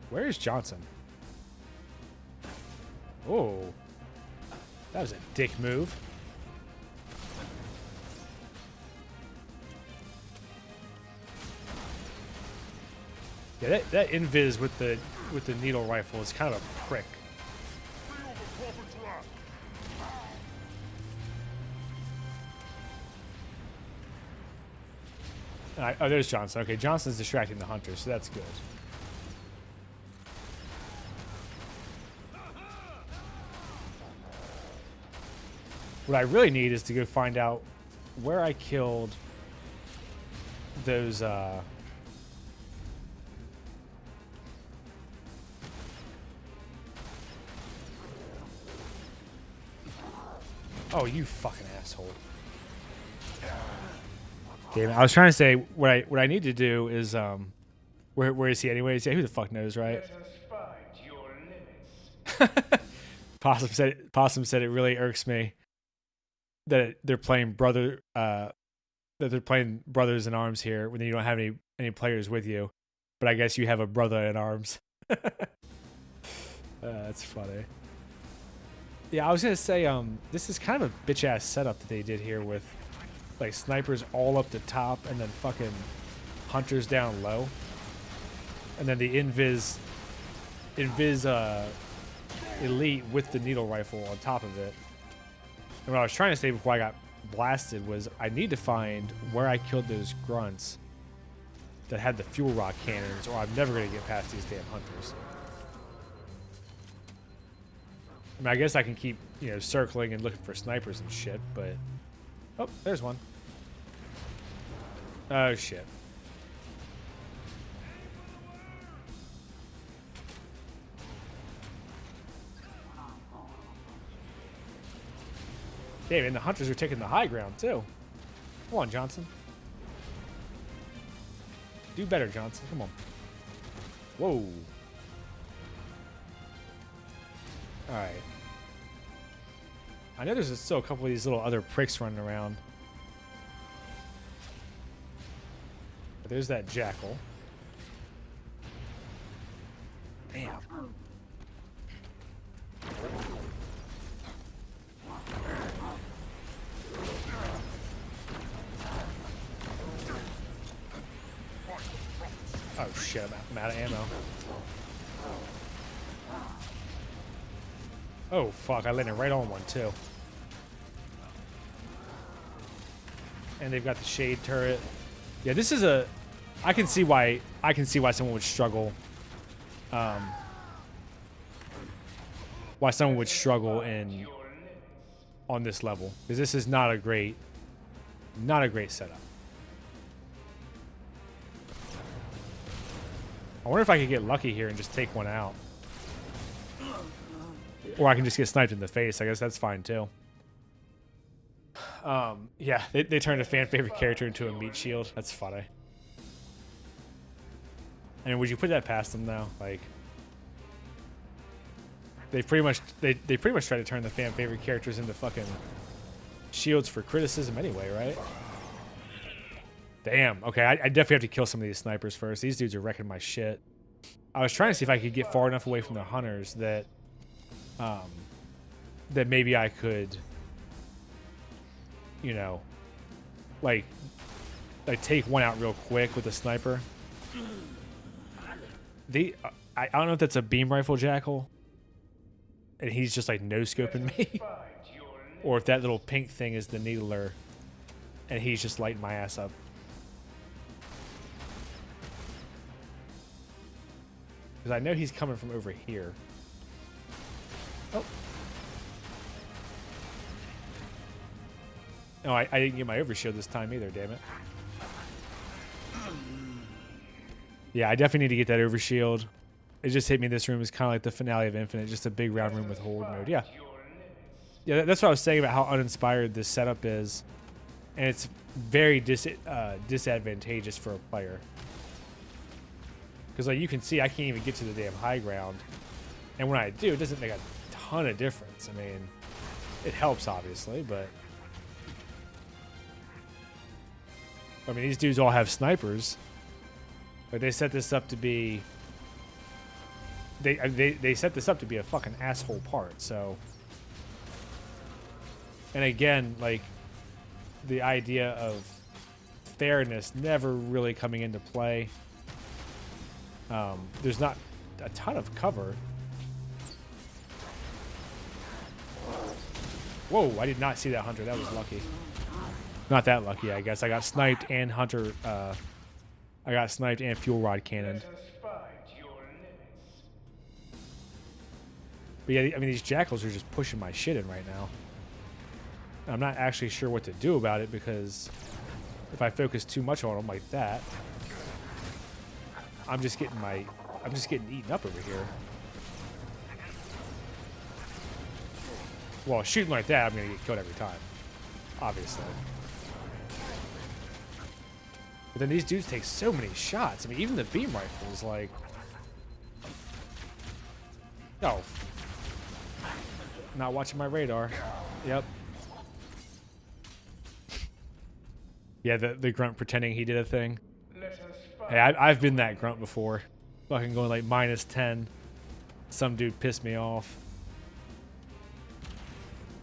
Where is Johnson? Oh. That was a dick move. Yeah, that invis with the needle rifle is kind of a prick. Oh, there's Johnson. Okay, Johnson's distracting the hunter, so that's good. What I really need is to go find out where I killed those, Oh, you fucking asshole. Okay, I was trying to say what I need to do is, where is he anyways? Yeah, who the fuck knows, right? Possum said it really irks me that they're playing that they're playing brothers in arms here when you don't have any players with you, but I guess you have a brother in arms. That's funny. Yeah, I was gonna say, this is kind of a bitch ass setup that they did here with like snipers all up the top and then fucking hunters down low. And then the invis elite with the needle rifle on top of it. And what I was trying to say before I got blasted was I need to find where I killed those grunts that had the fuel rod cannons, or I'm never going to get past these damn hunters. I mean, I guess I can keep, you know, circling and looking for snipers and shit, but... Oh, there's one. Oh, shit. Damn, and the hunters are taking the high ground, too. Come on, Johnson. Do better, Johnson. Come on. Whoa. Alright. I know there's still a couple of these little other pricks running around. But there's that jackal. Damn. Oh shit, I'm out of ammo. Oh fuck, I landed right on one too. And they've got the shade turret. Yeah, this is a... I can see why someone would struggle. Why someone would struggle on this level. Because this is not a great setup. I wonder if I could get lucky here and just take one out. Or I can just get sniped in the face. I guess that's fine too. Yeah, they turned a fan favorite character into a meat shield. That's funny. I mean, would you put that past them now? Like, they pretty much try to turn the fan favorite characters into fucking shields for criticism anyway, right? Damn. Okay, I definitely have to kill some of these snipers first. These dudes are wrecking my shit. I was trying to see if I could get far enough away from the hunters that that maybe I could, you know, like take one out real quick with a sniper. I don't know if that's a beam rifle jackal, and he's just like no scoping me, or if that little pink thing is the needler, and he's just lighting my ass up. Because I know he's coming from over here. Oh. No, I didn't get my overshield this time either, damn it. Yeah, I definitely need to get that overshield. It just hit me this room is kind of like the finale of Infinite, just a big round room with horde mode. Yeah. Yeah, that's what I was saying about how uninspired this setup is. And it's very disadvantageous for a player. Because like you can see, I can't even get to the damn high ground. And when I do, it doesn't make a ton of difference. I mean, it helps obviously, but... I mean, these dudes all have snipers. But they set this up to be... They set this up to be a fucking asshole part, so... And again, like, the idea of fairness never really coming into play. There's not a ton of cover. Whoa, I did not see that hunter. That was lucky. Not that lucky, I guess. I got sniped and hunter... I got sniped and fuel rod cannoned. But yeah, I mean, these jackals are just pushing my shit in right now. I'm not actually sure what to do about it because if I focus too much on them like that, I'm just getting eaten up over here. Well, shooting like that, I'm gonna get killed every time, obviously. But then these dudes take so many shots. I mean, even the beam rifle is like... Oh. Not watching my radar. Yep. Yeah, the grunt pretending he did a thing. Hey, I've been that grunt before. Fucking going like -10. Some dude pissed me off.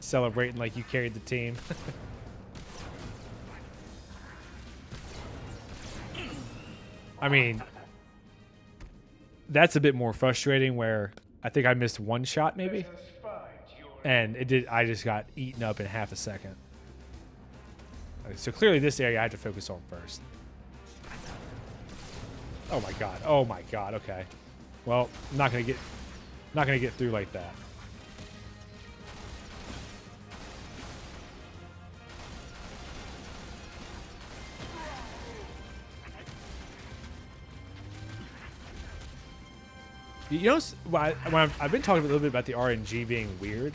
celebrating like you carried the team. I mean, that's a bit more frustrating where I think I missed one shot maybe. And it did. I just got eaten up in half a second. Okay, so clearly this area I had to focus on first. Oh my god. Oh my god. Okay. Well, I'm not gonna get through like that. You know, I've been talking a little bit about the RNG being weird,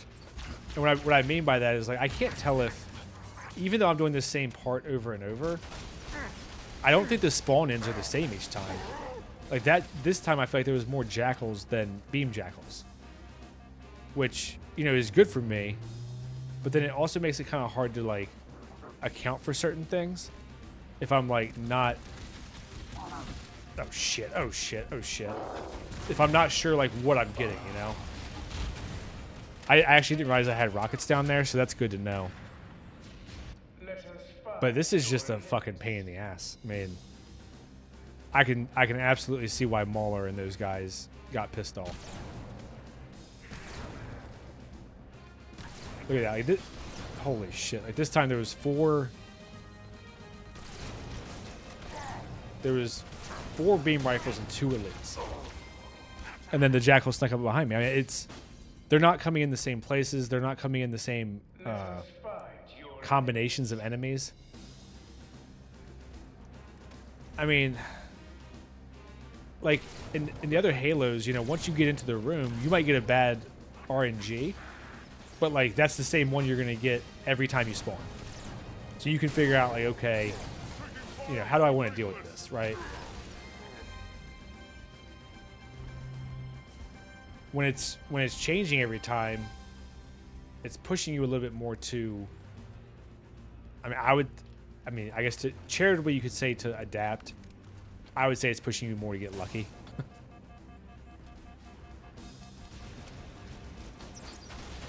and what I mean by that is like I can't tell if, even though I'm doing the same part over and over, I don't think the spawn ends are the same each time. Like that, this time I feel like there was more jackals than beam jackals, which you know is good for me, but then it also makes it kind of hard to like account for certain things if I'm like not. Oh shit! Oh shit! Oh shit! If I'm not sure like what I'm getting, you know. I actually didn't realize I had rockets down there, so that's good to know. But this is just a fucking pain in the ass. I mean, I can absolutely see why Mauler and those guys got pissed off. Look at that! Like holy shit! Like this time there was four. There was 4 beam rifles and 2 elites. And then the jackal snuck up behind me. I mean, they're not coming in the same places. They're not coming in the same combinations of enemies. I mean, like in the other Halos, you know, once you get into the room, you might get a bad RNG, but like that's the same one you're gonna get every time you spawn. So you can figure out like, okay, you know, how do I want to deal with this, right? When it's changing every time, it's pushing you a little bit more to. I mean, I guess to charitably you could say to adapt. I would say it's pushing you more to get lucky.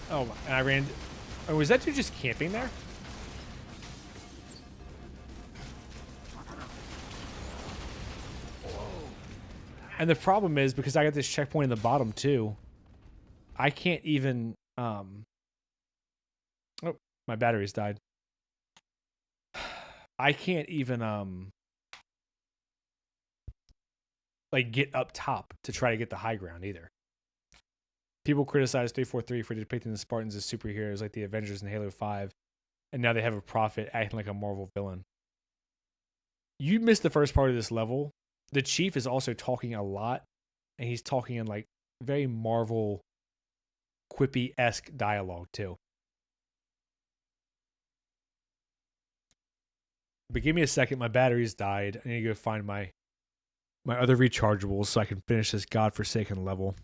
Oh, and I ran. Oh, was that dude just camping there? And the problem is because I got this checkpoint in the bottom too, I can't even oh, my batteries died. I can't even like get up top to try to get the high ground either. People criticize 343 for depicting the Spartans as superheroes like the Avengers in Halo 5, and now they have a prophet acting like a Marvel villain. You missed the first part of this level. The chief is also talking a lot, and he's talking in like very Marvel quippy-esque dialogue too. But give me a second, my batteries died. I need to go find my other rechargeables so I can finish this godforsaken level.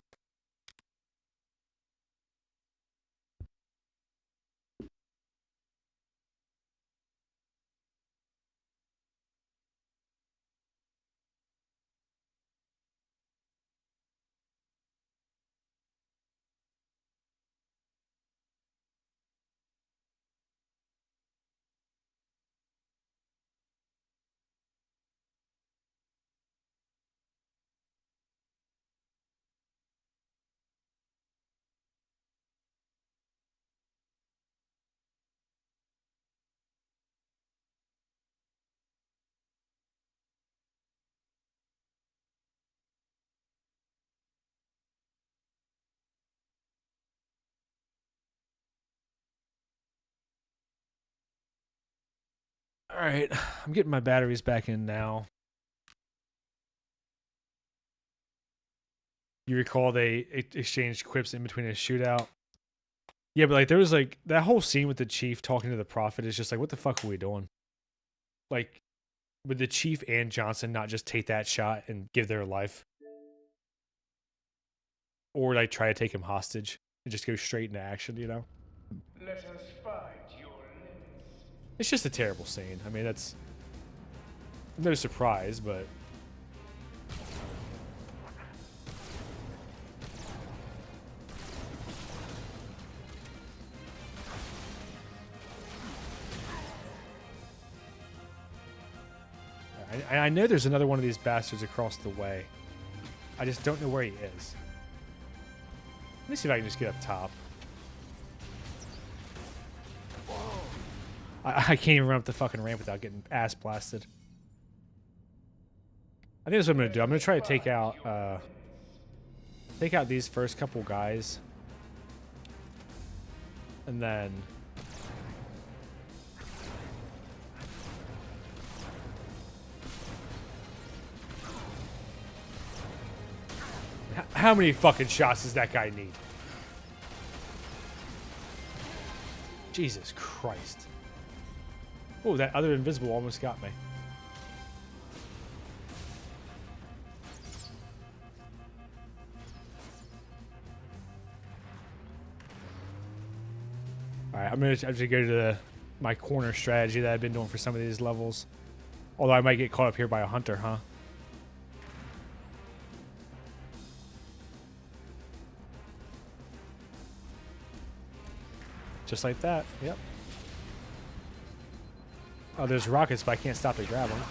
All right, I'm getting my batteries back in now. You recall they exchanged quips in between a shootout? Yeah, but like there was like that whole scene with the chief talking to the prophet is just like, what the fuck are we doing? Like, would the chief and Johnson not just take that shot and give their life? Or like try to take him hostage and just go straight into action, you know? Let us find your limits. It's just a terrible scene. I mean, that's no surprise, but I know there's another one of these bastards across the way. I just don't know where he is. Let me see if I can just get up top. I can't even run up the fucking ramp without getting ass blasted. I think that's what I'm gonna do. I'm gonna try to take out these first couple guys, and then how many fucking shots does that guy need? Jesus Christ. Oh, that other invisible almost got me. Alright, I'm gonna have to go to my corner strategy that I've been doing for some of these levels. Although I might get caught up here by a hunter, huh? Just like that, yep. Oh, there's rockets, but I can't stop to grab them.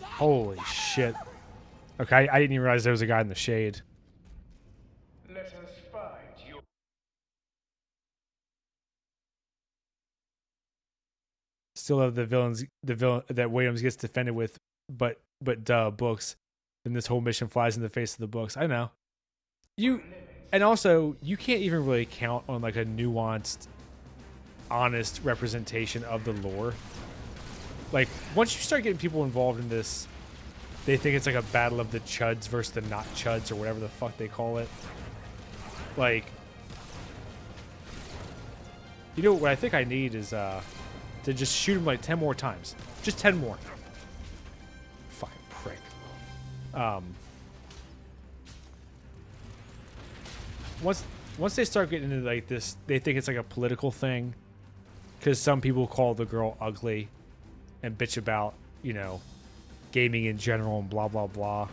Holy shit. Okay, I didn't even realize there was a guy in the shade. Let us find you. Still have the villain that Williams gets defended with, but duh, books. Then this whole mission flies in the face of the books. I know. And also, you can't even really count on like a nuanced, honest representation of the lore. Like, once you start getting people involved in this, they think it's like a battle of the chuds versus the not chuds or whatever the fuck they call it. Like, you know what I think I need is to just shoot him like 10 more times. Just 10 more. Fucking prick. Once they start getting into like this, they think it's like a political thing, because some people call the girl ugly and bitch about, you know, gaming in general and blah blah blah.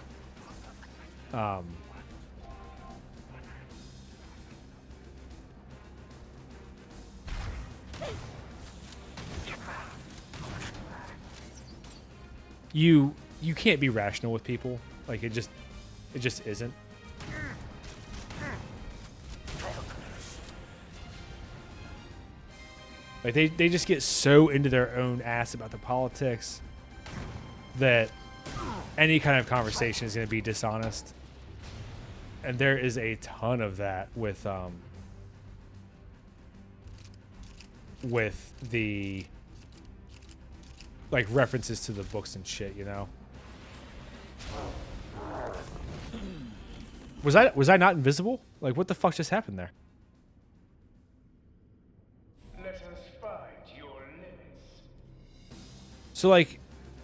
You can't be rational with people. Like, it just isn't. Like, they just get so into their own ass about the politics that any kind of conversation is going to be dishonest. And there is a ton of that with the like references to the books and shit, you know. Was I not invisible? Like, what the fuck just happened there? So, like,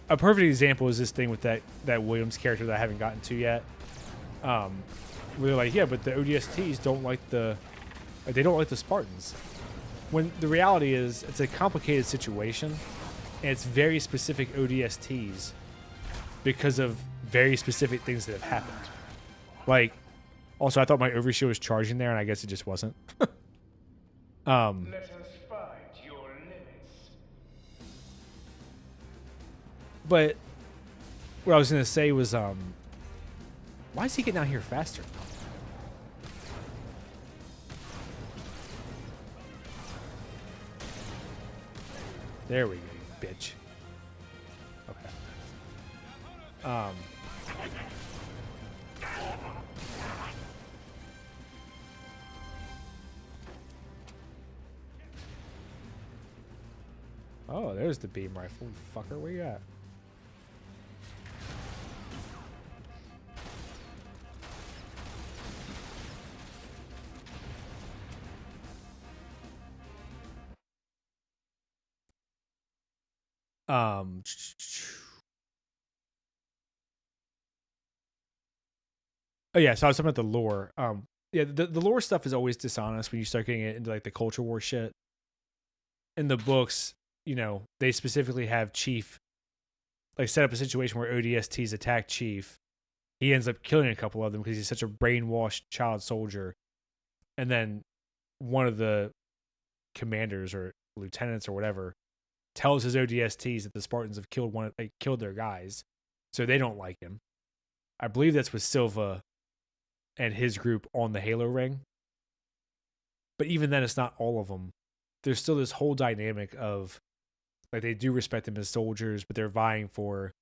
a perfect example is this thing with that Williams character that I haven't gotten to yet. Where they're like, yeah, but the ODSTs don't like they don't like the Spartans. When the reality is, it's a complicated situation, and it's very specific ODSTs because of very specific things that have happened. Like, also, I thought my overshield was charging there, and I guess it just wasn't. But what I was gonna say was, why is he getting out here faster? There we go, you bitch. Okay. Oh, there's the beam rifle, fucker. Where you at? Oh yeah, so I was talking about the lore. Yeah, the lore stuff is always dishonest when you start getting it into like the culture war shit. In the books, you know, they specifically have Chief like set up a situation where ODSTs attack Chief. He ends up killing a couple of them because he's such a brainwashed child soldier. And then one of the commanders or lieutenants or whatever tells his ODSTs that the Spartans have killed their guys, so they don't like him. I believe that's with Silva and his group on the Halo ring. But even then, it's not all of them. There's still this whole dynamic of, like, they do respect them as soldiers, but they're vying for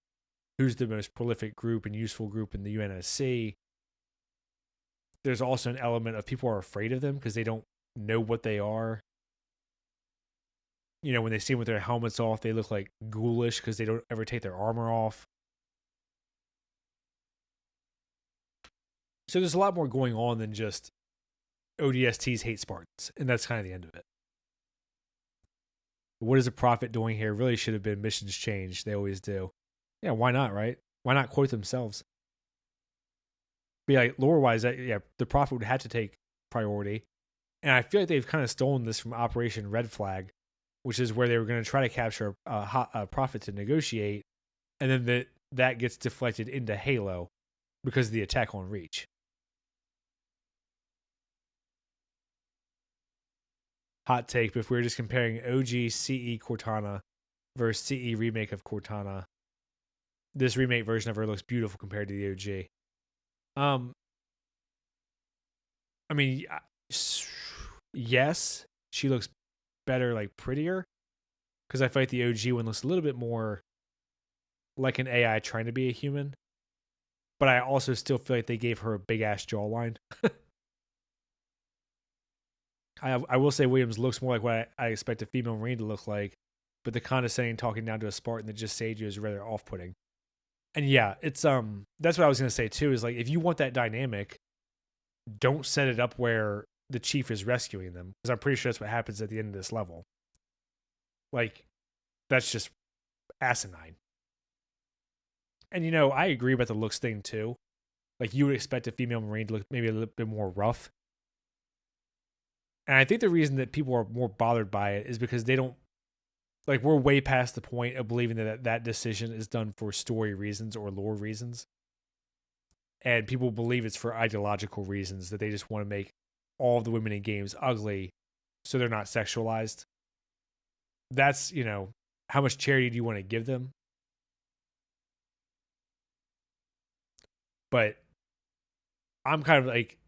who's the most prolific group and useful group in the UNSC. There's also an element of people are afraid of them because they don't know what they are. You know, when they see them with their helmets off, they look like ghoulish because they don't ever take their armor off. So there's a lot more going on than just ODSTs hate Spartans, and that's kind of the end of it. What is the Prophet doing here? Really should have been missions changed. They always do. Yeah, why not, right? Why not quote themselves? Be like, lore-wise, yeah, the Prophet would have to take priority. And I feel like they've kind of stolen this from Operation Red Flag, which is where they were going to try to capture a Prophet to negotiate, and then that gets deflected into Halo because of the attack on Reach. Hot take, but if we were just comparing OG CE Cortana versus CE remake of Cortana, this remake version of her looks beautiful compared to the OG. I mean, yes, she looks better, like prettier, because I feel like the OG one looks a little bit more like an AI trying to be a human. But I also still feel like they gave her a big ass jawline. I will say Williams looks more like what I expect a female Marine to look like, but the condescending talking down to a Spartan that just saved you is rather off-putting. And yeah, it's that's what I was gonna say too, is like, if you want that dynamic, don't set it up where the chief is rescuing them, because I'm pretty sure that's what happens at the end of this level. Like, that's just asinine. And you know, I agree about the looks thing too. Like, you would expect a female Marine to look maybe a little bit more rough. And I think the reason that people are more bothered by it is because they don't, like, we're way past the point of believing that decision is done for story reasons or lore reasons. And people believe it's for ideological reasons, that they just want to make all of the women in games ugly so they're not sexualized. That's, you know, how much charity do you want to give them? But I'm kind of like,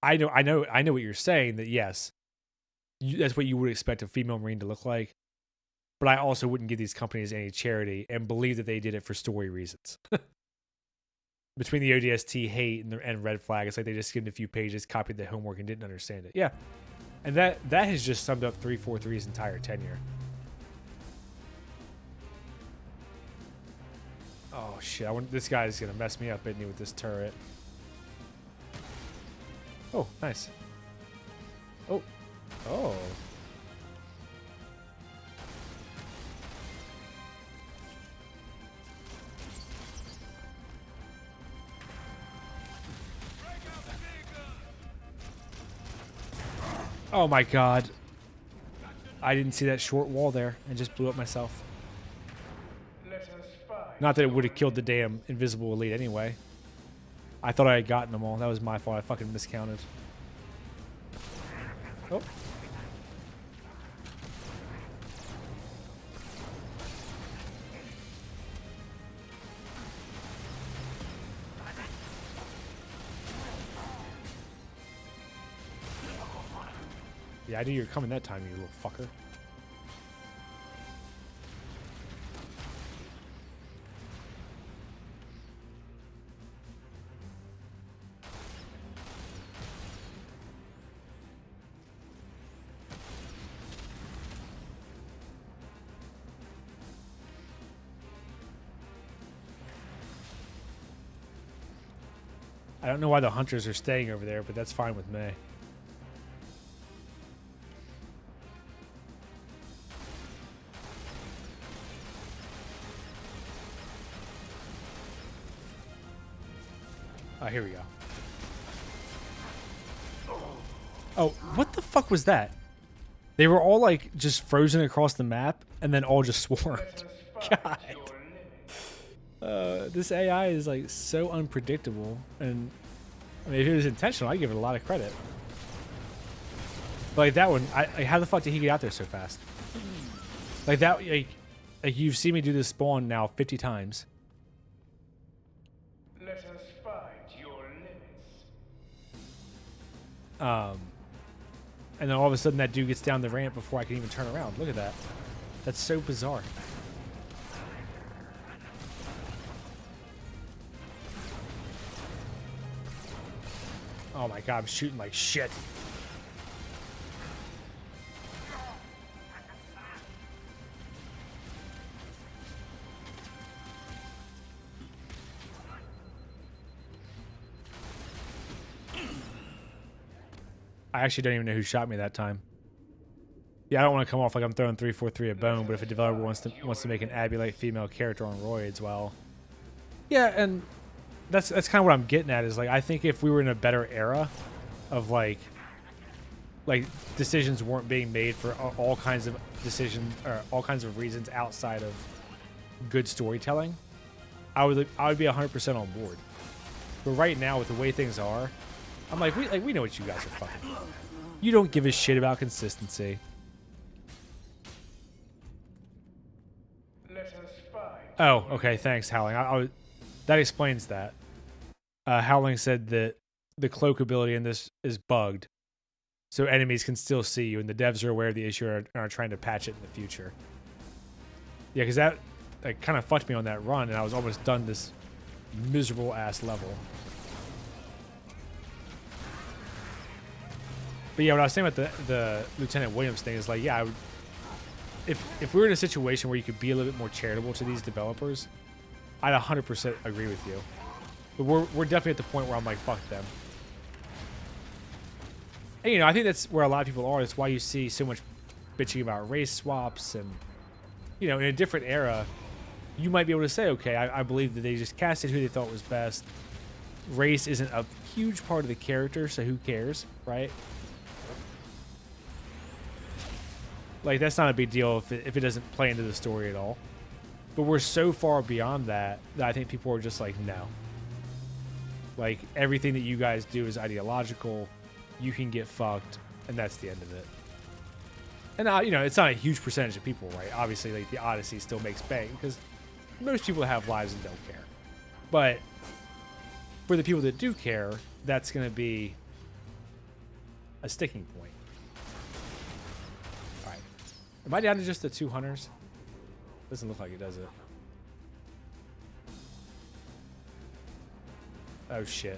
I know what you're saying, that yes, that's what you would expect a female Marine to look like. But I also wouldn't give these companies any charity and believe that they did it for story reasons. Between the ODST hate and Red Flag, it's like they just skimmed a few pages, copied the homework, and didn't understand it. Yeah. And that has just summed up 343's entire tenure. Oh, shit. This guy's going to mess me up, isn't he, with this turret? Oh, nice. Oh. Oh. Oh my god. I didn't see that short wall there and just blew up myself. Not that it would have killed the damn invisible elite anyway. I thought I had gotten them all. That was my fault. I fucking miscounted. Oh. Yeah, I knew you were coming that time, you little fucker. I don't know why the hunters are staying over there, but that's fine with me. Oh, here we go. Oh, what the fuck was that? They were all like just frozen across the map and then all just swarmed. God. This AI is like so unpredictable, and I mean, if it was intentional, I give it a lot of credit. But like that one, how the fuck did he get out there so fast? Like that, like you've seen me do this spawn now 50 times. Let us find your limits. And then all of a sudden that dude gets down the ramp before I can even turn around. Look at that. That's so bizarre. Oh my god, I'm shooting like shit. I actually don't even know who shot me that time. Yeah, I don't want to come off like I'm throwing 343 at bone, but if a developer wants to make an Abulite female character on roids, well, yeah, and that's kind of what I'm getting at is like I think if we were in a better era of like decisions weren't being made for all kinds of decisions or all kinds of reasons outside of good storytelling, I would be 100% on board. But right now with the way things are, I'm like we know what you guys are fucking. You don't give a shit about consistency. Let us find. Oh, okay. Thanks, Howling. That explains that. Howling said that the cloak ability in this is bugged, so enemies can still see you, and the devs are aware of the issue and are trying to patch it in the future. Yeah, because that kind of fucked me on that run, and I was almost done this miserable ass level. But yeah, what I was saying about the Lieutenant Williams thing is like, yeah, I would, if we were in a situation where you could be a little bit more charitable to these developers, I'd 100% agree with you. But we're definitely at the point where I'm like, fuck them. And, you know, I think that's where a lot of people are. That's why you see so much bitching about race swaps. And, you know, in a different era, you might be able to say, okay, I believe that they just casted who they thought was best. Race isn't a huge part of the character, so who cares, right? Like, that's not a big deal if it doesn't play into the story at all. But we're so far beyond that I think people are just like, no. Like, everything that you guys do is ideological. You can get fucked, and that's the end of it. And, you know, it's not a huge percentage of people, right? Obviously, like, the Odyssey still makes bank, because most people have lives and don't care. But for the people that do care, that's going to be a sticking point. All right. Am I down to just the 2 hunters? Doesn't look like it, does it? Oh, shit.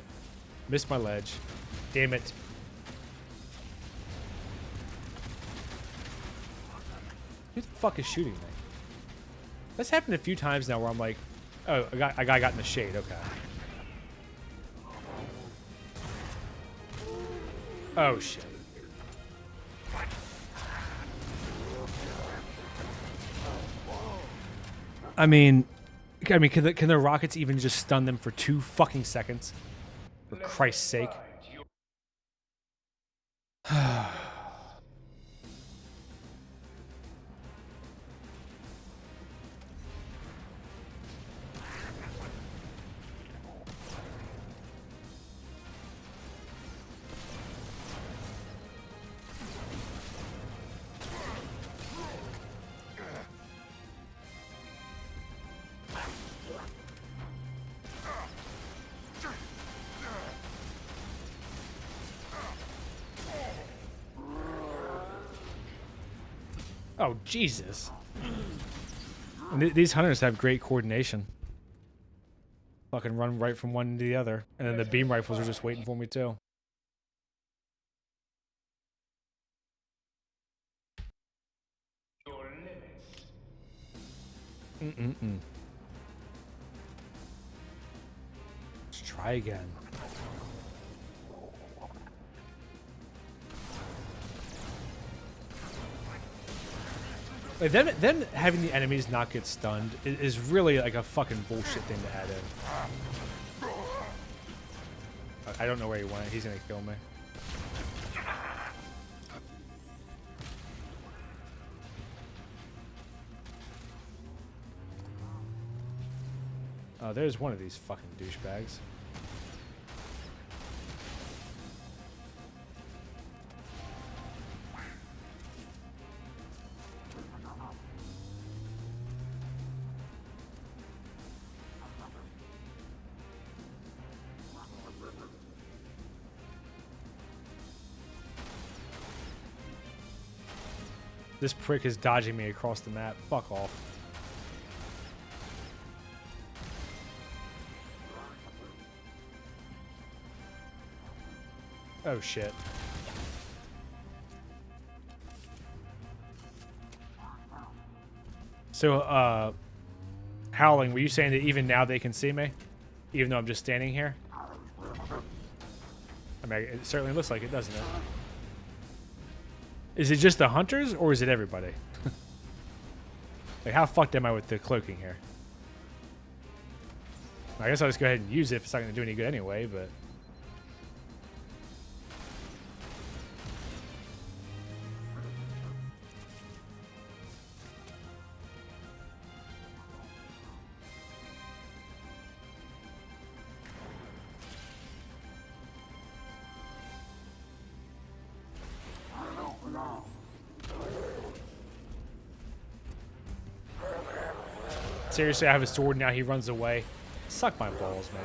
Missed my ledge. Damn it. Who the fuck is shooting me? That's happened a few times now where I'm like, oh, a guy got in the shade. Okay. Oh, shit. I mean, can the rockets even just stun them for 2 fucking seconds? For Christ's sake. Oh, Jesus. And these hunters have great coordination. Fucking run right from one to the other. And then the beam rifles are just waiting for me, too. Your limits. Let's try again. Like them having the enemies not get stunned is really like a fucking bullshit thing to add in. I don't know where he went. He's gonna kill me. Oh, there's one of these fucking douchebags. This prick is dodging me across the map. Fuck off. Oh shit. So, Howling, were you saying that even now they can see me? Even though I'm just standing here? I mean, it certainly looks like it, doesn't it? Is it just the hunters, or is it everybody? Like, how fucked am I with the cloaking here? I guess I'll just go ahead and use it if it's not going to do any good anyway, but... Seriously, I have a sword now. He runs away. Suck my balls, man.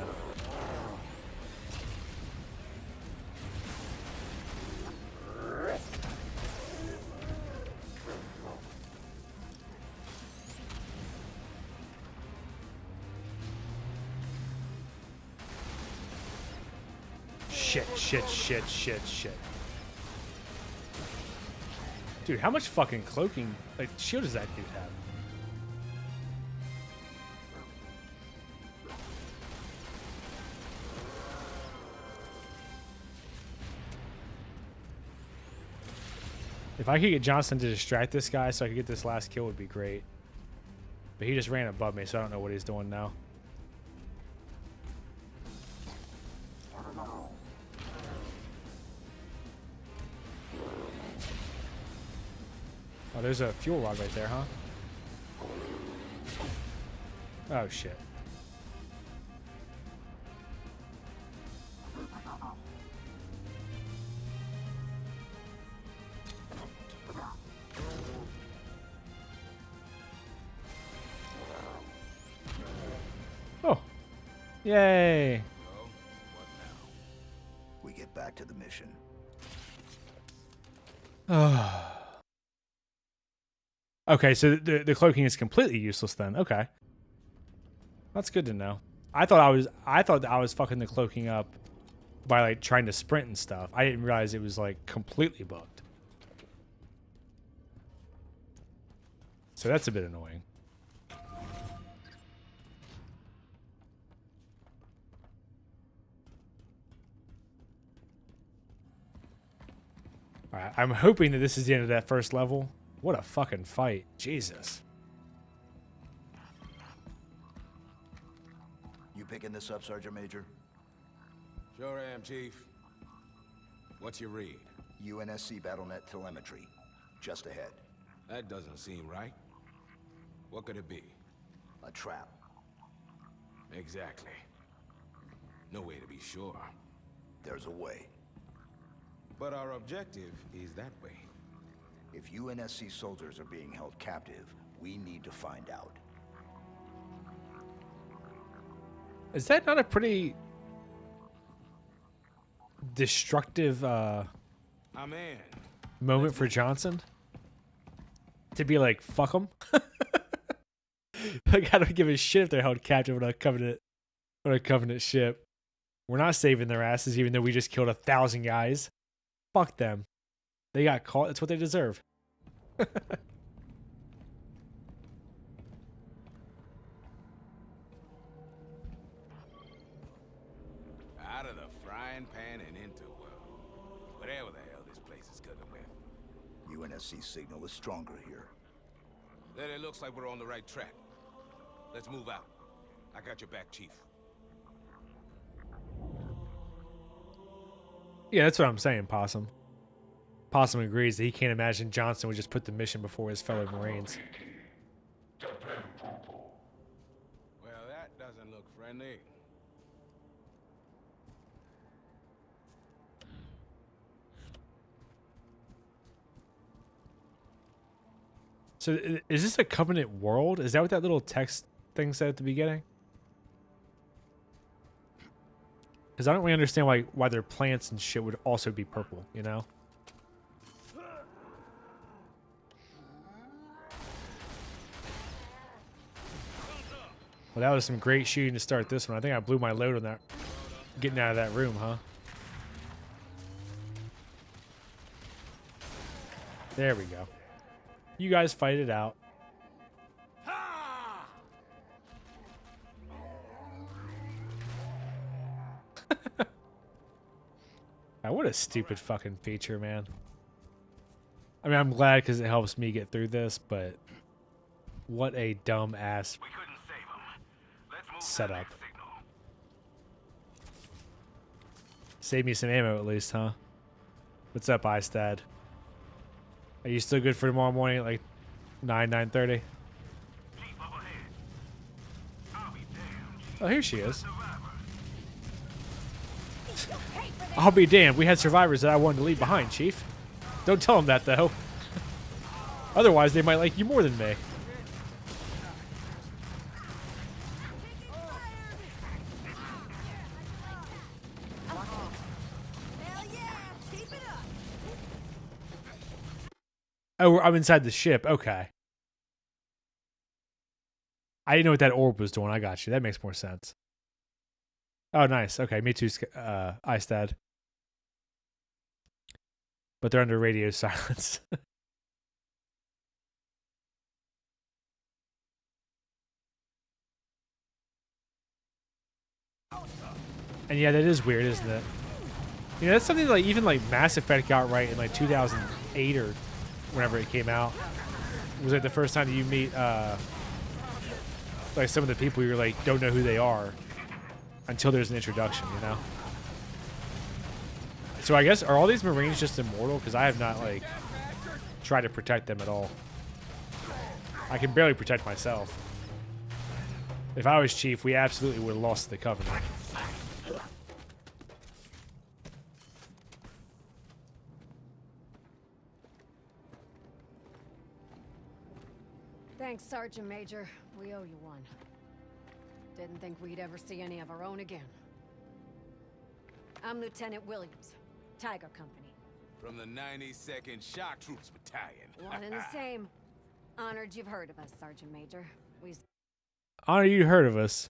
Shit, shit, shit, shit, shit. Dude, how much fucking cloaking, like, shield does that dude have? If I could get Johnson to distract this guy so I could get this last kill, would be great. But he just ran above me, so I don't know what he's doing now. Oh, there's a fuel rod right there, huh? Oh, shit. Oh. Yay. We get back to the mission. Okay, so the cloaking is completely useless then. Okay. That's good to know. I thought I was fucking the cloaking up by like trying to sprint and stuff. I didn't realize it was like completely bugged. So that's a bit annoying. Alright, I'm hoping that this is the end of that first level. What a fucking fight. Jesus. You picking this up, Sergeant Major? Sure am, Chief. What's your read? UNSC BattleNet telemetry. Just ahead. That doesn't seem right. What could it be? A trap. Exactly. No way to be sure. There's a way. But our objective is that way. If UNSC soldiers are being held captive, we need to find out. Is that not a pretty destructive I'm in. moment for Johnson? To be like, fuck them? Like, I don't give a shit if they're held captive on a Covenant ship. We're not saving their asses, even though we just killed 1,000 guys. Fuck them. They got caught. That's what they deserve. Out of the frying pan and into whatever the hell this place is cooking with. UNSC signal is stronger here. Then it looks like we're on the right track. Let's move out. I got your back, Chief. Yeah, that's what I'm saying, Possum. Possum agrees that he can't imagine Johnson would just put the mission before his fellow Marines. Well, that doesn't look friendly. So, is this a Covenant world? Is that what that little text thing said at the beginning? Because I don't really understand why their plants and shit would also be purple, you know? Well, that was some great shooting to start this one. I think I blew my load on that, getting out of that room, huh? There we go. You guys fight it out. God, what a stupid fucking feature, man. I mean, I'm glad because it helps me get through this, but what a dumb ass setup. Save me some ammo at least, huh? What's up, Istad? Are you still good for tomorrow morning at like 9:30? Oh, here she is. I'll be damned. We had survivors that I wanted to leave behind, Chief. Don't tell them that, though. Otherwise, they might like you more than me. Oh, I'm inside the ship. Okay. I didn't know what that orb was doing. I got you. That makes more sense. Oh, nice. Okay, me too, Istad. But they're under radio silence. And yeah, that is weird, isn't it? You know, that's something like even like Mass Effect got right in like 2008 or whenever it came out. It was like the first time that you meet like some of the people you're like don't know who they are until there's an introduction, you know? So I guess, are all these Marines just immortal? Because I have not, like, tried to protect them at all. I can barely protect myself. If I was Chief, we absolutely would have lost the Covenant. Thanks, Sergeant Major. We owe you one. Didn't think we'd ever see any of our own again. I'm Lieutenant Williams, Tiger Company. From the 92nd Shock Troops Battalion. One and the same. Honored you've heard of us, Sergeant Major. We... Honored you heard of us.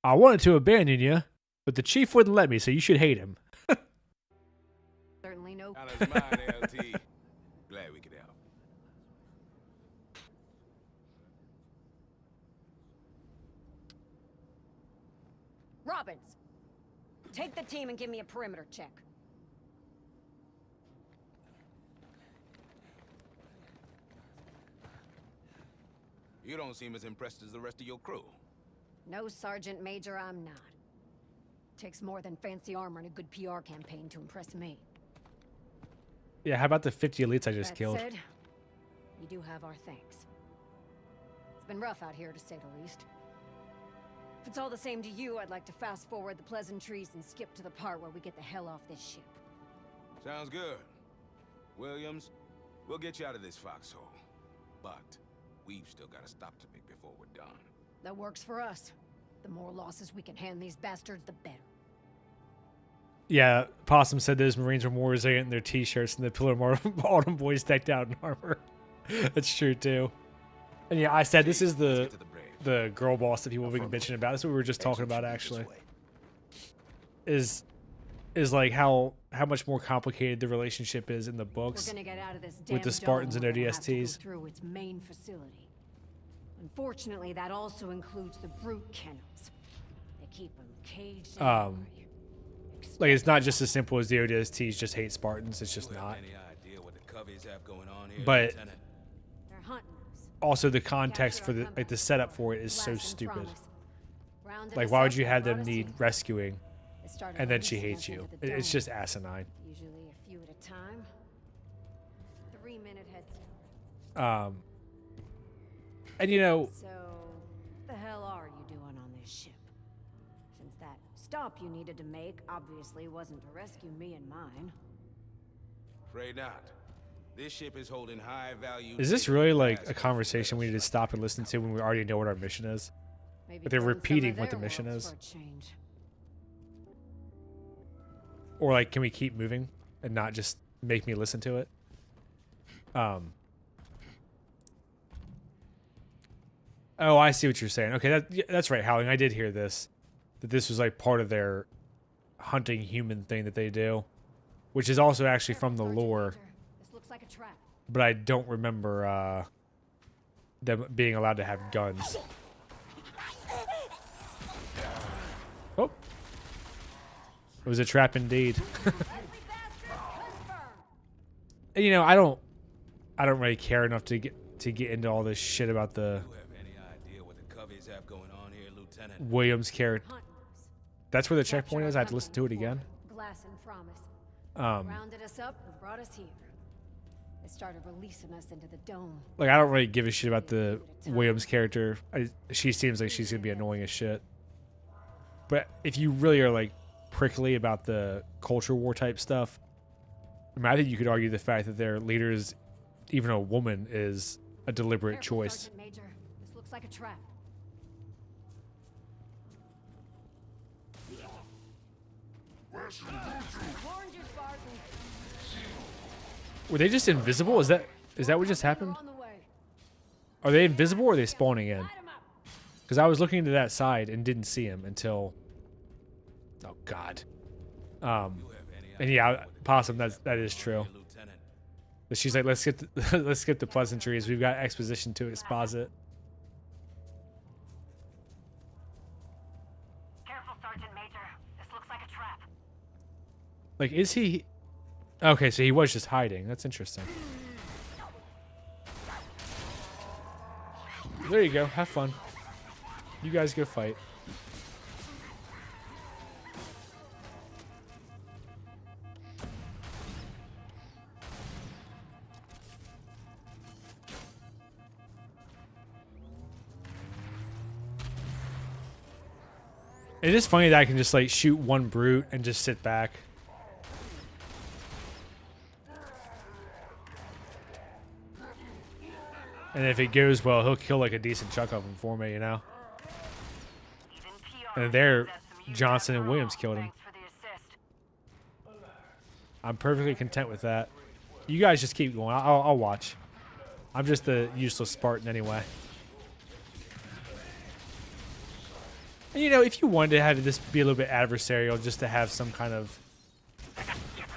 I wanted to abandon you, but the Chief wouldn't let me, so you should hate him. Certainly no... Honor's mine, LT. Glad we could help. Robbins! Take the team and give me a perimeter check. You don't seem as impressed as the rest of your crew. No, Sergeant Major, I'm not. Takes more than fancy armor and a good PR campaign to impress me. Yeah, how about the 50 elites I just That killed? said, you do have our thanks. It's been rough out here, to say the least. If it's all the same to you, I'd like to fast forward the pleasantries and skip to the part where we get the hell off this ship. Sounds good. Williams, we'll get you out of this foxhole. But we've still got a stop to make before we're done. That works for us. The more losses we can hand these bastards, the better. Yeah, Possum said those Marines were more resilient in their t-shirts than the Pillar Autumn boys decked out in armor. That's true, too. And yeah, I said this is the girl boss that people have been bitching about. That's what we were just talking about, actually. Is like how much more complicated the relationship is in the books We're gonna get out of this with the Spartans and ODSTs. Through its main facility. Unfortunately, that also includes the brute kennels. They keep them caged. Like it's not just as simple as the ODSTs just hate Spartans. It's just not. Any idea what the Coveys have going on here, But Lieutenant? They're hunting us. also the context for the like the setup for it is so stupid. Like why would you have them need rescuing and then she hates you? It's just asinine. Usually a few at a time. 3-minute head start. And you know, So, the hell are you doing on this ship? Since that stop you needed to make obviously wasn't to rescue me and mine. Afraid not. This ship is holding high value. is this really like a conversation we need to stop and listen to when we already know what our mission is? Maybe But they're burn some of repeating what their the mission worlds is. for a change. Or like, can we keep moving and not just make me listen to it? Oh, I see what you're saying. Okay, that's right, Howling. I did hear this. That this was like part of their hunting human thing that they do, which is also actually from the lore. This looks like a trap. But I don't remember them being allowed to have guns. Oh, it was a trap indeed. And, you know, I don't really care enough to get into all this shit about the Williams character. That's where the checkpoint is. I have to listen to it again. Glass and promise. Rounded us up and brought us here. They started releasing us into the dome. Like, I don't really give a shit about the Williams character. She seems like she's gonna be annoying as shit. But if you really are like prickly about the culture war type stuff, I mean, I think you could argue the fact that their leader is even a woman is a deliberate choice. Sergeant Major. This looks like a trap. Warned you, Spartan. Were they just invisible? Is that what just happened? On the way. Are they invisible or are they spawning in? Because I was looking to that side and didn't see him until. Oh God. And yeah, Possum. That is true. But she's like, let's skip the pleasantries. We've got exposition to exposit. Careful, Sergeant Major. This looks like a trap. Like, is he? Okay, so he was just hiding. That's interesting. There you go. Have fun. You guys go fight. It is funny that I can just like shoot one brute and just sit back. And if it goes well, he'll kill like a decent chunk of them for me, you know? And there, Johnson and Williams killed him. I'm perfectly content with that. You guys just keep going. I'll watch. I'm just the useless Spartan anyway. And, you know, if you wanted to have this be a little bit adversarial, just to have some kind of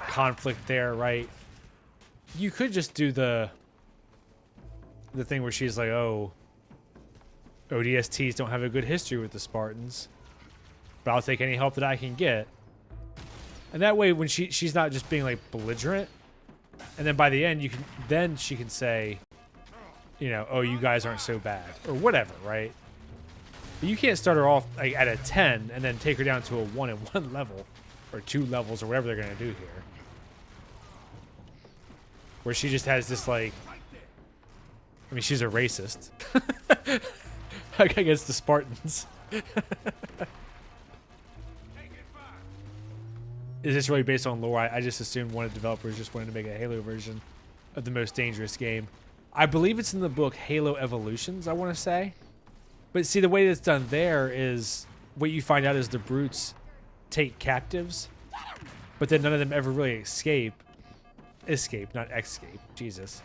conflict there, right? You could just do the thing where she's like, oh, ODSTs don't have a good history with the Spartans, but I'll take any help that I can get. And that way, when she's not just being like belligerent, and then by the end she can say, you know, oh, you guys aren't so bad or whatever, right? But you can't start her off like at a 10 and then take her down to a 1 at 1 level or 2 levels or whatever they're gonna do here, where she just has this like. I mean, she's a racist. Against the Spartans. Is this really based on lore? I just assumed one of the developers just wanted to make a Halo version of the most dangerous game. I believe it's in the book Halo Evolutions, I want to say. But see, the way that's done there is what you find out is the brutes take captives, but then none of them ever really escape. Escape, not escape. Jesus.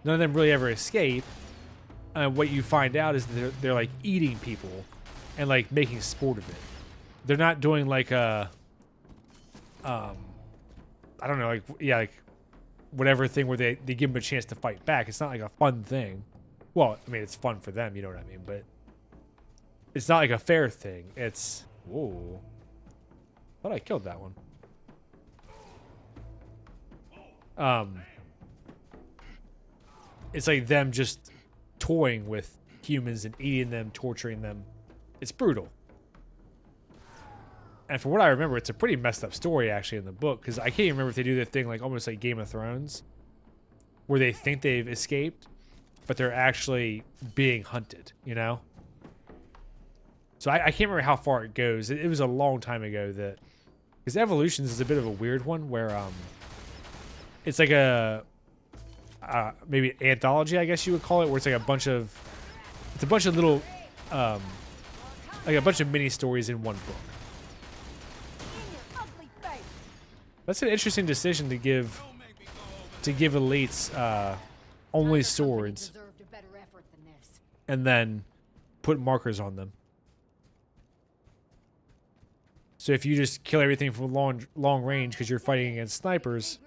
None of them really ever escape. What you find out is they're like eating people and like making sport of it. They're not doing like a, I don't know, like whatever thing where they give them a chance to fight back. It's not like a fun thing. Well, I mean, it's fun for them, you know what I mean? But it's not like a fair thing. It's, whoa. Thought I killed that one. It's like them just toying with humans and eating them, torturing them. It's brutal. And from what I remember, it's a pretty messed up story actually in the book, because I can't even remember if they do the thing like almost like Game of Thrones, where they think they've escaped, but they're actually being hunted, you know? So I can't remember how far it goes. It was a long time ago that, because Evolutions is a bit of a weird one where it's like a maybe anthology, I guess you would call it, where it's like a bunch of little like a bunch of mini stories in one book. That's an interesting decision to give elites only swords, and then put markers on them. So if you just kill everything from long range because you're fighting against snipers,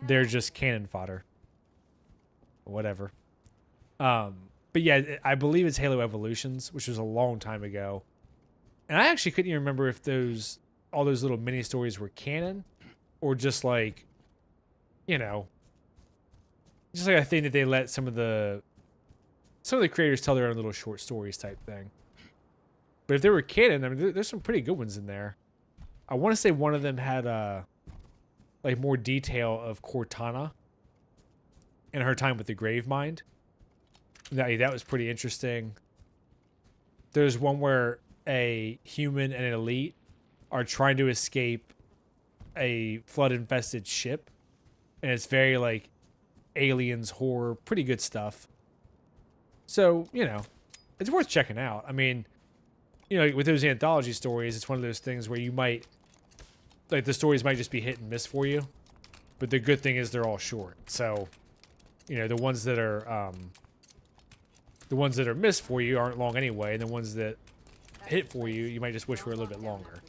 they're just cannon fodder. Whatever. But yeah, I believe it's Halo Evolutions, which was a long time ago. And I actually couldn't even remember if all those little mini stories were canon or just like, you know, just like a thing that they let some of the creators tell their own little short stories type thing. But if they were canon, I mean, there's some pretty good ones in there. I want to say one of them had like more detail of Cortana and her time with the Gravemind. That was pretty interesting. There's one where a human and an elite are trying to escape a flood-infested ship, and it's very like aliens horror, pretty good stuff. So, you know, it's worth checking out. I mean, you know, with those anthology stories, it's one of those things where you might, like, the stories might just be hit and miss for you, but the good thing is they're all short. So, you know, the ones that are missed for you aren't long anyway, and the ones that hit for you, you might just wish were a little bit longer.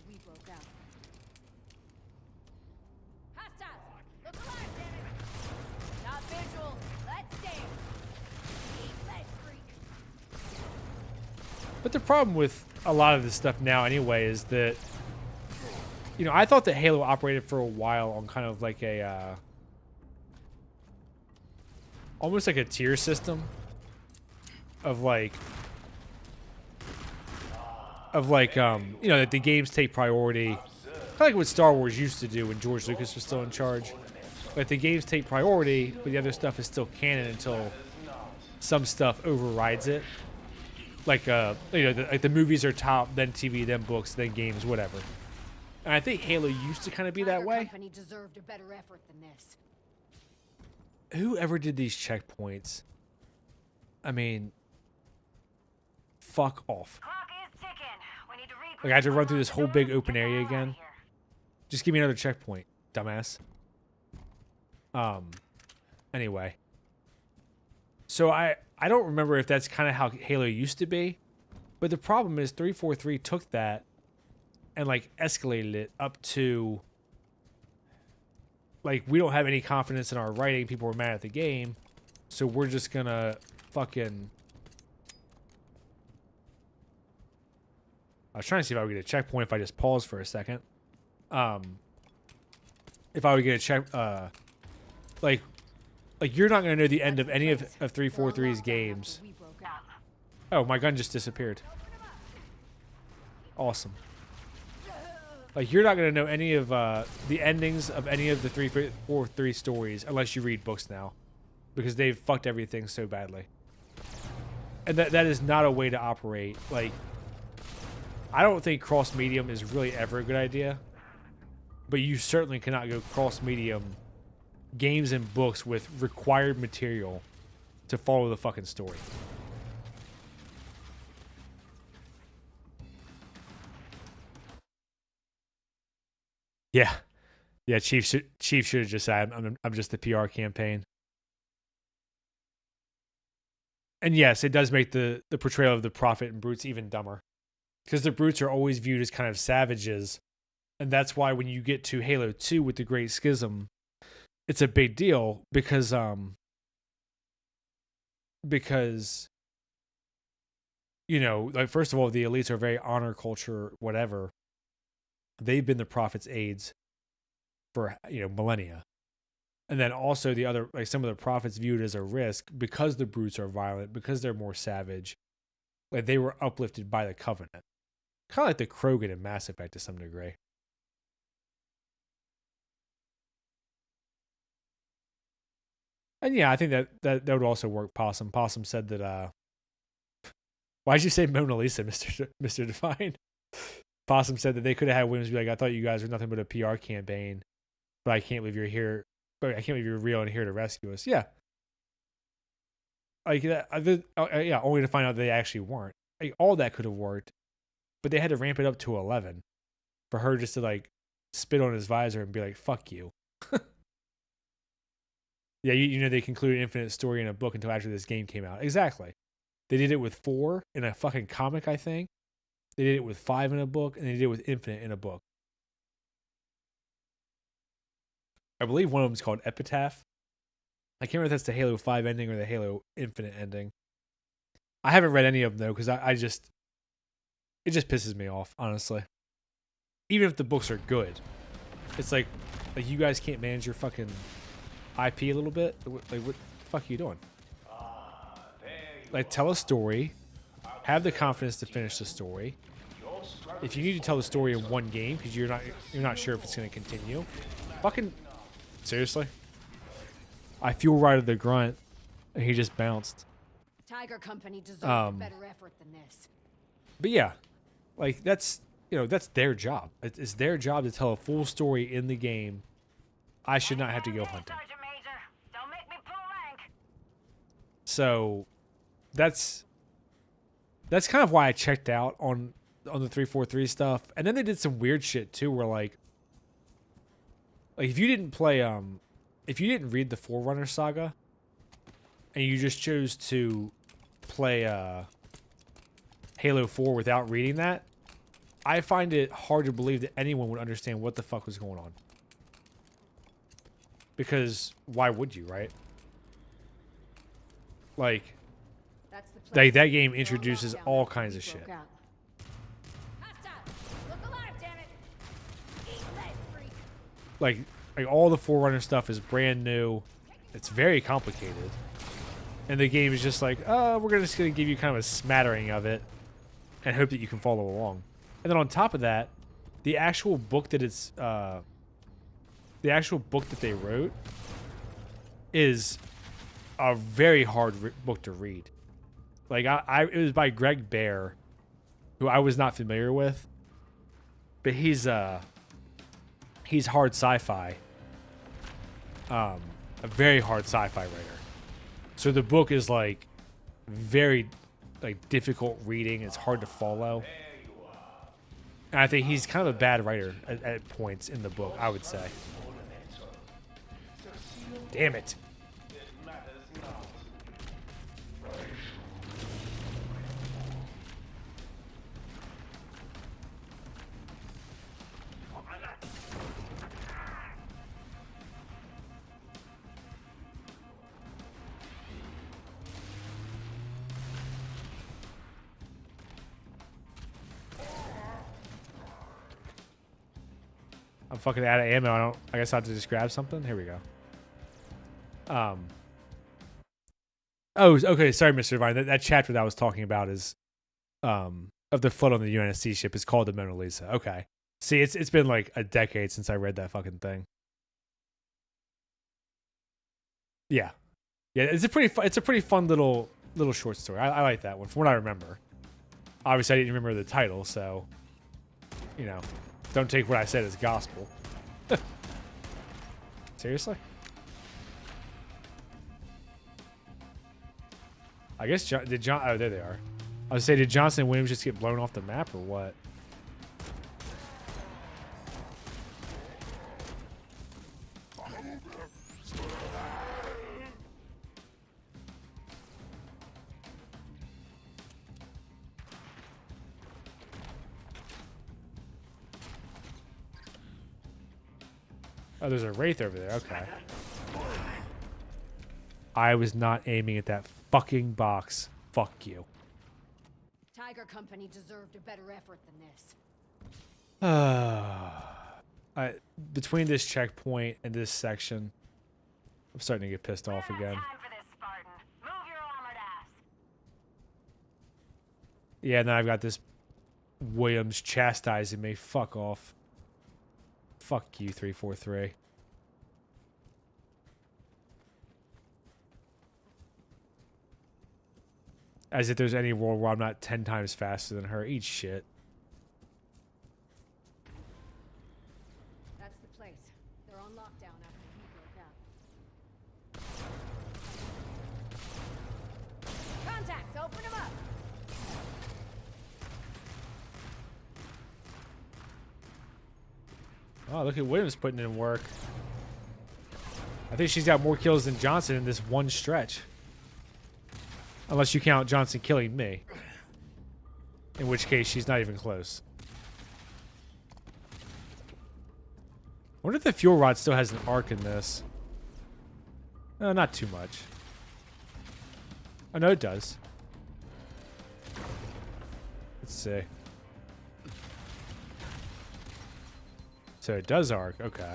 But the problem with a lot of this stuff now anyway is that, you know, I thought that Halo operated for a while on kind of like a, almost like a tier system of like, you know, that the games take priority. Kind of like what Star Wars used to do when George Lucas was still in charge. Like the games take priority, but the other stuff is still canon until some stuff overrides it. Like, you know, like the movies are top, then TV, then books, then games, whatever. And I think Halo used to kind of be that way. Company deserved a better effort than this. Whoever did these checkpoints, I mean, fuck off. Like I have to run through this whole big open area again. Just give me another checkpoint, dumbass. Anyway. So I don't remember if that's kind of how Halo used to be, but the problem is 343 took that and like escalated it up to like we don't have any confidence in our writing. People were mad at the game, so we're just gonna fucking. I was trying to see if I would get a checkpoint if I just pause for a second. If I would get a check, like you're not gonna know the end of any of 343's games. Oh, my gun just disappeared. Awesome. Like you're not gonna know any of the endings of any of the 343 stories unless you read books now, because they've fucked everything so badly. And that is not a way to operate. Like, I don't think cross medium is really ever a good idea, but you certainly cannot go cross medium games and books with required material to follow the fucking story. Yeah. Chief should have just said, "I'm just the PR campaign." And yes, it does make the portrayal of the Prophet and brutes even dumber, because the brutes are always viewed as kind of savages, and that's why when you get to Halo 2 with the Great Schism, it's a big deal because you know, like first of all, the elites are very honor culture, whatever. They've been the Prophet's aides for, you know, millennia. And then also the other, like some of the Prophets viewed as a risk because the brutes are violent, because they're more savage. Like they were uplifted by the Covenant. Kind of like the Krogan in Mass Effect to some degree. And yeah, I think that would also work. Possum said that, why'd you say Mona Lisa, Mr. Divine? Possum said that they could have had Williams be like, I thought you guys were nothing but a PR campaign, but I can't believe you're here. But I can't believe you're real and here to rescue us. Yeah. Like that. Yeah, only to find out they actually weren't. Like, all that could have worked, but they had to ramp it up to 11 for her just to like spit on his visor and be like, fuck you. Yeah, you know they concluded Infinite story in a book until after this game came out. Exactly. They did it with 4 in a fucking comic, I think. They did it with 5 in a book, and they did it with Infinite in a book. I believe one of them is called Epitaph. I can't remember if that's the Halo 5 ending or the Halo Infinite ending. I haven't read any of them, though, because it just pisses me off, honestly. Even if the books are good. It's like you guys can't manage your fucking IP a little bit? Like, what the fuck are you doing? Like, tell a story. Have the confidence to finish the story. If you need to tell the story in one game because you're not sure if it's going to continue, fucking seriously. I fuel righted the grunt, and he just bounced. Tiger Company deserves a better effort than this. But yeah, like that's their job. It's their job to tell a full story in the game. I should not have to go hunting. Sergeant Major, don't make me pull rank. So that's kind of why I checked out on the 343 stuff. And then they did some weird shit too, where like if you didn't play if you didn't read the Forerunner saga and you just chose to play Halo 4 without reading that, I find it hard to believe that anyone would understand what the fuck was going on. Because why would you, right? Like that game introduces all kinds of shit. Like all the Forerunner stuff is brand new. It's very complicated. And the game is just like, oh, we're just going to give you kind of a smattering of it and hope that you can follow along. And then on top of that, the actual book that they wrote is a very hard book to read. Like it was by Greg Bear, who I was not familiar with, but he's hard sci-fi. A very hard sci-fi writer. So the book is like very difficult reading. It's hard to follow. And I think he's kind of a bad writer at points in the book, I would say. Damn it. I'm fucking out of ammo. I guess I have to just grab something. Here we go. Oh, okay. Sorry, Mr. Divine. That chapter that I was talking about is of the flood on the UNSC ship is called the Mona Lisa. Okay. See, it's been like a decade since I read that fucking thing. Yeah. Yeah, it's a pretty fun little short story. I like that one from what I remember. Obviously, I didn't remember the title, so don't take what I said as gospel. Seriously? I guess oh, there they are. I was saying, did Johnson and Williams just get blown off the map or what? Oh, there's a Wraith over there. Okay. I was not aiming at that fucking box. Fuck you. Tiger Company deserved a better effort than this. Between this checkpoint and this section, I'm starting to get pissed off again. Time for this, Spartan. Move your armored ass. Yeah, and then I've got this Williams chastising me. Fuck off. Fuck you, 343. As if there's any world where I'm not 10 times faster than her. Eat shit. That's the place. They're on lockdown after he broke out. Contacts, open them up! Oh, look at Williams putting in work. I think she's got more kills than Johnson in this one stretch. Unless you count Johnson killing me. In which case, she's not even close. I wonder if the fuel rod still has an arc in this. Not too much. Oh, no, it does. Let's see. So it does arc. Okay.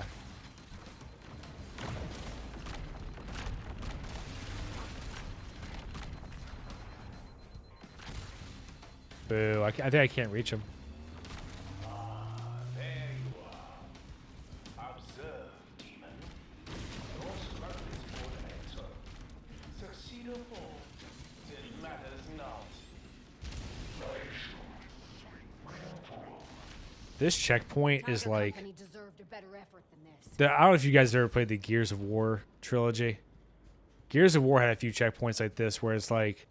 Boo. I think I can't reach him. There you are. Observe, demon. Your struggle is ornamental. Succeed or fall, it matters not. This checkpoint is Tiger like... Company deserved a better effort than this. I don't know if you guys ever played the Gears of War trilogy. Gears of War had a few checkpoints like this where it's like...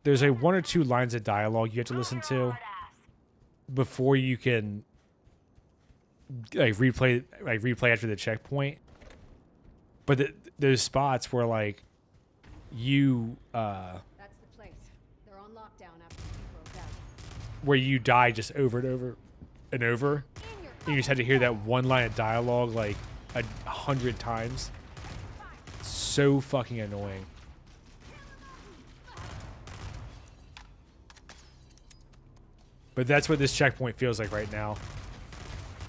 There's like 1 or 2 lines of dialogue you have to listen to before you can like replay after the checkpoint. But those spots where like you That's the place. They're on lockdown after you broke out. where you die just over and over and over, and you just had to hear that one line of dialogue like 100 times. So fucking annoying. But that's what this checkpoint feels like right now.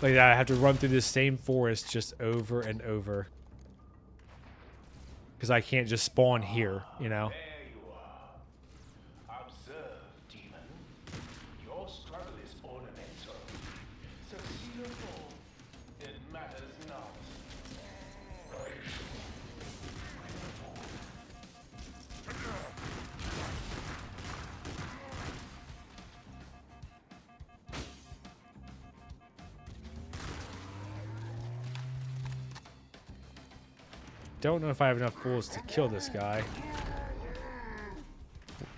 Like I have to run through this same forest just over and over. Because I can't just spawn here, you know? There you are. Observe, demon. Your struggle is ornamental. Succeed or fall, it matters not. Don't know if I have enough bullets to kill this guy.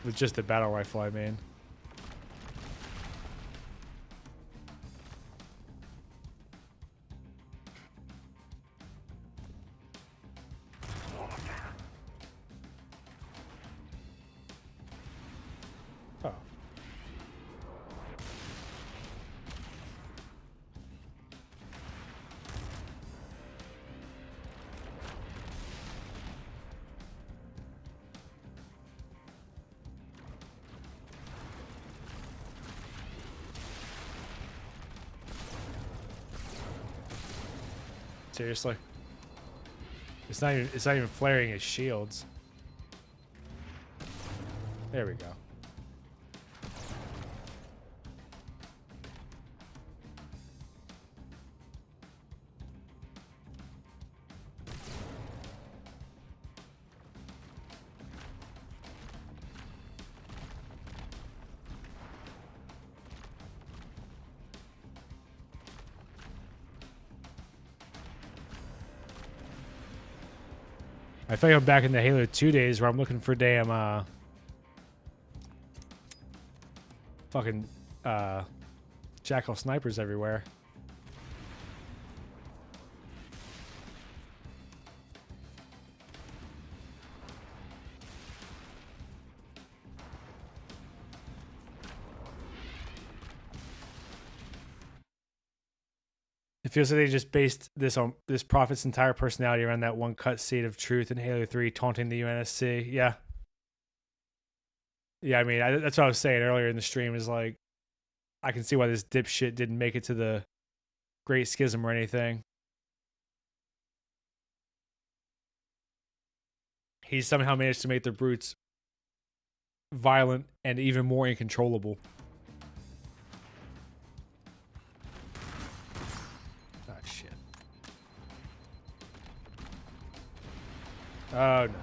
With just the battle rifle, I mean. Oh. Seriously? It's not even flaring his shields. There we go. I feel like I'm back in the Halo 2 days where I'm looking for damn, fucking, jackal snipers everywhere. It feels like they just based this on this prophet's entire personality around that one cut scene of truth in Halo 3 taunting the UNSC. Yeah. Yeah, I mean, that's what I was saying earlier in the stream is like, I can see why this dipshit didn't make it to the Great Schism or anything. He somehow managed to make the brutes violent and even more uncontrollable. Oh, no.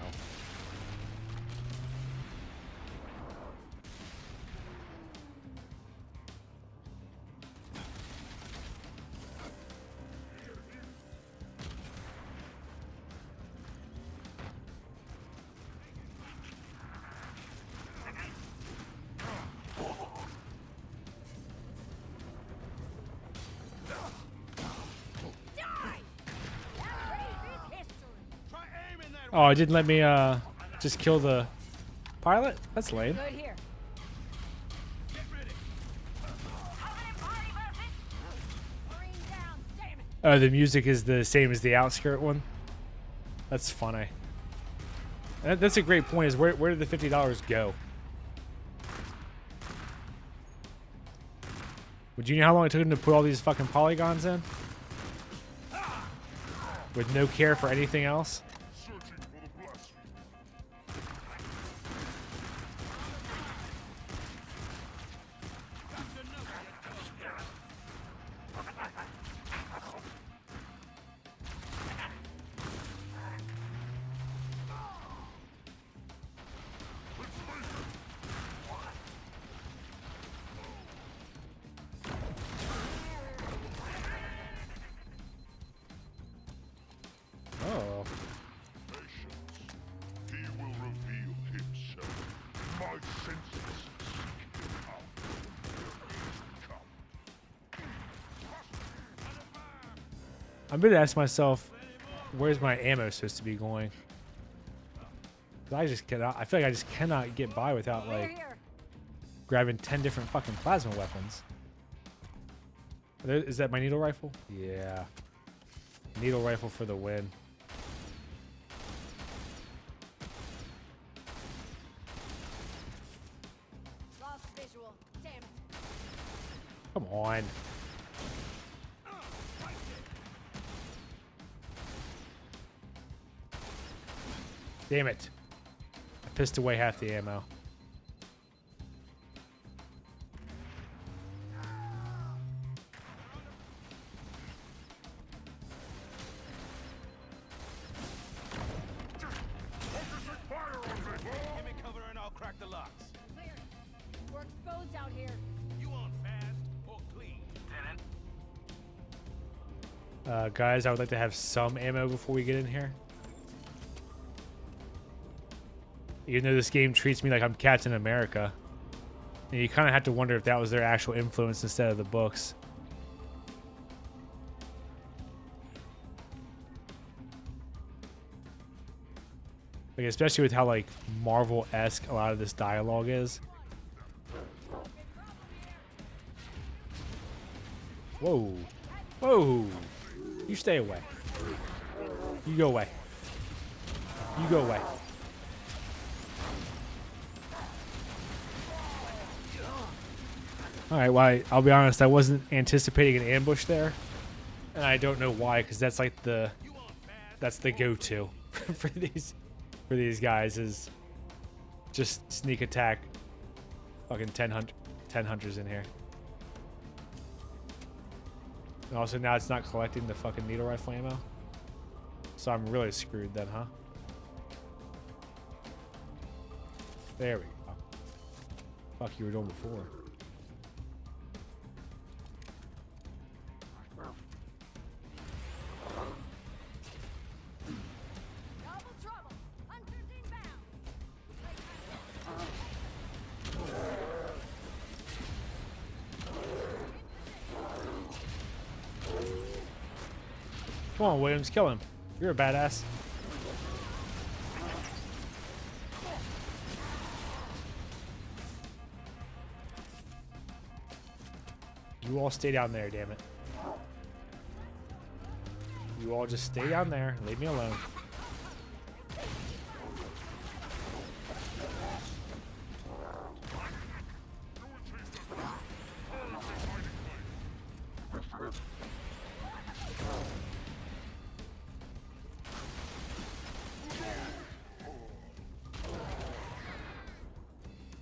Oh, it didn't let me just kill the pilot? That's lame. Good here. Marine down, damn it. Oh, the music is the same as the outskirt one? That's funny. That's a great point, is where did the $50 go? Would you know how long it took him to put all these fucking polygons in? With no care for anything else? Oh. He will reveal himself. My senses seek him out. I'm gonna ask myself, where's my ammo supposed to be going? 'Cause I just cannot. I feel like I just cannot get by without like grabbing 10 different fucking plasma weapons. Is that my needle rifle? Yeah. Needle rifle for the win. Lost visual. Damn it. Come on. Damn it. I pissed away half the ammo. Give me cover and I'll crack the locks. Clear. We're exposed out here. You on fast or clean? Lieutenant? Guys, I would like to have some ammo before we get in here. Even though this game treats me like I'm Captain America. And you kind of have to wonder if that was their actual influence instead of the books. Like, especially with how, like, Marvel-esque a lot of this dialogue is. Whoa. Whoa. You stay away. You go away. You go away. Alright, well, I'll be honest, I wasn't anticipating an ambush there. And I don't know why, because that's like that's the go-to for these guys, is just sneak attack fucking 10 hunters in here. And also now it's not collecting the fucking needle rifle ammo. So I'm really screwed then, huh? There we go. Fuck you were doing before. Double trouble. Hunters inbound. Come on, Williams, kill him. You're a badass. You all stay down there, damn it. You all just stay down there. Leave me alone.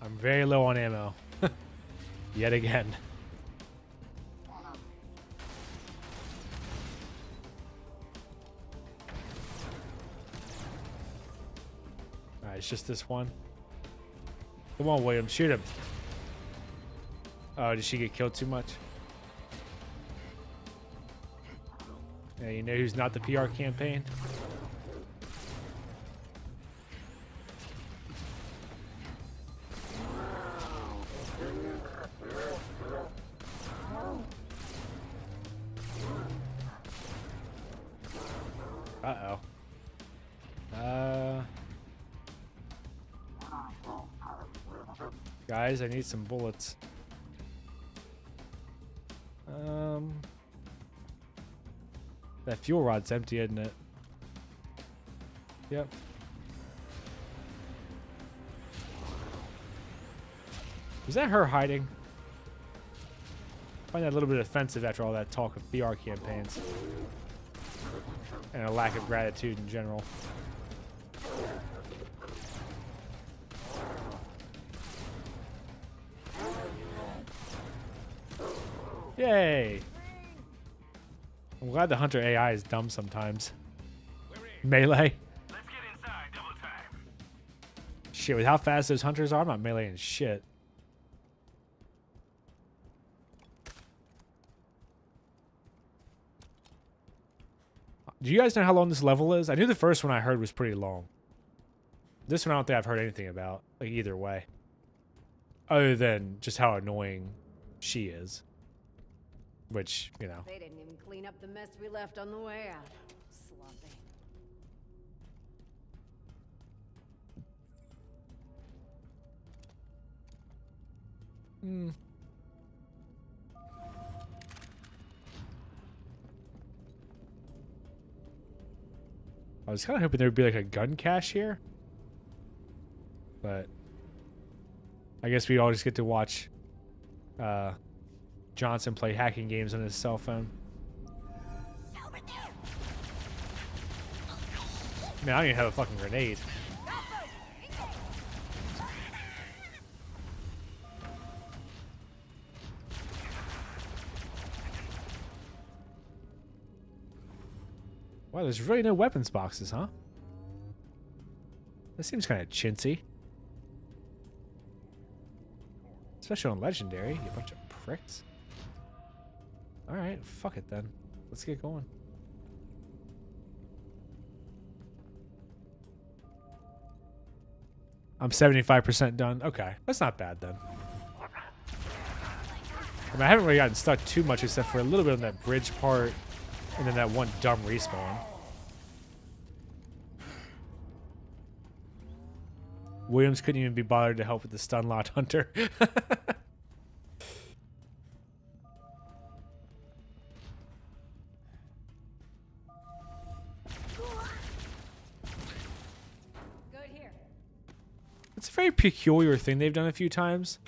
I'm very low on ammo. Yet again. Alright, it's just this one. Come on, William, shoot him. Oh, did she get killed too much? Yeah, you know who's not the PR campaign? Uh-oh. Guys, I need some bullets. That fuel rod's empty, isn't it? Yep. Was that her hiding? I find that a little bit offensive after all that talk of PR campaigns. And a lack of gratitude in general. Yay! I'm glad the hunter AI is dumb sometimes. Melee. Let's get inside, double time. Shit, with how fast those hunters are, I'm not meleeing shit. Do you guys know how long this level is? I knew the first one I heard was pretty long. This one I don't think I've heard anything about, like either way. Other than just how annoying she is. Which, you know. They didn't even clean up the mess we left on the way out. Sloppy. Hmm. I was kind of hoping there would be like a gun cache here. But I guess we all just get to watch Johnson play hacking games on his cell phone. Man, I don't even have a fucking grenade. Wow, there's really no weapons boxes, huh? That seems kind of chintzy. Especially on Legendary, you bunch of pricks. Alright, fuck it then. Let's get going. I'm 75% done. Okay, that's not bad then. I mean, I haven't really gotten stuck too much except for a little bit on that bridge part and then that one dumb respawn. Williams couldn't even be bothered to help with the stun locked hunter. It's a very peculiar thing they've done a few times,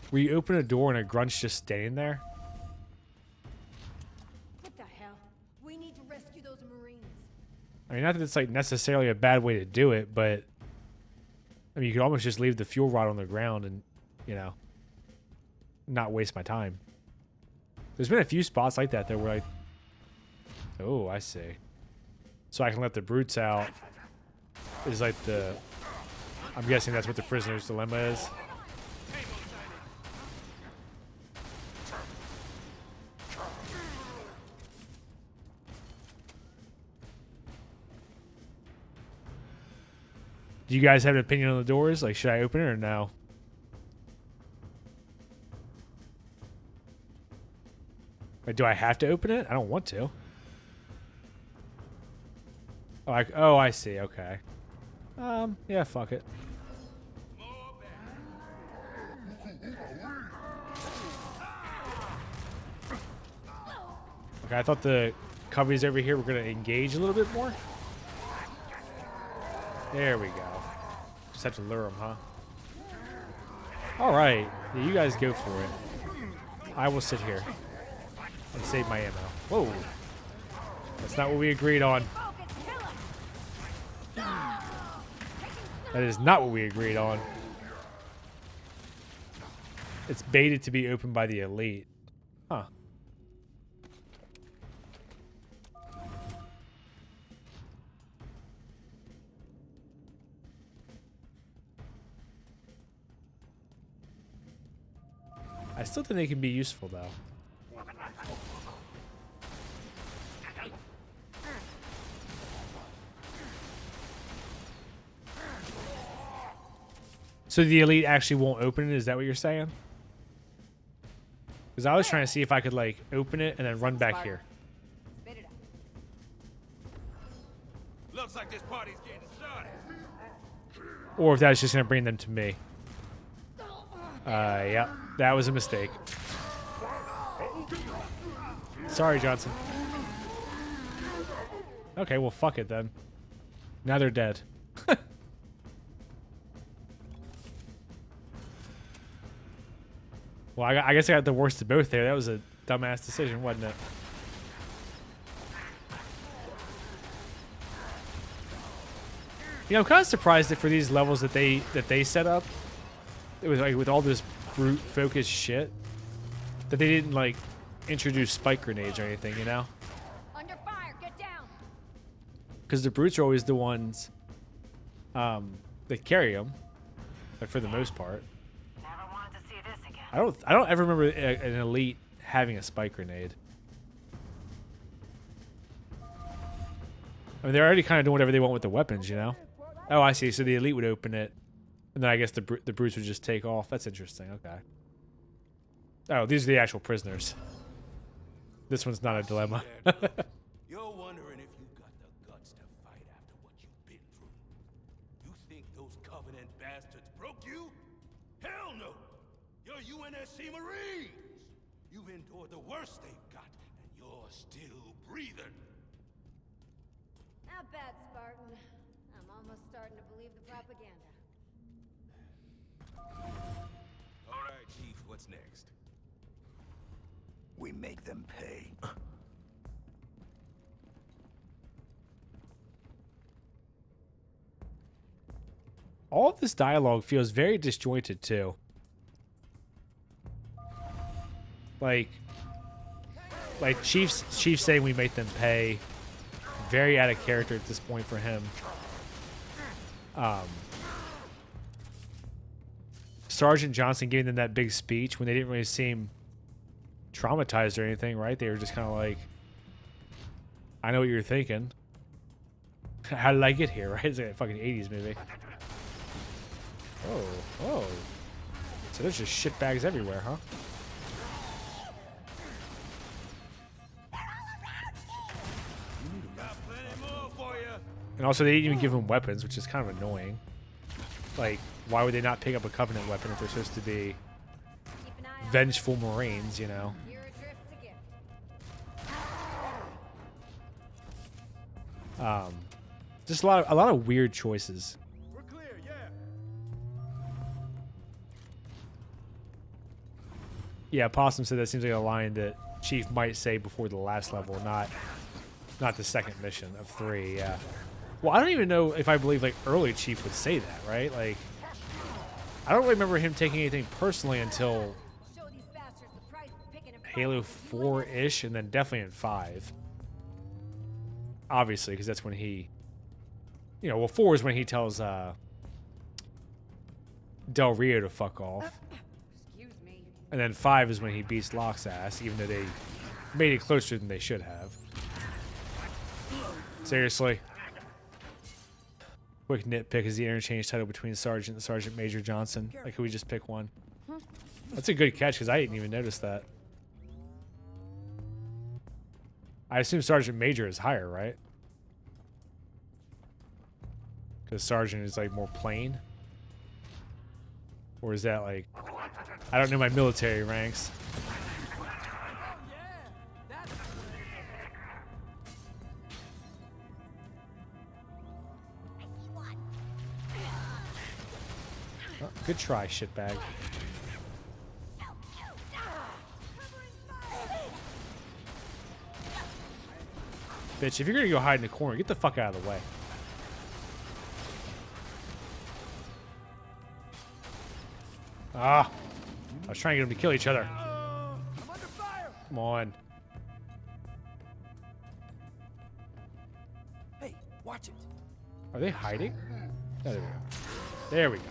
where you open a door and a grunt's just standing there. What the hell? We need to rescue those Marines. I mean, not that it's like necessarily a bad way to do it, but I mean, you could almost just leave the fuel rod on the ground and, you know, not waste my time. There's been a few spots like that there where I... Oh, I see. So I can let the brutes out is like the... I'm guessing that's what the prisoner's dilemma is. Do you guys have an opinion on the doors? Like, should I open it or no? Wait, do I have to open it? I don't want to. Oh, I see. Okay. Yeah, fuck it. Okay, I thought the cubbies over here were going to engage a little bit more. There we go. Just have to lure them, huh? All right. Yeah, you guys go for it. I will sit here and save my ammo. Whoa. That's not what we agreed on. That is not what we agreed on. It's baited to be opened by the elite. Huh. I still think they can be useful, though. So the elite actually won't open it? Is that what you're saying? Because I was trying to see if I could, like, open it and then run back here. Looks like this party's getting started. Or if that was just going to bring them to me. Yeah, that was a mistake. Sorry, Johnson. Okay, well, fuck it then. Now they're dead. Well, I guess I got the worst of both there. That was a dumbass decision, wasn't it? You know, I'm kind of surprised that for these levels that they set up, it was like with all this brute focused shit, that they didn't like introduce spike grenades or anything, you know? Under fire, get down. Because the brutes are always the ones that carry them, like for the most part. Never wanted to see this again. I don't ever remember an elite having a spike grenade. I mean, they're already kind of doing whatever they want with the weapons, you know? Oh, I see. So the elite would open it, and then I guess the brutes would just take off. That's interesting. Okay. Oh, these are the actual prisoners. This one's not a dilemma. You're wondering if you got the guts to fight after what you've been through. You think those Covenant bastards broke you? Hell no! You're UNSC Marines! You've endured the worst they've got, and you're still breathing. Not bad, Spartan. I'm almost starting to believe the propaganda. All right, Chief, what's next? We make them pay. All of this dialogue feels very disjointed too. Like Chief's saying we make them pay. Very out of character at this point for him. Sergeant Johnson giving them that big speech when they didn't really seem traumatized or anything, right? They were just kind of like, I know what you're thinking. How did I get here, right? It's like a fucking 80s movie. Oh. So there's just shitbags everywhere, huh? Got plenty more for you. And also, they didn't even give him weapons, which is kind of annoying. Like, why would they not pick up a Covenant weapon if they're supposed to be Keep an eye out. vengeful Marines, you know? You're adrift again. Just a lot of weird choices. We're clear, yeah. Yeah, Possum said that seems like a line that Chief might say before the last level, not the second mission of 3, yeah. Well, I don't even know if I believe, like, early Chief would say that, right? Like, I don't really remember him taking anything personally until Show these bastards the price of picking a Halo 4-ish, and then definitely in 5. Obviously, because that's when he... You know, well, 4 is when he tells Del Rio to fuck off. Excuse me. And then 5 is when he beats Locke's ass, even though they made it closer than they should have. Seriously. Quick nitpick is the interchange title between Sergeant and Sergeant Major Johnson. Like, could we just pick one? That's a good catch, because I didn't even notice that. I assume Sergeant Major is higher, right? Because Sergeant is, like, more plain? Or is that, like... I don't know my military ranks. Oh, good try, shitbag. Bitch, if you're gonna go hide in the corner, get the fuck out of the way. Ah! I was trying to get them to kill each other. Come on. Hey, watch it. Are they hiding? Oh, there we go. There we go.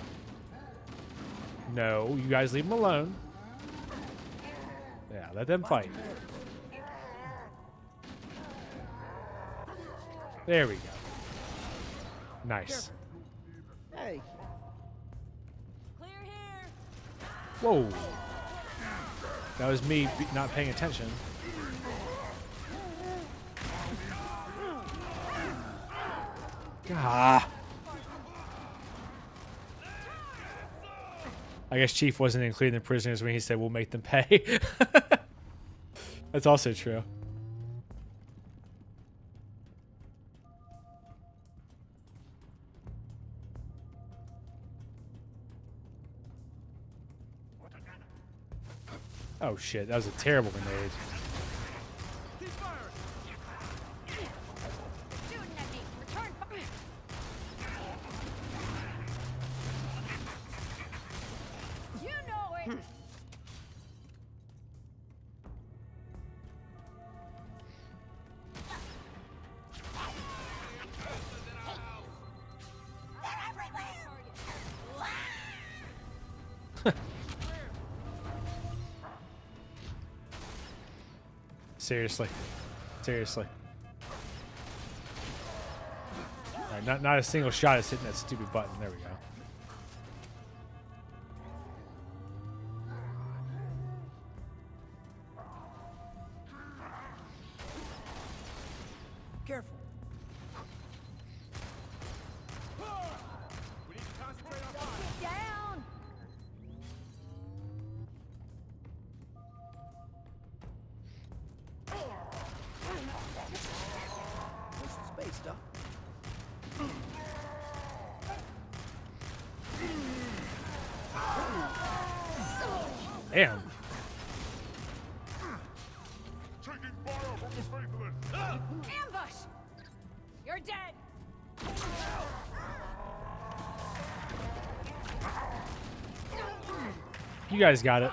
No, you guys leave them alone. Yeah, let them fight. There we go. Nice. Hey, Clear here. Whoa. That was me not paying attention. God. I guess Chief wasn't including the prisoners when he said we'll make them pay. That's also true. Oh shit, that was a terrible grenade. Shooting at me. Return fire. You know it. Seriously. Seriously. Alright, not a single shot is hitting that stupid button. There we go. Careful. We need to concentrate on fire. Down. What's the space, Doc? Damn. Taking fire from the faithless! Ambush. You're dead. You guys got it.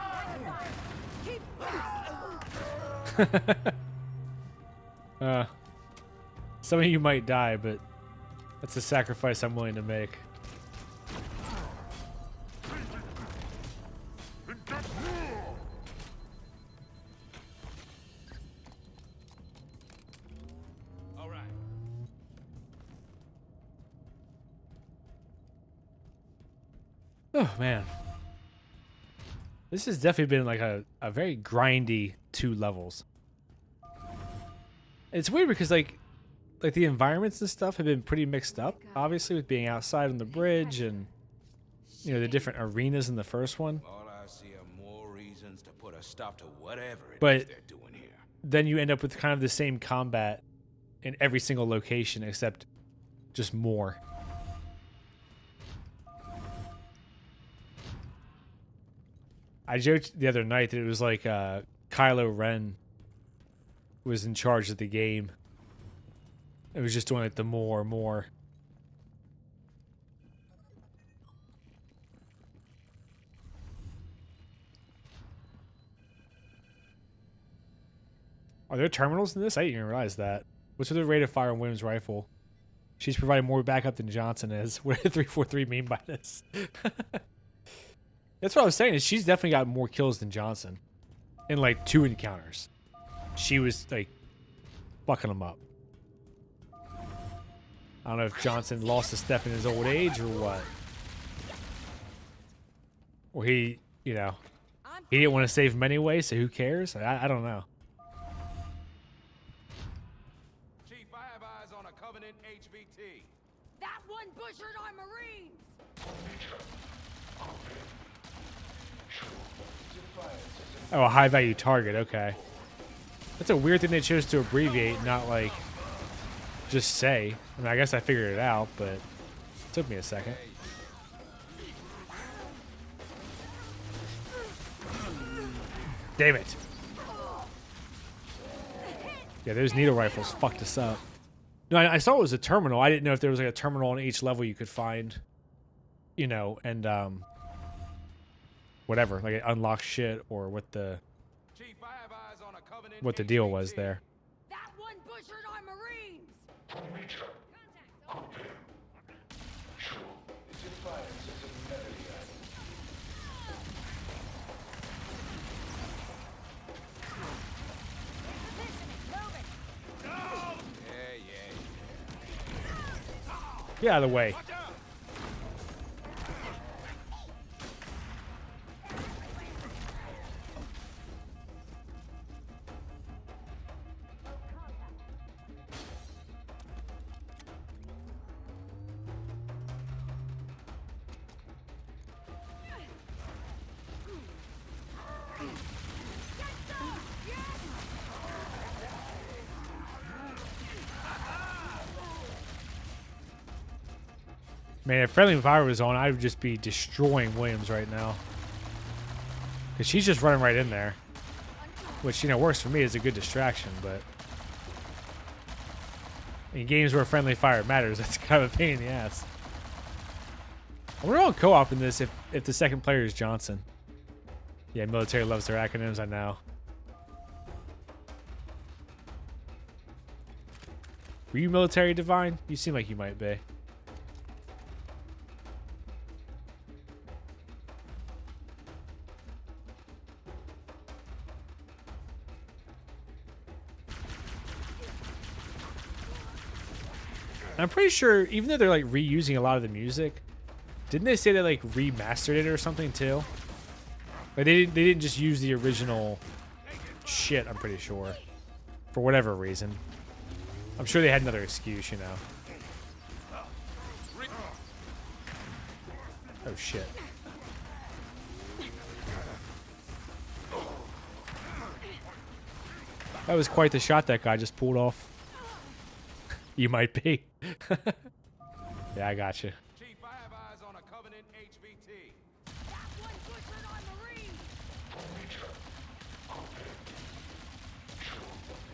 Some of you might die, but that's a sacrifice I'm willing to make. All right. Oh man. This has definitely been like a very grindy 2 levels. It's weird because like the environments and stuff have been pretty mixed up, obviously, with being outside on the bridge and you know the different arenas in the first one. All I see are more reasons to put a stop to whatever it But is they're doing here. then you end up with kind of the same combat in every single location except just more. I joked the other night that it was like Kylo Ren was in charge of the game. It was just doing like the more. Are there terminals in this? I didn't even realize that. What's with the rate of fire on Williams' rifle? She's providing more backup than Johnson is. What did 343 mean by this? That's what I was saying, is she's definitely got more kills than Johnson. In like 2 encounters. She was like fucking them up. I don't know if Johnson lost a step in his old age or what. Or he, you know, he didn't want to save him anyway, so who cares? I don't know. Chief, I have eyes on a Covenant HVT. That one butchered our Marines. Oh, a high value target, okay. That's a weird thing they chose to abbreviate, not like just say. I mean, I guess I figured it out, but it took me a second. Damn it. Yeah, those needle rifles fucked us up. No, I saw it was a terminal. I didn't know if there was like a terminal on each level you could find, you know, and whatever, like it unlocks shit or what the Chief, I have eyes on a Covenant what the deal HVT. was there. That one butchered our Marines. Get out of the way. Man, if Friendly Fire was on, I would just be destroying Williams right now. Because she's just running right in there. Which, you know, works for me as a good distraction, but... in games where Friendly Fire matters, that's kind of a pain in the ass. I wonder on co-op in this if the second player is Johnson. Yeah, military loves their acronyms, I know. Were you military, Divine? You seem like you might be. I'm pretty sure, even though they're like reusing a lot of the music, didn't they say they like remastered it or something too? Like they didn't just use the original shit, I'm pretty sure. For whatever reason. I'm sure they had another excuse, you know. Oh shit. That was quite the shot that guy just pulled off. You might be. Yeah, I got you. Chief, I have eyes on a Covenant HVT.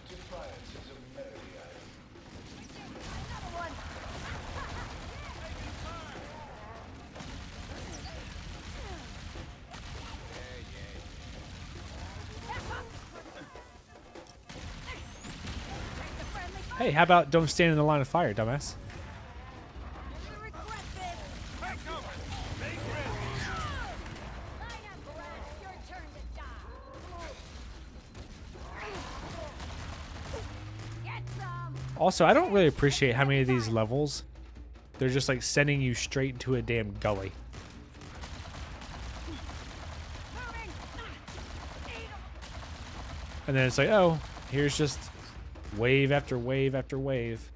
Defiance is a merry item. Hey, how about don't stand in the line of fire, dumbass? Also, I don't really appreciate how many of these levels they're just like sending you straight into a damn gully. And then it's like, oh, here's just wave after wave after wave.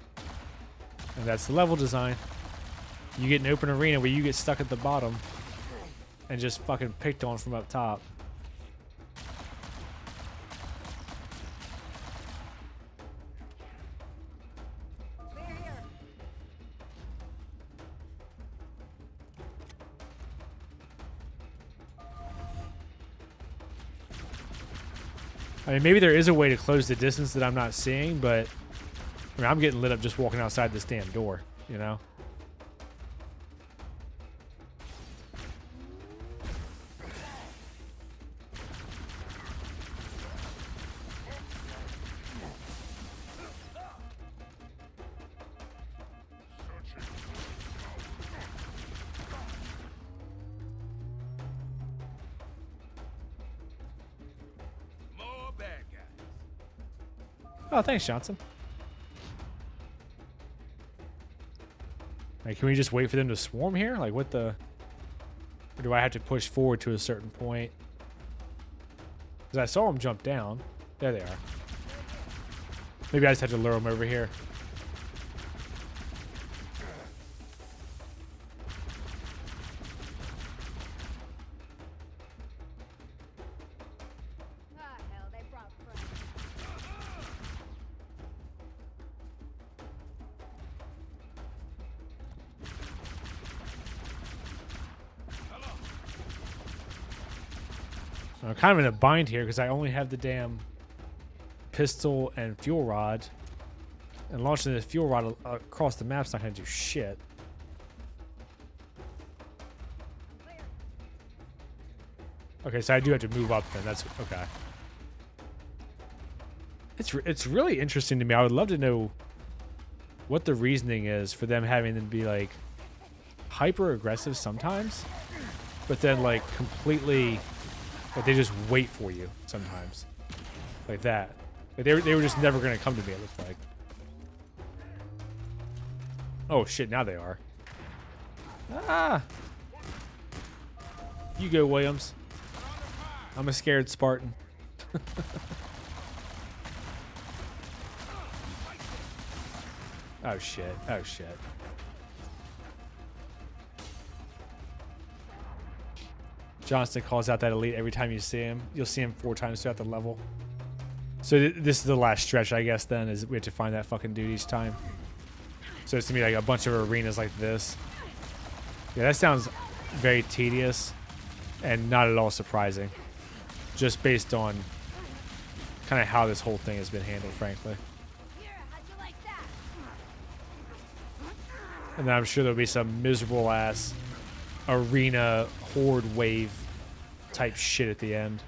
And that's the level design. You get an open arena where you get stuck at the bottom and just fucking picked on from up top. I mean, maybe there is a way to close the distance that I'm not seeing, but I mean, I'm getting lit up just walking outside this damn door, you know? Oh, thanks, Johnson. Like, can we just wait for them to swarm here? Like, what the... Or do I have to push forward to a certain point? Because I saw them jump down. There they are. Maybe I just have to lure them over here. I'm kind of in a bind here because I only have the damn pistol and fuel rod. And launching the fuel rod across the map's not going to do shit. Okay, so I do have to move up then. That's okay. It's really interesting to me. I would love to know what the reasoning is for them having them be like hyper aggressive sometimes, but then like completely... Like they just wait for you sometimes. Like that. Like they were just never going to come to me, it looks like. Oh shit, now they are. Ah! You go, Williams. I'm a scared Spartan. Oh shit, oh shit. Johnston calls out that elite every time you see him. You'll see him 4 times throughout the level. So this is the last stretch, I guess, then, is we have to find that fucking dude each time. So it's to me like a bunch of arenas like this. Yeah, that sounds very tedious and not at all surprising. Just based on kind of how this whole thing has been handled, frankly. And then I'm sure there'll be some miserable ass arena horde wave type shit at the end.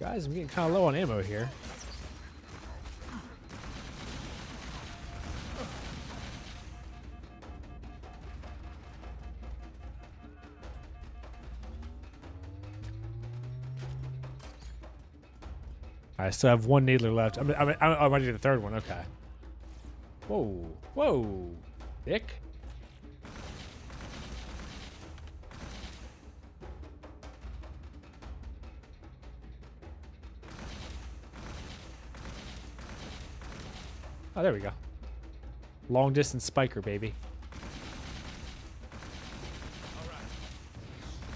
Guys, I'm getting kind of low on ammo here. I still have one needler left. I'm ready to do the third one. Okay. Whoa. Whoa. Dick. Oh, there we go. Long distance spiker, baby.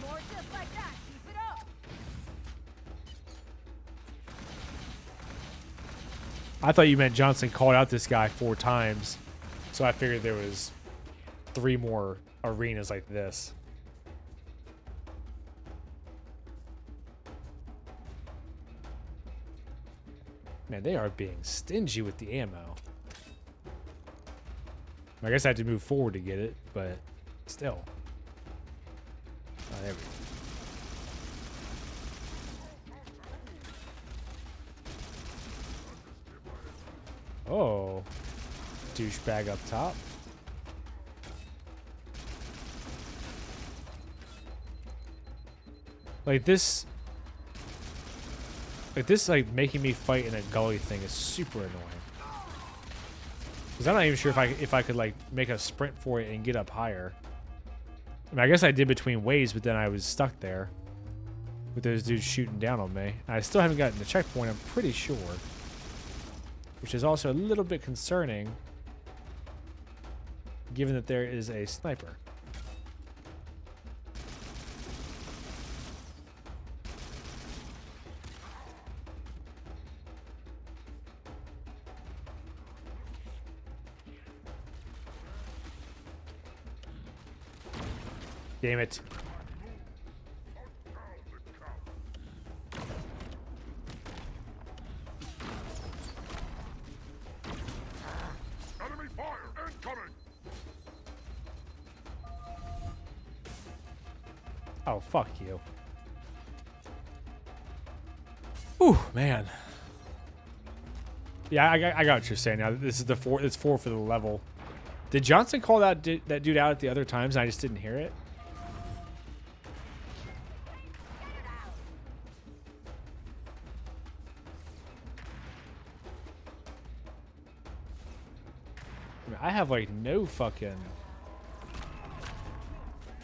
More just like that. Keep it up. I thought you meant Johnson called out this guy 4 times, so I figured there was 3 more arenas like this. Man, they are being stingy with the ammo. I guess I had to move forward to get it, but still. Oh, there we go. Oh. Douchebag up top. Like this, like making me fight in a gully thing is super annoying. Because I'm not even sure if I could like make a sprint for it and get up higher. I mean, I guess I did between waves, but then I was stuck there with those dudes shooting down on me. And I still haven't gotten the checkpoint, I'm pretty sure. Which is also a little bit concerning, given that there is a sniper. Damn it. Enemy fire incoming! Oh, fuck you. Ooh, man. Yeah, I got what you're saying now. This is the 4. It's 4 for the level. Did Johnson call that dude out at the other times and I just didn't hear it? I have like no fucking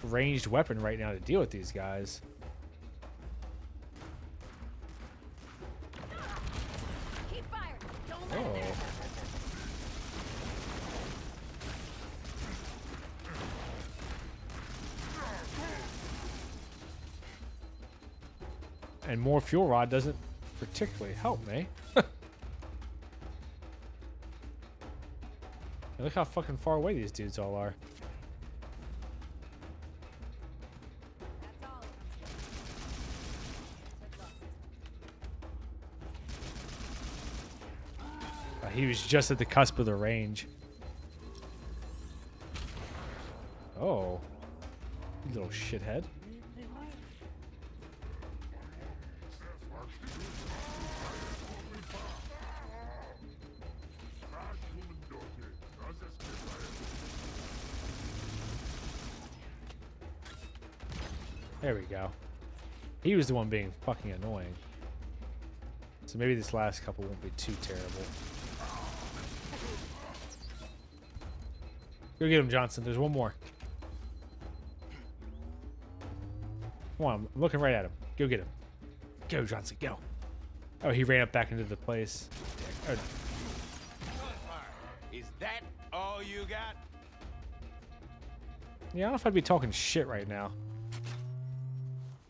ranged weapon right now to deal with these guys. Keep firing. Don't let Oh. it happen. And more fuel rod doesn't particularly help me. Look how fucking far away these dudes all are. He was just at the cusp of the range. Oh. You little shithead. There we go. He was the one being fucking annoying. So maybe this last couple won't be too terrible. Go get him, Johnson. There's one more. Come on, I'm looking right at him. Go get him. Go, Johnson, go. Oh, he ran up back into the place. Oh, Is that all you got? yeah, I don't know if I'd be talking shit right now.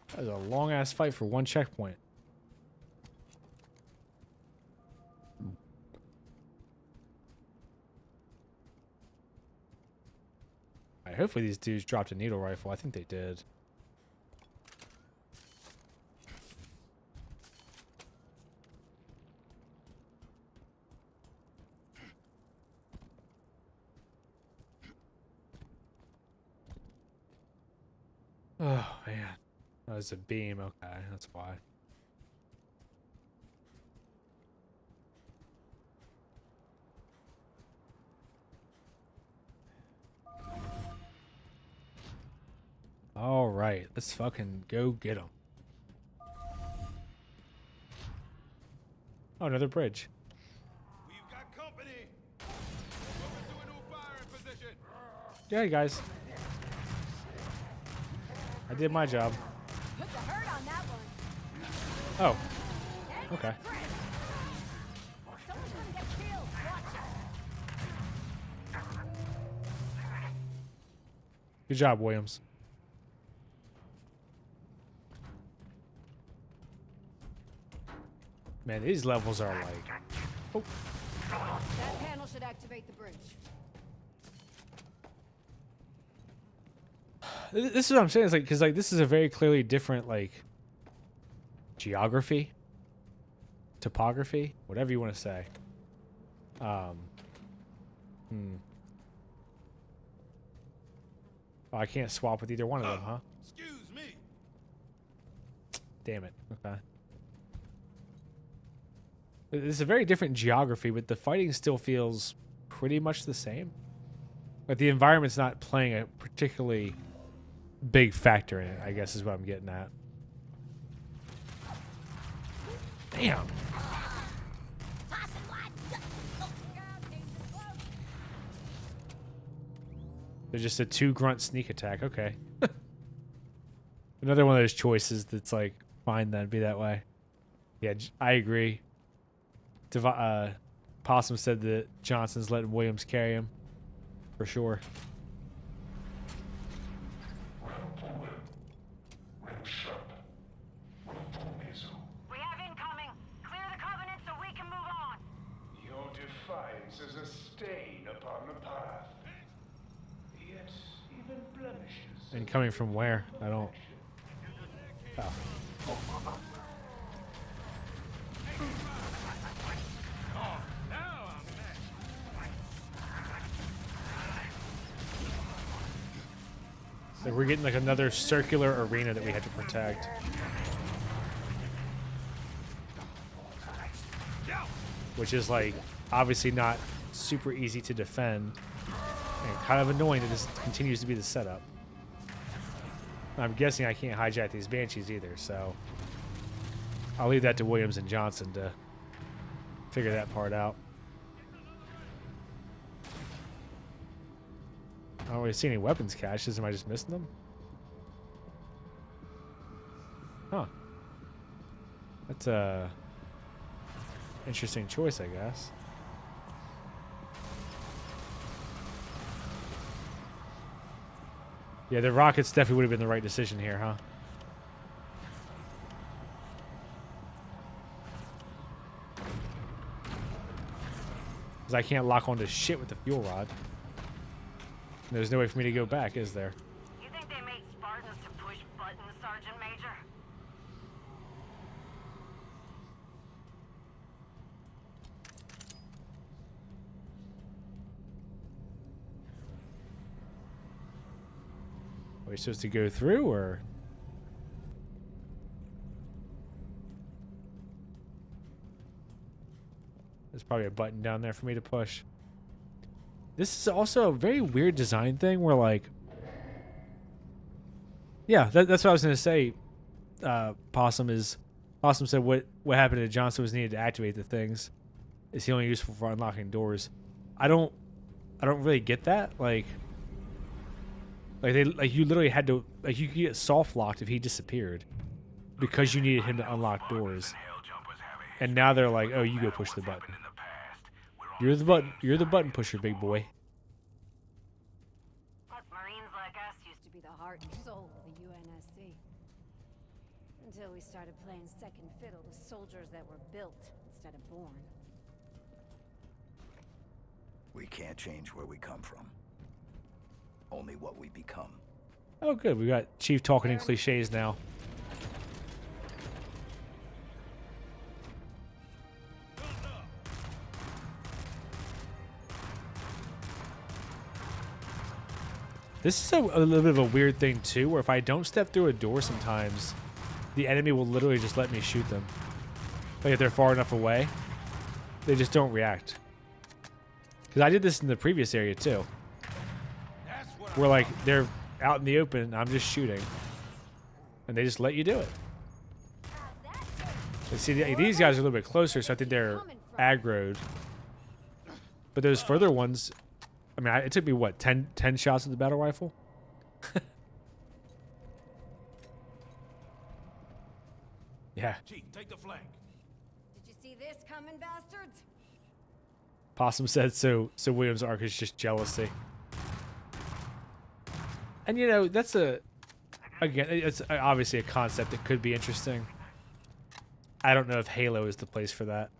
That was a long-ass fight for one checkpoint. Alright, hopefully these dudes dropped a needle rifle. I think they did. Oh, man. That was a beam. Okay, that's why. All right, let's fucking go get them. Oh, another bridge. We've got company. Moving to a new firing position. Yeah, guys. I did my job. Put the hurt on that one. Oh. Okay. Someone's gonna get killed. Watch it. Good job, Williams. Man, these levels are like... Oh. That panel should activate the bridge. This is what I'm saying. It's like, because like this is a very clearly different like geography, topography, whatever you want to say. Oh, I can't swap with either one of them, huh? Excuse me. Damn it. Okay. It's a very different geography, but the fighting still feels pretty much the same. Like the environment's not playing a particularly big factor in it, I guess is what I'm getting at. Damn. They're just a 2-grunt sneak attack. Okay. Another one of those choices that's like, fine then, be that way. Yeah, I agree. Possum said that Johnson's letting Williams carry him. For sure. We have incoming. Clear the Covenant so we can move on. Your defiance is a stain upon the path. Yet, even blemishes. And coming from where? I don't... Oh. So we're getting like another circular arena that we have to protect. Which is like obviously not super easy to defend and kind of annoying that this continues to be the setup. I'm guessing I can't hijack these Banshees either, so I'll leave that to Williams and Johnson to figure that part out. I don't really see any weapons caches. Am I just missing them? Huh. That's a interesting choice, I guess. Yeah, the rockets definitely would have been the right decision here, huh? Because I can't lock onto shit with the fuel rod. There's no way for me to go back, is there? You think they made Spartans to push buttons, Sergeant Major? Are we supposed to go through, or? There's probably a button down there for me to push. This is also a very weird design thing where, like... Yeah, that's what I was going to say. Possum said what happened to Johnson was needed to activate the things. Is he only useful for unlocking doors? I don't I don't really get that. Like you literally had to, like, you could get soft locked if he disappeared because you needed him to unlock doors. And now they're like, oh, you go push the button. You're the button pusher, big boy. Marines like us used to be the heart and soul of the UNSC. Until we started playing second fiddle to soldiers that were built instead of born. We can't change where we come from. Only what we become. Oh, good. We got Chief talking in cliches now. This is a little bit of a weird thing, too, where if I don't step through a door sometimes, the enemy will literally just let me shoot them. Like, if they're far enough away, they just don't react. Because I did this in the previous area, too. Where, like, they're out in the open, I'm just shooting. And they just let you do it. And see, these guys are a little bit closer, so I think they're aggroed. But those further ones, I mean, it took me, what, 10 shots with the battle rifle? Yeah. Chief, take the flank. Did you see this coming, bastards? Possum said so William's arc is just jealousy. And, you know, that's again, it's obviously a concept that could be interesting. I don't know if Halo is the place for that.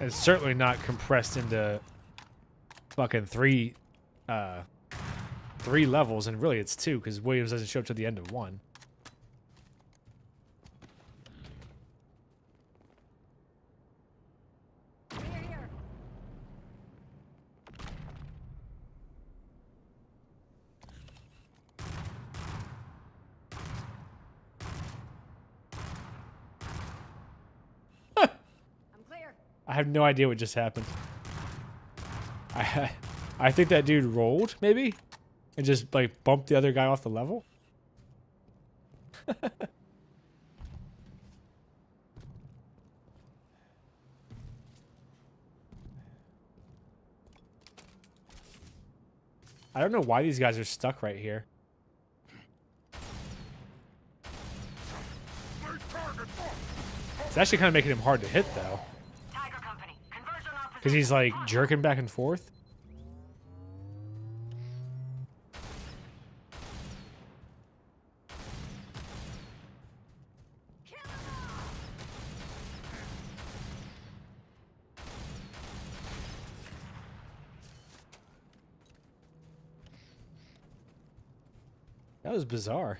And it's certainly not compressed into fucking three levels, and really it's 2, because Williams doesn't show up to the end of 1. I have no idea what just happened. I think that dude rolled, maybe? And just, like, bumped the other guy off the level? I don't know why these guys are stuck right here. It's actually kind of making him hard to hit, though. Because he's, like, jerking back and forth. That was bizarre.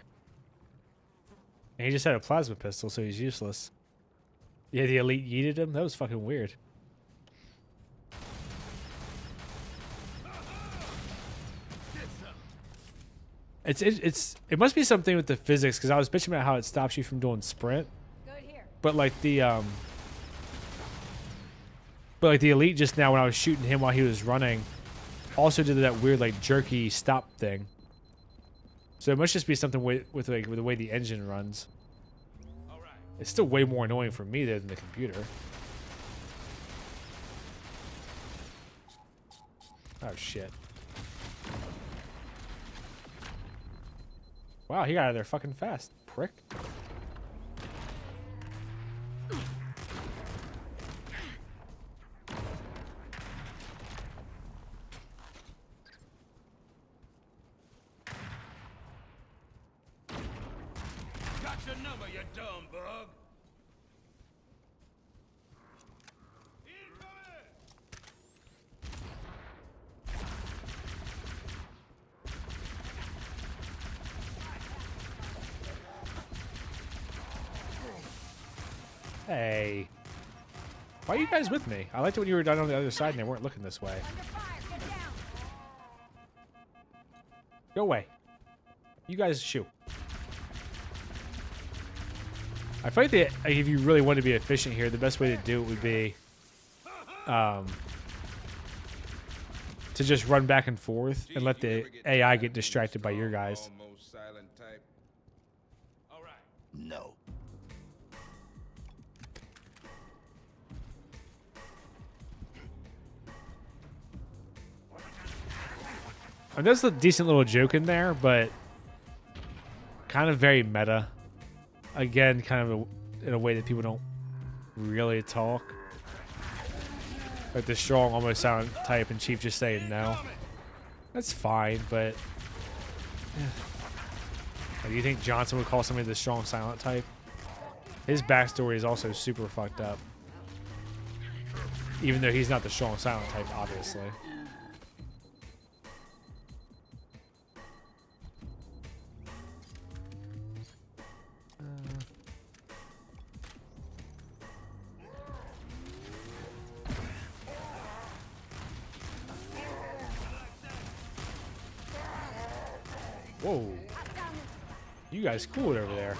And he just had a plasma pistol, so he's useless. Yeah, the elite yeeted him? That was fucking weird. It must be something with the physics, because I was bitching about how it stops you from doing sprint. But like the elite just now, when I was shooting him while he was running, also did that weird like jerky stop thing. So it must just be something with the way the engine runs. It's still way more annoying for me than the computer. Oh shit. Wow, he got out of there fucking fast, prick. Got your number, you dumb bug. Hey. Why are you guys with me? I liked it when you were down on the other side and they weren't looking this way. Go away. You guys shoot. I feel like that if you really want to be efficient here, the best way to do it would be to just run back and forth and let the AI get distracted by your guys. No. I mean, there's a decent little joke in there, but kind of very meta. Again, kind of in a way that people don't really talk. Like the strong, almost silent type, and Chief just saying no. That's fine, but do you think Johnson would call somebody the strong, silent type? His backstory is also super fucked up. Even though he's not the strong, silent type, obviously. Whoa. You guys cool over there.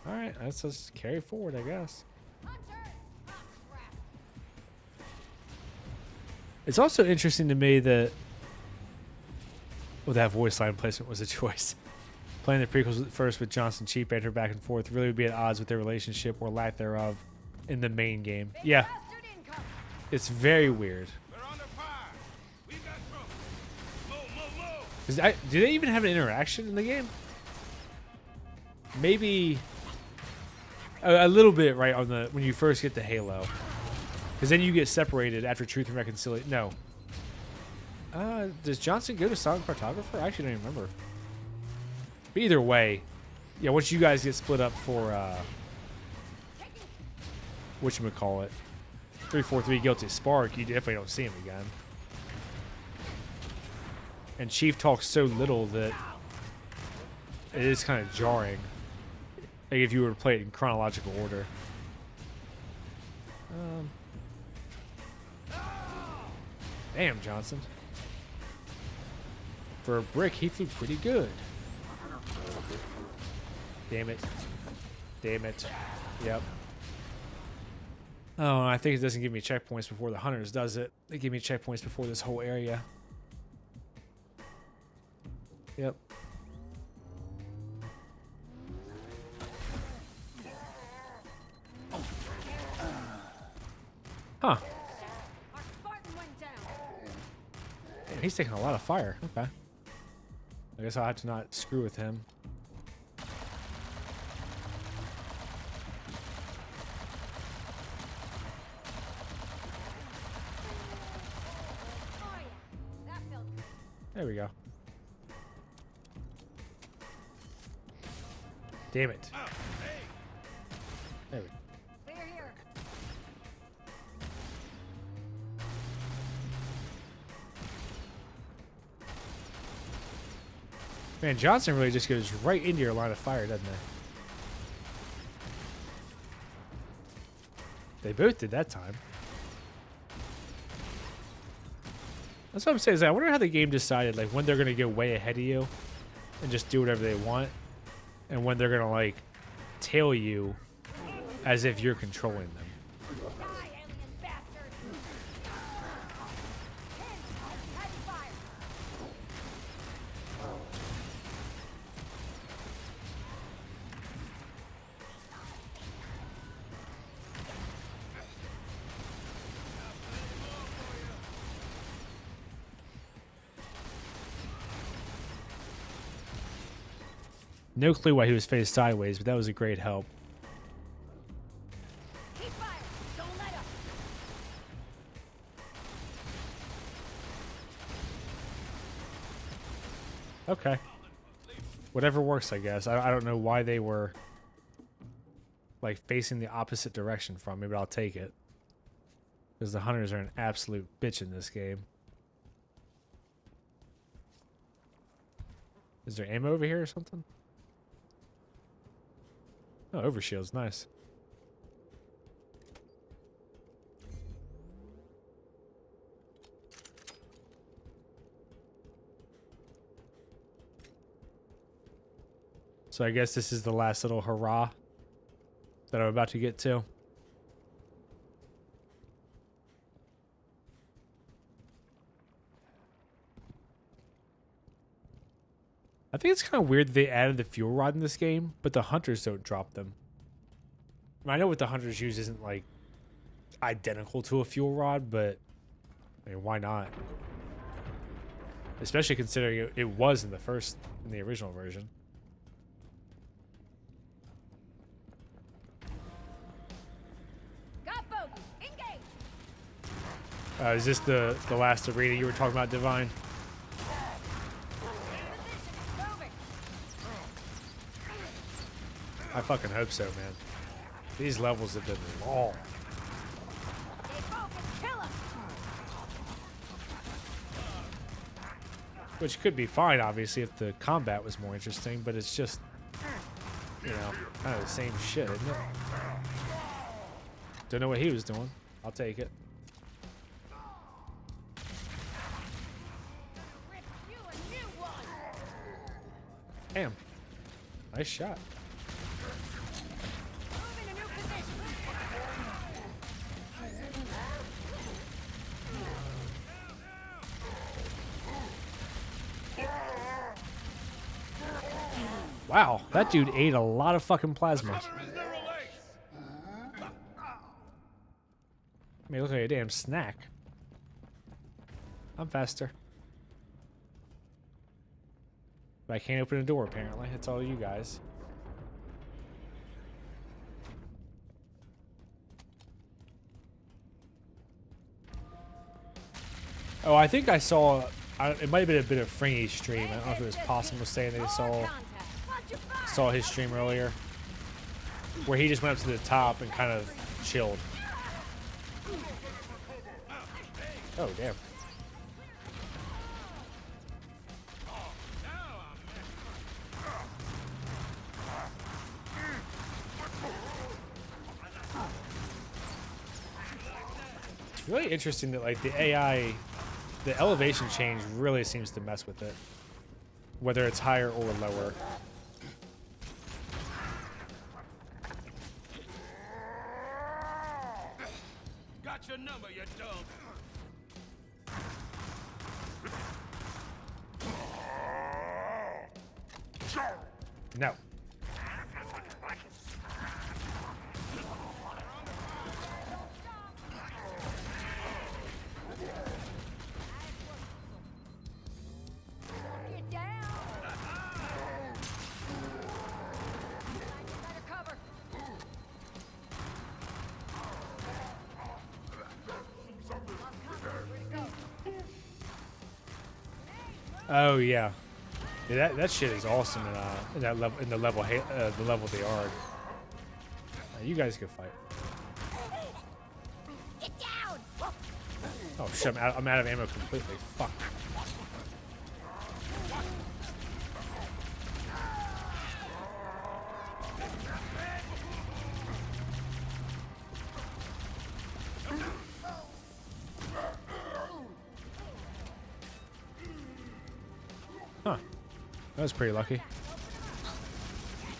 Alright, let's just carry forward, I guess. It's also interesting to me that that voice line placement was a choice. Playing the prequels first with Johnson Chief banter back and forth really would be at odds with their relationship or lack thereof in the main game. Yeah. It's very weird. Do they even have an interaction in the game? Maybe a little bit, right, on the when you first get to Halo, because then you get separated after Truth and Reconciliation. No. Does Johnson go to Silent Cartographer? I actually don't even remember. But either way, yeah. Once you guys get split up for whatchamacallit, 343 Guilty Spark, you definitely don't see him again. And Chief talks so little that it is kind of jarring. Like if you were to play it in chronological order. Damn, Johnson. For a brick, he flew pretty good. Damn it. Damn it. Yep. Oh, I think it doesn't give me checkpoints before the hunters, does it? They give me checkpoints before this whole area. Yep. Huh. Damn, he's taking a lot of fire. Okay. I guess I'll have to not screw with him. There we go. Damn it. There we go. Man, Johnson really just goes right into your line of fire, doesn't he? They both did that time. That's what I'm saying. Is I wonder how the game decided, like, when they're going to go way ahead of you and just do whatever they want, and when they're going to, like, tail you as if you're controlling them. No clue why he was faced sideways, but that was a great help. Keep fire. Don't let up. Okay. Whatever works, I guess. I don't know why they were, like, facing the opposite direction from me, but I'll take it. Because the hunters are an absolute bitch in this game. Is there ammo over here or something? Oh, overshield's nice. So I guess this is the last little hurrah that I'm about to get to. I think it's kind of weird that they added the fuel rod in this game, but the hunters don't drop them. I know what the hunters use isn't like identical to a fuel rod, but I mean, why not? Especially considering it was in the original version. Got bogey. Engage. Is this the last arena you were talking about, Divine? Moving. I fucking hope so, man. These levels have been long. Stay focused. Kill him. Which could be fine, obviously, if the combat was more interesting, but it's just, you know, kind of the same shit, isn't it? Don't know what he was doing. I'll take it. Rip you a new one. Damn. Nice shot. Moving a new position. Wow, that dude ate a lot of fucking plasma. I mean, look like a damn snack. I'm faster. But I can't open a door, apparently. It's all you guys. Oh, I think I saw... it might have been a bit of Fringy's stream. I don't know if it was possible saying they saw his stream earlier. Where he just went up to the top and kind of chilled. Oh, damn. It's really interesting that, like, the AI, the elevation change really seems to mess with it. Whether it's higher or lower. Got your number, you dog. No. Get down. Better cover. Oh yeah, yeah. That shit is awesome in that level the level they are. You guys can fight. Get down. Oh shit! I'm out of ammo completely. Fuck. Huh. That was pretty lucky.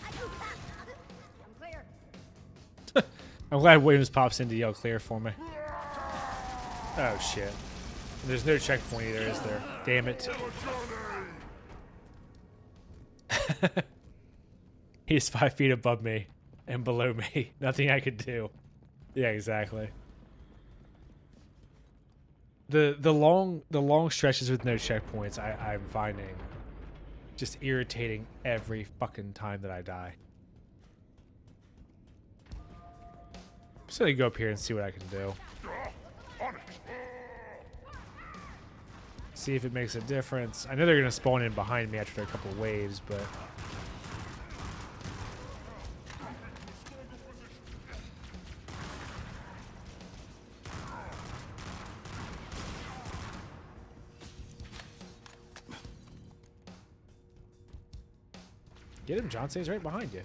I'm clear. I'm glad Williams pops in to yell clear for me. Oh shit. There's no checkpoint either, is there? Damn it. He's 5 feet above me and below me. Nothing I could do. Yeah, exactly. The long stretches with no checkpoints I'm finding just irritating every fucking time that I die. I'm just gonna go up here and see what I can do. See if it makes a difference. I know they're gonna spawn in behind me after a couple waves, but get him, John. He's right behind you.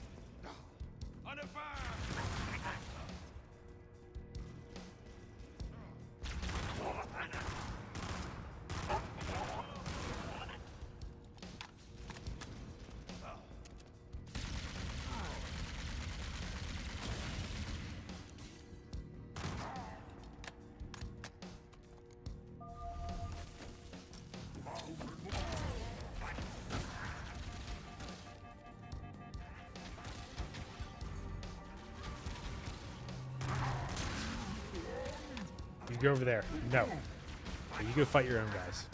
Under fire. to be over there. No. You go fight your own guys.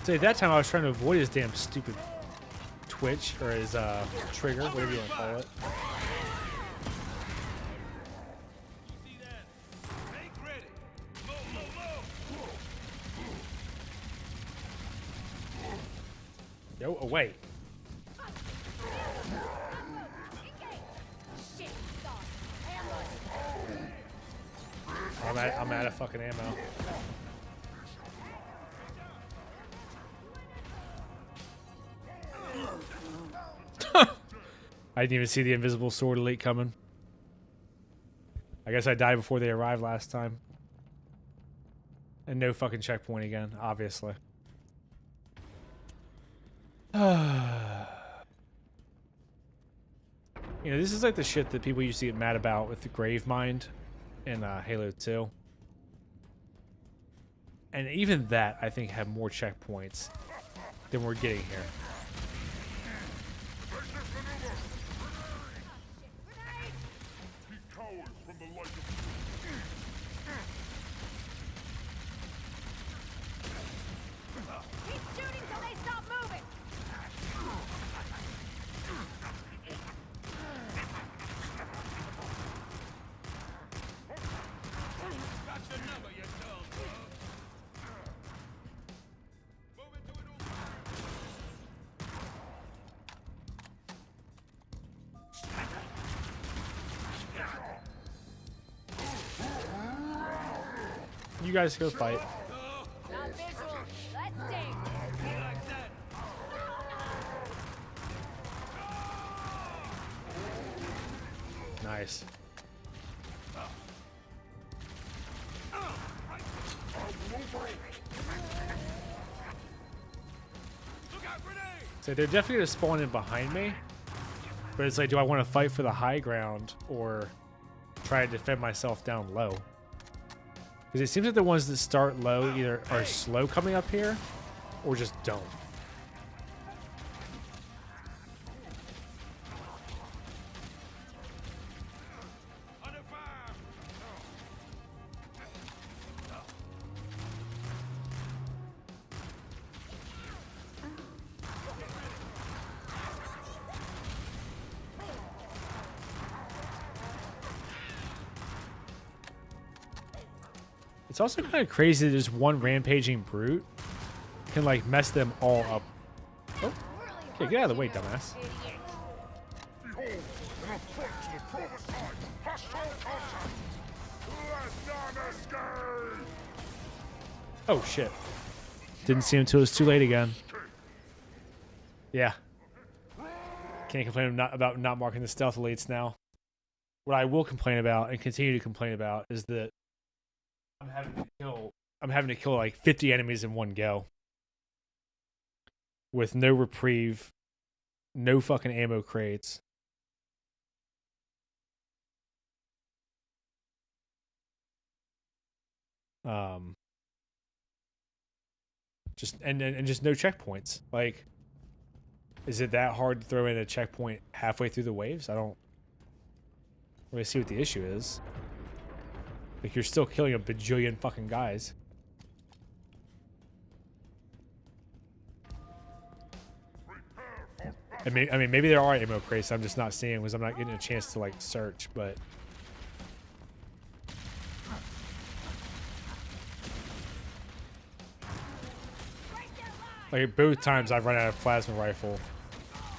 So at that time, I was trying to avoid his damn stupid twitch or his trigger, whatever you want to call it. No, away. I'm out of fucking ammo. I didn't even see the invisible sword elite coming. I guess I died before they arrived last time. And no fucking checkpoint again, obviously. You know, this is like the shit that people used to get mad about with the Gravemind in Halo 2. And even that, I think, had more checkpoints than we're getting here. You guys go fight. Not visual. Let's stay. Nice. So they're definitely gonna spawn in behind me. But it's like, do I want to fight for the high ground or try to defend myself down low? Because it seems like the ones that start low either are slow coming up here or just don't. It's also kind of crazy that just one rampaging brute can like mess them all up. Oh, okay, get out of the way, dumbass. Oh shit! Didn't see him until it was too late again. Yeah, can't complain about not marking the stealth elites now. What I will complain about and continue to complain about is that I'm having to kill like 50 enemies in one go with no reprieve, no fucking ammo crates. Just no checkpoints. Like, is it that hard to throw in a checkpoint halfway through the waves? I don't really see what the issue is. Like, you're still killing a bajillion fucking guys. I mean, maybe there are ammo crates I'm just not seeing because I'm not getting a chance to, like, search, but... Like, both times I've run out of plasma rifle,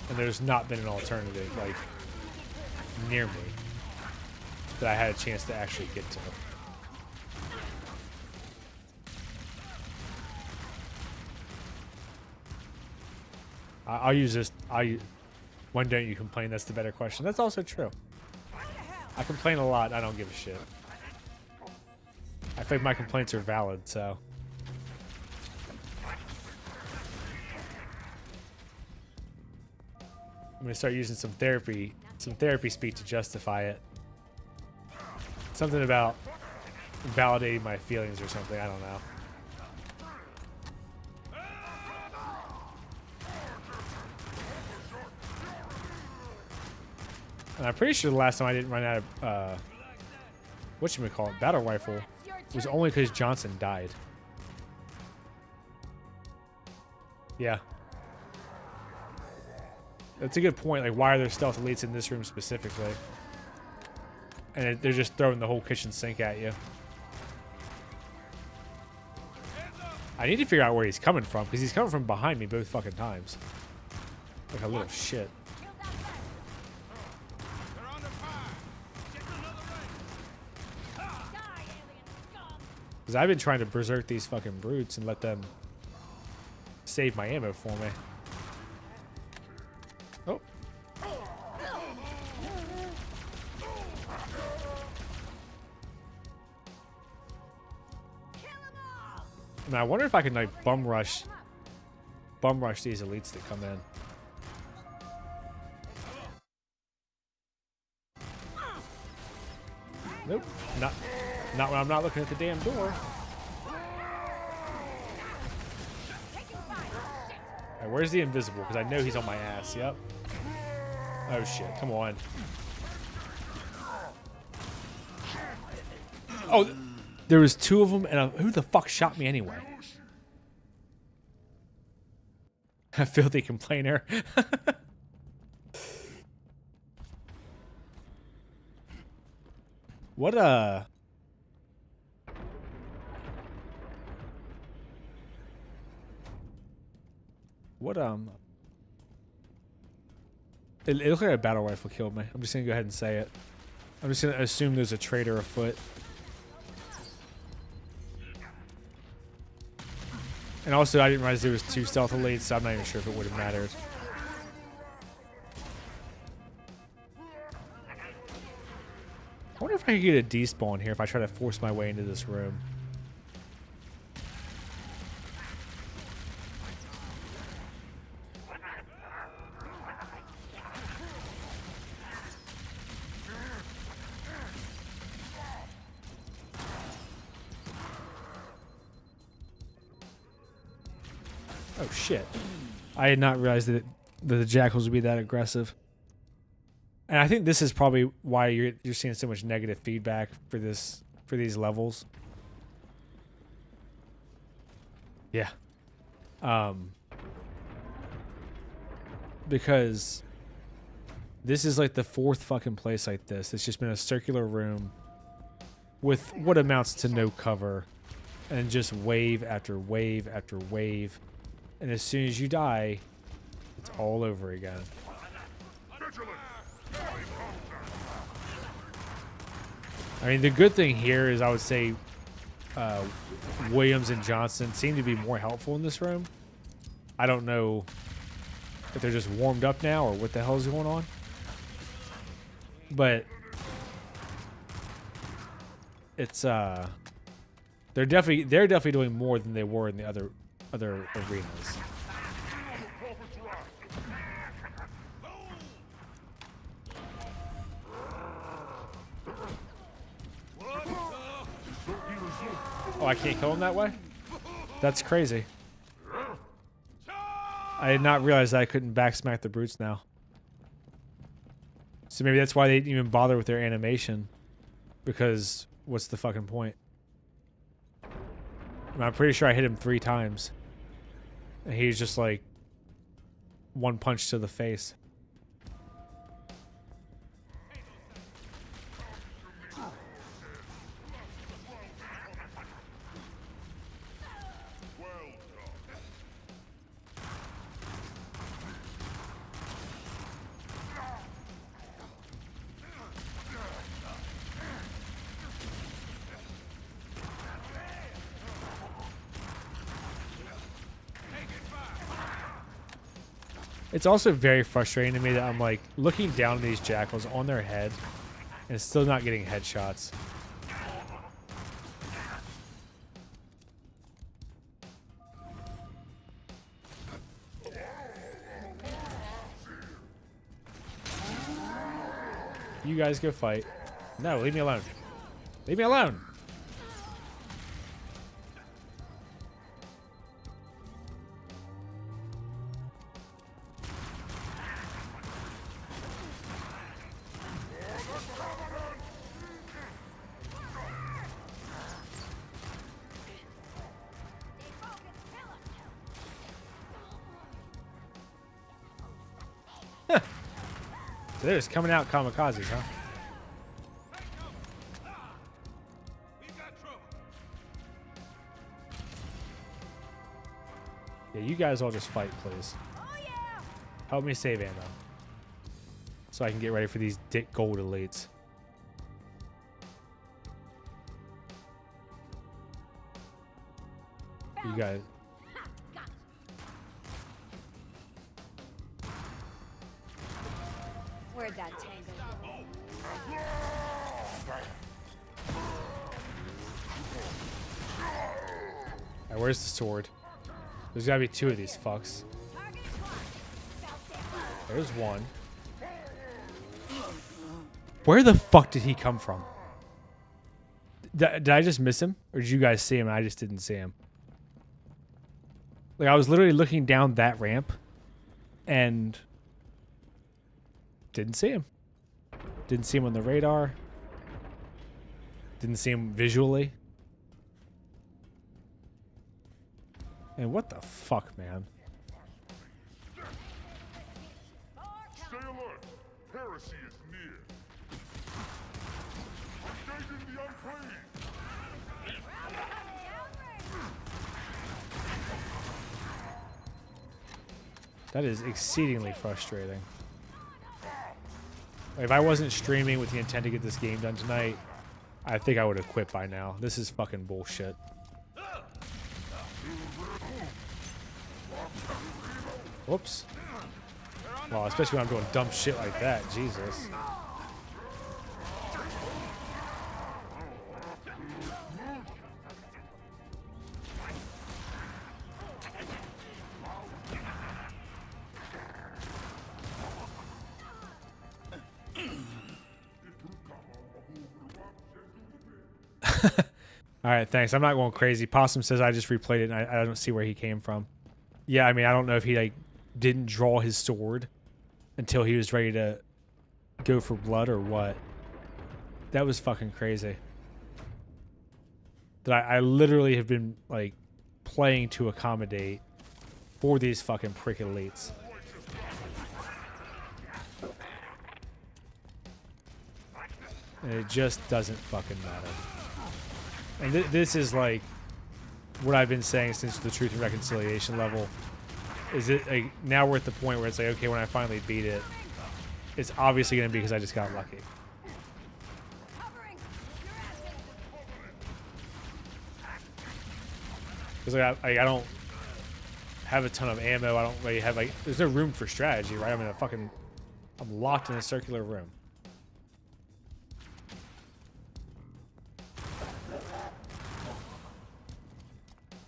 and there's not been an alternative, like, near me that I had a chance to actually get to. I'll use this. When don't you complain? That's the better question. That's also true. I complain a lot. I don't give a shit. I think my complaints are valid, so. I'm gonna start using some therapy some therapy speak to justify it. Something about validating my feelings or something. I don't know. And I'm pretty sure the last time I didn't run out of whatchamacallit, battle rifle was only because Johnson died. Yeah. That's a good point. Like, why are there stealth elites in this room specifically? And they're just throwing the whole kitchen sink at you. I need to figure out where he's coming from, because he's coming from behind me both fucking times. Like a little shit. Because I've been trying to berserk these fucking brutes and let them save my ammo for me. Oh. And I wonder if I can like bum rush these elites that come in. Nope, not when I'm not looking at the damn door. Alright, where's the invisible? Because I know he's on my ass. Yep. Oh shit! Come on. Oh, there was two of them, and who the fuck shot me anyway? A filthy complainer. What it looked like a battle rifle killed me. I'm just gonna go ahead and say it. I'm just gonna assume there's a traitor afoot. And also, I didn't realize there was two stealth elites, so I'm not even sure if it would have mattered. I wonder if I could get a despawn here if I try to force my way into this room. Oh shit. I had not realized that the jackals would be that aggressive. And I think this is probably why you're seeing so much negative feedback for these levels. Yeah. Because this is like the fourth fucking place like this. It's just been a circular room with what amounts to no cover and just wave after wave after wave. And as soon as you die, it's all over again. I mean, the good thing here is I would say Williams and Johnson seem to be more helpful in this room. I don't know if they're just warmed up now or what the hell is going on. But it's they're definitely doing more than they were in the other arenas. Oh, I can't kill him that way? That's crazy. I did not realize that I couldn't backsmack the brutes now. So maybe that's why they didn't even bother with their animation. Because what's the fucking point? And I'm pretty sure I hit him 3 times. And he's just like one punch to the face. It's also very frustrating to me that I'm like looking down at these jackals on their head and still not getting headshots. You guys go fight. No, leave me alone. Leave me alone. So they're just coming out kamikazes, huh? Yeah, you guys all just fight, please. Help me save ammo. So I can get ready for these dick gold elites. You guys. Where'd that tango go? Alright, where's the sword? There's gotta be 2 of these fucks. There's one. Where the fuck did he come from? Did I just miss him? Or did you guys see him and I just didn't see him? Like, I was literally looking down that ramp and didn't see him. Didn't see him on the radar. Didn't see him visually. And what the fuck, man? Stay alert. Heresy is near. Engaging the unclean. That is exceedingly frustrating. Like, if I wasn't streaming with the intent to get this game done tonight, I think I would have quit by now. This is fucking bullshit. Whoops. Well, especially when I'm doing dumb shit like that. Jesus. All right, thanks. I'm not going crazy. Possum says I just replayed it and I don't see where he came from. Yeah, I mean, I don't know if he like didn't draw his sword until he was ready to go for blood or what. That was fucking crazy. That I literally have been like playing to accommodate for these fucking prick elites. And it just doesn't fucking matter. And this is like what I've been saying since the Truth and Reconciliation level. Is it like now we're at the point where it's like, okay, when I finally beat it, it's obviously going to be because I just got lucky. Because like, I don't have a ton of ammo. I don't really have like, there's no room for strategy, right? I'm locked in a circular room.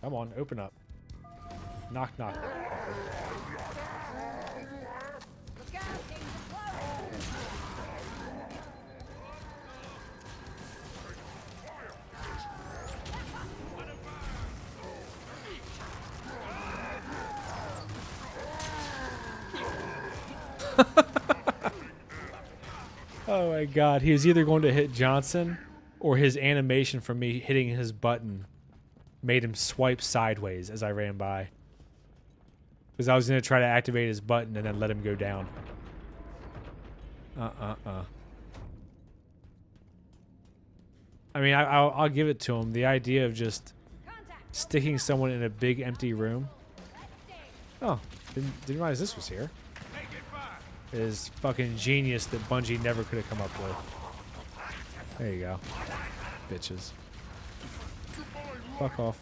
Come on, open up. Knock, knock. Oh my god, he was either going to hit Johnson or his animation from me hitting his button made him swipe sideways as I ran by. Because I was going to try to activate his button and then let him go down. I mean, I'll give it to him. The idea of just sticking someone in a big empty room. Oh, didn't realize this was here. Is fucking genius that Bungie never could have come up with. There you go. Bitches. Fuck off.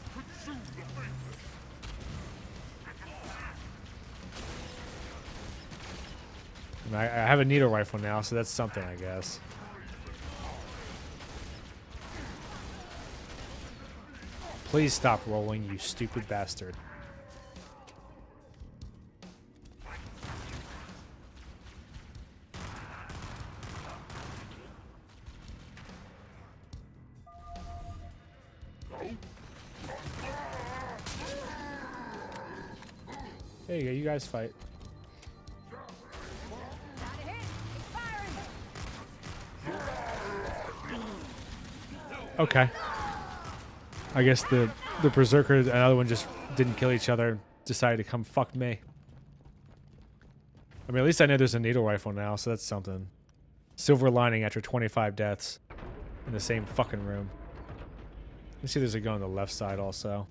I mean, I have a needle rifle now, so that's something, I guess. Please stop rolling, you stupid bastard. There you go. You guys fight. Okay. I guess the berserker and another one just didn't kill each other. Decided to come fuck me. I mean, at least I know there's a needle rifle now, so that's something. Silver lining after 25 deaths in the same fucking room. Let's see, there's a gun on the left side also.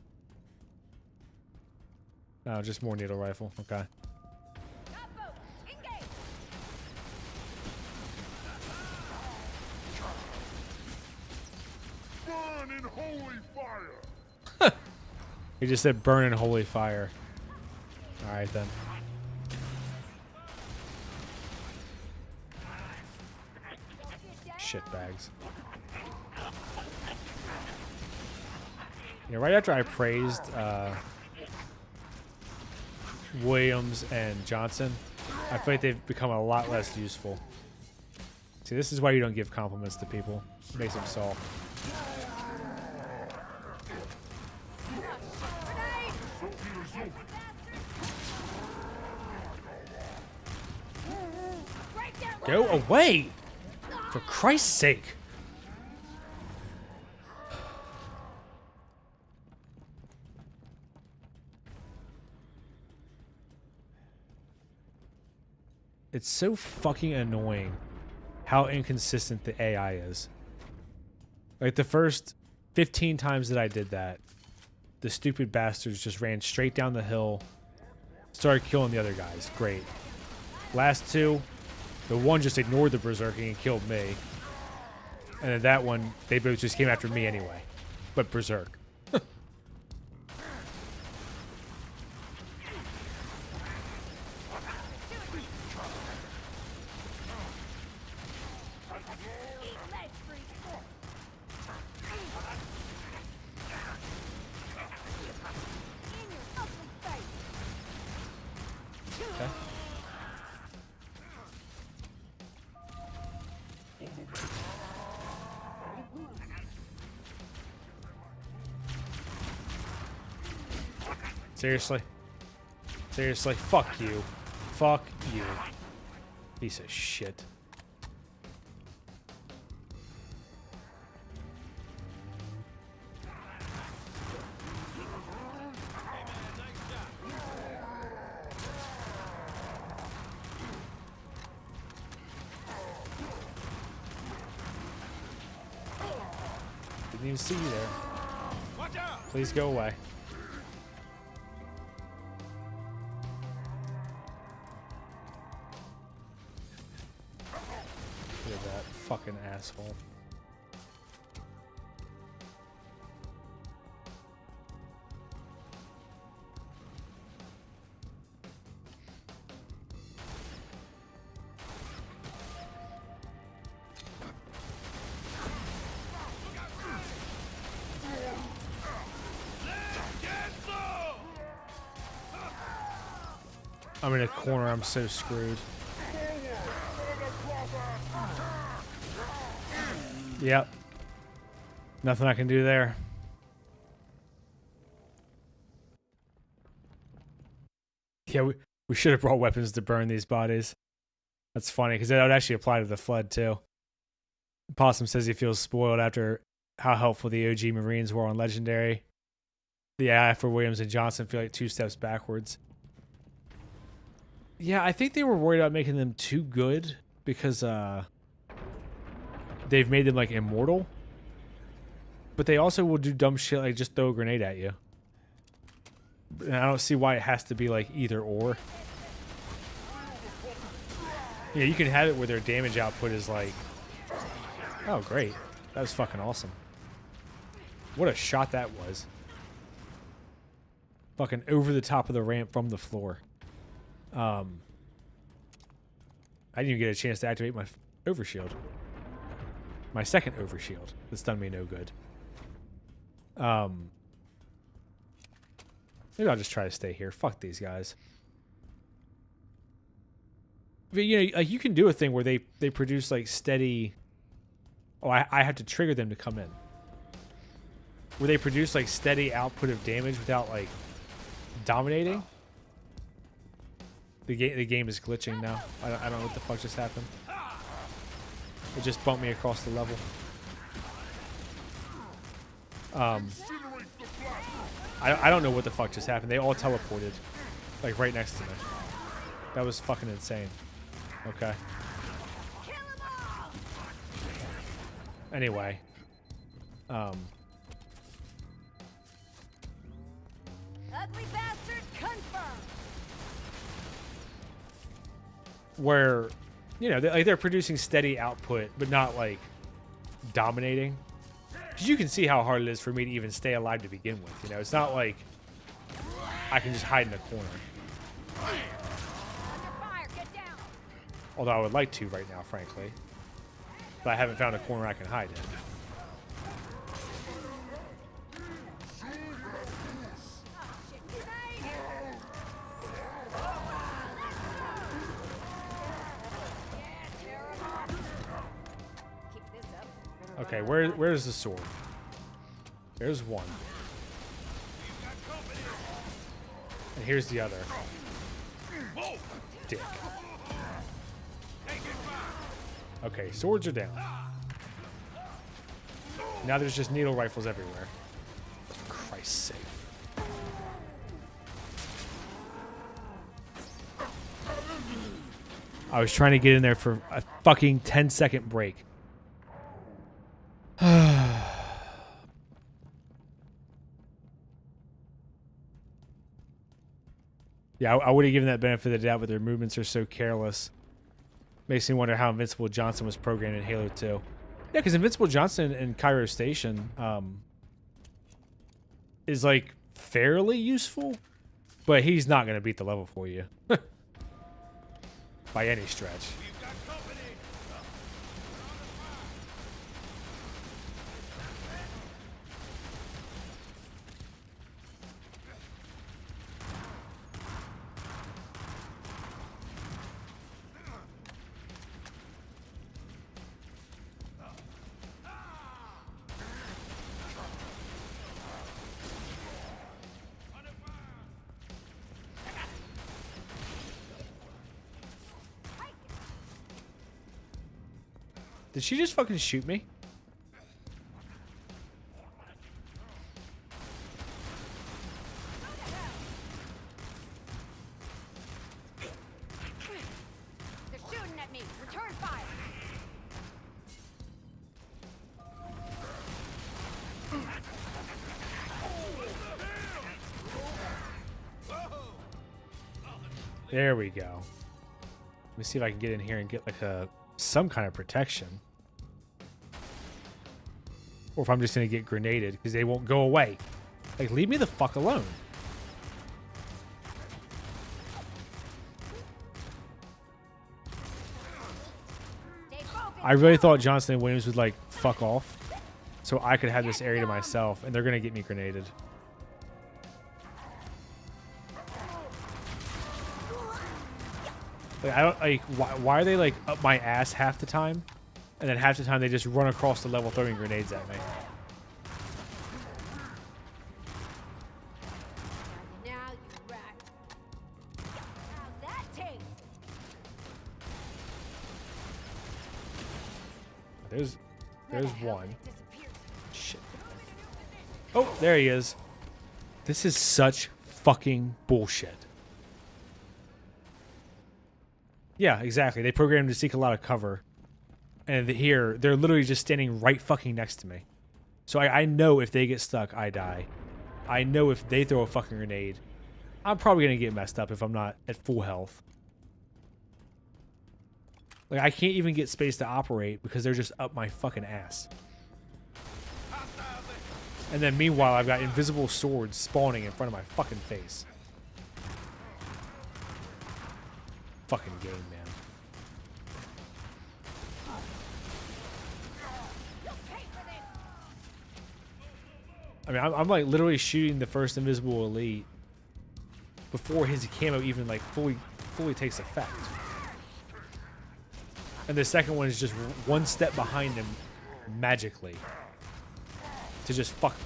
No, just more needle rifle. Okay. Burn in holy fire! He just said burn in holy fire. Alright then. Shit bags. Yeah, right after I praised Williams and Johnson, I feel like they've become a lot less useful. See, this is why you don't give compliments to people. It makes them soft. Go away! For Christ's sake! It's so fucking annoying how inconsistent the AI is. Like the first 15 times that I did that, the stupid bastards just ran straight down the hill, started killing the other guys. Great. Last two, the one just ignored the berserking and killed me. And then that one, they both just came after me anyway. But berserk. Seriously? Seriously? Fuck you. Fuck you. Piece of shit. Didn't even see you there. Please go away. Look at that fucking asshole. I'm in a corner, I'm so screwed. Yep. Nothing I can do there. Yeah, we should have brought weapons to burn these bodies. That's funny, because that would actually apply to the Flood, too. Possum says he feels spoiled after how helpful the OG Marines were on Legendary. The AI for Williams and Johnson feel like 2 steps backwards. Yeah, I think they were worried about making them too good, because they've made them, like, immortal. But they also will do dumb shit like just throw a grenade at you. And I don't see why it has to be, like, either or. Yeah, you can have it where their damage output is, like... Oh, great. That was fucking awesome. What a shot that was. Fucking over the top of the ramp from the floor. I didn't even get a chance to activate my overshield. My second overshield. That's done me no good. Maybe I'll just try to stay here. Fuck these guys. But, you know, like, you can do a thing where they produce, like, steady... Oh, I have to trigger them to come in. Where they produce, like, steady output of damage without, like, dominating. The game is glitching now. I don't know what the fuck just happened. It just bumped me across the level. I don't know what the fuck just happened. They all teleported, like right next to me. That was fucking insane. Okay. Anyway, Ugly bastard confirmed. where, you know, they're producing steady output, but not like dominating. Because you can see how hard it is for me to even stay alive to begin with. You know, it's not like I can just hide in a corner. Under fire, get down. Although I would like to right now, frankly. But I haven't found a corner I can hide in. Okay, where's the sword? There's one. And here's the other. Dick. Okay, swords are down. Now there's just needle rifles everywhere. For Christ's sake. I was trying to get in there for a fucking 10-second break. Yeah, I would have given that benefit of the doubt, but their movements are so careless. Makes me wonder how Invincible Johnson was programmed in Halo 2. Yeah, because Invincible Johnson in Cairo Station is, like, fairly useful, but he's not going to beat the level for you. By any stretch. Did she just fucking shoot me? They're shooting at me. Return fire. There we go. Let me see if I can get in here and get like some kind of protection. Or if I'm just going to get grenaded because they won't go away. Like, leave me the fuck alone. I really thought Johnson and Williams would, like, fuck off. So I could have this area to myself, and they're going to get me grenaded. Like, I don't, like, why are they, like, up my ass half the time? And then half the time they just run across the level throwing grenades at me. Now you rat. How's that taste? There's one. Shit. Oh, there he is. This is such fucking bullshit. Yeah, exactly. They programmed him to seek a lot of cover. And here, they're literally just standing right fucking next to me. So I know if they get stuck, I die. I know if they throw a fucking grenade, I'm probably going to get messed up if I'm not at full health. Like, I can't even get space to operate because they're just up my fucking ass. And then meanwhile, I've got invisible swords spawning in front of my fucking face. Fucking game, man. I mean, I'm like literally shooting the first invisible elite before his camo even like fully takes effect. And the second one is just one step behind him magically to just fuck me.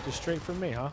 Just straight from me, huh?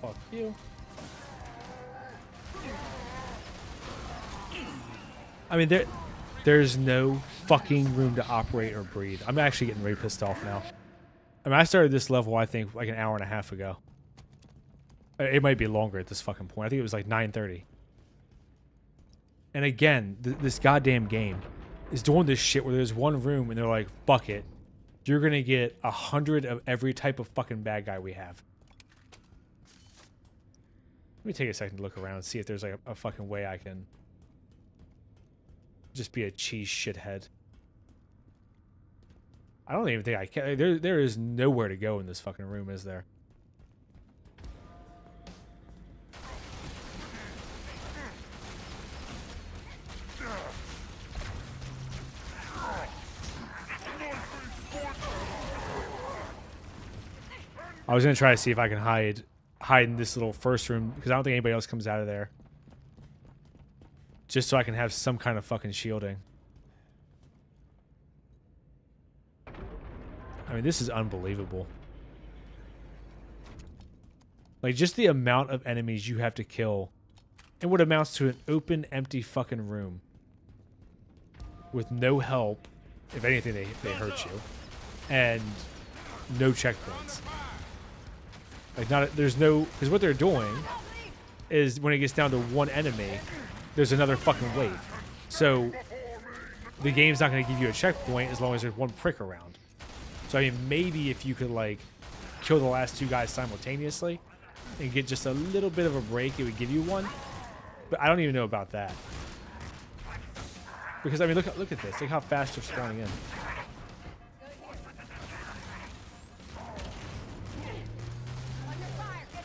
Fuck you. I mean, there's no fucking room to operate or breathe. I'm actually getting really pissed off now. I mean, I started this level, I think, like an hour and a half ago. It might be longer at this fucking point. I think it was like 9:30. And again, this goddamn game is doing this shit where there's one room and they're like, fuck it. You're going to get 100 of every type of fucking bad guy we have. Let me take a second to look around and see if there's like a fucking way I can just be a cheese shithead. I don't even think I can. There is nowhere to go in this fucking room, is there? I was gonna try to see if I can hide in this little first room because I don't think anybody else comes out of there. Just so I can have some kind of fucking shielding. I mean, this is unbelievable. Like, just the amount of enemies you have to kill in what amounts to an open, empty fucking room. With no help. If anything, they hurt you. And no checkpoints. Like, there's no... Because what they're doing is when it gets down to one enemy, there's another fucking wave. So, the game's not going to give you a checkpoint as long as there's one prick around. So, I mean, maybe if you could, like, kill the last two guys simultaneously and get just a little bit of a break, it would give you one. But I don't even know about that. Because, I mean, look at this. Look how fast they're spawning in.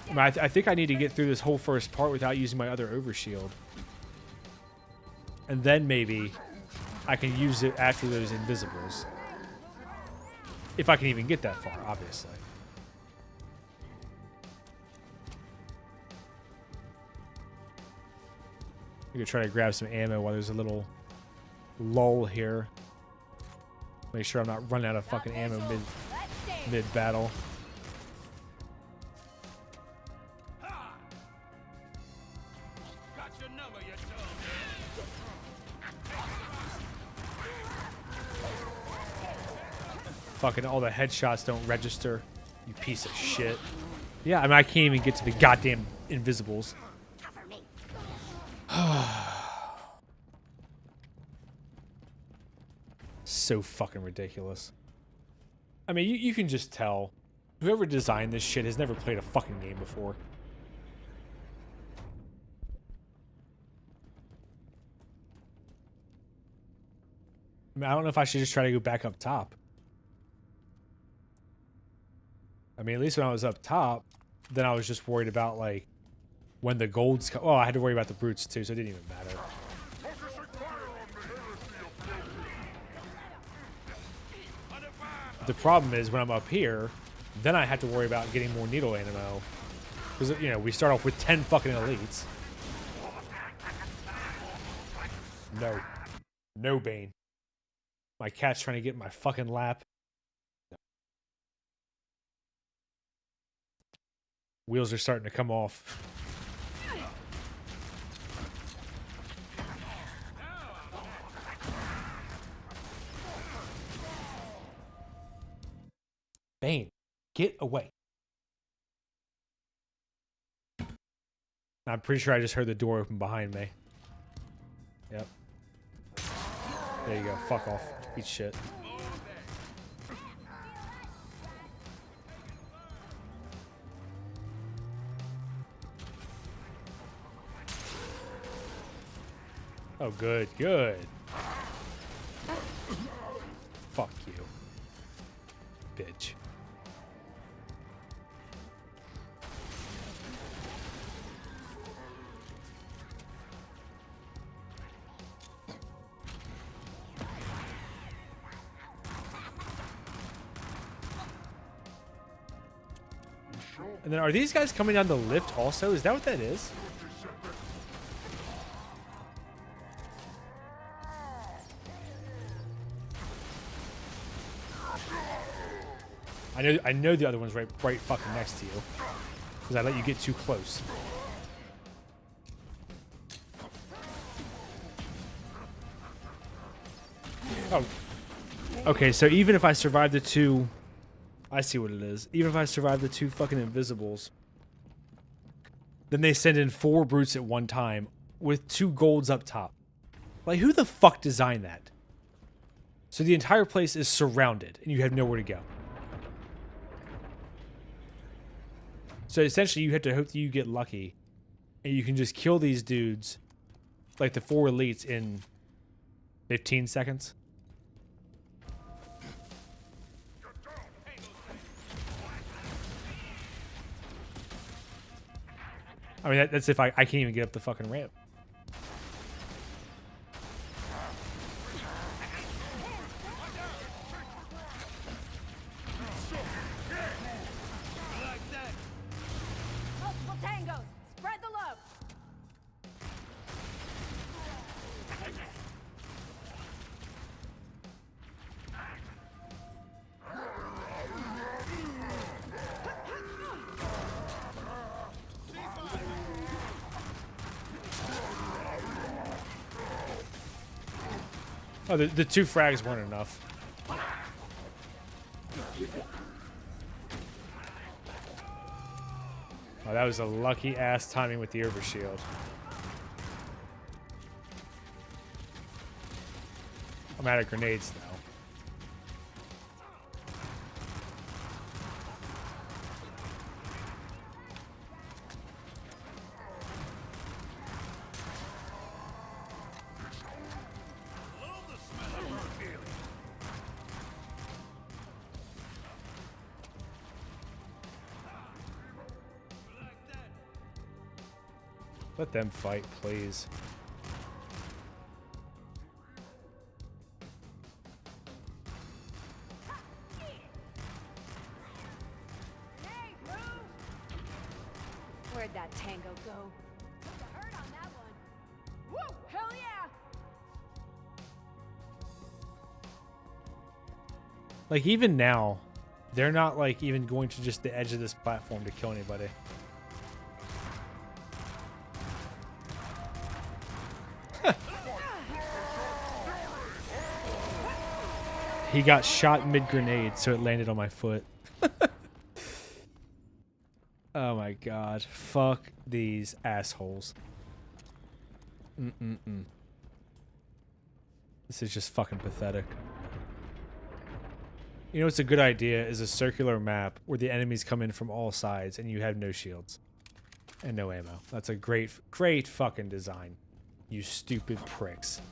I mean, I think I need to get through this whole first part without using my other overshield. And then maybe I can use it after those invisibles. If I can even get that far, obviously. We could try to grab some ammo while there's a little lull here. Make sure I'm not running out of fucking ammo mid-battle. Fucking all the headshots don't register, you piece of shit. Yeah, I mean, I can't even get to the goddamn invisibles. So fucking ridiculous. I mean, you can just tell. Whoever designed this shit has never played a fucking game before. I mean, I don't know if I should just try to go back up top. I mean, at least when I was up top, then I was just worried about, like, when the golds come. Oh, I had to worry about the brutes, too, so it didn't even matter. The problem is, when I'm up here, then I have to worry about getting more needle ammo. Because, you know, we start off with 10 fucking elites. No. No, Bane. My cat's trying to get in my fucking lap. Wheels are starting to come off. Bane, get away. I'm pretty sure I just heard the door open behind me. Yep. There you go. Fuck off. Eat shit. Oh, good, good. Fuck you. Bitch. And then are these guys coming down the lift also? Is that what that is? I know the other one's right fucking next to you. Because I let you get too close. Oh. Okay, so even if I survive the two... I see what it is. Even if I survive the two fucking invisibles, then they send in 4 brutes at one time with 2 golds up top. Like, who the fuck designed that? So the entire place is surrounded and you have nowhere to go. So essentially you have to hope that you get lucky and you can just kill these dudes, like the 4 elites, in 15 seconds. I mean, that's if I can't even get up the fucking ramp. Multiple tangos. Spread the love. Oh, the 2 frags weren't enough. Oh, that was a lucky ass timing with the overshield. I'm out of grenades now. Let them fight, please. Where'd that tango go? Took a hurt on that one. Woo! Hell yeah! Like, even now, they're not, like, even going to just the edge of this platform to kill anybody. He got shot mid-grenade, so it landed on my foot. Oh my god. Fuck these assholes. This is just fucking pathetic. You know what's a good idea is a circular map where the enemies come in from all sides and you have no shields. And no ammo. That's a great fucking design. You stupid pricks.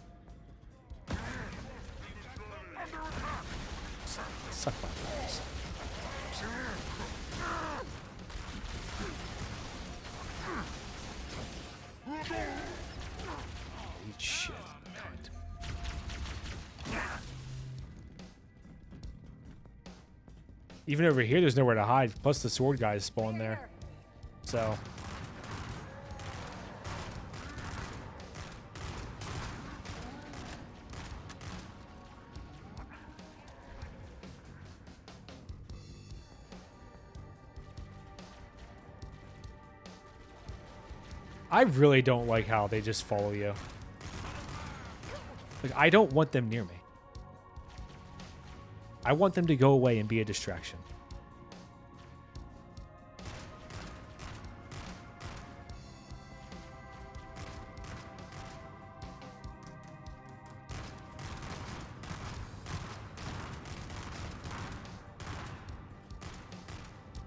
Suck my balls. Eat shit, cunt. Even over here, there's nowhere to hide. Plus, the sword guys spawn there. So. I really don't like how they just follow you. Like, I don't want them near me. I want them to go away and be a distraction.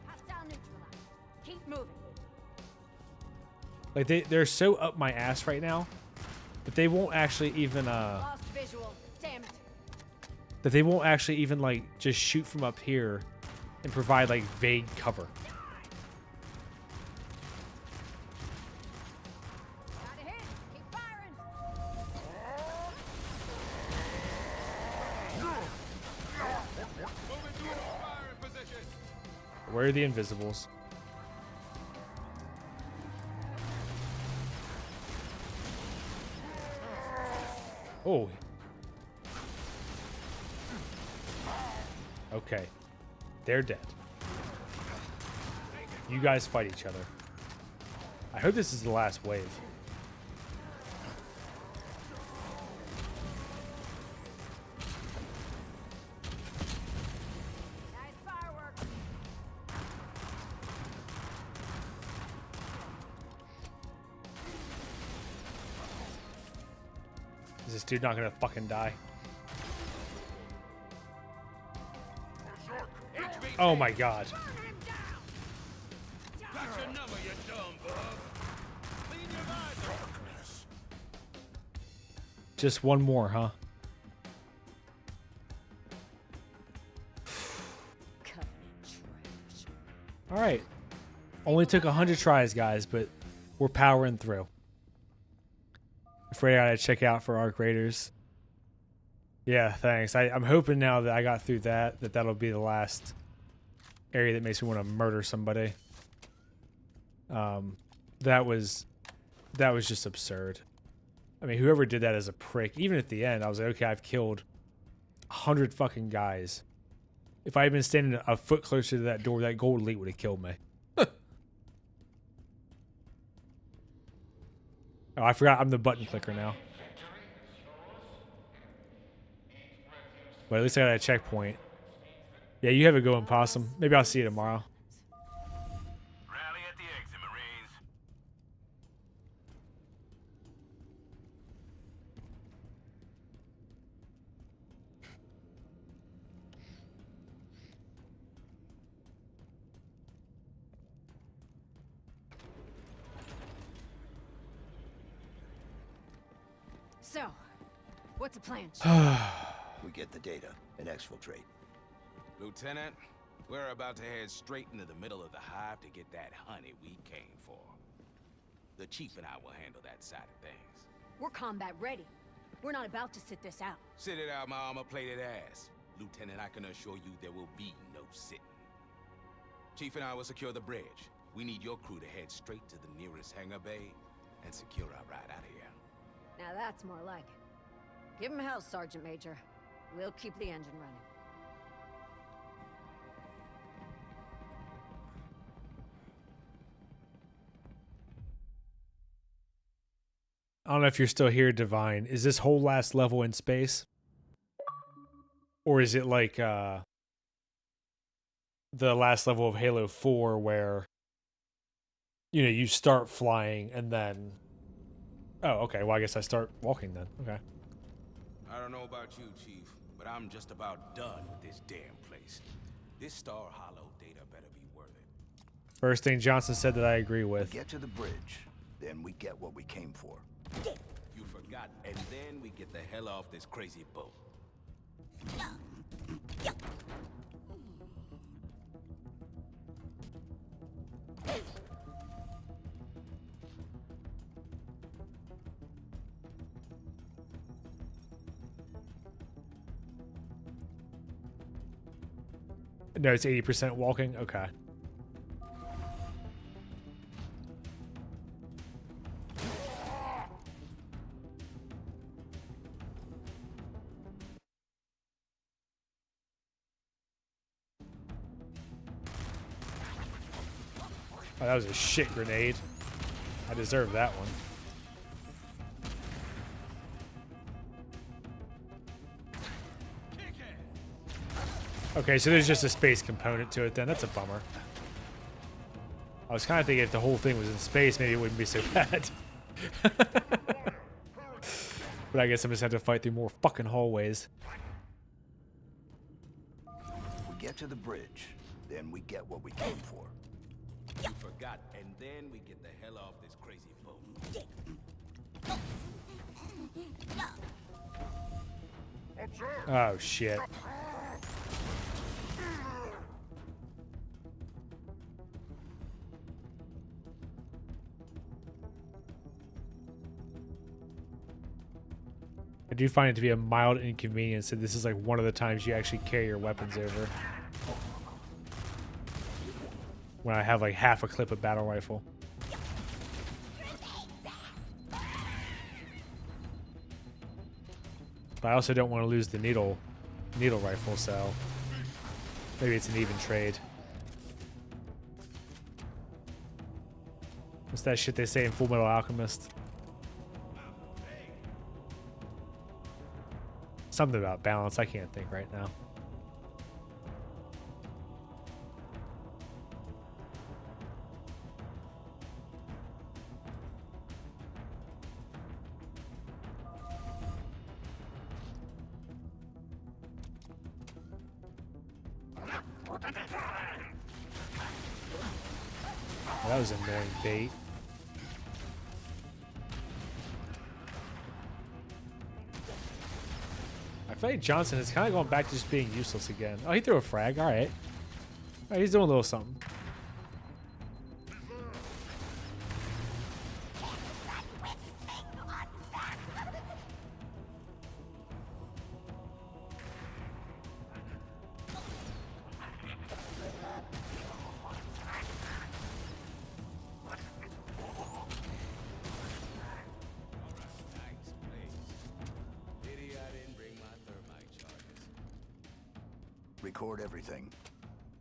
Hostile neutralized. Keep moving. Like, they're so up my ass right now that they won't actually even Lost visual. Damn it. that they won't actually even, like, just shoot from up here and provide, like, vague cover. Got a hit. Keep firing. Where are the invisibles? Oh. Okay. They're dead. You guys fight each other. I hope this is the last wave. Is this dude not gonna fucking die? Oh my god. Got your number, you dumb bug. Clean your eyes up. Just one more, huh? All right. Only took 100 tries, guys, but we're powering through. Afraid I gotta check out for Arc Raiders. Yeah, thanks. I'm hoping now that I got through that'll be the last area that makes me want to murder somebody. That was just absurd. I mean, whoever did that is a prick. Even at the end, I was like, okay, I've killed 100 fucking guys. If I had been standing a foot closer to that door, that gold elite would have killed me. Oh, I forgot I'm the button clicker now. But at least I got a checkpoint. Yeah, you have a go, Possum. Maybe I'll see you tomorrow. Rally at the exit, Marines. So, what's the plan? We get the data and exfiltrate. Lieutenant, we're about to head straight into the middle of the hive to get that honey we came for. The chief and I will handle that side of things. We're combat ready. We're not about to sit this out. Sit it out, my armor-plated ass. Lieutenant, I can assure you there will be no sitting. Chief and I will secure the bridge. We need your crew to head straight to the nearest hangar bay and secure our ride out of here. Now that's more like it. Give him hell, Sergeant Major. We'll keep the engine running. I don't know if you're still here, Divine. Is this whole last level in space? Or is it like the last level of Halo 4 where, you know, you start flying and then... Oh, okay. Well, I guess I start walking then. Okay. I don't know about you, Chief, but I'm just about done with this damn place. This Star Hollow data better be worth it. First thing Johnson said that I agree with. Get to the bridge, then we get what we came for. You forgot, and then we get the hell off this crazy boat. No, it's 80% walking? Okay. Oh, that was a shit grenade. I deserve that one. Okay, so there's just a space component to it then. That's a bummer. I was kind of thinking if the whole thing was in space, maybe it wouldn't be so bad. But I guess I'm just going to have to fight through more fucking hallways. We get to the bridge, then we get what we came for. You forgot, and then we get the hell off this crazy boat. Oh, shit. I do find it to be a mild inconvenience that this is like one of the times you actually carry your weapons over. When I have like half a clip of battle rifle. But I also don't want to lose the needle rifle, so maybe it's an even trade. What's that shit they say in Full Metal Alchemist? Something about balance. I can't think right now. Oh, that was annoying bait. I feel like Johnson is kind of going back to just being useless again. Oh, he threw a frag. All right. All right, he's doing a little something. Record everything.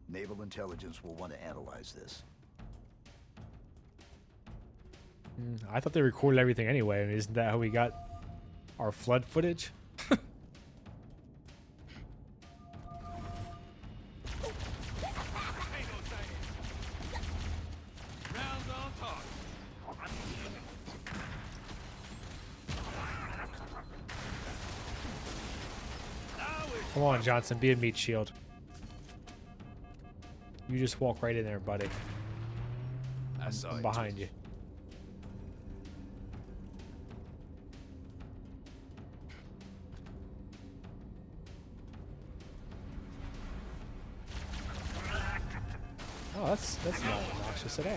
Naval intelligence will want to analyze this. I thought they recorded everything anyway. I mean, isn't that how we got our flood footage? Come on, Johnson, be a meat shield. You just walk right in there, buddy. I'm behind you. Oh, that's not obnoxious at all.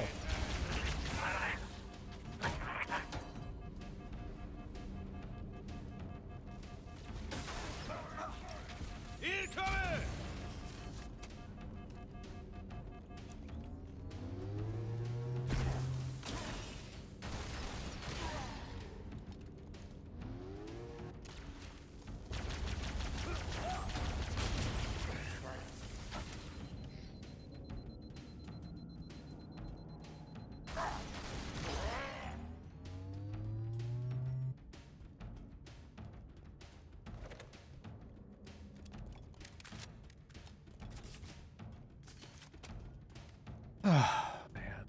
Oh, man.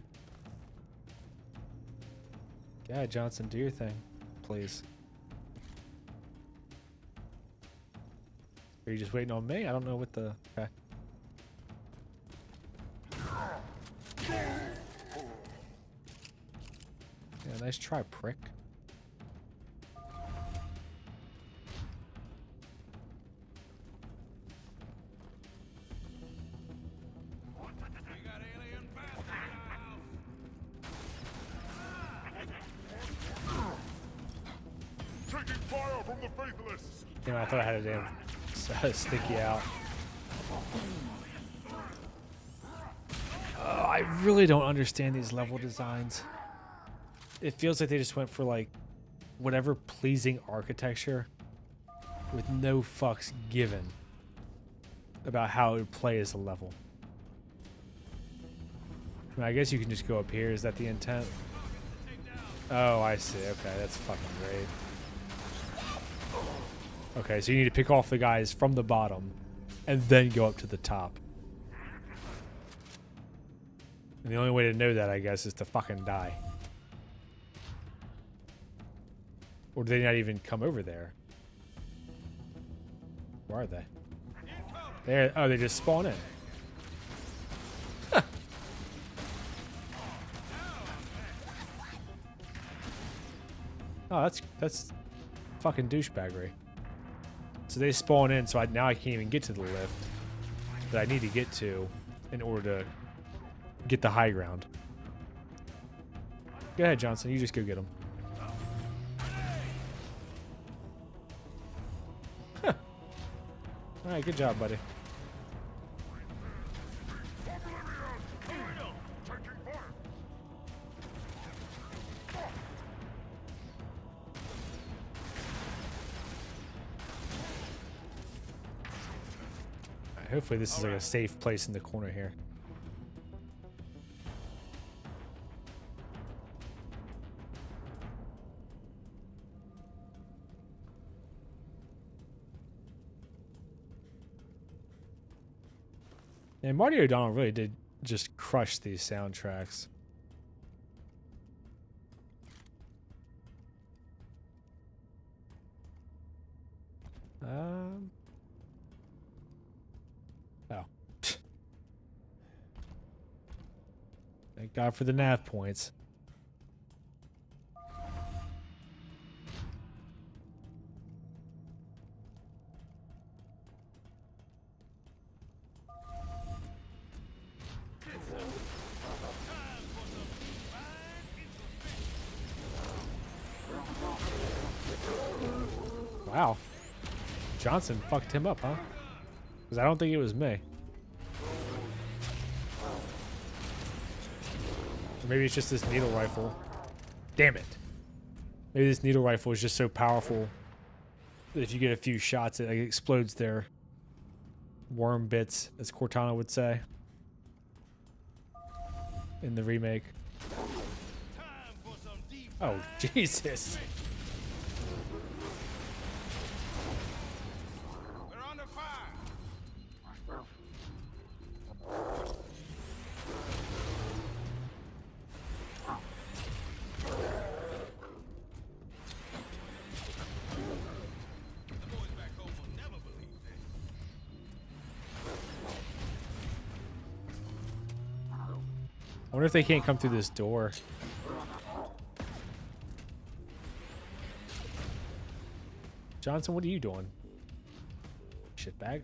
Yeah, Johnson, do your thing, please. Are you just waiting on me? I don't know what the... Okay. Yeah, nice try, prick. Damn, I thought I had a damn sticky out. I really don't understand these level designs. It feels like they just went for like whatever pleasing architecture with no fucks given about how it would play as a level. I mean, I guess you can just go up here. Is that the intent? Oh, I see. Okay, that's fucking great. Okay, so you need to pick off the guys from the bottom and then go up to the top. And the only way to know that, I guess, is to fucking die. Or do they not even come over there? Where are they? There. Oh, they just spawn in. Huh. Oh, that's fucking douchebaggery. So they spawn in, so now I can't even get to the lift that I need to get to in order to get the high ground. Go ahead, Johnson. You just go get them. Huh. All right, good job, buddy. Hopefully this is like a safe place in the corner here. And Marty O'Donnell really did just crush these soundtracks. Oh. Thank God for the nav points. Wow. Johnson fucked him up, huh? Because I don't think it was me. Or maybe it's just this needle rifle. Damn it. Maybe this needle rifle is just so powerful that if you get a few shots, it like explodes their worm bits, as Cortana would say in the remake. Oh, Jesus. I wonder if they can't come through this door. Johnson, what are you doing? Shitbag.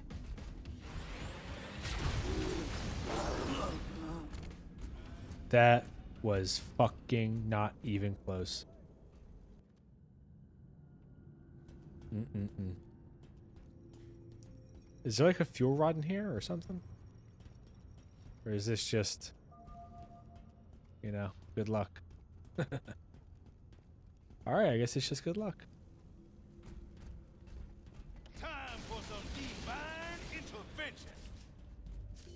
That was fucking not even close. Is there like a fuel rod in here or something? Or is this just, you know, good luck? Alright, I guess it's just good luck. Time for some divine intervention.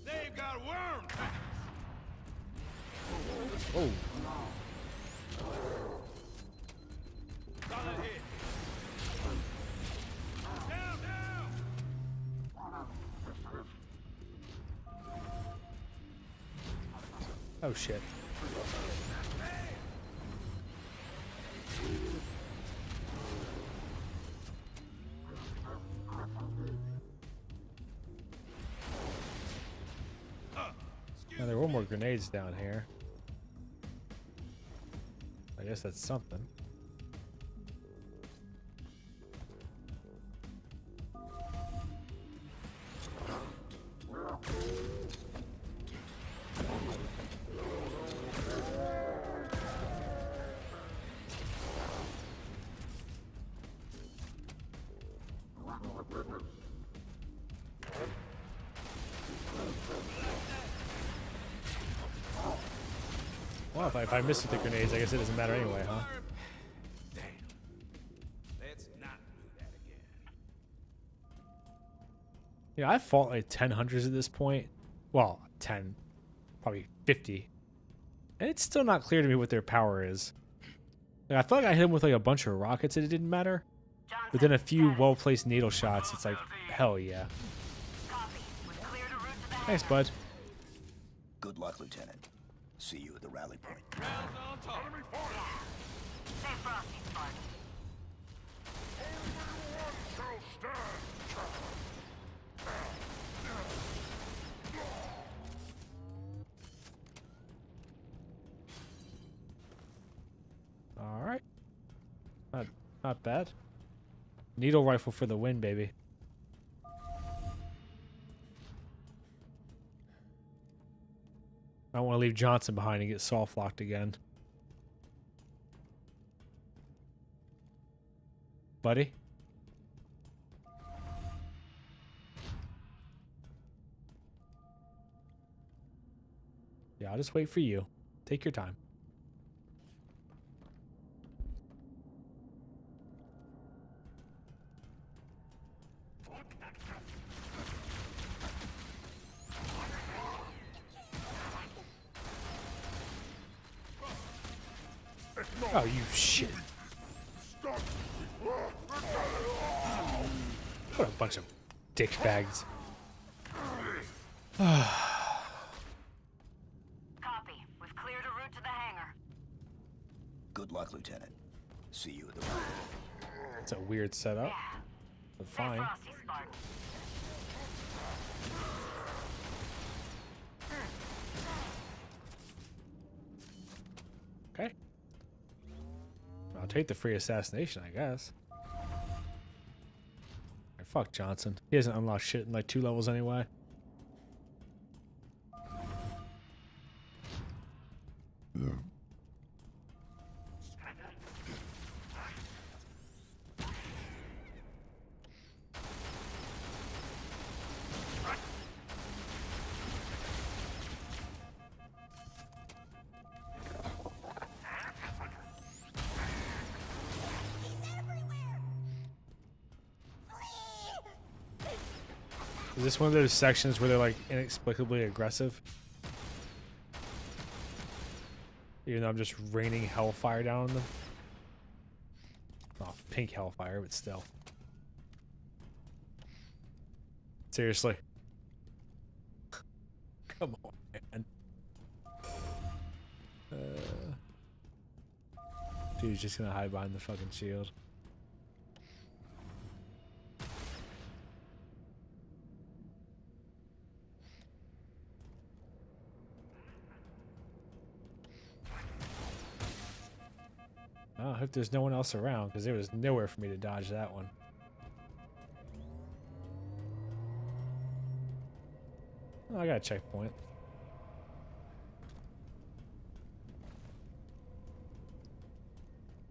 They've got worm tracks. Oh. Solid hit. Down, down. Oh shit. Now there were more grenades down here. I guess that's something. Well, if I miss with the grenades, I guess it doesn't matter anyway, huh? Damn. Let's not do that again. You know, I've fought like 10 hunters at this point. Well, 10, probably 50. And it's still not clear to me what their power is. Like, I feel like I hit them with like a bunch of rockets and it didn't matter. But then a few well-placed needle shots, it's like, hell yeah. Thanks, bud. Good luck, Lieutenant. See you at the rally point. Rounds on top. Stay frosty, Spark. All right. Not bad. Needle rifle for the win, baby. I don't want to leave Johnson behind and get soft locked again. Buddy? Yeah, I'll just wait for you. Take your time. Oh, you shit. What a bunch of dickbags. Copy. We've cleared a route to the hangar. Good luck, Lieutenant. See you at the round. It's a weird setup, Yeah. but Stay fine. frosty, Spartan. Okay. I'll take the free assassination, I guess. Alright, fuck Johnson. He hasn't unlocked shit in like 2 levels anyway. Is this one of those sections where they're like inexplicably aggressive? Even though I'm just raining hellfire down on them. Oh, pink hellfire, but still. Seriously. Come on, man. Dude's just gonna hide behind the fucking shield. Oh, I hope there's no one else around, because there was nowhere for me to dodge that one. Oh, I got a checkpoint.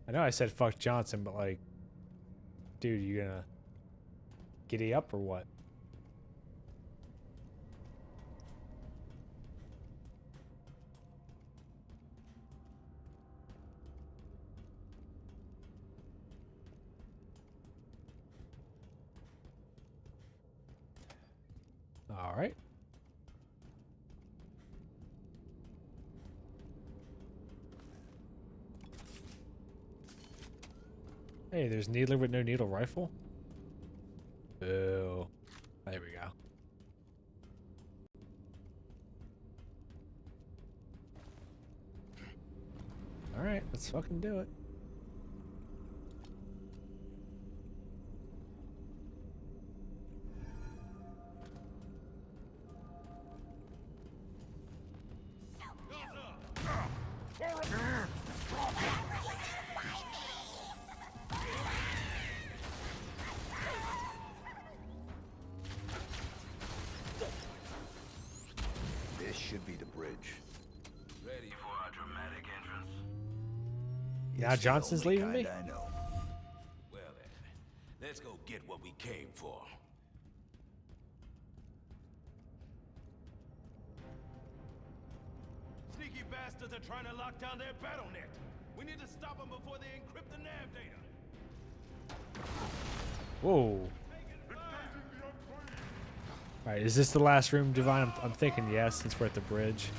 I know I said fuck Johnson, but like, dude, you gonna giddy up or what? All right. Hey, there's needler with no needle rifle. Boo. There we go. All right, let's fucking do it. This should be the bridge. Ready for our dramatic entrance? Now It's the Johnson's only leaving me? kind I know. Well then, let's go get what we came for. Sneaky bastards are trying to lock down their battle net. We need to stop them before they encrypt the nav data. Whoa. All right, is this the last room, Divine? I'm thinking yes, since we're at the bridge.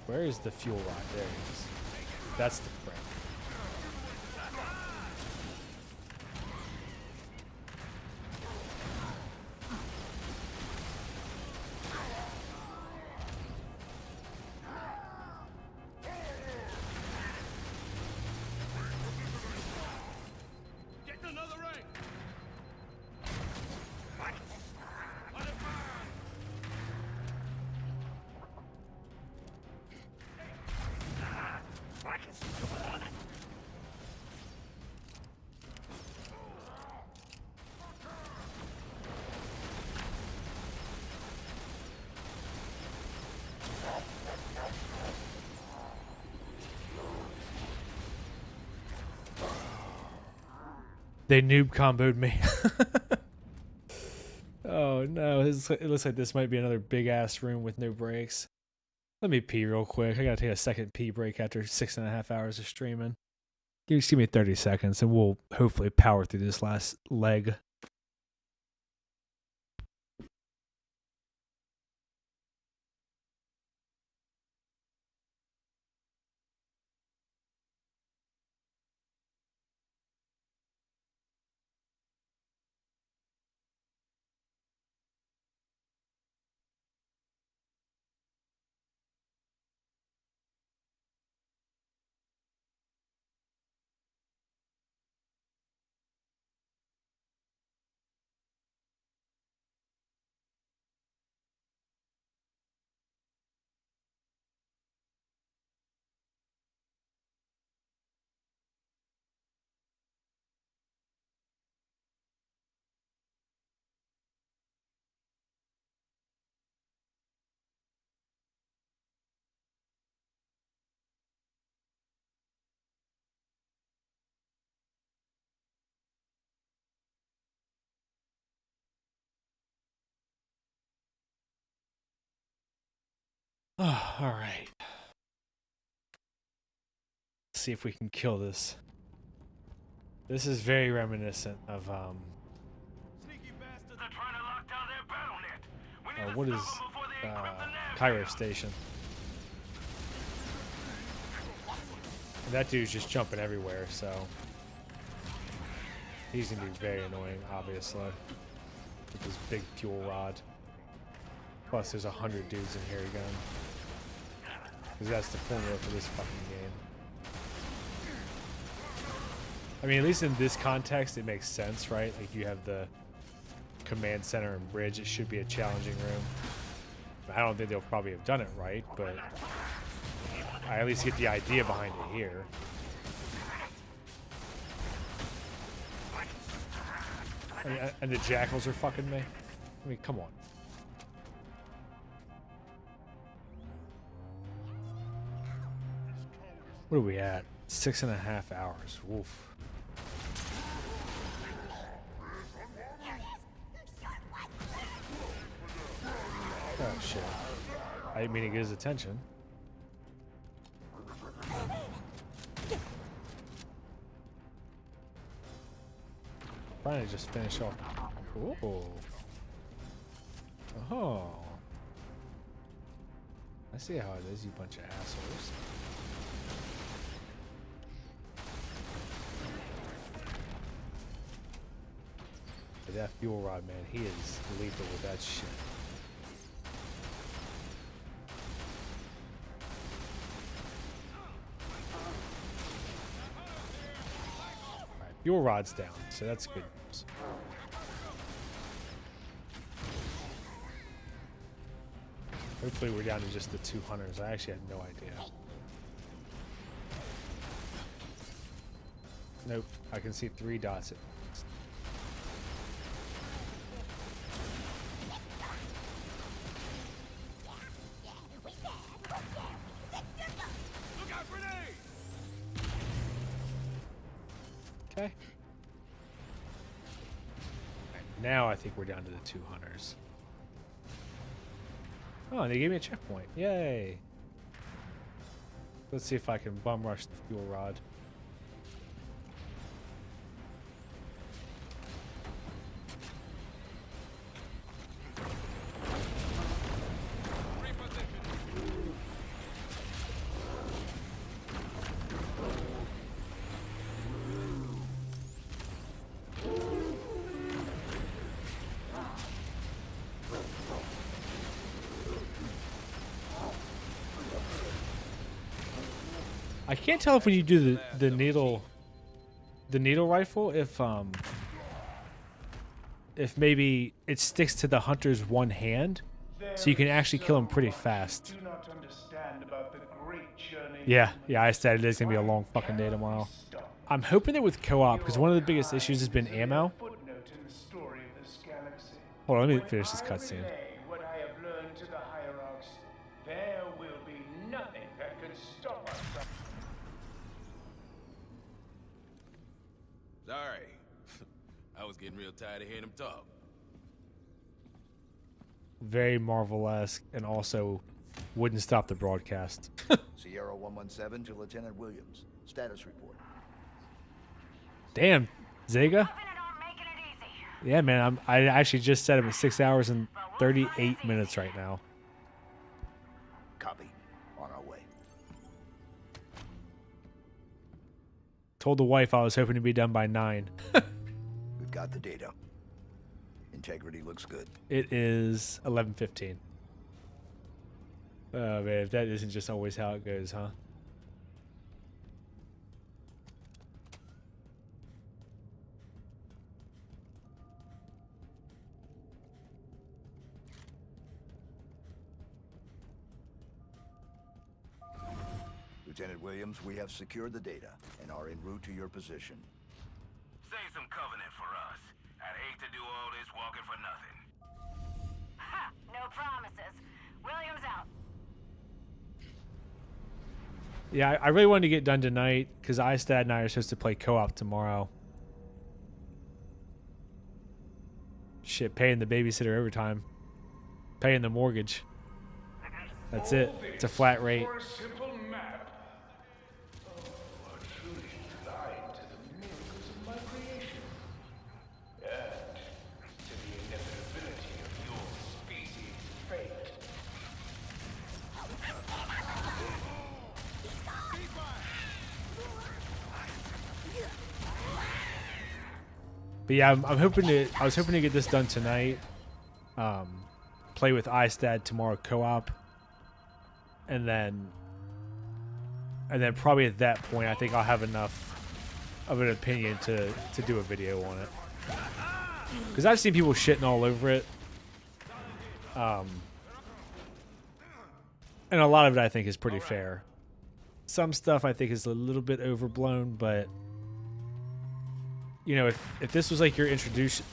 Where is the fuel rod? There it is. That's the brick. Get another rank. They noob comboed me. Oh no, it looks like this might be another big ass room with no breaks. Let me pee real quick. I gotta take a second pee break after 6.5 hours of streaming. Just give me 30 seconds and we'll hopefully power through this last leg. Oh, all right. Let's see if we can kill this. This is very reminiscent of Sneaky bastards are trying to lock down their battle net. We need to what is stop 'em before they encrypt the nav. Cairo Station. And that dude's just jumping everywhere, so he's gonna be very annoying, obviously, with his big fuel rod. Plus, there's 100 dudes in here again, because that's the formula for this fucking game. I mean, at least in this context, it makes sense, right? Like, you have the command center and bridge. It should be a challenging room. I don't think they'll probably have done it right, but I at least get the idea behind it here. And the jackals are fucking me. I mean, come on. What are we at? 6.5 hours. Woof. Oh shit. I didn't mean to get his attention. Trying to just finish off. Ooh. Oh. I see how it is, you bunch of assholes. But that fuel rod, man, he is lethal with that shit. Alright, fuel rod's down, so that's good news. Hopefully we're down to just the 2 hunters. I actually had no idea. Nope, I can see 3 dots at once. Okay. Right, now I think we're down to the 2 hunters. Oh, and they gave me a checkpoint. Yay. Let's see if I can bum rush the fuel rod. I can't tell if when you do the needle rifle if maybe it sticks to the hunter's one hand, so you can actually kill him pretty fast. Do not understand about the great journey. Yeah, I said it is gonna be a long fucking day tomorrow. I'm hoping that with co-op, because one of the biggest issues has been ammo. Footnote in the story of this galaxy. Hold on, let me finish this cutscene. Relay what I have learned to the hierarchs. There will be nothing that can stop us. Sorry. I was getting real tired of hearing him talk. Very Marvel-esque, and also wouldn't stop the broadcast. Sierra 117 to Lieutenant Williams. Status report. Damn, Zega. Covenant aren't making it easy. Yeah, man. I actually just set him at 6 hours and 38 minutes right now. Copy. On our way. Told the wife I was hoping to be done by 9. We've got the data. Integrity looks good. It is 11:15. Oh man, if that isn't just always how it goes, huh? Lieutenant Williams, we have secured the data and are en route to your position. Save some Covenant for us. I'd hate to do all this walking for nothing. Ha! No promises. Williams out. Yeah, I really wanted to get done tonight because Istad and I are supposed to play co-op tomorrow. Shit, paying the babysitter overtime. Paying the mortgage. That's it. It's a flat rate. For a simple map. Oh, a truly blind to the miracles of my creation. And to the inevitability of your species' fate. But yeah, I'm hoping to. I was hoping to get this done tonight. Play with Istad tomorrow co-op, and then probably at that point, I think I'll have enough of an opinion to do a video on it. Because I've seen people shitting all over it, and a lot of it I think is pretty fair. Some stuff I think is a little bit overblown, but you know, if this was like your introduction,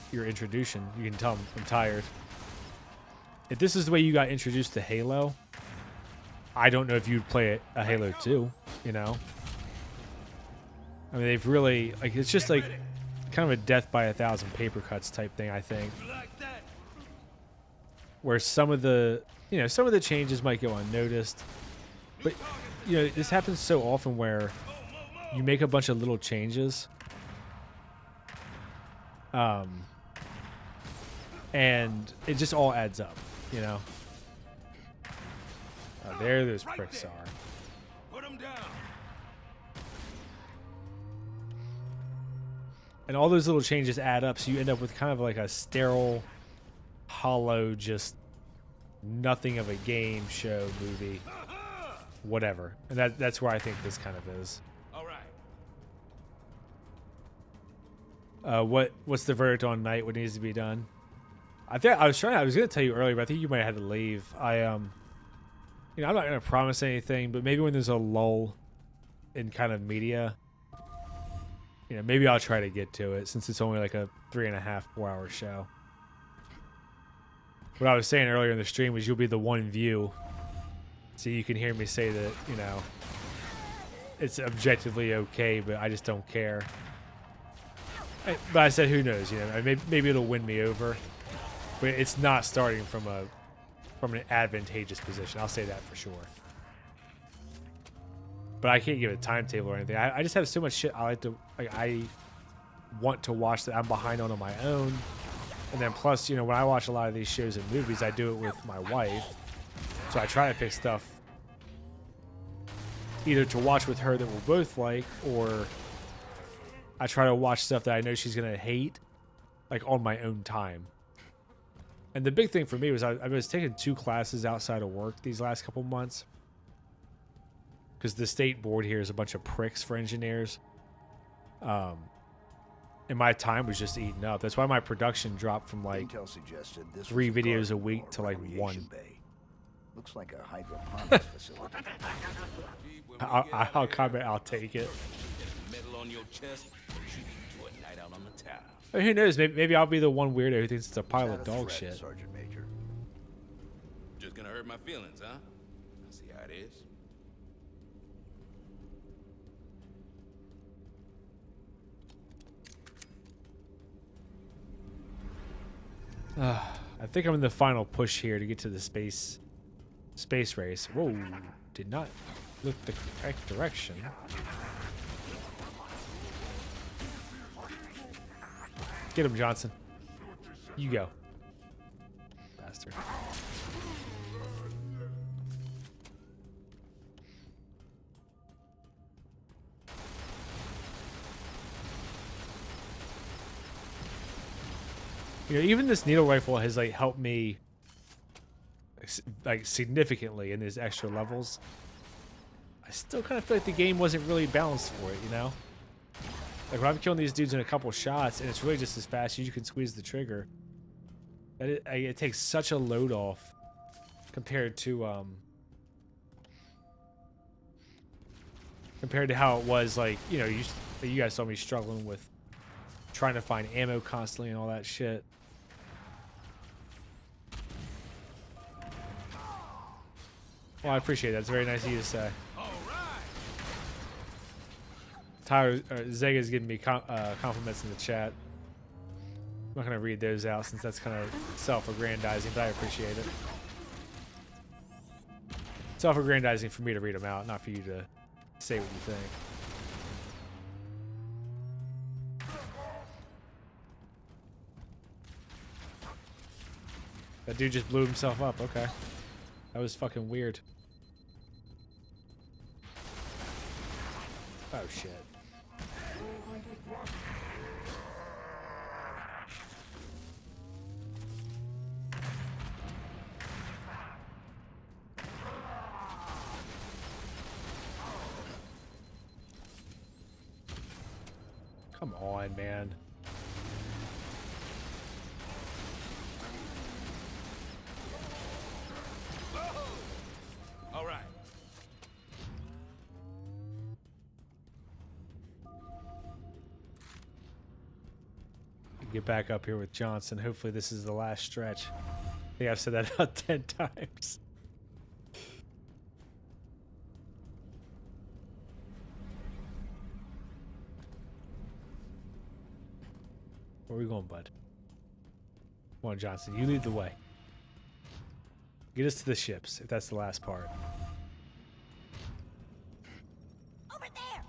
you can tell I'm tired. If this is the way you got introduced to Halo, I don't know if you'd play a Halo 2, you know? I mean, they've really, like, it's just like kind of a death by 1,000 paper cuts type thing, I think. Where some of the changes might go unnoticed. But, you know, this happens so often where you make a bunch of little changes. And it just all adds up, you know? Oh, there those pricks are. Put them down. And all those little changes add up, so you end up with kind of like a sterile, hollow, just nothing of a game, show, movie, whatever. And that's where I think this kind of is. All right. What's the verdict on night? What needs to be done? I was going to tell you earlier, but I think you might have had to leave. I'm not going to promise anything, but maybe when there's a lull in kind of media, you know, maybe I'll try to get to it since it's only like a 3.5, 4 hour show. What I was saying earlier in the stream was you'll be the one view, so you can hear me say that, you know, it's objectively okay, but I just don't care. But I said, who knows? You know, maybe it'll win me over, but it's not starting from an advantageous position. I'll say that for sure. But I can't give a timetable or anything. I just have so much shit I want to watch that I'm behind on my own. And then plus, you know, when I watch a lot of these shows and movies, I do it with my wife. So I try to pick stuff either to watch with her that we'll both like, or I try to watch stuff that I know she's going to hate, like on my own time. And the big thing for me was I was taking 2 classes outside of work these last couple months. Because the state board here is a bunch of pricks for engineers. And my time was just eaten up. That's why my production dropped from like 3 videos a week to like 1. Looks like a hydroponics facility. I'll comment, I'll take it. Metal on your chest, treat you to a night out on the town. But who knows? Maybe I'll be the one weirdo who thinks it's a pile of dog shit. Sergeant Major. Just gonna hurt my feelings, huh? I see how it is. I think I'm in the final push here to get to the space race. Whoa, did not look the correct direction. Get him, Johnson. You go. Bastard. You know, even this needle rifle has like helped me like significantly in these extra levels. I still kind of feel like the game wasn't really balanced for it, you know? Like when I'm killing these dudes in a couple shots and it's really just as fast as you can squeeze the trigger, that it takes such a load off compared to how it was like, you know, you guys saw me struggling with trying to find ammo constantly and all that shit. Well, I appreciate that. It's very nice of you to say. Tyler, Zega's giving me compliments in the chat. I'm not going to read those out since that's kind of self-aggrandizing, but I appreciate it. Self-aggrandizing for me to read them out, not for you to say what you think. That dude just blew himself up. Okay. That was fucking weird. Oh, shit. Come on, man. All right. Get back up here with Johnson. Hopefully this is the last stretch. I think I've said that about 10 times. Where are we going, bud? Come on, Johnson. You lead the way. Get us to the ships, if that's the last part. Over there!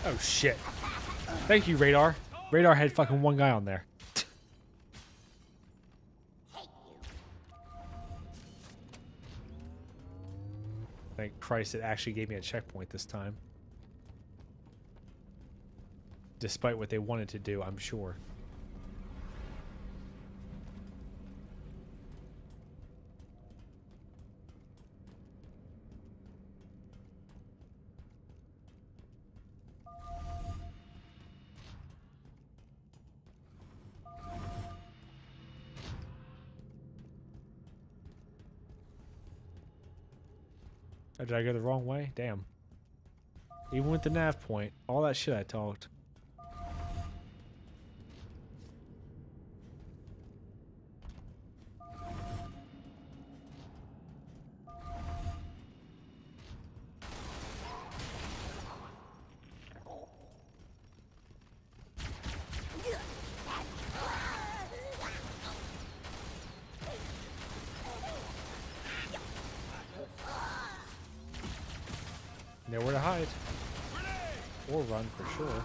Oh, shit. Thank you, Radar. Radar had fucking one guy on there. Thank Christ it actually gave me a checkpoint this time. Despite what they wanted to do, I'm sure. Oh, did I go the wrong way? Damn. Even with the nav point, all that shit I talked. Nowhere to hide. Or run for sure.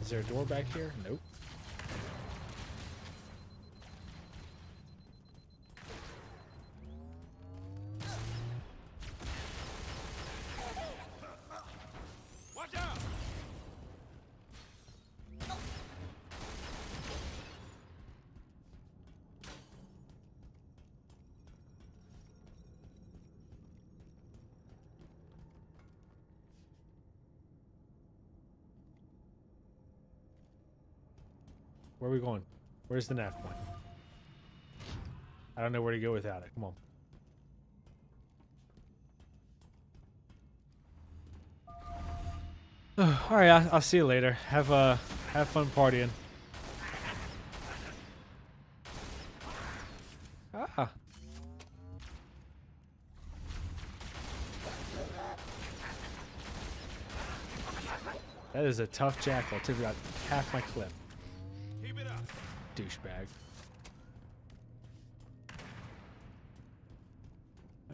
Is there a door back here? Nope. Watch out! Where are we going? Where's the nav point? I don't know where to go without it. Come on. All right, I'll see you later. Have fun partying. Ah. That is a tough jackal. Took about half my clip. Keep it up. Douchebag.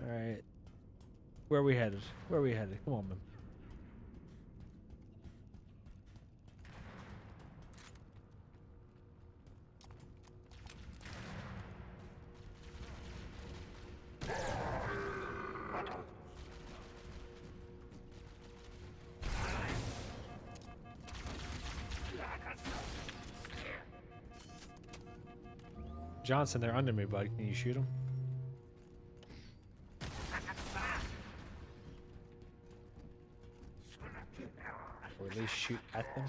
Alright. Where are we headed? Where are we headed? Come on, man. Johnson, they're under me, bud. Can you shoot him? Or at least shoot at them?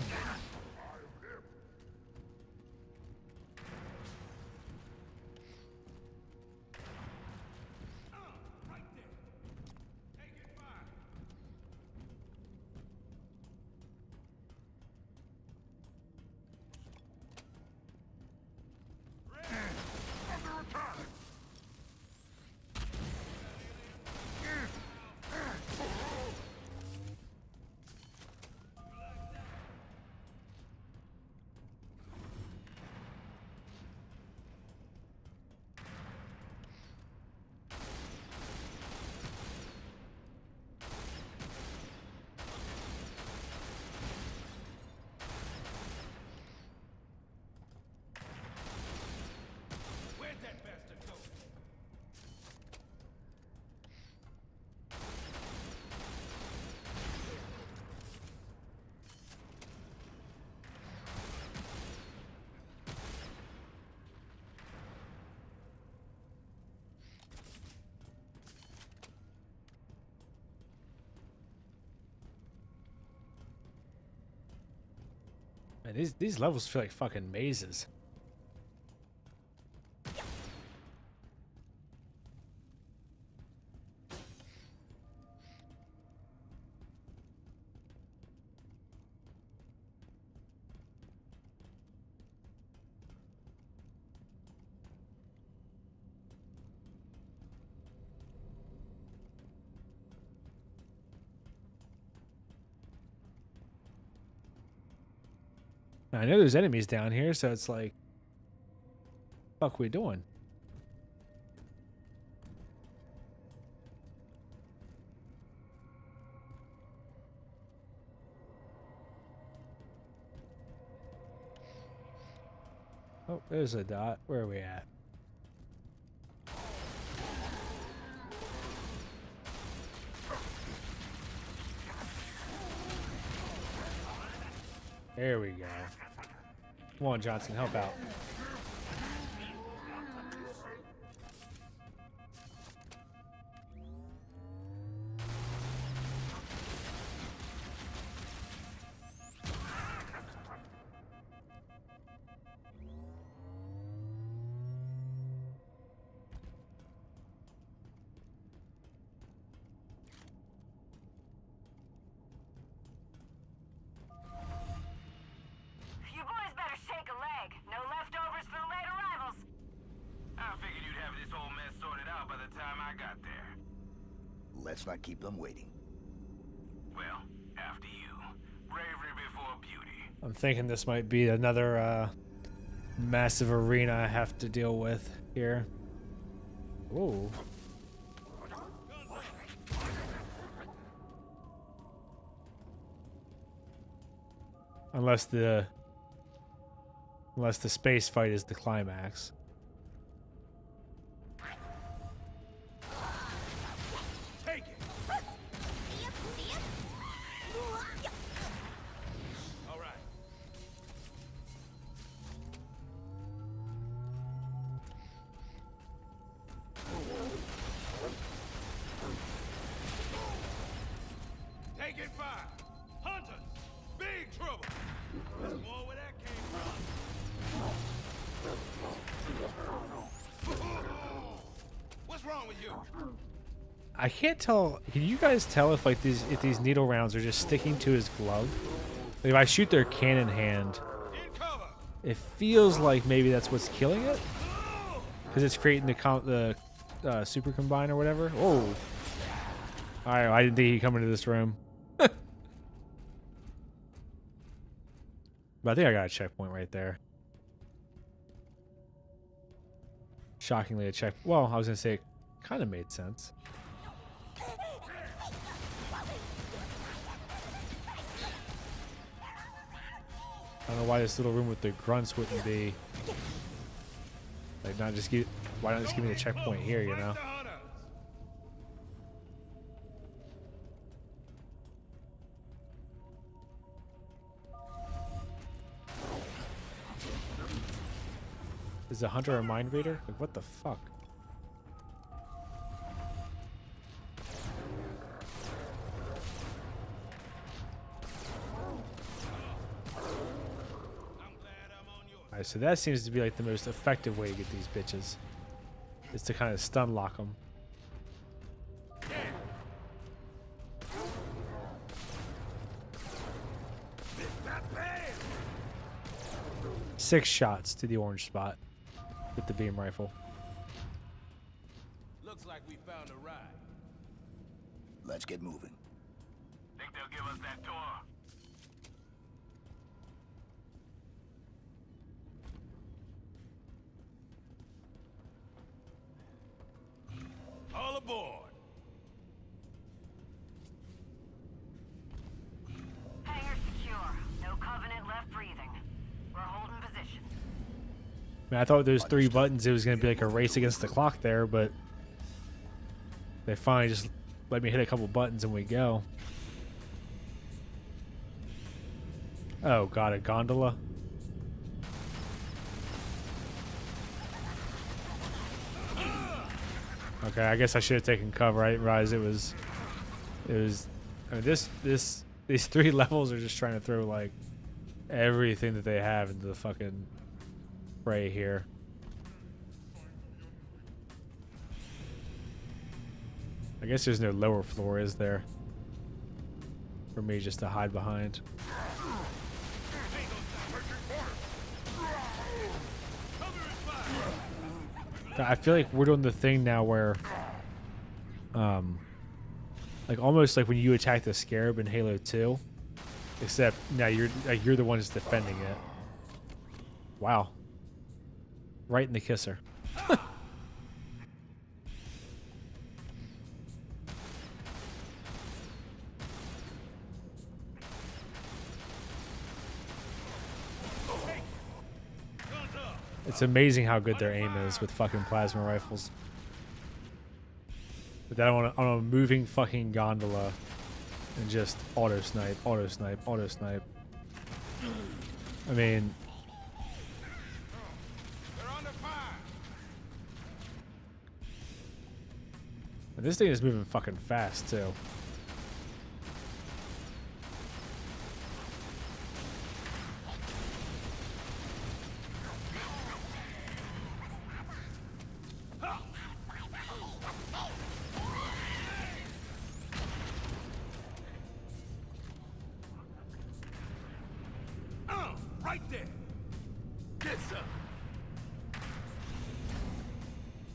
Where'd that bastard go? Man, these levels feel like fucking mazes. I know there's enemies down here, so it's like, fuck we doing? Oh, there's a dot. Where are we at? There we go. Come on, Johnson, help out. You boys better shake a leg. No leftovers for late arrivals. I figured you'd have this whole mess sorted out by the time I got there. Let's not keep them waiting. Well, after you. Bravery before beauty. I'm thinking this might be another massive arena I have to deal with here. Ooh. Unless the space fight is the climax. Take it! All right. Taking fire! Hunters! Big trouble! There's more where that came from. What's wrong with you? I can't tell. Can you guys tell if like these needle rounds are just sticking to his glove? Like if I shoot their cannon hand, In cover! it feels like maybe that's what's killing it, because it's creating the super combine or whatever. Oh, all right. I didn't think he'd come into this room. But I think I got a checkpoint right there. Shockingly, a check. Well, I was gonna say it kind of made sense. I don't know why this little room with the grunts wouldn't be like not just give. Why not just give me the checkpoint here? You know. Is the hunter a mind reader? Like, what the fuck? Alright, so that seems to be like the most effective way to get these bitches. Is to kind of stun lock them. Six shots to the orange spot with the beam rifle. Looks like we found a ride. Let's get moving. Think they'll give us that tour? All aboard. Hangar secure. No Covenant left breathing. We're holding position. Man, I thought those 3 buttons, it was going to be like a race against the clock there, but they finally just let me hit a couple buttons and we go. Oh, God, a gondola? Okay, I guess I should have taken cover. I didn't realize it was, I mean, these 3 levels are just trying to throw, like, everything that they have into the fucking fray here. I guess there's no lower floor, is there? For me just to hide behind. I feel like we're doing the thing now where, like almost like when you attack the Scarab in Halo 2, except now you're the one that's defending it. Wow. Right in the kisser. It's amazing how good their aim is with fucking plasma rifles. But then on a moving fucking gondola and just auto snipe, auto snipe, auto snipe. I mean, and this thing is moving fucking fast too. Right there. Get some.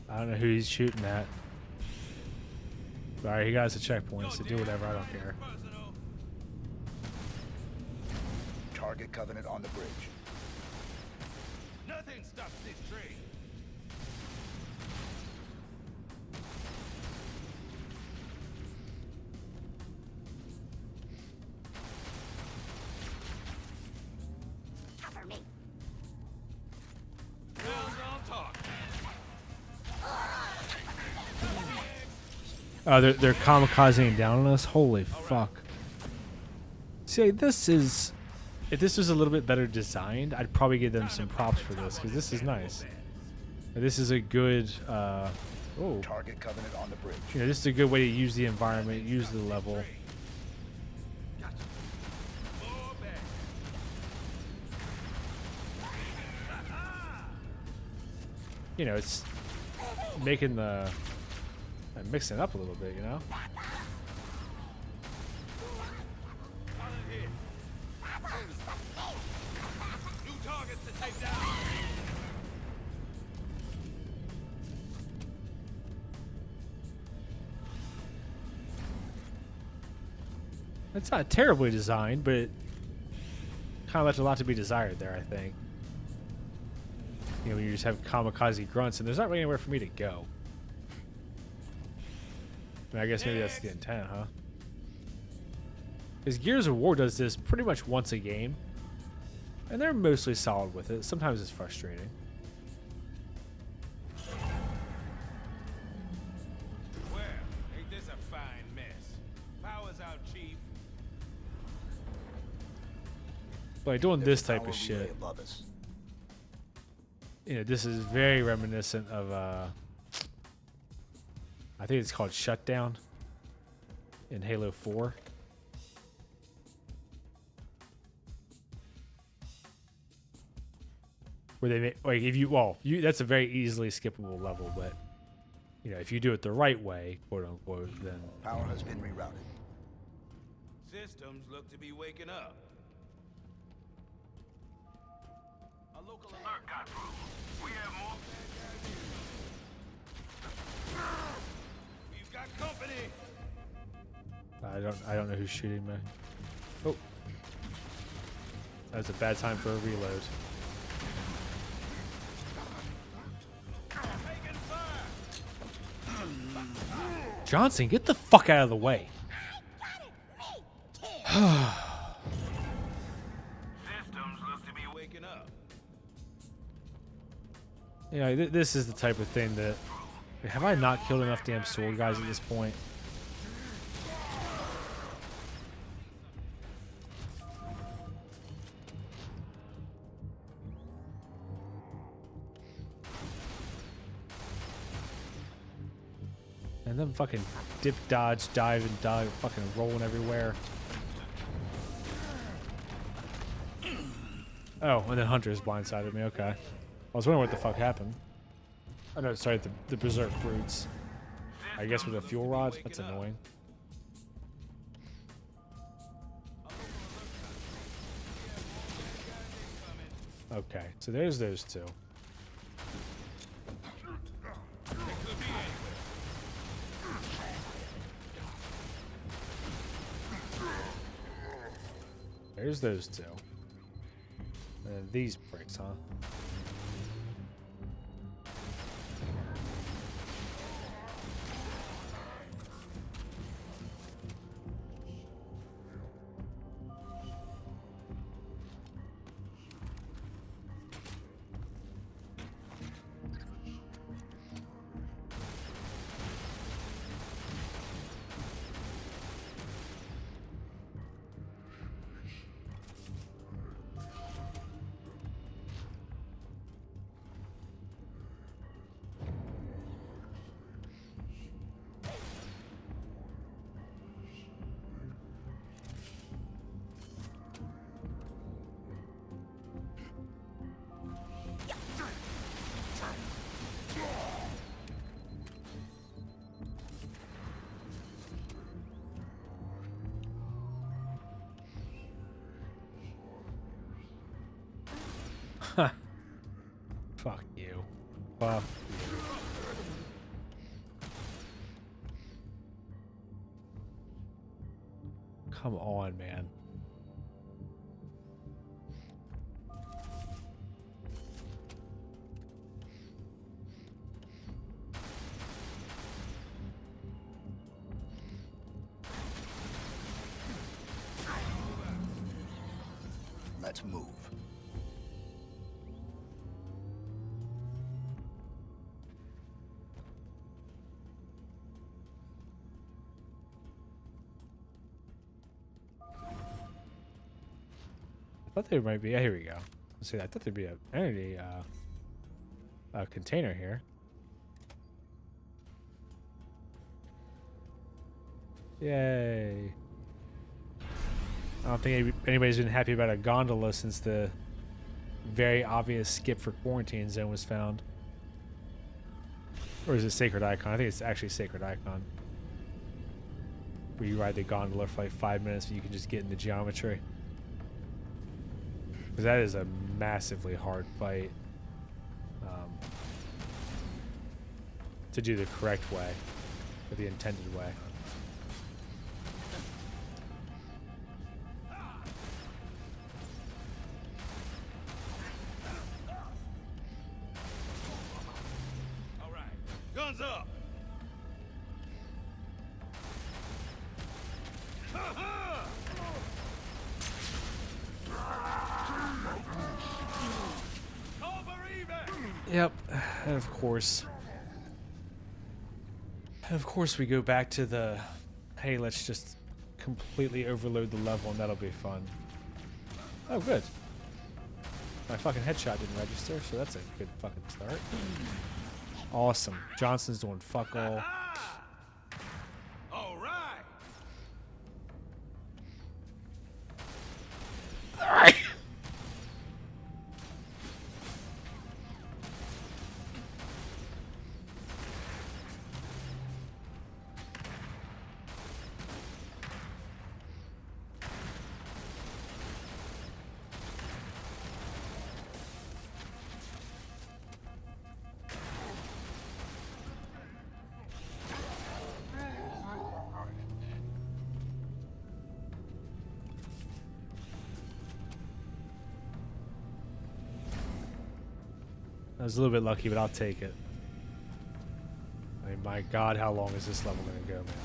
I don't know who he's shooting at. Alright, he got us a checkpoint, so do whatever, I don't care. Target Covenant on the bridge. Nothing stops this train. Cover me. Oh, they're kamikazing down on us? Holy fuck. See, this is... If this was a little bit better designed, I'd probably give them some props for this, because this is nice. This is a good... oh. Target Covenant on the bridge. You know, this is a good way to use the environment, use the level. You know, it's making the... mixing it up a little bit, you know? New targets to take down. It's not terribly designed, but kind of left a lot to be desired there, I think. You know, you just have kamikaze grunts, and there's not really anywhere for me to go. I mean, I guess maybe that's the intent, huh? Because Gears of War does this pretty much once a game, and they're mostly solid with it. Sometimes it's frustrating. Well, ain't this a fine mess? Power's out, Chief. Like doing this There's a type of power relay shit. above us. You know, this is very reminiscent of I think it's called Shutdown in Halo 4. Where they make, like, if you that's a very easily skippable level, but you know, if you do it the right way, quote unquote, then Power has been rerouted. Systems look to be waking up. A local alert got through. We have more bad guys here. We've got company. I don't know who's shooting me. Oh, that's a bad time for a reload. Taking fire. Johnson, get the fuck out of the way. Systems look to be waking up. Yeah, this is the type of thing that... Have I not killed enough damn sword guys at this point? And then fucking dip, dodge, dive, and dive, fucking rolling everywhere. Oh, and then Hunter's blindsided me, okay. I was wondering what the fuck happened. Oh no, sorry, the Berserk Brutes. I guess with a fuel rod? That's annoying. Okay, so there's those two. There's those two. And then these pricks, huh? Fuck you. Fuck you. Come on, man. Let's move. I thought there might be. Yeah, here we go. Let's see. I thought there'd be an energy container here. Yay! I don't think anybody's been happy about a gondola since the very obvious skip for quarantine zone was found. Or is it Sacred Icon? I think it's actually Sacred Icon. Where you ride the gondola for like 5 minutes and you can just get in the geometry. Because that is a massively hard fight to do the correct way, or the intended way. Guns up! Yep, and of course we go back to the, hey, let's just completely overload the level and that'll be fun. Oh, good. My fucking headshot didn't register, so that's a good fucking start. Awesome. Johnson's doing fuck all. All right. I was a little bit lucky, but I'll take it. I mean, my God, how long is this level gonna go, man?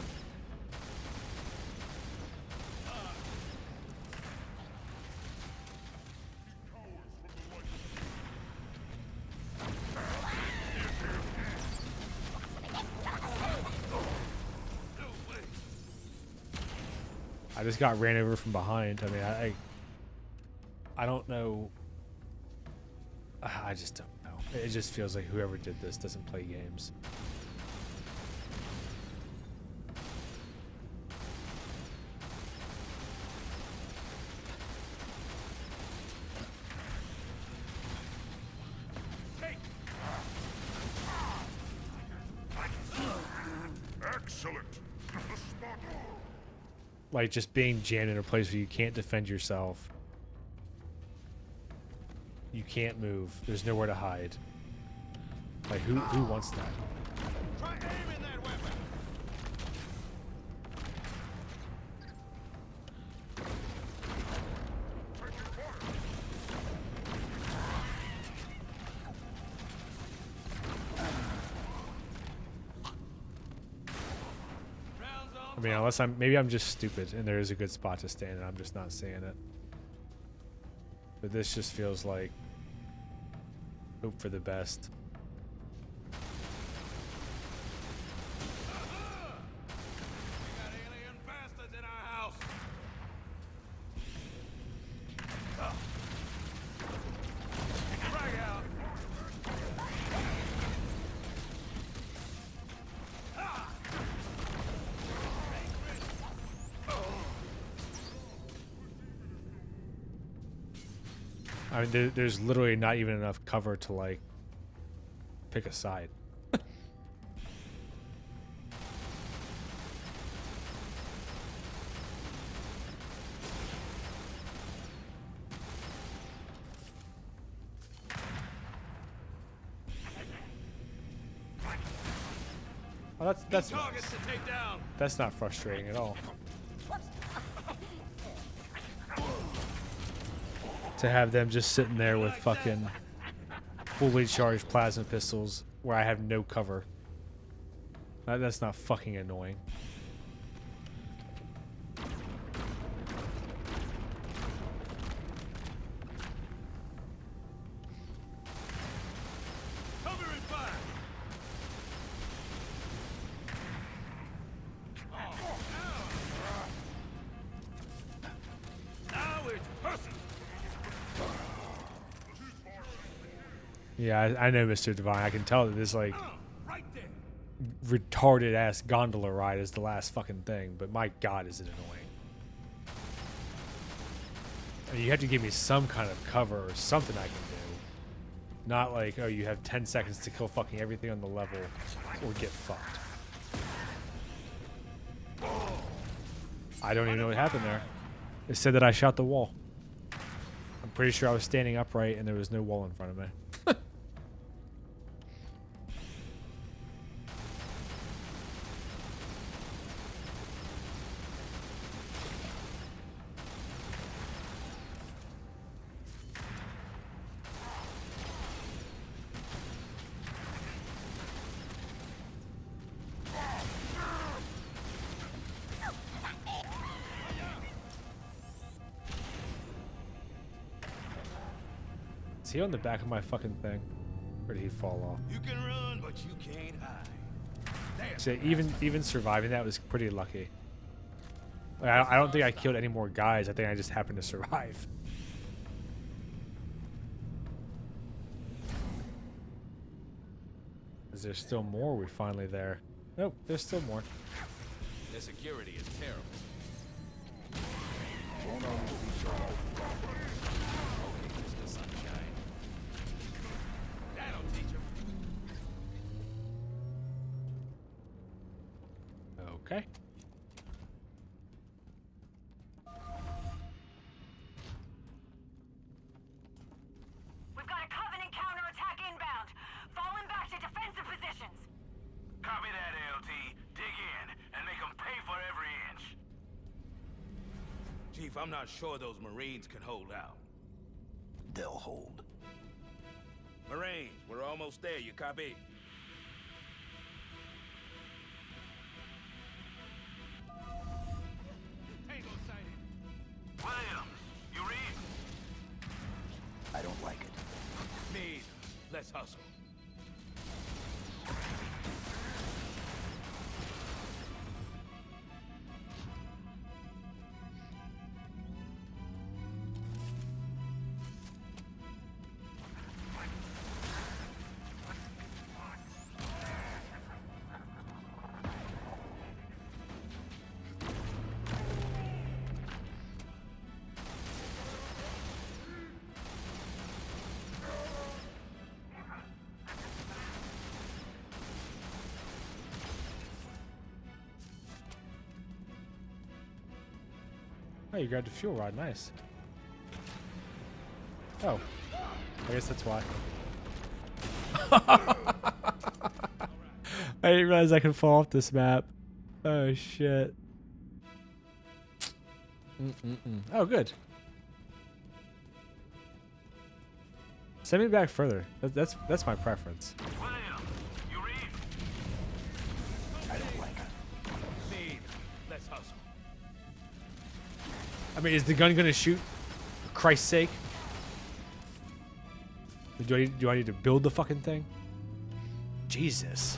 I just got ran over from behind. I mean, I don't know. I just don't know. It just feels like whoever did this doesn't play games. Excellent. The spot on. Like just being jammed in a place where you can't defend yourself. You can't move. There's nowhere to hide. Like who wants that? Try aiming that weapon. I mean, unless maybe I'm just stupid and there is a good spot to stand and I'm just not seeing it. But this just feels like hope for the best. We got alien bastards in our house. Frag out. I mean, there's literally not even enough cover to like pick a side. Oh, that's Targets to take down. that's not frustrating at all. To have them just sitting there with fucking fully charged plasma pistols where I have no cover. That's not fucking annoying. Cover and fire. Now it's personal. Yeah, I know, Mr. Divine. I can tell that this like Right there. retarded ass gondola ride is the last fucking thing, but my God, is it annoying. I mean, you have to give me some kind of cover or something I can do. Not like, oh, you have 10 seconds to kill fucking everything on the level or get fucked. I don't even know what happened there. It said that I shot the wall. I'm pretty sure I was standing upright and there was no wall in front of me. he on the back of my fucking thing? Or did he fall off? You can run, but you can't hide. Damn. So even surviving that was pretty lucky. Like, I don't think I killed any more guys. I think I just happened to survive. Is there still more? Are we finally there? Nope, there's still more. The security is terrible. Okay, Mr. Sunshine. That'll teach him. Okay. We've got a Covenant counterattack inbound. Falling back to defensive positions. Copy that, LT. Dig in and make them pay for every inch. Chief, I'm not sure those Marines can hold out. They'll hold. Marines, we're almost there. You copy? Tango sighted. Williams, you read? I don't like it. Me either. Let's hustle. Oh, you grabbed a fuel rod. Nice. Oh. I guess that's why. I didn't realize I could fall off this map. Oh, shit. Oh, good. Send me back further. That's my preference. Williams, you read? I don't like it. Me either. Let's hustle. I mean, is the gun gonna shoot? For Christ's sake. Do I need to build the fucking thing? Jesus.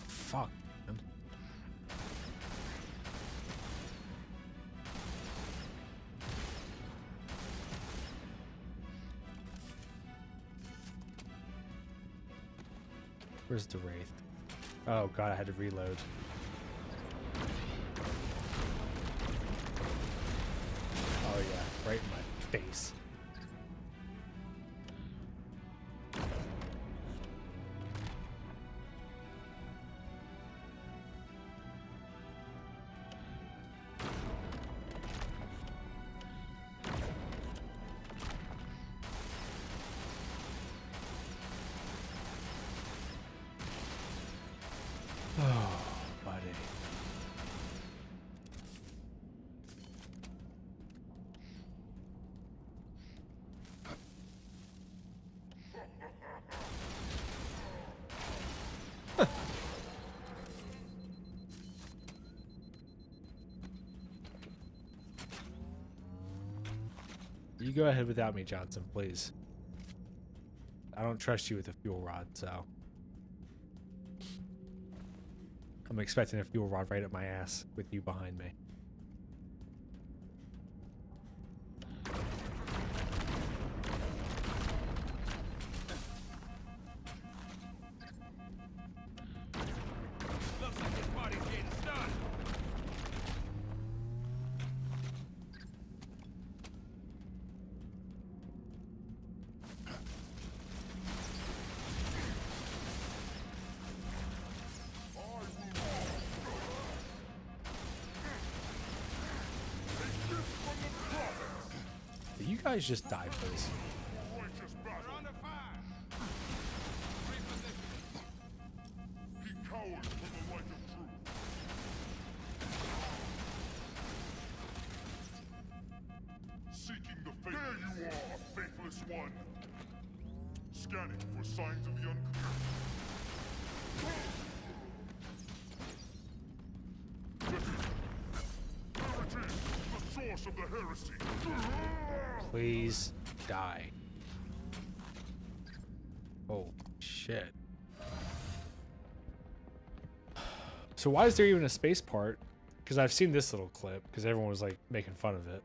Fuck, man. Where's the Wraith? Oh god, I had to reload. Oh yeah, right in my face. Oh, buddy. You go ahead without me, Johnson, please. I don't trust you with a fuel rod, so. I'm expecting a fuel rod right up my ass with you behind me. Looks like this party's getting started. Did you guys just die, please? Righteous battle. We're under fire. Repositioning. He cowers from the light of truth. Seeking the faith. There you are, faithless one. scanning for signs of the unclear. Purity, the source of the heresy. Please die. Oh, shit. So why is there even a space part? Because I've seen this little clip, because everyone was like making fun of it.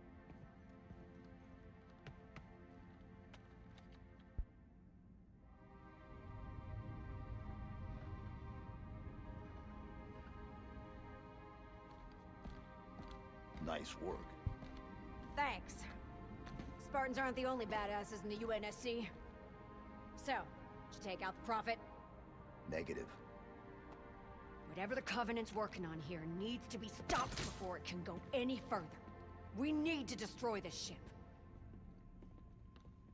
Nice work. Thanks. Spartans aren't the only badasses in the UNSC. So, did you take out the Prophet? Negative. Whatever the Covenant's working on here needs to be stopped before it can go any further. We need to destroy this ship.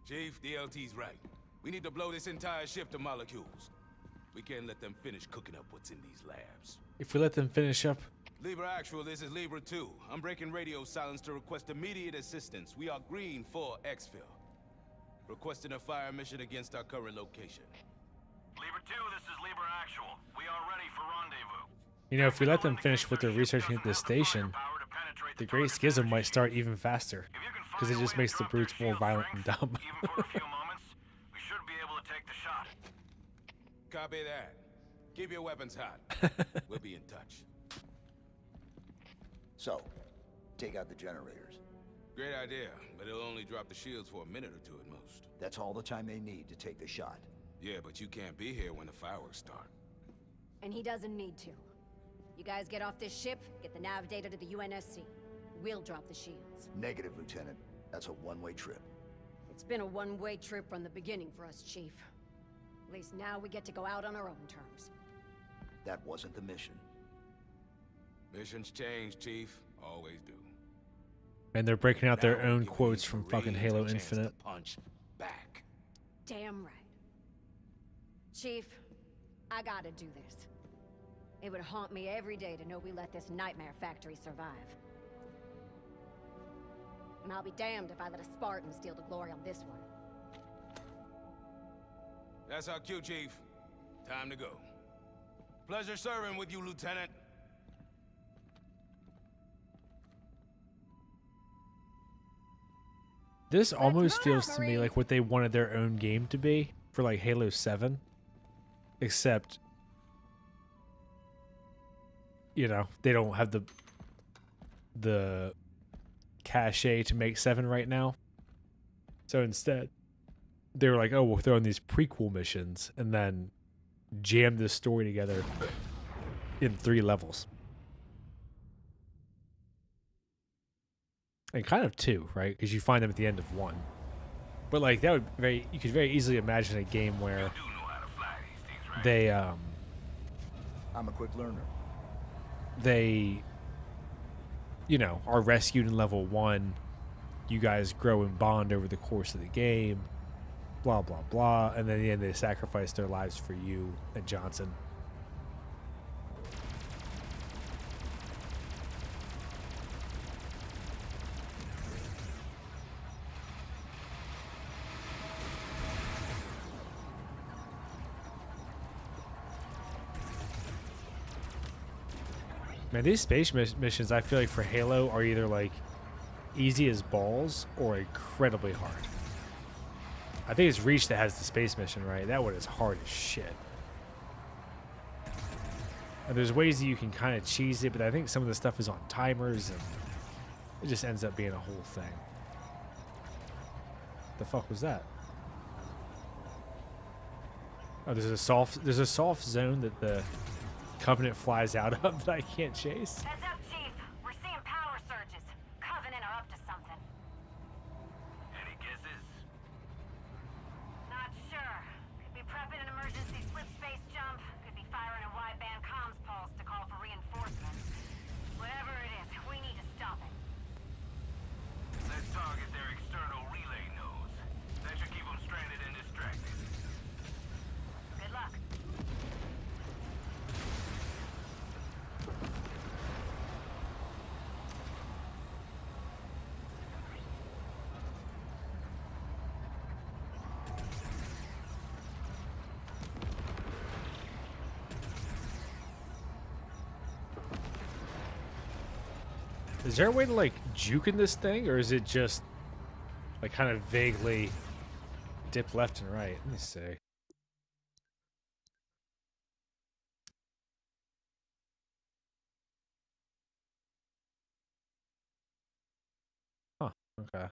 Chief, DLT's right. We need to blow this entire ship to molecules. We can't let them finish cooking up what's in these labs. If we let them finish up. Libra Actual, this is Libra 2. I'm breaking radio silence to request immediate assistance. We are green for exfil. Requesting a fire mission against our current location. Libra 2, this is Libra Actual. We are ready for rendezvous. You know, if we let them finish what they're researching at this station, the Great Schism might start even faster. Because it just makes the brutes more violent and dumb. Even for a few moments, we should be able to take the shot. Copy that. Keep your weapons hot. We'll be in touch. So, take out the generators. Great idea, but it'll only drop the shields for a minute or two at most. That's all the time they need to take the shot. Yeah, but you can't be here when the fireworks start. And he doesn't need to. You guys get off this ship, get the nav data to the UNSC. We'll drop the shields. Negative, Lieutenant. That's a one-way trip. It's been a one-way trip from the beginning for us, Chief. At least now we get to go out on our own terms. That wasn't the mission. Missions change, Chief. Always do. And they're breaking out their Now we'll own give quotes these from fucking Marines Halo a chance to Infinite. Punch back. Damn right. Chief, I gotta do this. It would haunt me every day to know we let this nightmare factory survive. And I'll be damned if I let a Spartan steal the glory on this one. That's our cue, Chief. Time to go. Pleasure serving with you, Lieutenant. This almost move, feels to me Marines. like what they wanted their own game to be for like Halo 7. Except, you know, they don't have the cachet to make 7 right now. So instead, they were like, oh, we'll throw in these prequel missions and then jam this story together in 3 levels. And kind of 2, right? Because you find them at the end of 1. But like that would you could very easily imagine a game where they I'm a quick learner. they you know are rescued in level 1. You guys grow and bond over the course of the game. Blah blah blah, and then in the end they sacrifice their lives for you and Johnson. Man, these space missions, I feel like for Halo are either like easy as balls or incredibly hard. I think it's Reach that has the space mission, right? That one is hard as shit. And there's ways that you can kind of cheese it, but I think some of the stuff is on timers and it just ends up being a whole thing. The fuck was that? Oh, there's a soft zone that the Covenant flies out of that I can't chase. Heads up, Chief. We're seeing power surges. Covenant are up to something. Any guesses? Not sure. Could be prepping an emergency slip space jump. Could be firing a wideband comms pulse to call for reinforcements. Whatever it is, we need to stop it. Let's target their external relay nodes. That should keep them stranded and distracted. Good luck. Is there a way to like juke in this thing, or is it just like kind of vaguely dip left and right? Let me see. Huh. Okay.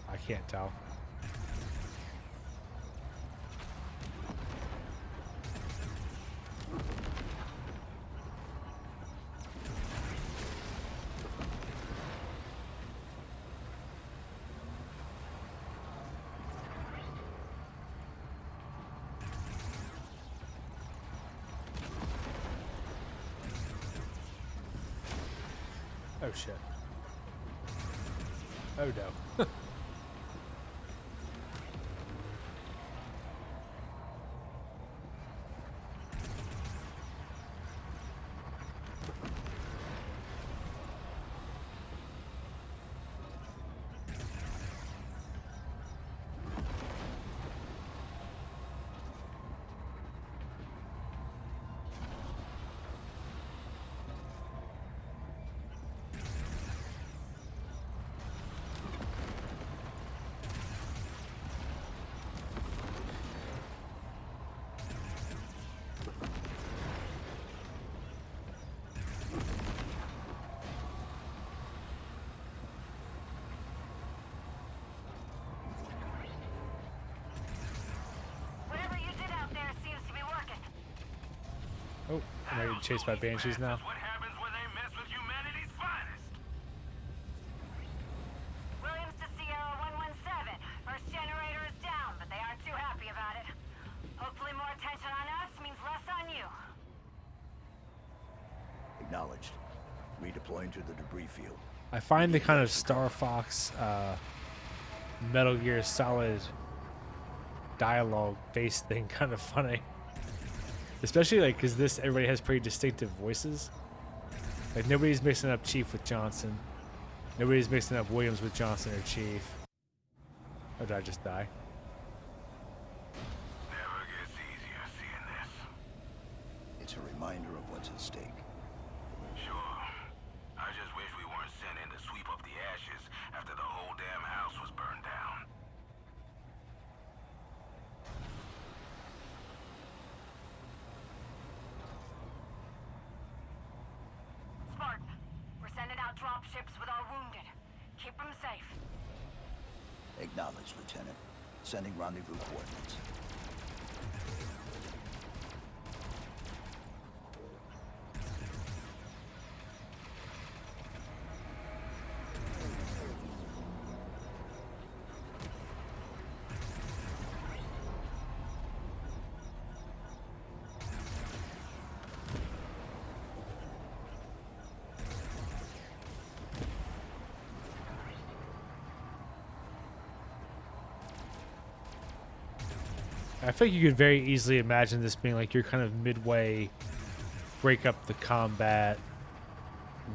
I can't tell. Oh shit. Oh no. Whatever you did out there seems to be working. Oh, am I getting chased by banshees now? What happens when they mess with humanity's finest? Williams to Sierra 117. First generator is down, but they aren't too happy about it. Hopefully more attention on us means less on you. Acknowledged. Redeploying to the debris field. I find the kind of Star Fox, Metal Gear Solid dialogue based thing kind of funny. Especially like because this everybody has pretty distinctive voices. Like nobody's mixing up Chief with Johnson. Nobody's mixing up Williams with Johnson or Chief. Or did I just die? Never gets easier seeing this. It's a reminder of what's at stake. Sure. I just wish we weren't sent in to sweep up the ashes after the whole damn house was burned down. Spartan, we're sending out dropships with our wounded. Keep them safe. Acknowledged, Lieutenant. Sending rendezvous coordinates. I think you could very easily imagine this being like your kind of midway break up the combat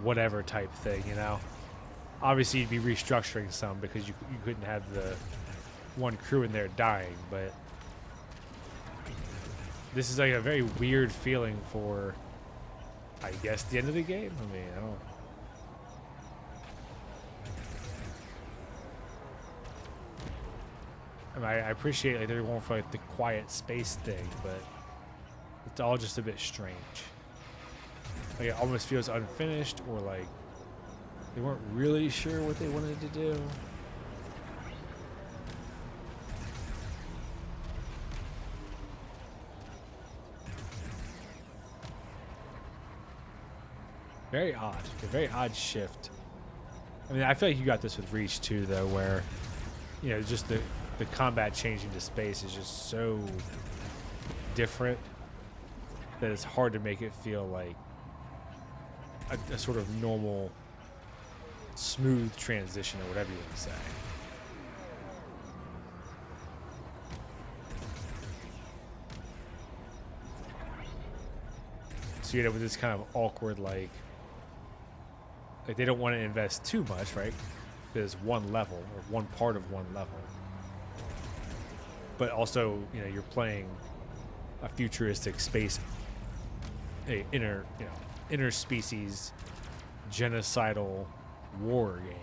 whatever type thing, you know? Obviously you'd be restructuring some because you couldn't have the one crew in there dying, but this is like a very weird feeling for, I guess, the end of the game. I mean, I don't. I mean, I appreciate like they're going for like the quiet space thing, but it's all just a bit strange. Like it almost feels unfinished, or like they weren't really sure what they wanted to do. Very odd. A very odd shift. I mean, I feel like you got this with Reach too, though, where, you know, just the combat changing to space is just so different that it's hard to make it feel like a sort of normal, smooth transition, or whatever you want to say. So you end up with this kind of awkward, like they don't want to invest too much, right? There's one level, or one part of one level. but also, you know, you're playing a futuristic space, interspecies genocidal war game.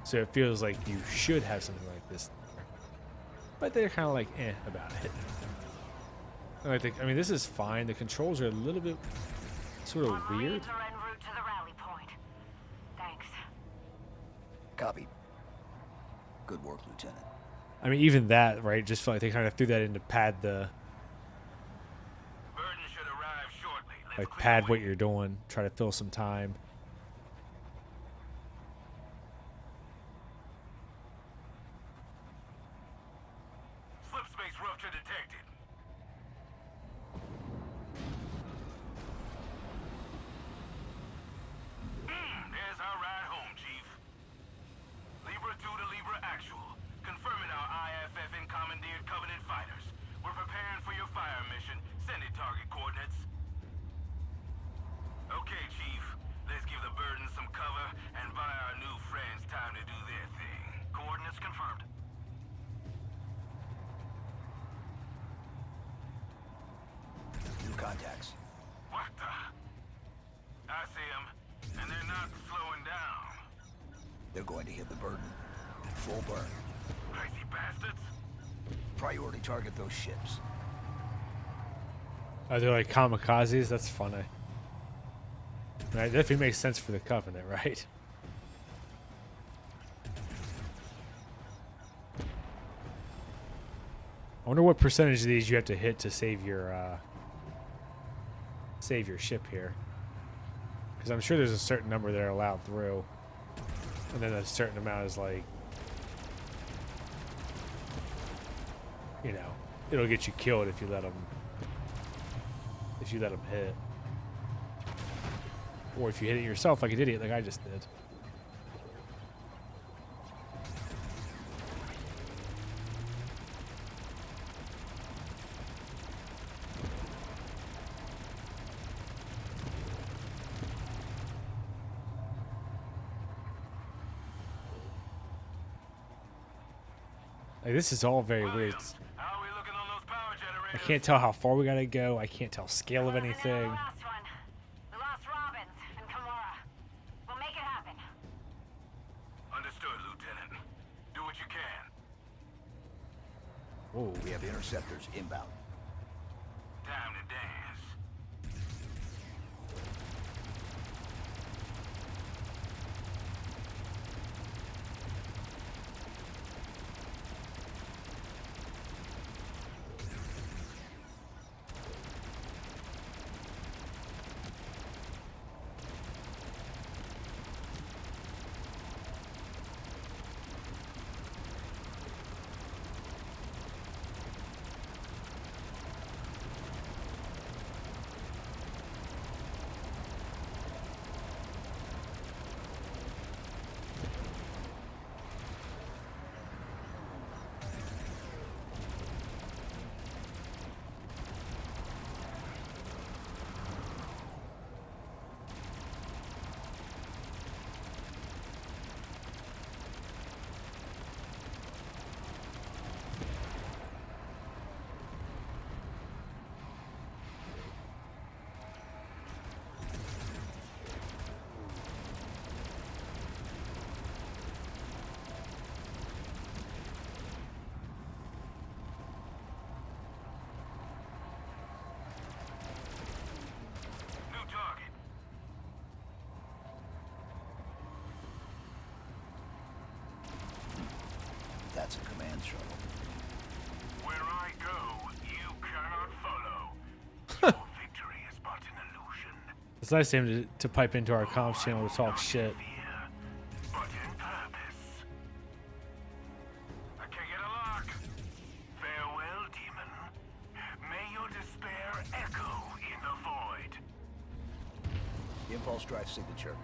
So it feels like you should have something like this, but they're kind of like about it. And I think, I mean, this is fine. The controls are a little bit sort of weird. Marines are en route to the rally point. Thanks. Copy. Good work, Lieutenant. I mean, even that, right? Just felt like they kind of threw that in to pad the, Burden should arrive shortly. Let's like, clear pad the what way. you're doing, try to fill some time. Slip space rupture detected. There's our ride home, Chief. Libra 2 to Libra Actual. Confirming our IFF and commandeered Covenant fighters. We're preparing for your fire mission. Send it target coordinates. Okay, Chief. Let's give the Burden some cover and buy our new friends time to do their thing. Coordinates confirmed. New contacts. What the? I see them, and they're not slowing down. They're going to hit the Burden. Full burn. Crazy bastards. Priority target those ships. Are they like kamikazes? That's funny. Right, definitely makes sense for the Covenant, right? I wonder what percentage of these you have to hit to save your ship here. Because I'm sure there's a certain number that are allowed through, and then a certain amount is like, you know, it'll get you killed if you let them hit, or if you hit it yourself like an idiot, like I just did. Like, this is all very weird. How are we looking on those power I generators? can't tell how far we gotta go. I can't tell scale of Closing in on anything. The last one. We lost Robbins and Kimura. We'll make it happen. Understood, Lieutenant. Do what you can. Whoa. We have interceptors inbound. Time to dance. New target. That's a command shuttle. Where I go, you cannot follow. Your victory is but an illusion. It's nice of him to pipe into our comms channel to talk shit. Fear, but in purpose. I can't get a lock. Farewell, demon. May your despair echo in the void. Impulse drive signature.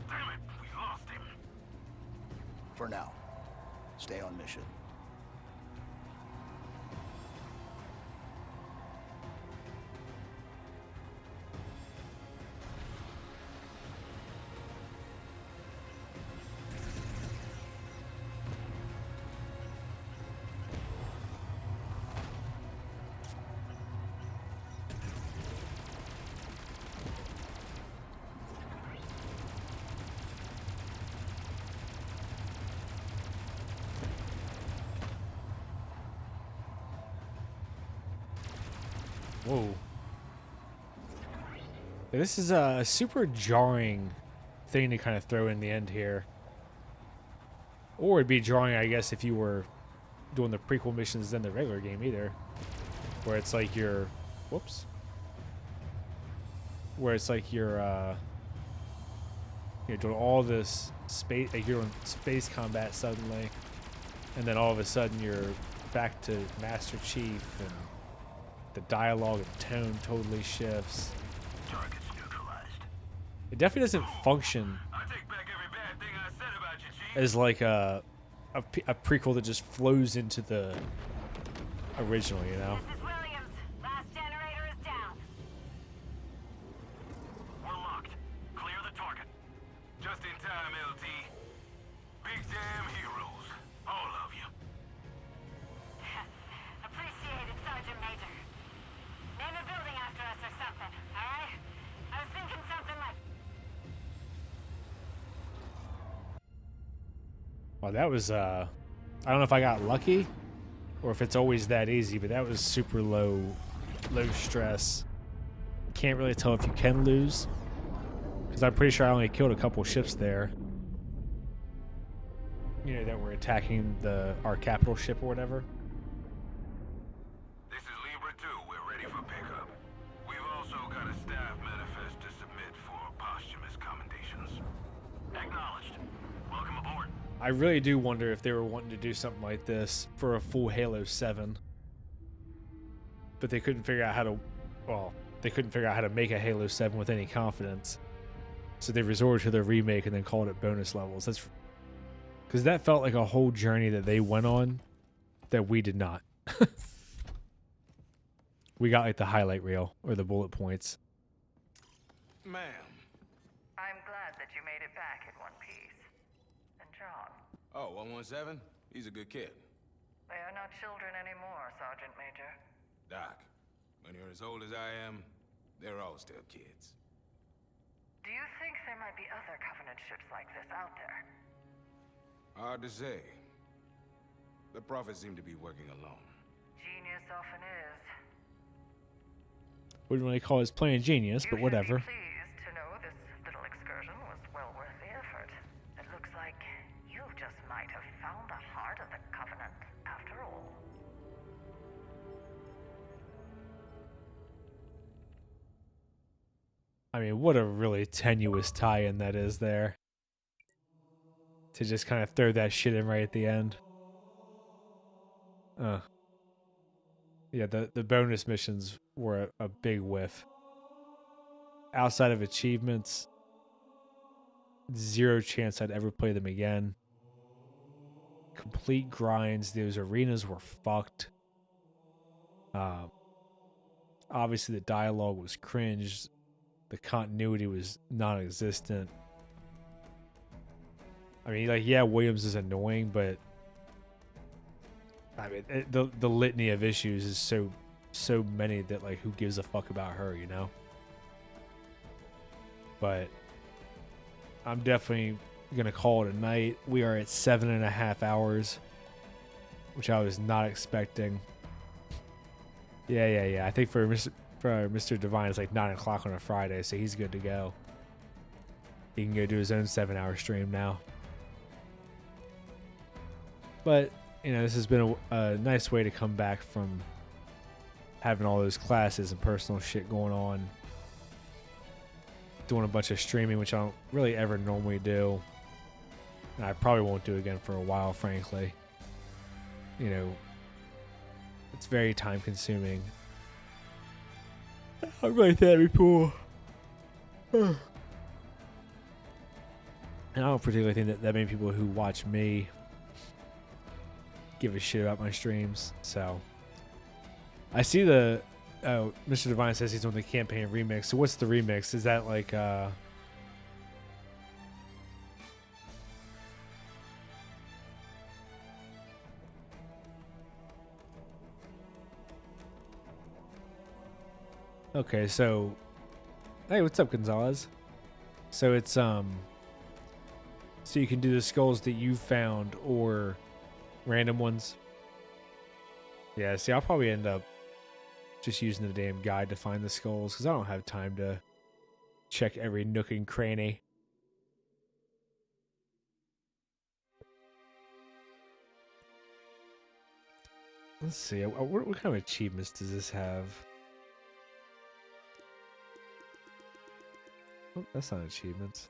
Damn it, we lost him. For now. Stay on mission. Whoa. This is a super jarring thing to kind of throw in the end here. Or it'd be jarring, I guess, if you were doing the prequel missions than the regular game either. Where it's like you're... Whoops. Where it's like you're doing all this space... Like you're doing space combat suddenly. And then all of a sudden you're back to Master Chief and the dialogue and tone totally shifts. Target's neutralized. It definitely doesn't function I take back every bad thing I said about you, Chief. as like a prequel that just flows into the original, you know? This is Williams. Last generator is down. We're locked. Clear the target. Just in time, LT. Big damn heroes. All of you. Appreciate it, Sergeant Major. Name a building after us or something, alright? I was thinking something like... Well, that was, I don't know if I got lucky or if it's always that easy, but that was super low stress. Can't really tell if you can lose, because I'm pretty sure I only killed a couple ships there. You know, that were attacking our capital ship or whatever. This is Libra 2. We're ready for pickup. We've also got a staff manifest to submit for posthumous commendations. Acknowledged. Welcome aboard. I really do wonder if they were wanting to do something like this for a full Halo 7. But they couldn't figure out how to... Well, they couldn't figure out how to make a Halo 7 with any confidence. So they resorted to the remake and then called it bonus levels. That's... Because that felt like a whole journey that they went on that we did not. We got like the highlight reel or the bullet points. Ma'am. I'm glad that you made it back in one piece. And John, Oh, 117? He's a good kid. they are not children anymore, Sergeant Major. Doc, when you're as old as I am, they're all still kids. Do you think there might be other Covenant ships like this out there? Hard to say. The Prophets seem to be working alone. Genius often is. Wouldn't really call his plan genius, but whatever. You should be pleased to know this little excursion was well worth the effort. It looks like you just might have found the heart of the Covenant after all. I mean, what a really tenuous tie-in that is there. To just kind of throw that shit in right at the end. Yeah, the bonus missions were a big whiff. Outside of achievements, zero chance I'd ever play them again. Complete grinds. Those arenas were fucked. Obviously, the dialogue was cringe. The continuity was non-existent. I mean, like, yeah, Williams is annoying, but I mean, the litany of issues is so many that, like, who gives a fuck about her, you know? But I'm definitely gonna call it a night. We are at 7.5 hours, which I was not expecting. Yeah. I think for Mr. Divine, it's like 9 o'clock on a Friday, so he's good to go. He can go do his own 7-hour stream now. But, you know, this has been a nice way to come back from having all those classes and personal shit going on. Doing a bunch of streaming, which I don't really ever normally do. And I probably won't do again for a while, frankly. You know, it's very time consuming. I'm like that before. And I don't particularly think that many people who watch me give a shit about my streams. So I see Mr. Divine says he's on the campaign remix. So what's the remix? Is that like okay, so hey, what's up, Gonzalez? So it's so you can do the skulls that you found or random ones. Yeah, see, I'll probably end up just using the damn guide to find the skulls because I don't have time to check every nook and cranny. Let's see. What kind of achievements does this have? Oh, that's not achievements.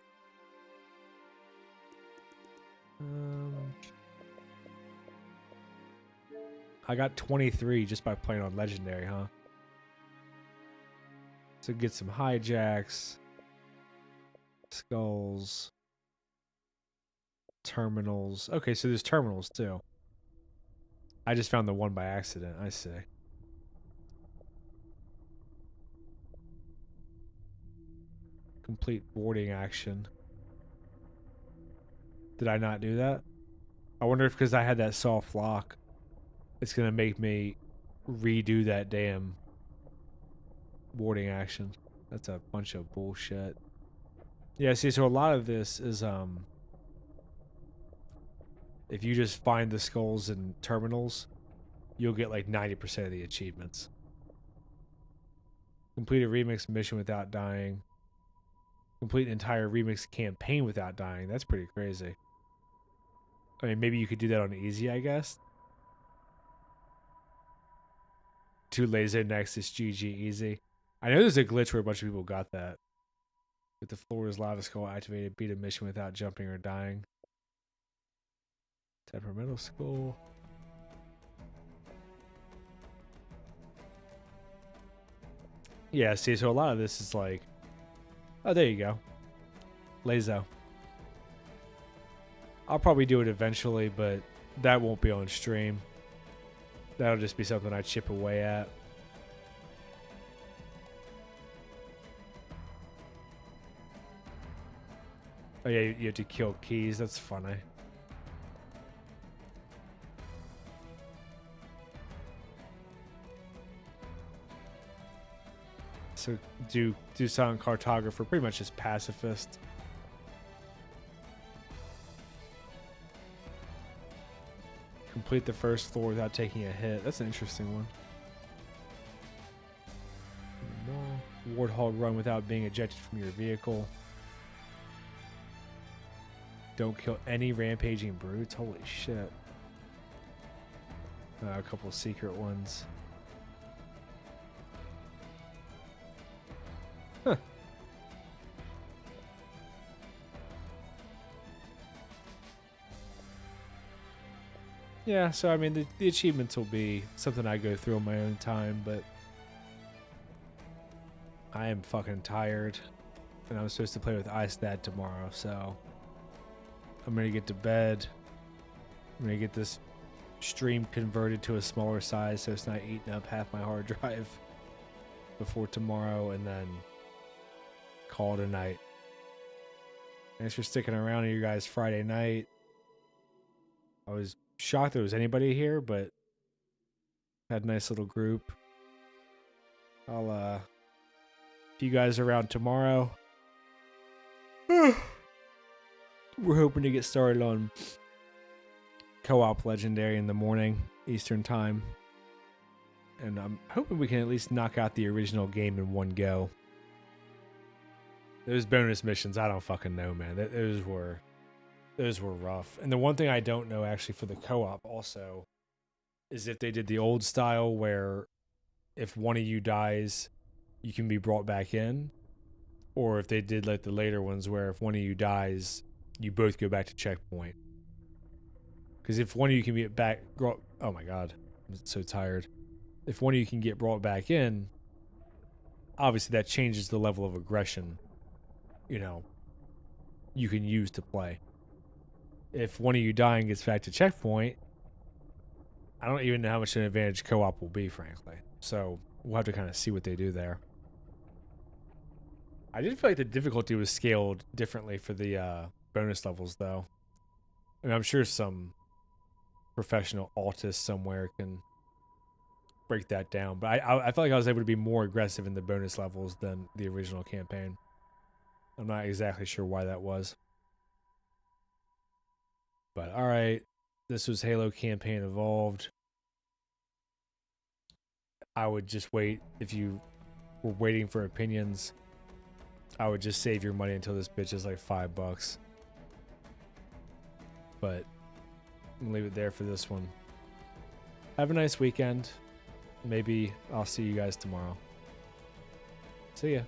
I got 23 just by playing on Legendary, huh? So get some hijacks, skulls, terminals. Okay, so there's terminals too. I just found the one by accident, I see. Complete boarding action. Did I not do that? I wonder if because I had that soft lock, it's going to make me redo that damn boarding action. That's a bunch of bullshit. Yeah, see, so a lot of this is, if you just find the skulls and terminals, you'll get like 90% of the achievements. Complete a remix mission without dying. Complete an entire remix campaign without dying. That's pretty crazy. I mean, maybe you could do that on easy, I guess. 2 laser nexus GG easy. I know there's a glitch where a bunch of people got that. With the floor's lava skull activated, beat a mission without jumping or dying. Temperamental skull. Yeah, see, so a lot of this is like... Oh, there you go. Lazo. I'll probably do it eventually, but that won't be on stream. That'll just be something I chip away at. Oh yeah, you have to kill keys. That's funny. So do silent cartographer, pretty much just pacifist. Complete the first floor without taking a hit. That's an interesting one. Warthog run without being ejected from your vehicle. Don't kill any rampaging brutes. Holy shit. A couple secret ones. Huh. Yeah, so I mean, the achievements will be something I go through on my own time, but I am fucking tired, and I'm supposed to play with iStat tomorrow, so I'm gonna get to bed. I'm gonna get this stream converted to a smaller size so it's not eating up half my hard drive before tomorrow, and then call it a night. Thanks for sticking around to you guys Friday night. I was shocked there was anybody here, but had a nice little group. I'll if you guys are around tomorrow, we're hoping to get started on co-op Legendary in the morning Eastern time, and I'm hoping we can at least knock out the original game in one go. Those bonus missions, I don't fucking know, man. Those were rough. And the one thing I don't know actually for the co-op also is if they did the old style where if one of you dies, you can be brought back in, or if they did like the later ones where if one of you dies, you both go back to checkpoint. Because if one of you can get back, oh my god, I'm so tired. If one of you can get brought back in, obviously that changes the level of aggression, you know, you can use to play. If one of you dying gets back to checkpoint, I don't even know how much an advantage co-op will be, frankly. So we'll have to kind of see what they do there. I did feel like the difficulty was scaled differently for the bonus levels, though. I mean, I'm sure some professional autist somewhere can break that down, but I felt like I was able to be more aggressive in the bonus levels than the original campaign. I'm not exactly sure why that was. But alright, this was Halo Campaign Evolved. I would just wait. If you were waiting for opinions, I would just save your money until this bitch is like $5. But I'm gonna leave it there for this one. Have a nice weekend. Maybe I'll see you guys tomorrow. See ya.